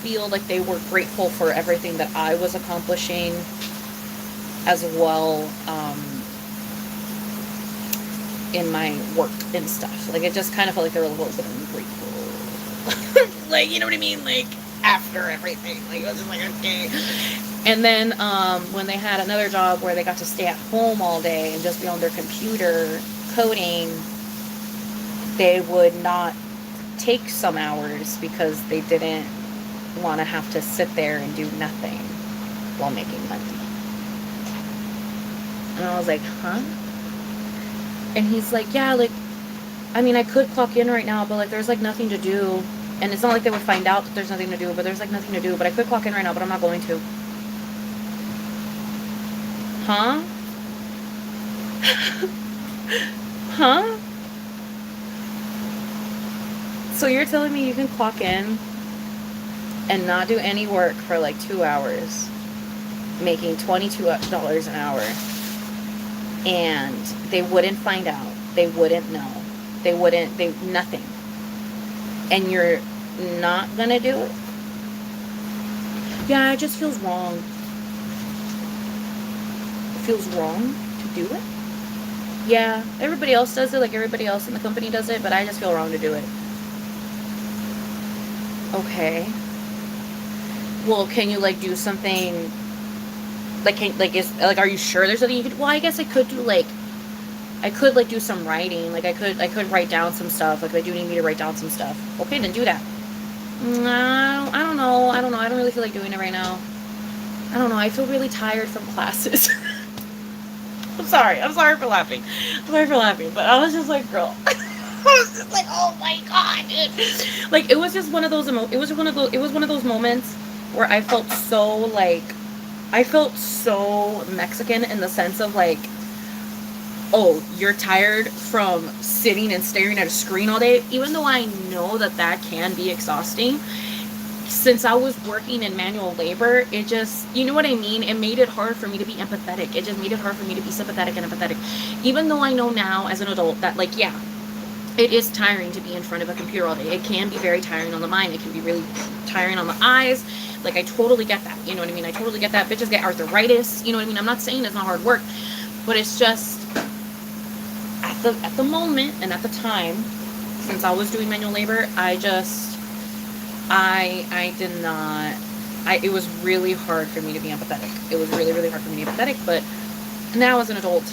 feel like they were grateful for everything that I was accomplishing as well, in my work and stuff. Like, it just kind of felt like they were a little bit ungrateful. Like, you know what I mean? Like, after everything. Like, it was just like, okay. And then, when they had another job where they got to stay at home all day and just be on their computer coding, they would not take some hours because they didn't want to have to sit there and do nothing while making money. And I was like, huh? And he's like, yeah, like, I mean, I could clock in right now, but, like, there's, like, nothing to do. And it's not like they would find out that there's nothing to do, but there's, like, nothing to do. But I could clock in right now, but I'm not going to. Huh? Huh? So you're telling me you can clock in and not do any work for, like, 2 hours, making $22 an hour, and they wouldn't find out, they wouldn't know, nothing, and you're not gonna do it? Yeah, it just feels wrong. It feels wrong to do it? Yeah, everybody else does it, like everybody else in the company does it, but I just feel wrong to do it. Okay. Well, can you, like, do something, like, are you sure there's something you could, well, I guess I could do, like, do some writing, like, I could write down some stuff, like, they do need me to write down some stuff. Okay, then do that. I don't know, I don't really feel like doing it right now. I don't know, I feel really tired from classes. I'm sorry for laughing. But I was just like, girl. I was just like, oh my god, dude. Like, it was just one of those moments where I felt so Mexican in the sense of, like, oh, you're tired from sitting and staring at a screen all day, even though I know that can be exhausting. Since I was working in manual labor, it just, you know what I mean? It made it hard for me to be empathetic. It just made it hard for me to be sympathetic and empathetic. Even though I know now as an adult that, like, yeah, it is tiring to be in front of a computer all day. It can be very tiring on the mind. It can be really tiring on the eyes. Like, I totally get that. You know what I mean? I totally get that. Bitches get arthritis. You know what I mean? I'm not saying it's not hard work, but it's just, at the moment and at the time, since I was doing manual labor, it was really hard for me to be empathetic. It was really, really hard for me to be empathetic, but now as an adult,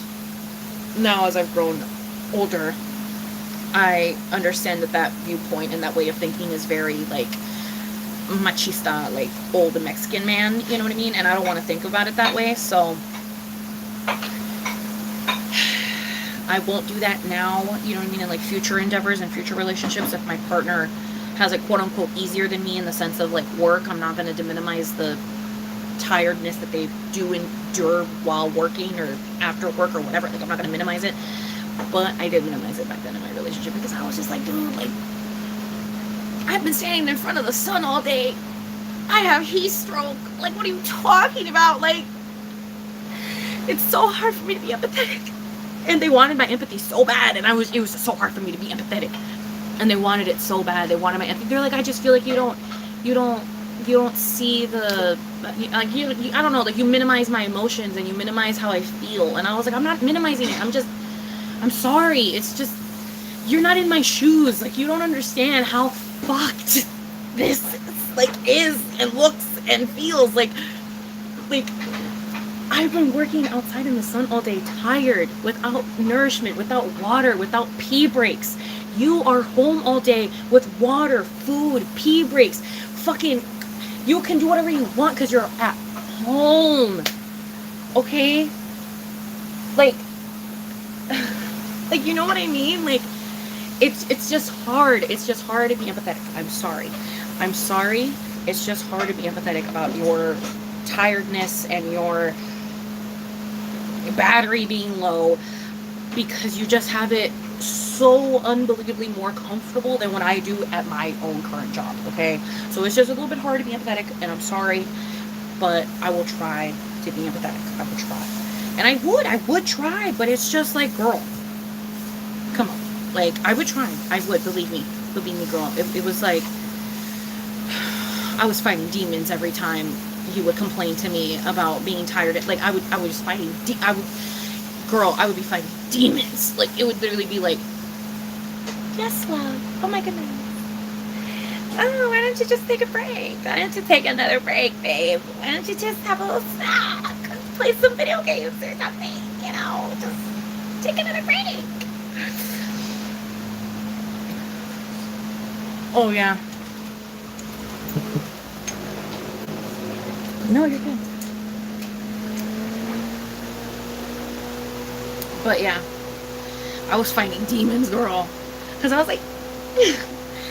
now as I've grown older, I understand that viewpoint and that way of thinking is very, like, machista, like, old Mexican man, you know what I mean? And I don't want to think about it that way, so I won't do that now, you know what I mean, in, like, future endeavors and future relationships. If my partner has it quote-unquote easier than me in the sense of, like, work, I'm not going to minimize the tiredness that they do endure while working or after work or whatever. Like, I'm not going to minimize it, but I did minimize it back then in my relationship because I was just like, dude, like, I've been standing in front of the sun all day. I have heat stroke. Like, what are you talking about? Like, it's so hard for me to be empathetic. And they wanted my empathy so bad, and it was so hard for me to be empathetic. And they wanted it so bad. They wanted my empathy. They're like, I just feel like you don't see the, like, I don't know, like, you minimize my emotions and you minimize how I feel. And I was like, I'm not minimizing it. I'm sorry. It's just, you're not in my shoes. Like, you don't understand how fucked this, like, is and looks and feels. Like, I've been working outside in the sun all day, tired, without nourishment, without water, without pee breaks. You are home all day with water, food, pee breaks, fucking You can do whatever you want because you're at home. Okay? Like, like, you know what I mean? Like, it's just hard. It's just hard to be empathetic. I'm sorry. I'm sorry. It's just hard to be empathetic about your tiredness and your battery being low because you just have it so unbelievably more comfortable than what I do at my own current job, okay? So it's just a little bit hard to be empathetic, and I'm sorry, but I will try to be empathetic. I will try. And I would try, but it's just like, girl, come on. Like, I would try. I would, believe me, girl. It was like, I was fighting demons every time he would complain to me about being tired. Like, I was fighting, I would be fighting demons. Like, it would literally be like, yes, love. Oh my goodness. Oh, why don't you just take a break? Why don't you take another break, babe? Why don't you just have a little snack? Play some video games or something, you know? Just take another break. Oh, yeah. No, you're good. But yeah, I was fighting demons, girl. Because I was like,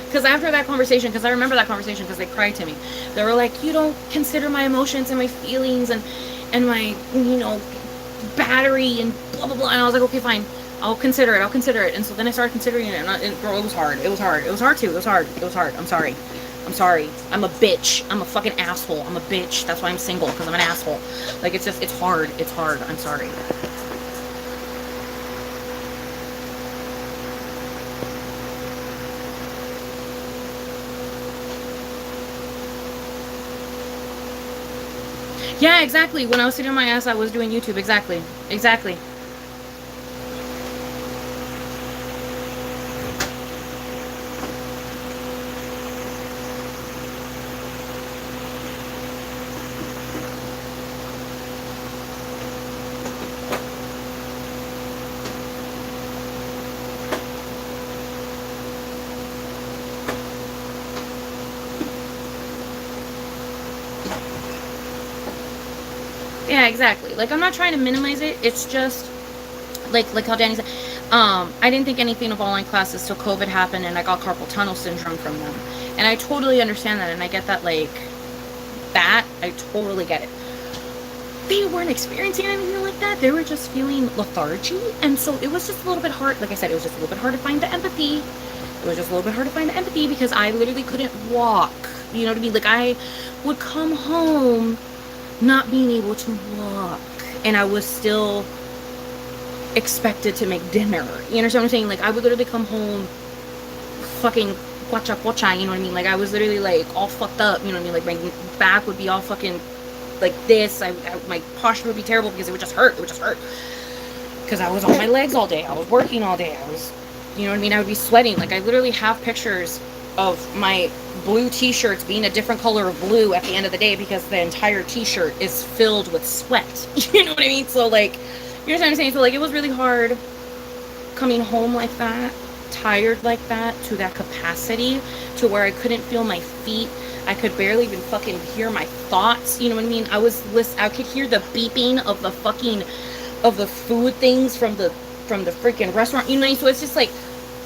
because after that conversation, because I remember that conversation because they cried to me. They were like, you don't consider my emotions and my feelings and my, you know, battery and blah, blah, blah. And I was like, okay, fine. I'll consider it. And so then I started considering it. And girl, it was hard. It was hard too. It was hard. I'm sorry. I'm a bitch. I'm a fucking asshole. I'm a bitch. That's why I'm single, because I'm an asshole. Like, it's hard. I'm sorry. Yeah, exactly. When I was sitting on my ass, I was doing YouTube. Exactly. Yeah, exactly. Like, I'm not trying to minimize it. It's just like how Danny said. I didn't think anything of online classes till COVID happened, and I got carpal tunnel syndrome from them. And I totally understand that, and I get that. Like, that I totally get it. They weren't experiencing anything like that. They were just feeling lethargy, and so it was just a little bit hard. Like I said, it was just a little bit hard to find the empathy. Because I literally couldn't walk. You know what I mean? Like, I would come home not being able to walk, and I was still expected to make dinner. You understand what I'm saying? Like, I would literally come home fucking guacha, you know what I mean? Like, I was literally like all fucked up, you know what I mean? Like, my back would be all fucking like this. My posture would be terrible because it would just hurt. Because I was on my legs all day. I was working all day. I was, you know what I mean? I would be sweating. Like, I literally have pictures of my blue t-shirts being a different color of blue at the end of the day because the entire t-shirt is filled with sweat. You know what I mean? So, like, you know what I'm saying? So, like, it was really hard coming home like that, tired like that, to that capacity, to where I couldn't feel my feet. I could barely even fucking hear my thoughts. You know what I mean? I could hear the beeping of the food things from the freaking restaurant. You know what I mean? So it's just like,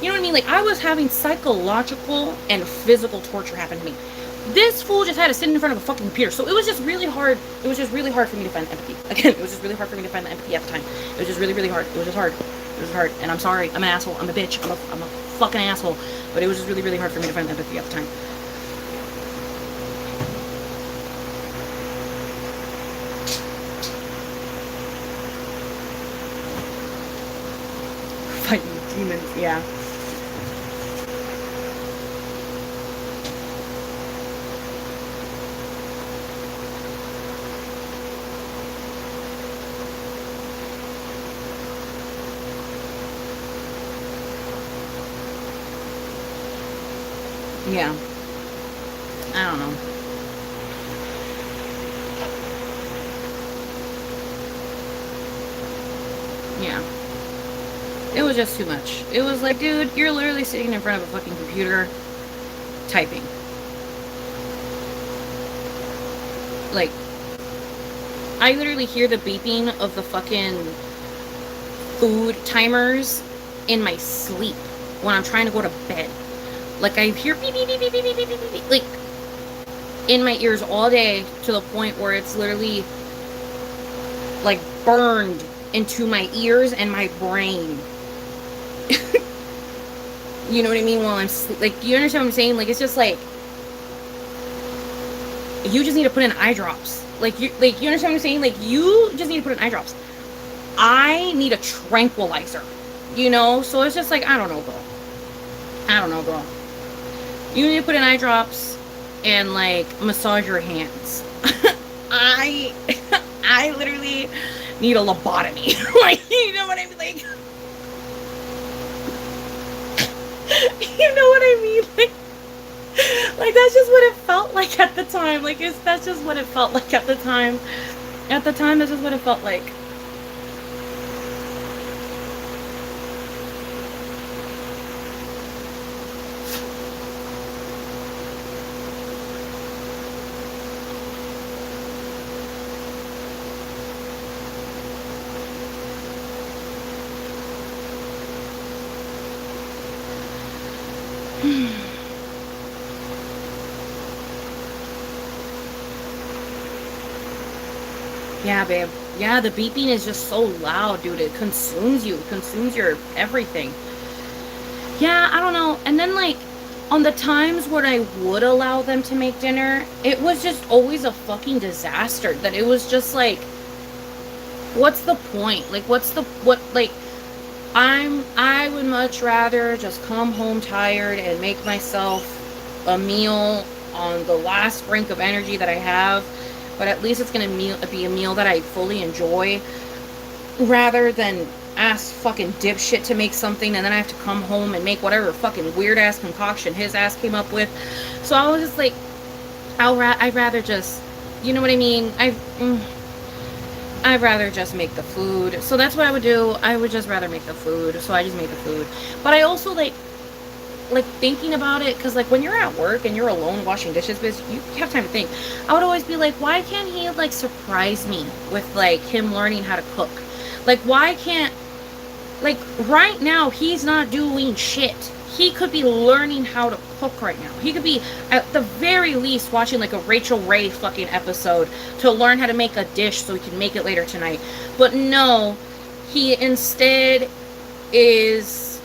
you know what I mean? Like, I was having psychological and physical torture happen to me. This fool just had to sit in front of a fucking computer. So it was just really hard. It was just really hard for me to find the empathy. Again, it was just really hard for me to find the empathy at the time. It was just really, really hard. It was just hard. And I'm sorry. I'm an asshole. I'm a bitch. I'm a fucking asshole. But it was just really, really hard for me to find the empathy at the time. Fighting demons, yeah. Yeah. I don't know. Yeah. It was just too much. It was like, dude, you're literally sitting in front of a fucking computer typing. Like, I literally hear the beeping of the fucking food timers in my sleep when I'm trying to go to bed. Like, I hear beep, beep, beep, beep, beep, beep, beep, beep, beep, like, in my ears all day, to the point where it's literally, like, burned into my ears and my brain. You know what I mean? While I'm like, you understand what I'm saying? Like, it's just like, you just need to put in eye drops. Like, you understand what I'm saying? Like, you just need to put in eye drops. I need a tranquilizer, you know? So it's just like, I don't know, girl. I don't know, girl. You need to put in eye drops and, like, massage your hands. I literally need a lobotomy. Like, you know what I mean? Like, you know what I mean? Like, that's just what it felt like at the time. Like, that's just what it felt like at the time. At the time, this is what it felt like. Yeah, babe. Yeah, the beeping is just so loud, dude. It consumes you. It consumes your everything. Yeah, I don't know. And then, like, on the times when I would allow them to make dinner, it was just always a fucking disaster. That it was just like, what's the point? Like, I would much rather just come home tired and make myself a meal on the last brink of energy that I have, but at least it's gonna be a meal that I fully enjoy, rather than ask fucking dipshit to make something and then I have to come home and make whatever fucking weird ass concoction his ass came up with. So I was just like, I'd rather just, you know what I mean? I'd rather just make the food. So that's what I would do. I would just rather make the food. So I just made the food. But I also like thinking about it, because like when you're at work and you're alone washing dishes, because you have time to think, I would always be like, why can't he like surprise me with like him learning how to cook? Like, why can't, like, right now he's not doing shit. He could be learning how to cook right now. He could be at the very least watching like a Rachel Ray fucking episode to learn how to make a dish so he can make it later tonight. But no, he instead is,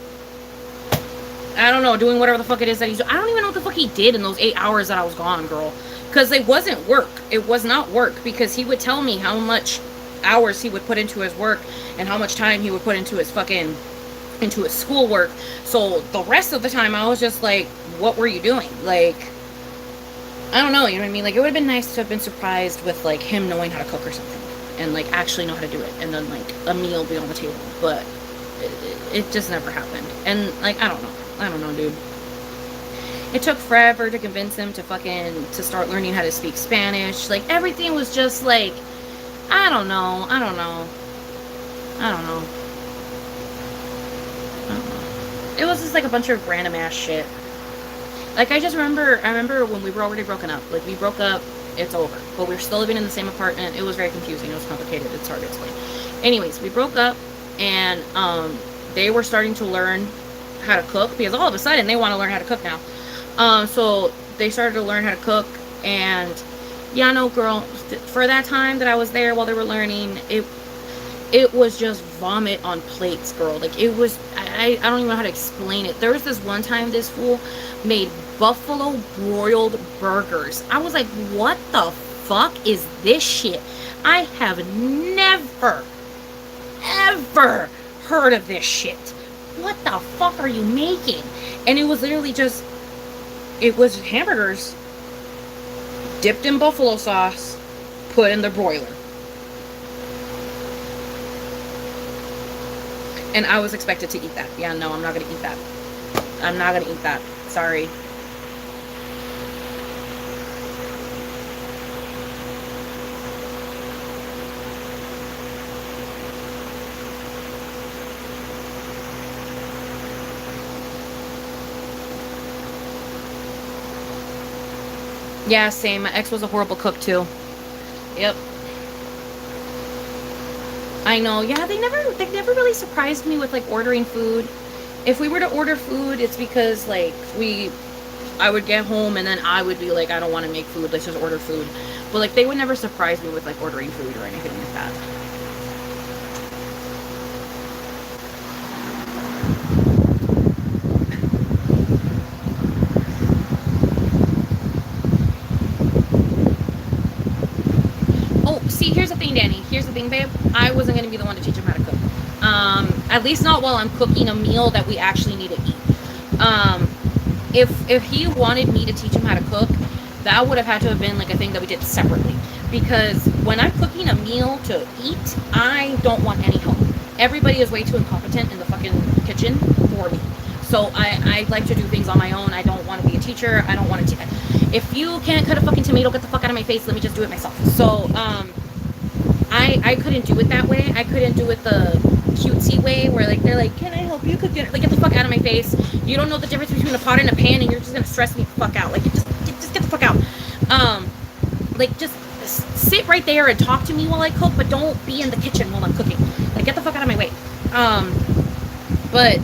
I don't know, doing whatever the fuck it is that he's doing. I don't even know what the fuck he did in those 8 hours that I was gone, girl. Because it wasn't work. It was not work, because he would tell me how much hours he would put into his work and how much time he would put into his fucking, into his schoolwork. So the rest of the time I was just like, what were you doing? Like, I don't know, you know what I mean? Like, it would have been nice to have been surprised with like him knowing how to cook or something, and like actually know how to do it, and then like a meal be on the table. But it just never happened. And like, I don't know, dude. It took forever to convince him to start learning how to speak Spanish. Like, everything was just like, I don't know. It was just like a bunch of random ass shit. Like, I remember when we were already broken up. Like, we broke up, it's over. But we were still living in the same apartment. It was very confusing. It was complicated. It's hard to explain. Anyways, we broke up, and they were starting to learn how to cook, because all of a sudden they want to learn how to cook now. So they started to learn how to cook, and yeah, no, girl, for that time that I was there while they were learning, it was just vomit on plates, girl. Like, it was, I don't even know how to explain it. There was this one time this fool made buffalo broiled burgers. I was like, what the fuck is this shit? I have never, ever heard of this shit. What the fuck are you making? And it was literally just, it was hamburgers dipped in buffalo sauce, put in the broiler. And I was expected to eat that. Yeah, no, I'm not gonna eat that. I'm not gonna eat that. Sorry. Yeah, same. My ex was a horrible cook too. Yep. I know. Yeah, they never really surprised me with like ordering food. If we were to order food, it's because like I would get home and then I would be like, I don't want to make food. Let's just order food. But like they would never surprise me with like ordering food or anything like that. Oh, see, here's the thing, Danny. Here's the thing, babe. I wasn't gonna be the one to teach him how to cook. At least not while I'm cooking a meal that we actually need to eat. If he wanted me to teach him how to cook, that would have had to have been like a thing that we did separately. Because when I'm cooking a meal to eat, I don't want any help. Everybody is way too incompetent in the fucking kitchen for me. So I like to do things on my own. I don't want to be a teacher. I don't want to. If you can't cut a fucking tomato, get the fuck out of my face. Let me just do it myself. So I couldn't do it that way. I couldn't do it the cutesy way where like they're like, can I help you cook dinner? Like, get the fuck out of my face. You don't know the difference between a pot and a pan, and you're just gonna stress me the fuck out. Like, just get the fuck out. Like, just sit right there and talk to me while I cook, but don't be in the kitchen while I'm cooking. Like, get the fuck out of my way. But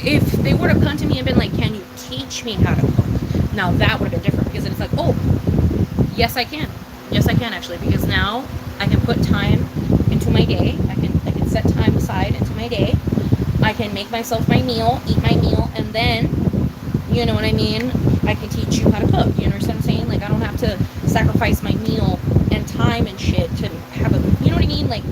if they would have come to me and been like, can you teach me how to cook? Now that would have been different, because it's like, oh, yes I can. Yes I can, actually, because now I can put time into my day. I can set time aside into my day. I can make myself my meal, eat my meal, and then, you know what I mean, I can teach you how to cook. You understand what I'm saying? Like, I don't have to sacrifice my meal and time and shit to have a, you know what I mean? Like,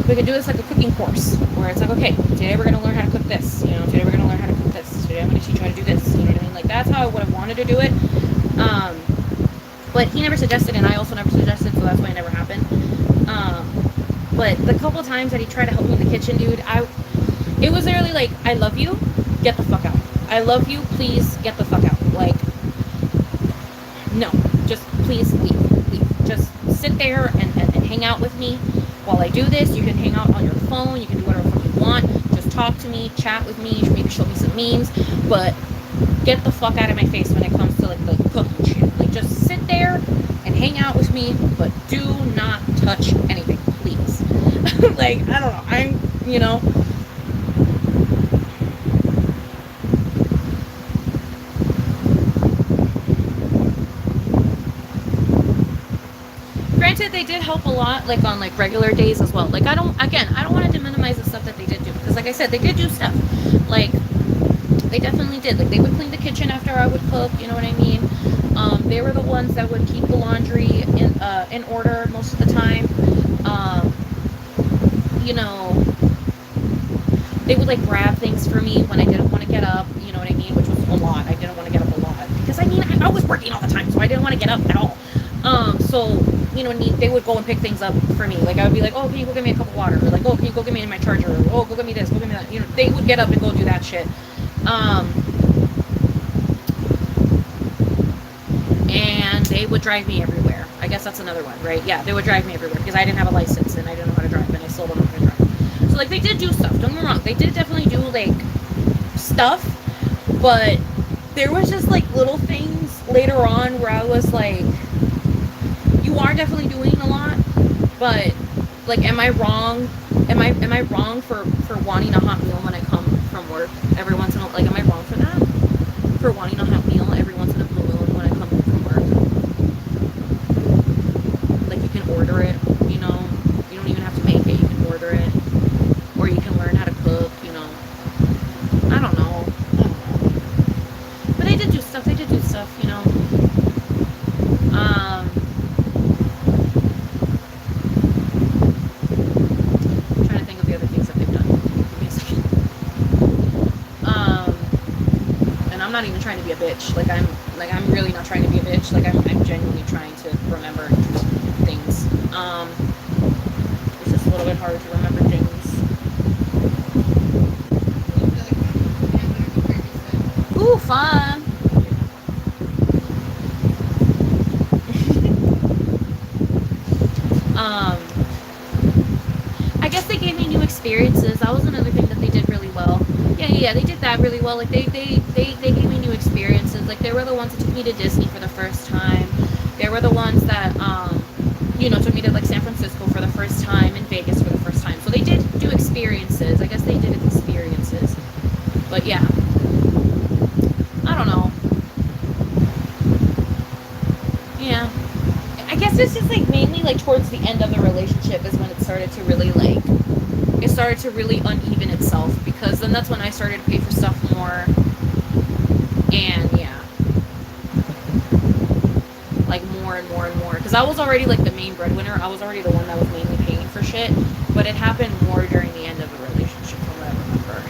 we could do this like a cooking course, where it's like, okay, today we're going to learn how to cook this. You know, today we're going to learn how to cook this. Today I'm going to teach you how to do this. You know what I mean? Like, that's how I would have wanted to do it. But he never suggested, and I also never suggested, so that's why it never happened. But the couple times that he tried to help me in the kitchen, dude, it was literally like, I love you, get the fuck out. I love you, please get the fuck out. Like, no, just please leave. Just sit there and hang out with me while I do this. You can hang out on your phone, you can do whatever fuck you want. Just talk to me, chat with me, maybe show me some memes, but get the fuck out of my face when it comes to like the cooking shit. Like, just sit there and hang out with me, but do not touch anything, please. Like, I don't know, I'm, you know. Granted, they did help a lot, like on like regular days as well. Like, I don't want to minimize the stuff that they did do, because like I said, they did do stuff. Like, they definitely did. Like, they would clean the kitchen after I would cook, you know what I mean? They were the ones that would keep the laundry in order most of the time. You know, they would like grab things for me when I didn't want to get up, you know what I mean? Which was a lot. I didn't want to get up a lot, because I mean, I was working all the time, so I didn't want to get up at all. So, you know, they would go and pick things up for me. Like, I would be like, oh, can you go get me a cup of water? Or like, oh, can you go get me my charger? Or, oh, go get me this, go get me that. You know, they would get up and go do that shit. And they would drive me everywhere. I guess that's another one, right? Yeah, they would drive me everywhere, because I didn't have a license and I didn't know how to drive, and I still don't know how to drive. So, like, they did do stuff. Don't get me wrong. They did definitely do, like, stuff, but there was just, like, little things later on where I was like, you are definitely doing a lot, but, like, am I wrong? Am I wrong for wanting a hot meal when I come from work every once in a while? Like, am I wrong for that? For wanting a hot meal every once in a blue moon when I come home from work? Like, you can order it, you know? You don't even have to make it, you can order it. Or you can learn how to cook, you know? I don't know. But they did do stuff, you know? Trying to think of the other things that they've done. Give me a second. And I'm not even trying to be a bitch. I'm really not trying to be a bitch. Like, I'm genuinely trying to remember things. It's just a little bit hard to remember things. Ooh, fun. I guess they gave me new experiences. That was another thing that they did really well. Yeah, they did that really well. Like, they gave me new experiences. Like, they were the ones that took me to Disney for the first time. They were the ones that took me to like San Francisco for the first time and Vegas for the first time. So they did do experiences. I guess they did experiences. But yeah. I don't know. Yeah. I guess it's just like mainly like towards the end of the relationship is when it started to really like uneven itself, because then that's when I started to pay for stuff more. And yeah. Like more and more and more, because I was already like the main breadwinner. I was already the one that was mainly paying for shit, but it happened more during the end of the relationship from what I remember.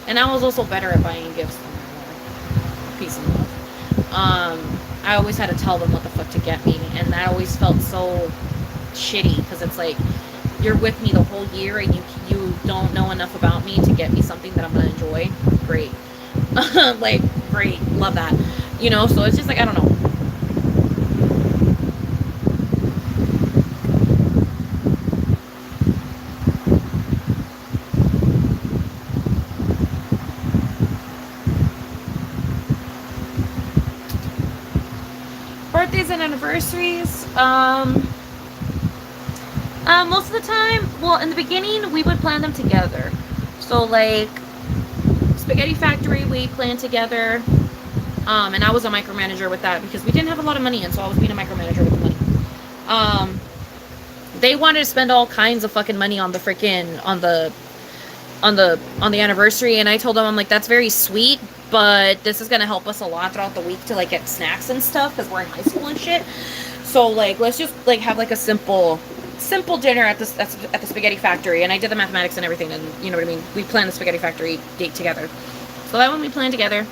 And I was also better at buying gifts than they were. Peace and love. I always had to tell them what the fuck to get me, and that always felt so shitty, because it's like you're with me the whole year and you don't know enough about me to get me something that I'm gonna enjoy. Great. Like great, love that. So it's just like, I don't know. Birthdays and anniversaries. Most of the time, well, in the beginning, we would plan them together. So like Spaghetti Factory, we planned together. And I was a micromanager with that because we didn't have a lot of money, and so I was being a micromanager with the money. They wanted to spend all kinds of fucking money on the freaking on the anniversary, and I told them, I'm like, that's very sweet, but this is gonna help us a lot throughout the week to like get snacks and stuff because we're in high school and shit. So like, let's just like have like a simple dinner at the Spaghetti Factory. And I did the mathematics and everything, and you know what I mean. We planned the Spaghetti Factory date together. So that one we planned together.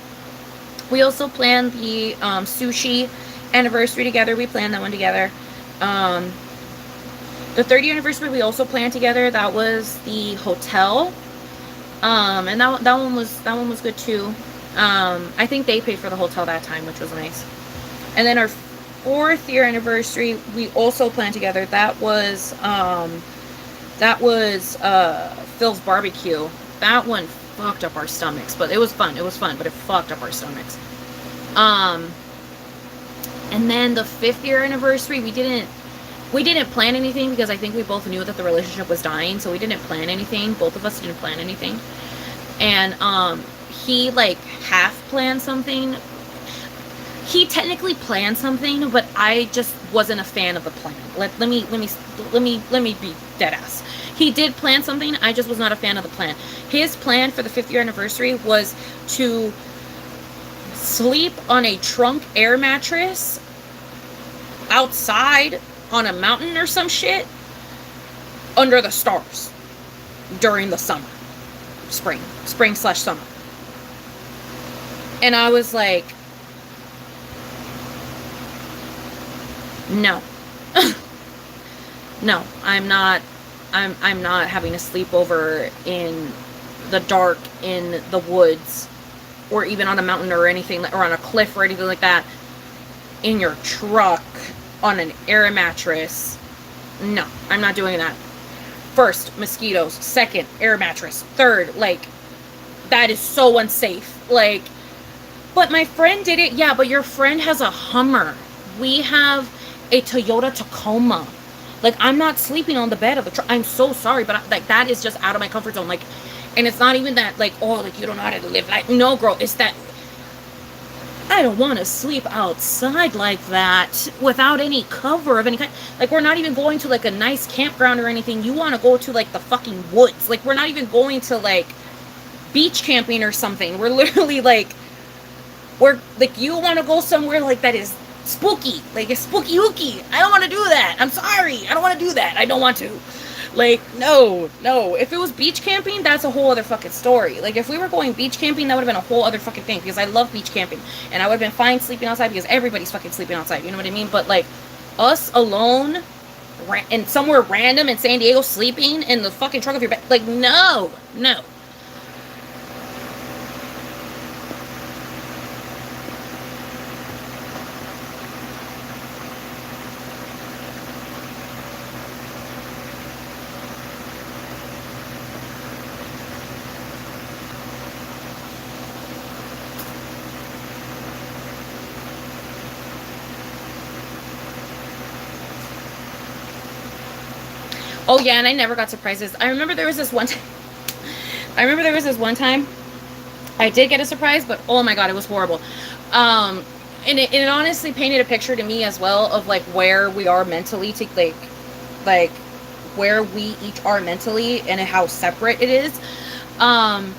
We also planned the sushi anniversary together. We planned that one together. The 30th anniversary we also planned together. That was the hotel. And that one was good too. I think they paid for the hotel that time, which was nice. And then our 4th year anniversary we also planned together. That was Phil's barbecue. That one fucked up our stomachs, but it was fun, but it fucked up our stomachs. And then the 5th year anniversary we didn't plan anything because I think we both knew that the relationship was dying, so we didn't plan anything. Both of us didn't plan anything. And he like half planned something. He technically planned something, but I just wasn't a fan of the plan. Let me be dead ass. He did plan something, I just was not a fan of the plan. His plan for the 5th year anniversary was to sleep on a trunk air mattress outside on a mountain or some shit under the stars during the summer. Spring/summer. And I was like, no. No, I'm not having a sleepover in the dark in the woods or even on a mountain or anything, or on a cliff or anything like that, in your truck on an air mattress. No, I'm not doing that. First, mosquitoes. Second, air mattress. Third, like, that is so unsafe. Like, but my friend did it. Yeah, but your friend has a Hummer. We have a Toyota Tacoma. Like, I'm not sleeping on the bed of the truck. I'm so sorry, but like, that is just out of my comfort zone. Like, and it's not even that, like, oh, like, you don't know how to live. Like, no, girl, it's that I don't want to sleep outside like that without any cover of any kind. Like, we're not even going to, like, a nice campground or anything. You want to go to, like, the fucking woods. Like, we're not even going to, like, beach camping or something. We're literally, like, you want to go somewhere, like, that is spooky. Like, it's spooky hooky. I don't want to do that. I'm sorry. I don't want to do that. I don't want to. Like, no. If it was beach camping, that's a whole other fucking story. Like, if we were going beach camping, that would have been a whole other fucking thing, because I love beach camping, and I would have been fine sleeping outside because everybody's fucking sleeping outside, you know what I mean? But, like, us alone and somewhere random in San Diego sleeping in the fucking trunk of your bed, like, no. Oh yeah, and I never got surprises. I remember there was this one time. I remember there was this one time I did get a surprise, but oh my god, it was horrible. Um, and it honestly painted a picture to me as well of like where we are mentally, to like where we each are mentally and how separate it is. Um,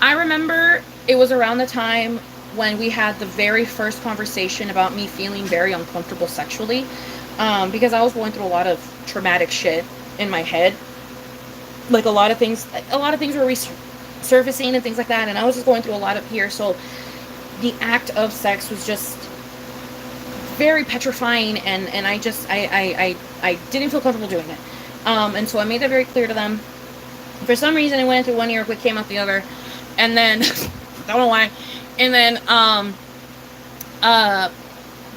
I remember it was around the time when we had the very first conversation about me feeling very uncomfortable sexually, because I was going through a lot of traumatic shit in my head. Like a lot of things were resurfacing and things like that, and I was just going through a lot up here. So the act of sex was just very petrifying, and I didn't feel comfortable doing it. And so I made that very clear to them. For some reason, it went through one ear, but came out the other, and then I don't know why. And then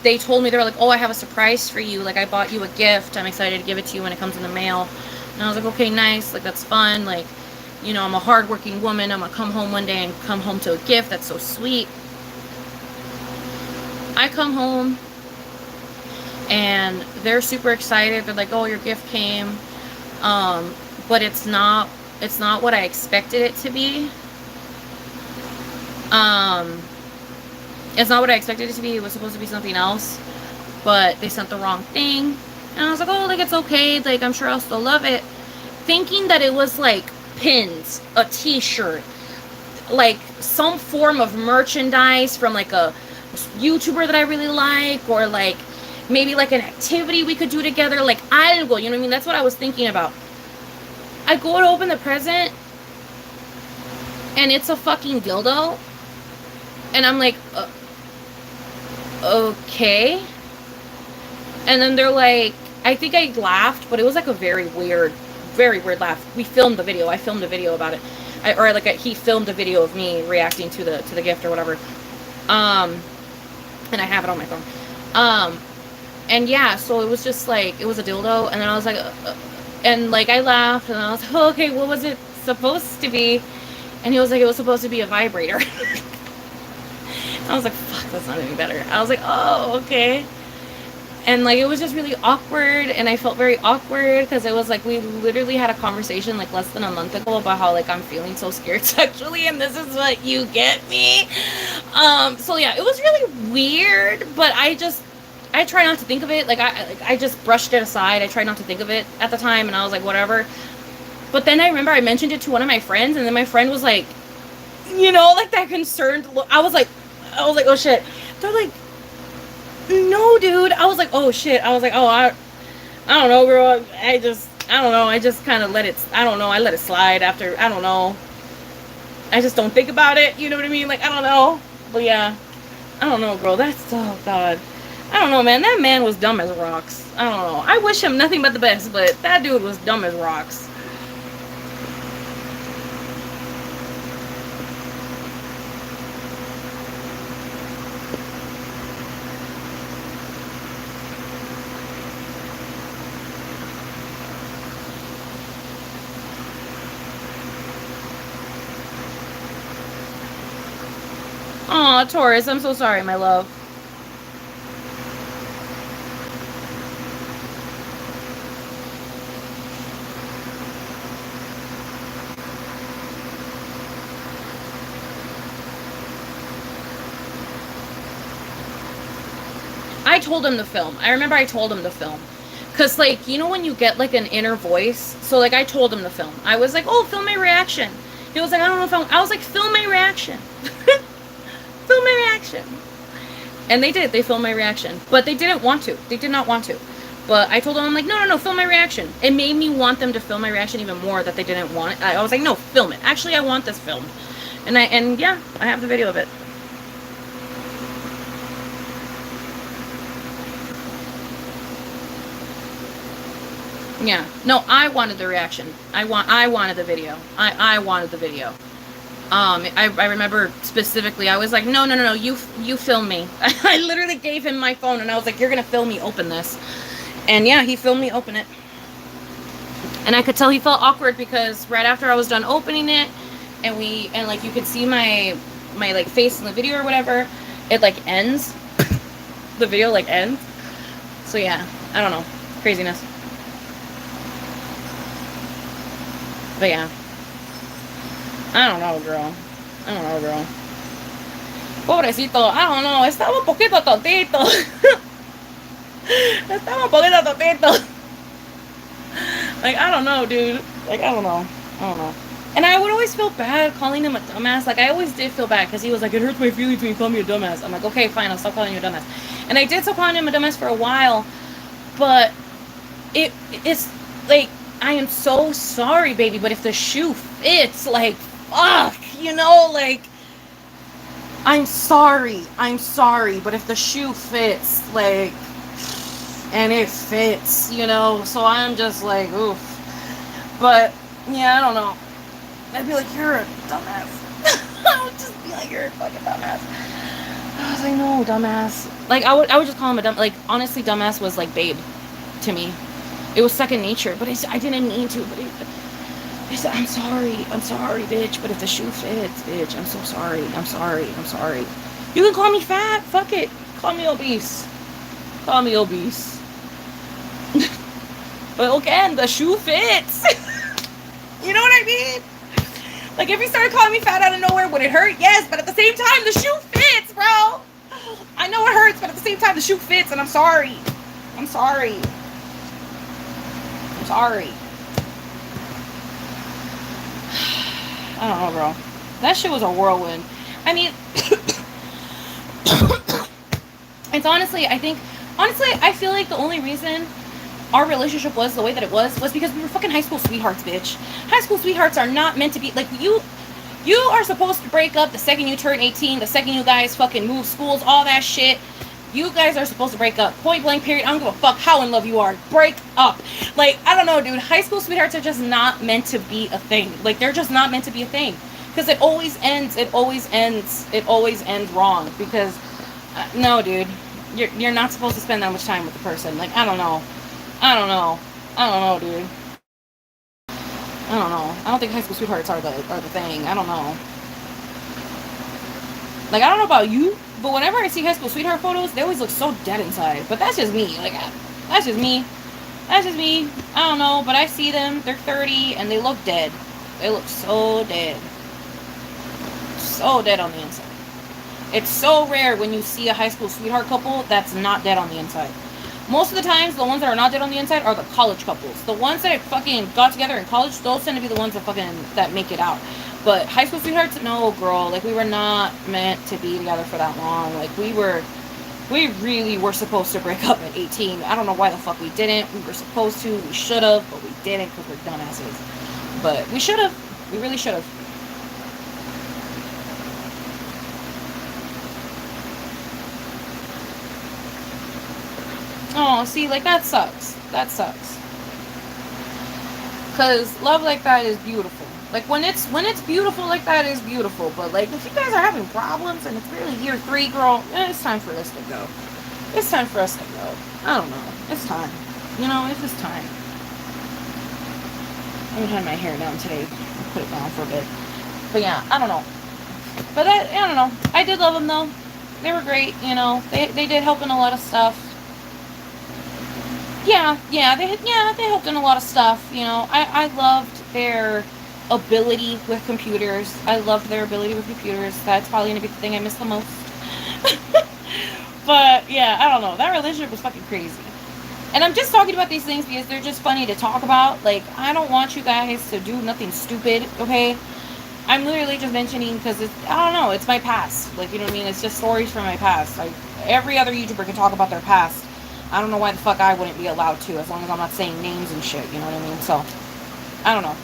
they told me, they were like, "Oh, I have a surprise for you. Like, I bought you a gift. I'm excited to give it to you when it comes in the mail." And I was like, "Okay, nice. Like, that's fun. Like, you know, I'm a hardworking woman. I'm gonna come home one day and come home to a gift. That's so sweet." I come home, and they're super excited. They're like, "Oh, your gift came," but it's not what I expected it to be. It's not what I expected it to be. It was supposed to be something else, but they sent the wrong thing. And I was like, "Oh, like, it's okay. Like, I'm sure I'll still love it." Thinking that it was like pins, a t-shirt, like some form of merchandise from like a YouTuber that I really like, or like maybe like an activity we could do together, like algo, you know what I mean? That's what I was thinking about. I go to open the present, and it's a fucking dildo, and I'm like, okay. And then they're like, I think I laughed, but it was like a very weird laugh. We filmed the video. I filmed a video about it, he filmed a video of me reacting to the gift or whatever. And I have it on my phone. And yeah, so it was just like, it was a dildo, and then I was like, and like I laughed, and I was like, "Oh, okay, what was it supposed to be?" And he was like, "It was supposed to be a vibrator." I was like, "Fuck, that's not any better." I was like, "Oh, okay." And like it was just really awkward, and I felt very awkward because it was like we literally had a conversation like less than a month ago about how like I'm feeling so scared sexually, and this is what you get me. So yeah, it was really weird, but I try not to think of it. Like I just brushed it aside. I tried not to think of it at the time, and I was like, whatever. But then I remember I mentioned it to one of my friends, and then my friend was like, you know, like that concerned look. I was like, oh shit. They're like, "No, dude." I was like, oh shit. I was like, oh, I don't know, girl. I don't know. I just kind of let it, I don't know. I let it slide after, I don't know. I just don't think about it. You know what I mean? Like, I don't know. But yeah, I don't know, girl. That's, oh god. I don't know, man. That man was dumb as rocks. I don't know. I wish him nothing but the best, but that dude was dumb as rocks. Aw, Taurus, I'm so sorry, my love. I told him to film. I remember I told him to film. Because, like, you know when you get, like, an inner voice? So, like, I told him to film. I was like, "Oh, film my reaction." He was like, "I don't know if I was like, "Film my reaction." Film my reaction. And they did. They filmed my reaction. But they didn't want to. They did not want to. But I told them, I'm like, no, film my reaction. It made me want them to film my reaction even more that they didn't want it. I was like, no, film it. Actually, I want this filmed. And yeah, I have the video of it. Yeah. No, I wanted the reaction. I wanted the video. I wanted the video. I remember specifically, I was like, no, you film me. I literally gave him my phone, and I was like, "You're gonna film me open this." And yeah, he filmed me open it. And I could tell he felt awkward because right after I was done opening it, and like you could see my like face in the video or whatever, it like ends. The video like ends. So yeah, I don't know. Craziness. But yeah. I don't know, girl. Pobrecito, I don't know. Estaba un poquito tontito. Estaba un poquito tontito. Like, I don't know, dude. Like, I don't know. And I would always feel bad calling him a dumbass. Like, I always did feel bad because he was like, it hurts my feelings when you call me a dumbass. I'm like, okay, fine, I'll stop calling you a dumbass. And I did stop calling him a dumbass for a while, but it's like, I am so sorry, baby, but if the shoe fits, like, fuck, you know, like, I'm sorry, but if the shoe fits, like, and it fits, you know, so I'm just like, oof. But, yeah, I don't know. I'd be like, you're a dumbass. I would just be like, you're a fucking dumbass. I was like, no, dumbass. Like, I would just call him a dumb, like, honestly, dumbass was like babe to me. It was second nature, but I didn't mean to, but I said, I'm sorry, bitch, but if the shoe fits, bitch, I'm so sorry. You can call me fat, fuck it. Call me obese. But again, the shoe fits. You know what I mean? Like, if you started calling me fat out of nowhere, would it hurt? Yes, but at the same time, the shoe fits, bro. I know it hurts, but at the same time, the shoe fits, and I'm sorry. I don't know, bro. That shit was a whirlwind. I mean, it's honestly, I feel like the only reason our relationship was the way that it was because we were fucking high school sweethearts, bitch. High school sweethearts are not meant to be, like, you are supposed to break up the second you turn 18, the second you guys fucking move schools, all that shit. You guys are supposed to break up. Point blank, period. I don't give a fuck how in love you are. Break up. Like, I don't know, dude. High school sweethearts are just not meant to be a thing. Like, they're just not meant to be a thing. Because it always ends wrong. Because, no, dude. You're not supposed to spend that much time with the person. Like, I don't know, dude. I don't know. I don't think high school sweethearts are the thing. I don't know. Like, I don't know about you, but whenever I see high school sweetheart photos, they always look so dead inside. But that's just me. Like, that's just me. I don't know, but I see them. They're 30, and they look dead. They look so dead. So dead on the inside. It's so rare when you see a high school sweetheart couple that's not dead on the inside. Most of the times, the ones that are not dead on the inside are the college couples. The ones that fucking got together in college, those tend to be the ones that make it out. But high school sweethearts, no, girl. Like, we were not meant to be together for that long. Like, we really were supposed to break up at 18. I don't know why the fuck we didn't. We were supposed to. We should have, but we didn't because we're dumbasses. But we should have. We really should have. Oh, see, like, that sucks. Because love like that is beautiful. Like, when it's beautiful like that, is beautiful. But, like, if you guys are having problems and it's really year 3, girl, it's time for us to go. I don't know. It's time. You know, it's just time. I haven't had my hair down today. I'll put it down for a bit. But, yeah, I don't know. But, I don't know. I did love them, though. They were great, you know. They did help in a lot of stuff. Yeah, they helped in a lot of stuff, you know. I loved their ability with computers. That's probably gonna be the thing I miss the most. But yeah, I don't know. That relationship was fucking crazy. And I'm just talking about these things because they're just funny to talk about. Like, I don't want you guys to do nothing stupid, okay? I'm literally just mentioning because I don't know, it's my past. Like, you know what I mean? It's just stories from my past. Like, every other YouTuber can talk about their past. I don't know why the fuck I wouldn't be allowed to, as long as I'm not saying names and shit, you know what I mean? So, I don't know.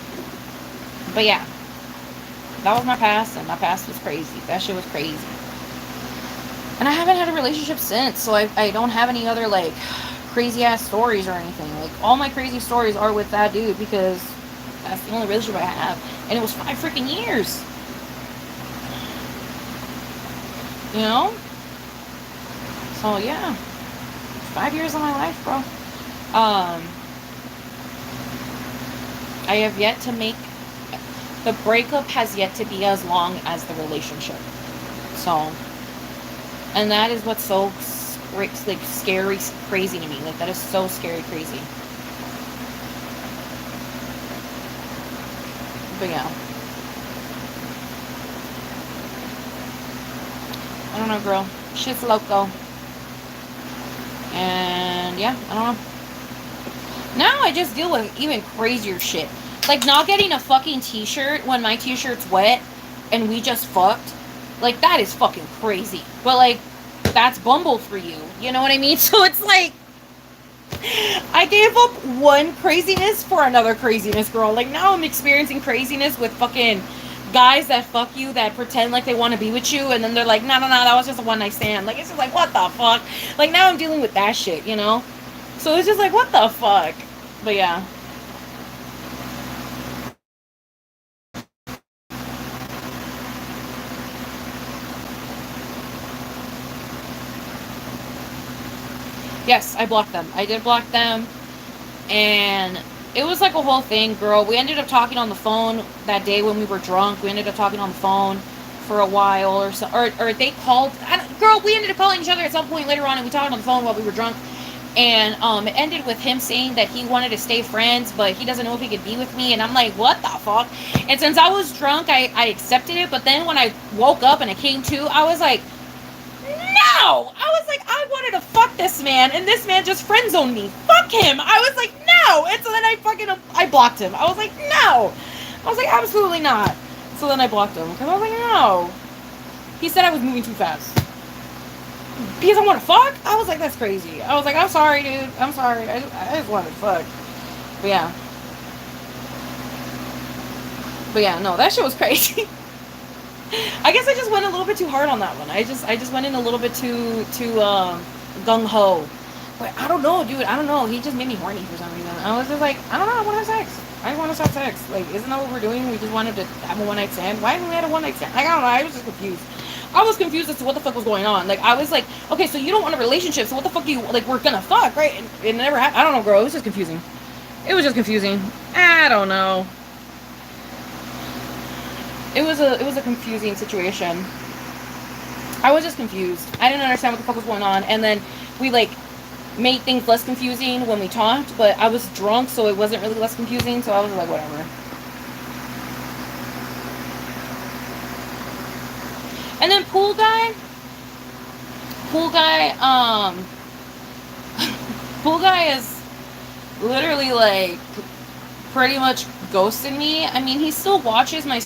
But yeah, that was my past, and my past was crazy. That shit was crazy. And I haven't had a relationship since, so I don't have any other, like, crazy-ass stories or anything. Like, all my crazy stories are with that dude, because that's the only relationship I have. And it was 5 freaking years. You know? So, yeah. 5 years of my life, bro. I have yet to make... The breakup has yet to be as long as the relationship. So... And that is what's so, like, scary, crazy to me. Like, that is so scary, crazy. But yeah. I don't know, girl. Shit's loco. And yeah, I don't know. Now I just deal with even crazier shit. Like not getting a fucking t-shirt when my t-shirt's wet and we just fucked. Like that is fucking crazy. But like that's Bumble for you. You know what I mean? So it's like I gave up one craziness for another craziness, girl. Like now I'm experiencing craziness with fucking guys that fuck you that pretend like they want to be with you and then they're like, no, that was just a one night stand. Like it's just like what the fuck? Like now I'm dealing with that shit, you know? So it's just like what the fuck? But yeah. Yes, I blocked them. I did block them. And it was like a whole thing, girl. We ended up talking on the phone that day when we were drunk. We ended up talking on the phone for a while or so. Or they called. Girl, we ended up calling each other at some point later on and we talked on the phone while we were drunk. And it ended with him saying that he wanted to stay friends, but he doesn't know if he could be with me. And I'm like, what the fuck? And since I was drunk, I accepted it. But then when I woke up and I came to, I was like, no! I was like, I wanted to fuck this man, and this man just friend zoned me. Fuck him! I was like, no! And so then I blocked him. I was like, no! I was like, absolutely not. So then I blocked him, because I was like, no. He said I was moving too fast. Because I want to fuck? I was like, that's crazy. I was like, I'm sorry, dude. I'm sorry. I just wanted to fuck. But yeah. But yeah, no, that shit was crazy. I guess I just went a little bit too hard on that one. I just went in a little bit too gung ho. But I don't know, dude. I don't know. He just made me horny for some reason. I was just like, I don't know. I want to have sex. I just want to have sex. Like, isn't that what we're doing? We just wanted to have a one night stand. Why haven't we had a one night stand? Like, I don't know. I was just confused. I was confused as to what the fuck was going on. Like, I was like, okay, so you don't want a relationship. So what the fuck do you like? We're gonna fuck, right? And it never happened. I don't know, girl. It was just confusing. It was just confusing. I don't know. It was a confusing situation. I was just confused. I didn't understand what the fuck was going on. And then we like made things less confusing when we talked, but I was drunk, so it wasn't really less confusing. So I was like, whatever. And then pool guy, pool guy is literally like pretty much ghosted me. I mean, he still watches my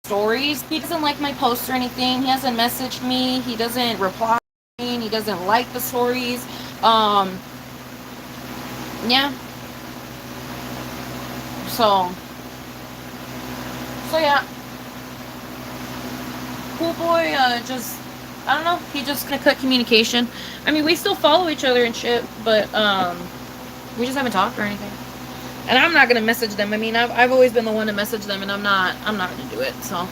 stories. He doesn't like my posts or anything. He hasn't messaged me. He doesn't reply. He doesn't like the stories. Yeah. So yeah. Pool boy, just, I don't know. He just kind of cut communication. I mean, we still follow each other and shit, but we just haven't talked or anything. And I'm not gonna message them. I mean, I've always been the one to message them, and I'm not gonna do it. So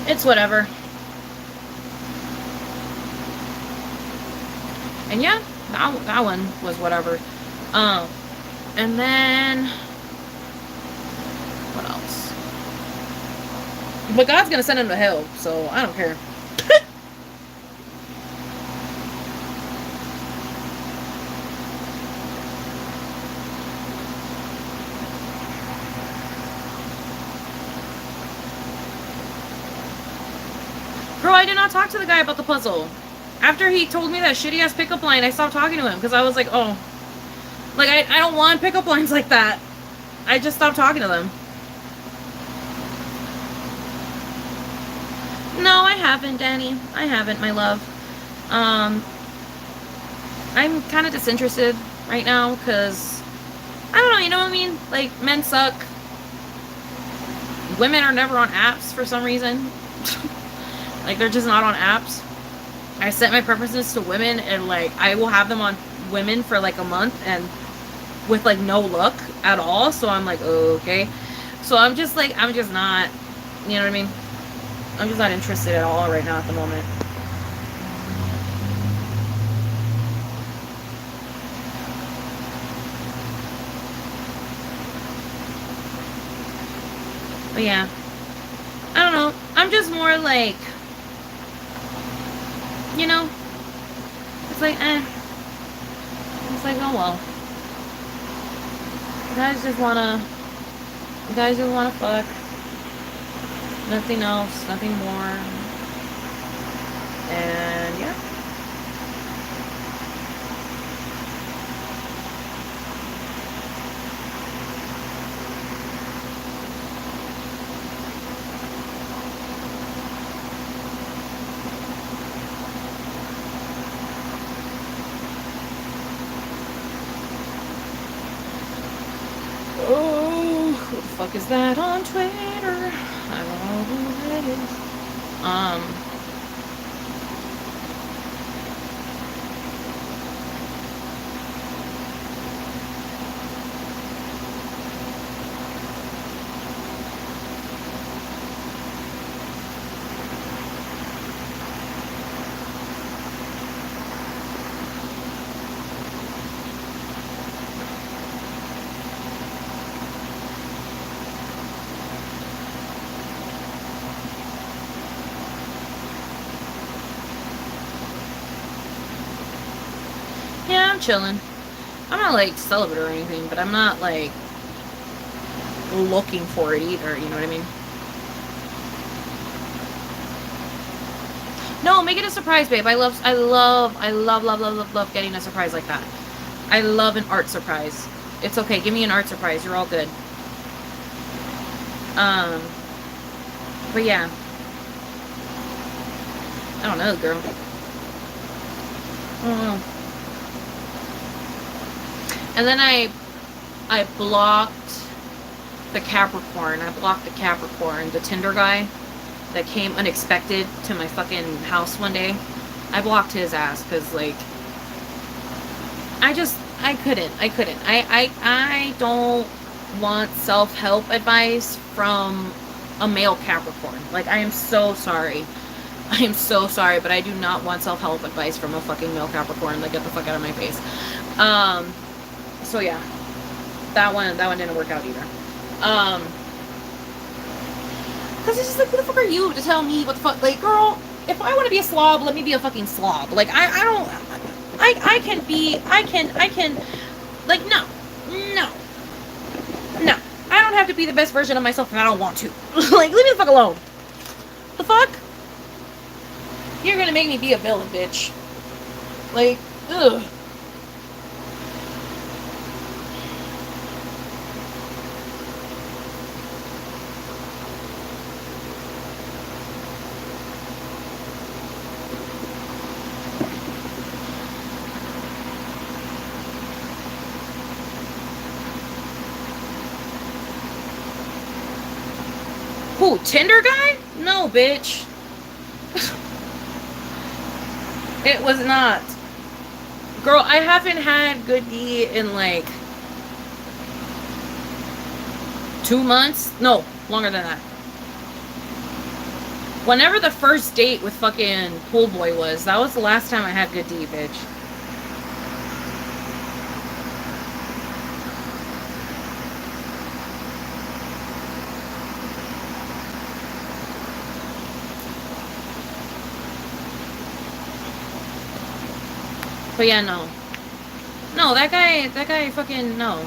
it's whatever. And yeah, that one was whatever. And then what else? But God's gonna send him to hell, so I don't care. Bro, I did not talk to the guy about the puzzle. After he told me that shitty ass pickup line, I stopped talking to him because I was like, oh. Like, I don't want pickup lines like that. I just stopped talking to them. No, I haven't, Danny. I haven't, my love. I'm kind of disinterested right now because, I don't know, you know what I mean? Like, men suck. Women are never on apps for some reason. Like, they're just not on apps. I set my preferences to women, and, like, I will have them on women for, like, a month, and with, like, no luck at all. So I'm like, oh, okay. So I'm just, like, I'm just not, you know what I mean? I'm just not interested at all right now at the moment. But yeah. I don't know. I'm just more like, you know, it's like, It's like, oh well. Guys just wanna You guys just want to fuck. Nothing else, nothing more. And yeah. Oh, who the fuck is that on Twitter? I don't know who that is. Yeah, I'm chilling. I'm not like celibate or anything, but I'm not like looking for it either, you know what I mean? No, make it a surprise, babe. I love getting a surprise like that. I love an art surprise. It's okay. Give me an art surprise. You're all good. But yeah. I don't know, girl. I don't know. And then I blocked the Capricorn. I blocked the Capricorn, the Tinder guy that came unexpected to my fucking house one day. I blocked his ass because, like, I couldn't. I don't want self-help advice from a male Capricorn. Like, I am so sorry. I am so sorry, but I do not want self-help advice from a fucking male Capricorn. Like, get the fuck out of my face. So yeah, that one didn't work out either. Cause it's just like, who the fuck are you to tell me what the fuck? Like, girl, if I want to be a slob, let me be a fucking slob. Like, I can, like, no. I don't have to be the best version of myself if I don't want to. Like, leave me the fuck alone. The fuck? You're gonna make me be a villain, bitch. Like, ugh. Who, Tinder guy? No, bitch. It was not. Girl, I haven't had good D in like 2 months. No, longer than that. Whenever the first date with fucking Pool Boy was, that was the last time I had good D, bitch. But yeah, no. No, that guy fucking, no.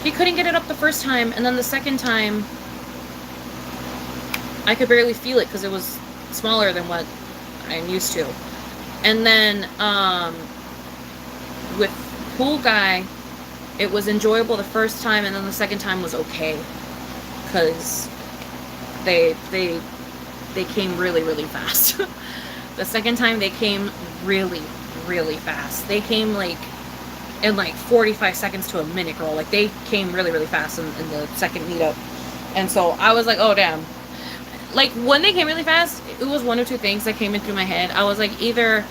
He couldn't get it up the first time, and then the second time, I could barely feel it because it was smaller than what I'm used to. And then, with Pool Guy, it was enjoyable the first time, and then the second time was okay. Because they came really, really fast. The second time they came really, really fast. They came like in like 45 seconds to a minute, girl. Like, they came really, really fast in the second meetup. And so I was like, oh damn. Like, when they came really fast, it was one or two things that came in through my head. I was like, either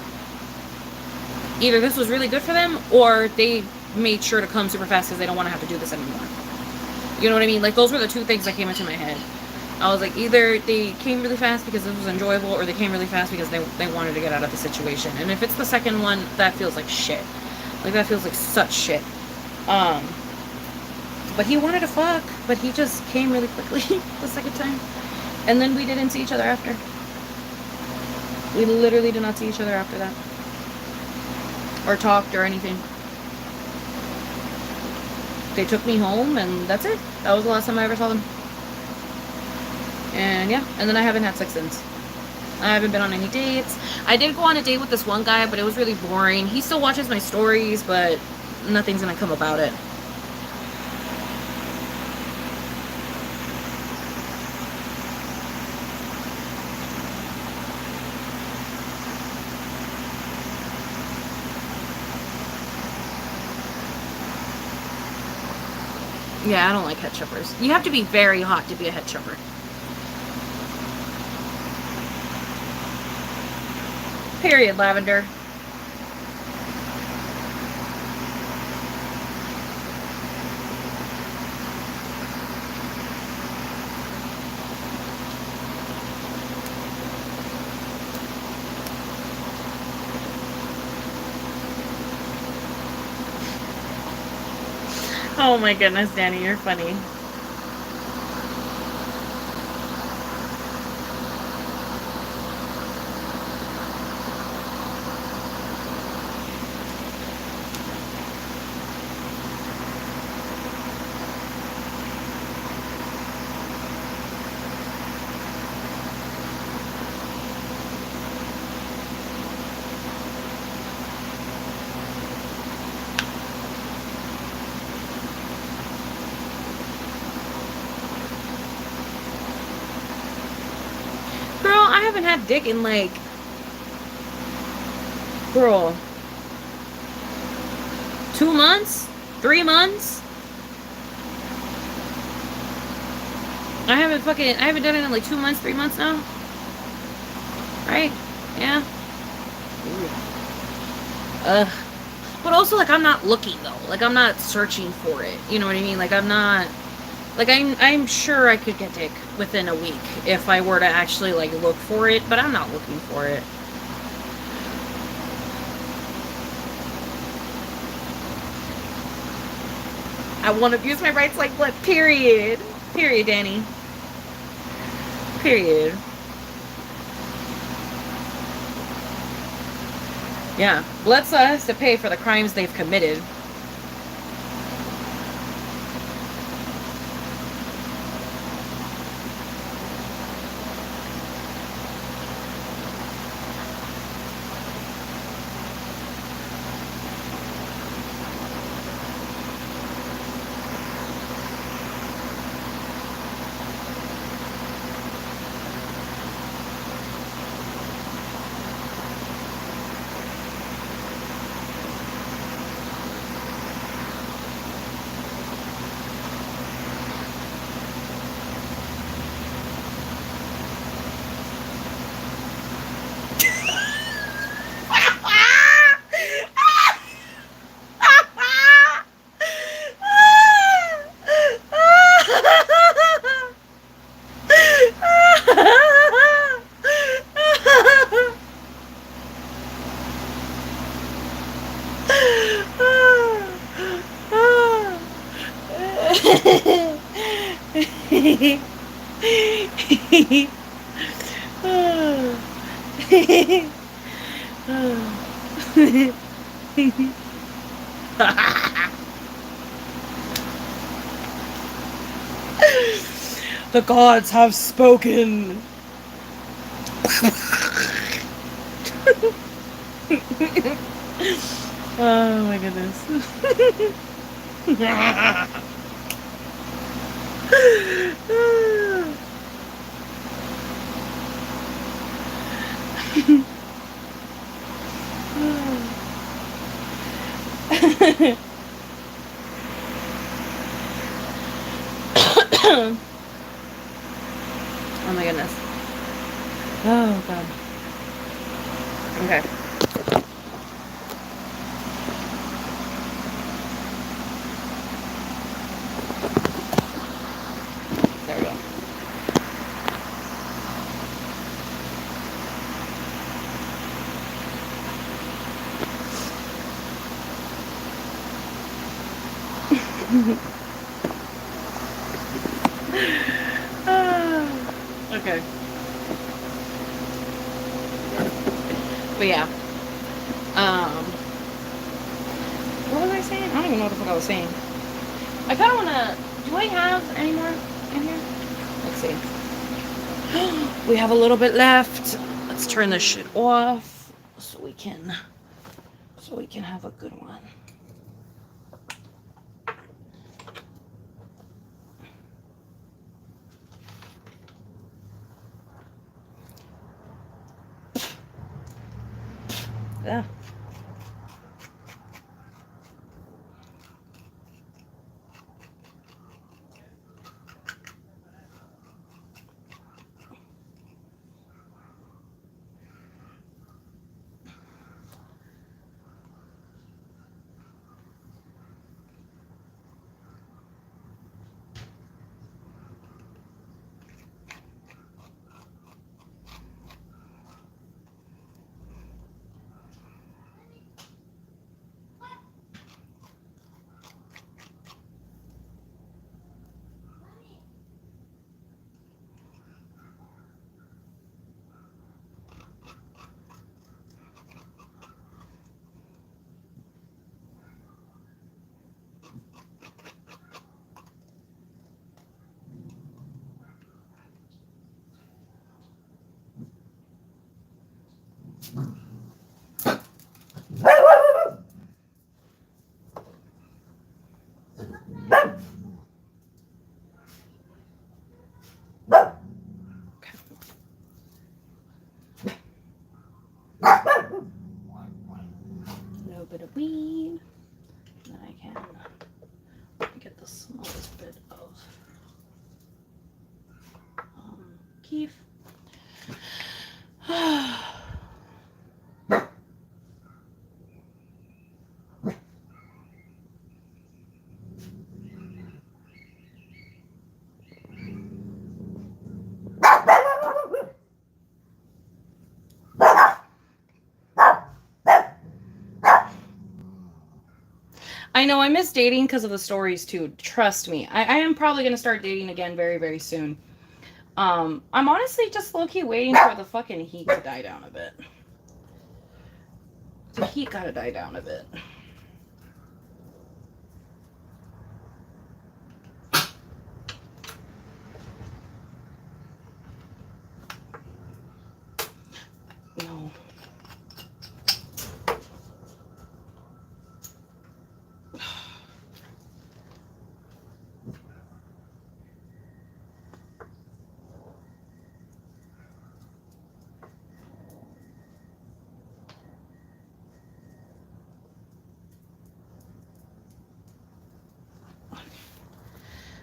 this was really good for them, or they made sure to come super fast because they don't want to have to do this anymore. You know what I mean? Like, those were the two things that came into my head. I was like, either they came really fast because it was enjoyable, or they came really fast because they wanted to get out of the situation. And if it's the second one, that feels like shit. Like, that feels like such shit. But he wanted to fuck, but he just came really quickly the second time. And then we didn't see each other after. We literally did not see each other after that. Or talked or anything. they took me home, and that's it. That was the last time I ever saw them. And yeah, and then I haven't had sex since. I haven't been on any dates. I did go on a date with this one guy, but it was really boring. He still watches my stories, but nothing's gonna come about it. Yeah, I don't like head choppers. You have to be very hot to be a head chopper. Period, Lavender. Oh my goodness, Danny, you're funny. Girl, I haven't had dick in like... Girl. 2 months? 3 months? I haven't done it in like 2 months, 3 months now. Right? Yeah. Ugh. But also, like, I'm not looking, though. Like, I'm not searching for it. You know what I mean? Like, I'm not... Like, I'm sure I could get dick within a week if I were to actually, like, look for it. But I'm not looking for it. I want to abuse my rights like blood. Period. Period, Danny. Period. Yeah. Blood still has to pay for the crimes they've committed. The gods have spoken. Oh my goodness. Oh my goodness. Oh god. Okay. There we go. Okay. But yeah. What was I saying? I don't even know what the fuck I was saying. I kind of want to... Do I have any more in here? Let's see. We have a little bit left. Let's turn this shit off so we can have a good one. Yeah. A little bit of weed. And then I can get the smallest bit of keef. I know I miss dating because of the stories too. Trust me. I am probably going to start dating again very, very soon. I'm honestly just low-key waiting for the fucking heat to die down a bit. The heat gotta die down a bit. No.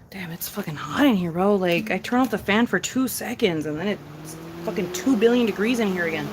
Damn, it's fucking hot in here, bro. Like, I turn off the fan for 2 seconds and then it's fucking 2 billion degrees in here again.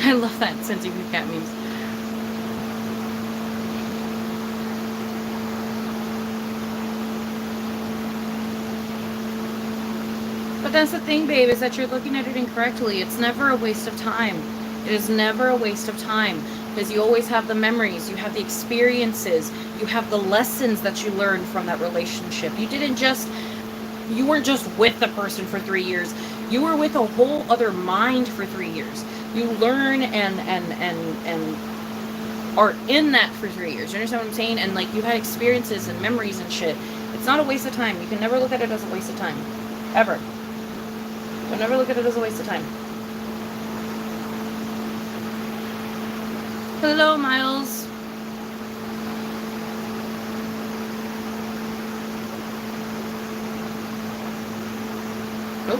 I love that scented cat memes. But that's the thing, babe, is that you're looking at it incorrectly. It's never a waste of time. It is never a waste of time because you always have the memories, you have the experiences, you have the lessons that you learned from that relationship. You weren't just with the person for 3 years. You were with a whole other mind for 3 years. You learn and are in that for 3 years. You understand what I'm saying? And like you had experiences and memories and shit. It's not a waste of time. You can never look at it as a waste of time. Ever. You'll never look at it as a waste of time. Hello, Miles. Oh.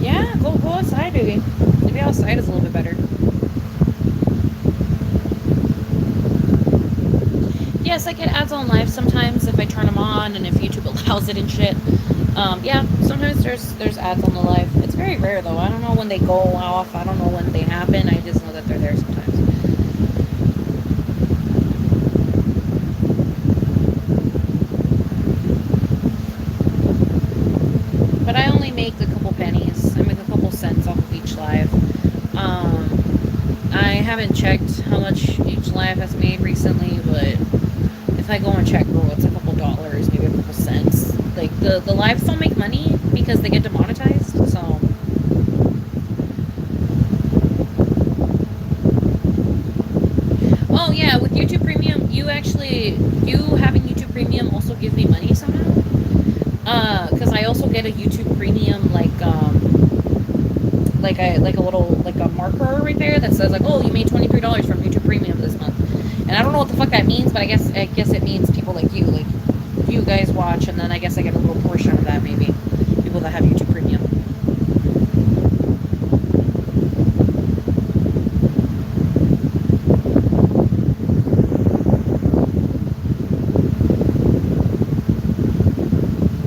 Yeah, go outside, baby. Maybe outside is a little bit better. Yes, I get ads on live sometimes if I turn them on and if YouTube allows it and shit. Yeah, sometimes there's ads on the live. It's very rare though. I don't know when they go off. I don't know when they happen. I just know that they're there sometimes. But I only make a couple pennies. I make a couple cents off of each live. I haven't checked how much each live has made recently, but if I go and check, it's a couple dollars, maybe a couple cents. Like the lives don't make money because they get demonetized, so. Oh yeah, with YouTube Premium, you having YouTube Premium also gives me money somehow. Because I also get a YouTube Premium like a little a marker right there that says like, oh, you made $23 from YouTube Premium this month, and I don't know what the fuck that means, but I guess it means people like you guys watch, and then I guess I get a little portion of that, maybe people that have YouTube Premium.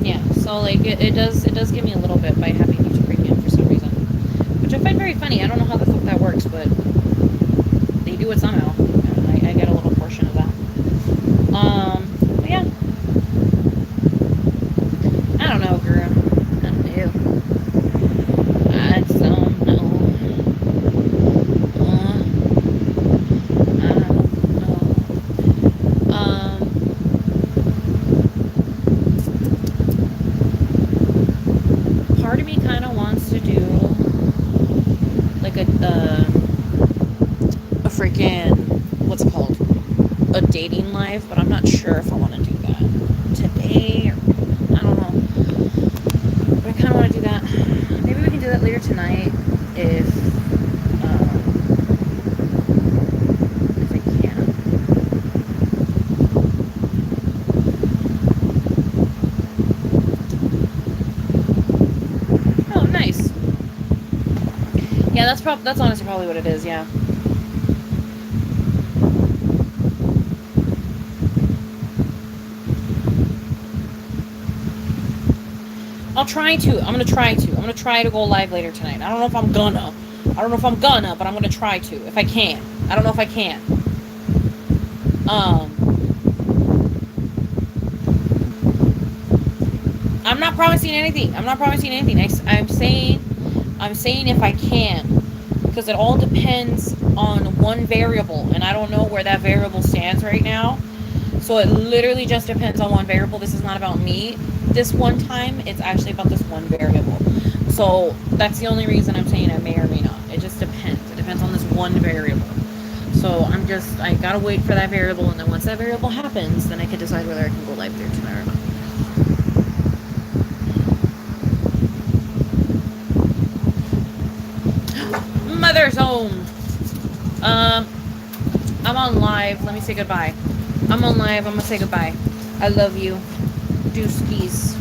Yeah, so like it does give me a little bit by having YouTube Premium for some reason, which I find very funny. I don't know how the fuck that works, but they do it somehow. I get a little portion of that. But yeah. I don't know, girl. I don't know. I just don't know. I don't know. Part of me kind of wants to do like a freaking, what's it called? A dating live, but I'm not sure if I want to do that today or I don't know. But I kind of want to do that. Maybe we can do that later tonight if I can. Oh, nice. Yeah, that's honestly probably what it is. Yeah. I'll try to. I'm gonna try to go live later tonight. I don't know if I'm gonna, but I'm gonna try to if I can. I don't know if I can. I'm not promising anything. I'm saying if I can, because it all depends on one variable, and I don't know where that variable stands right now. So it literally just depends on one variable. This is not about me this one time. It's actually about this one variable. So that's the only reason I'm saying I may or may not. It just depends. It depends on this one variable. So I gotta wait for that variable, and then once that variable happens, then I can decide whether I can go live there tonight or not. Mother's home. I'm on live. Let me say goodbye. I'm on live. I'm gonna say goodbye. I love you. Deuce skis.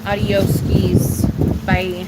Adios skis. Bye.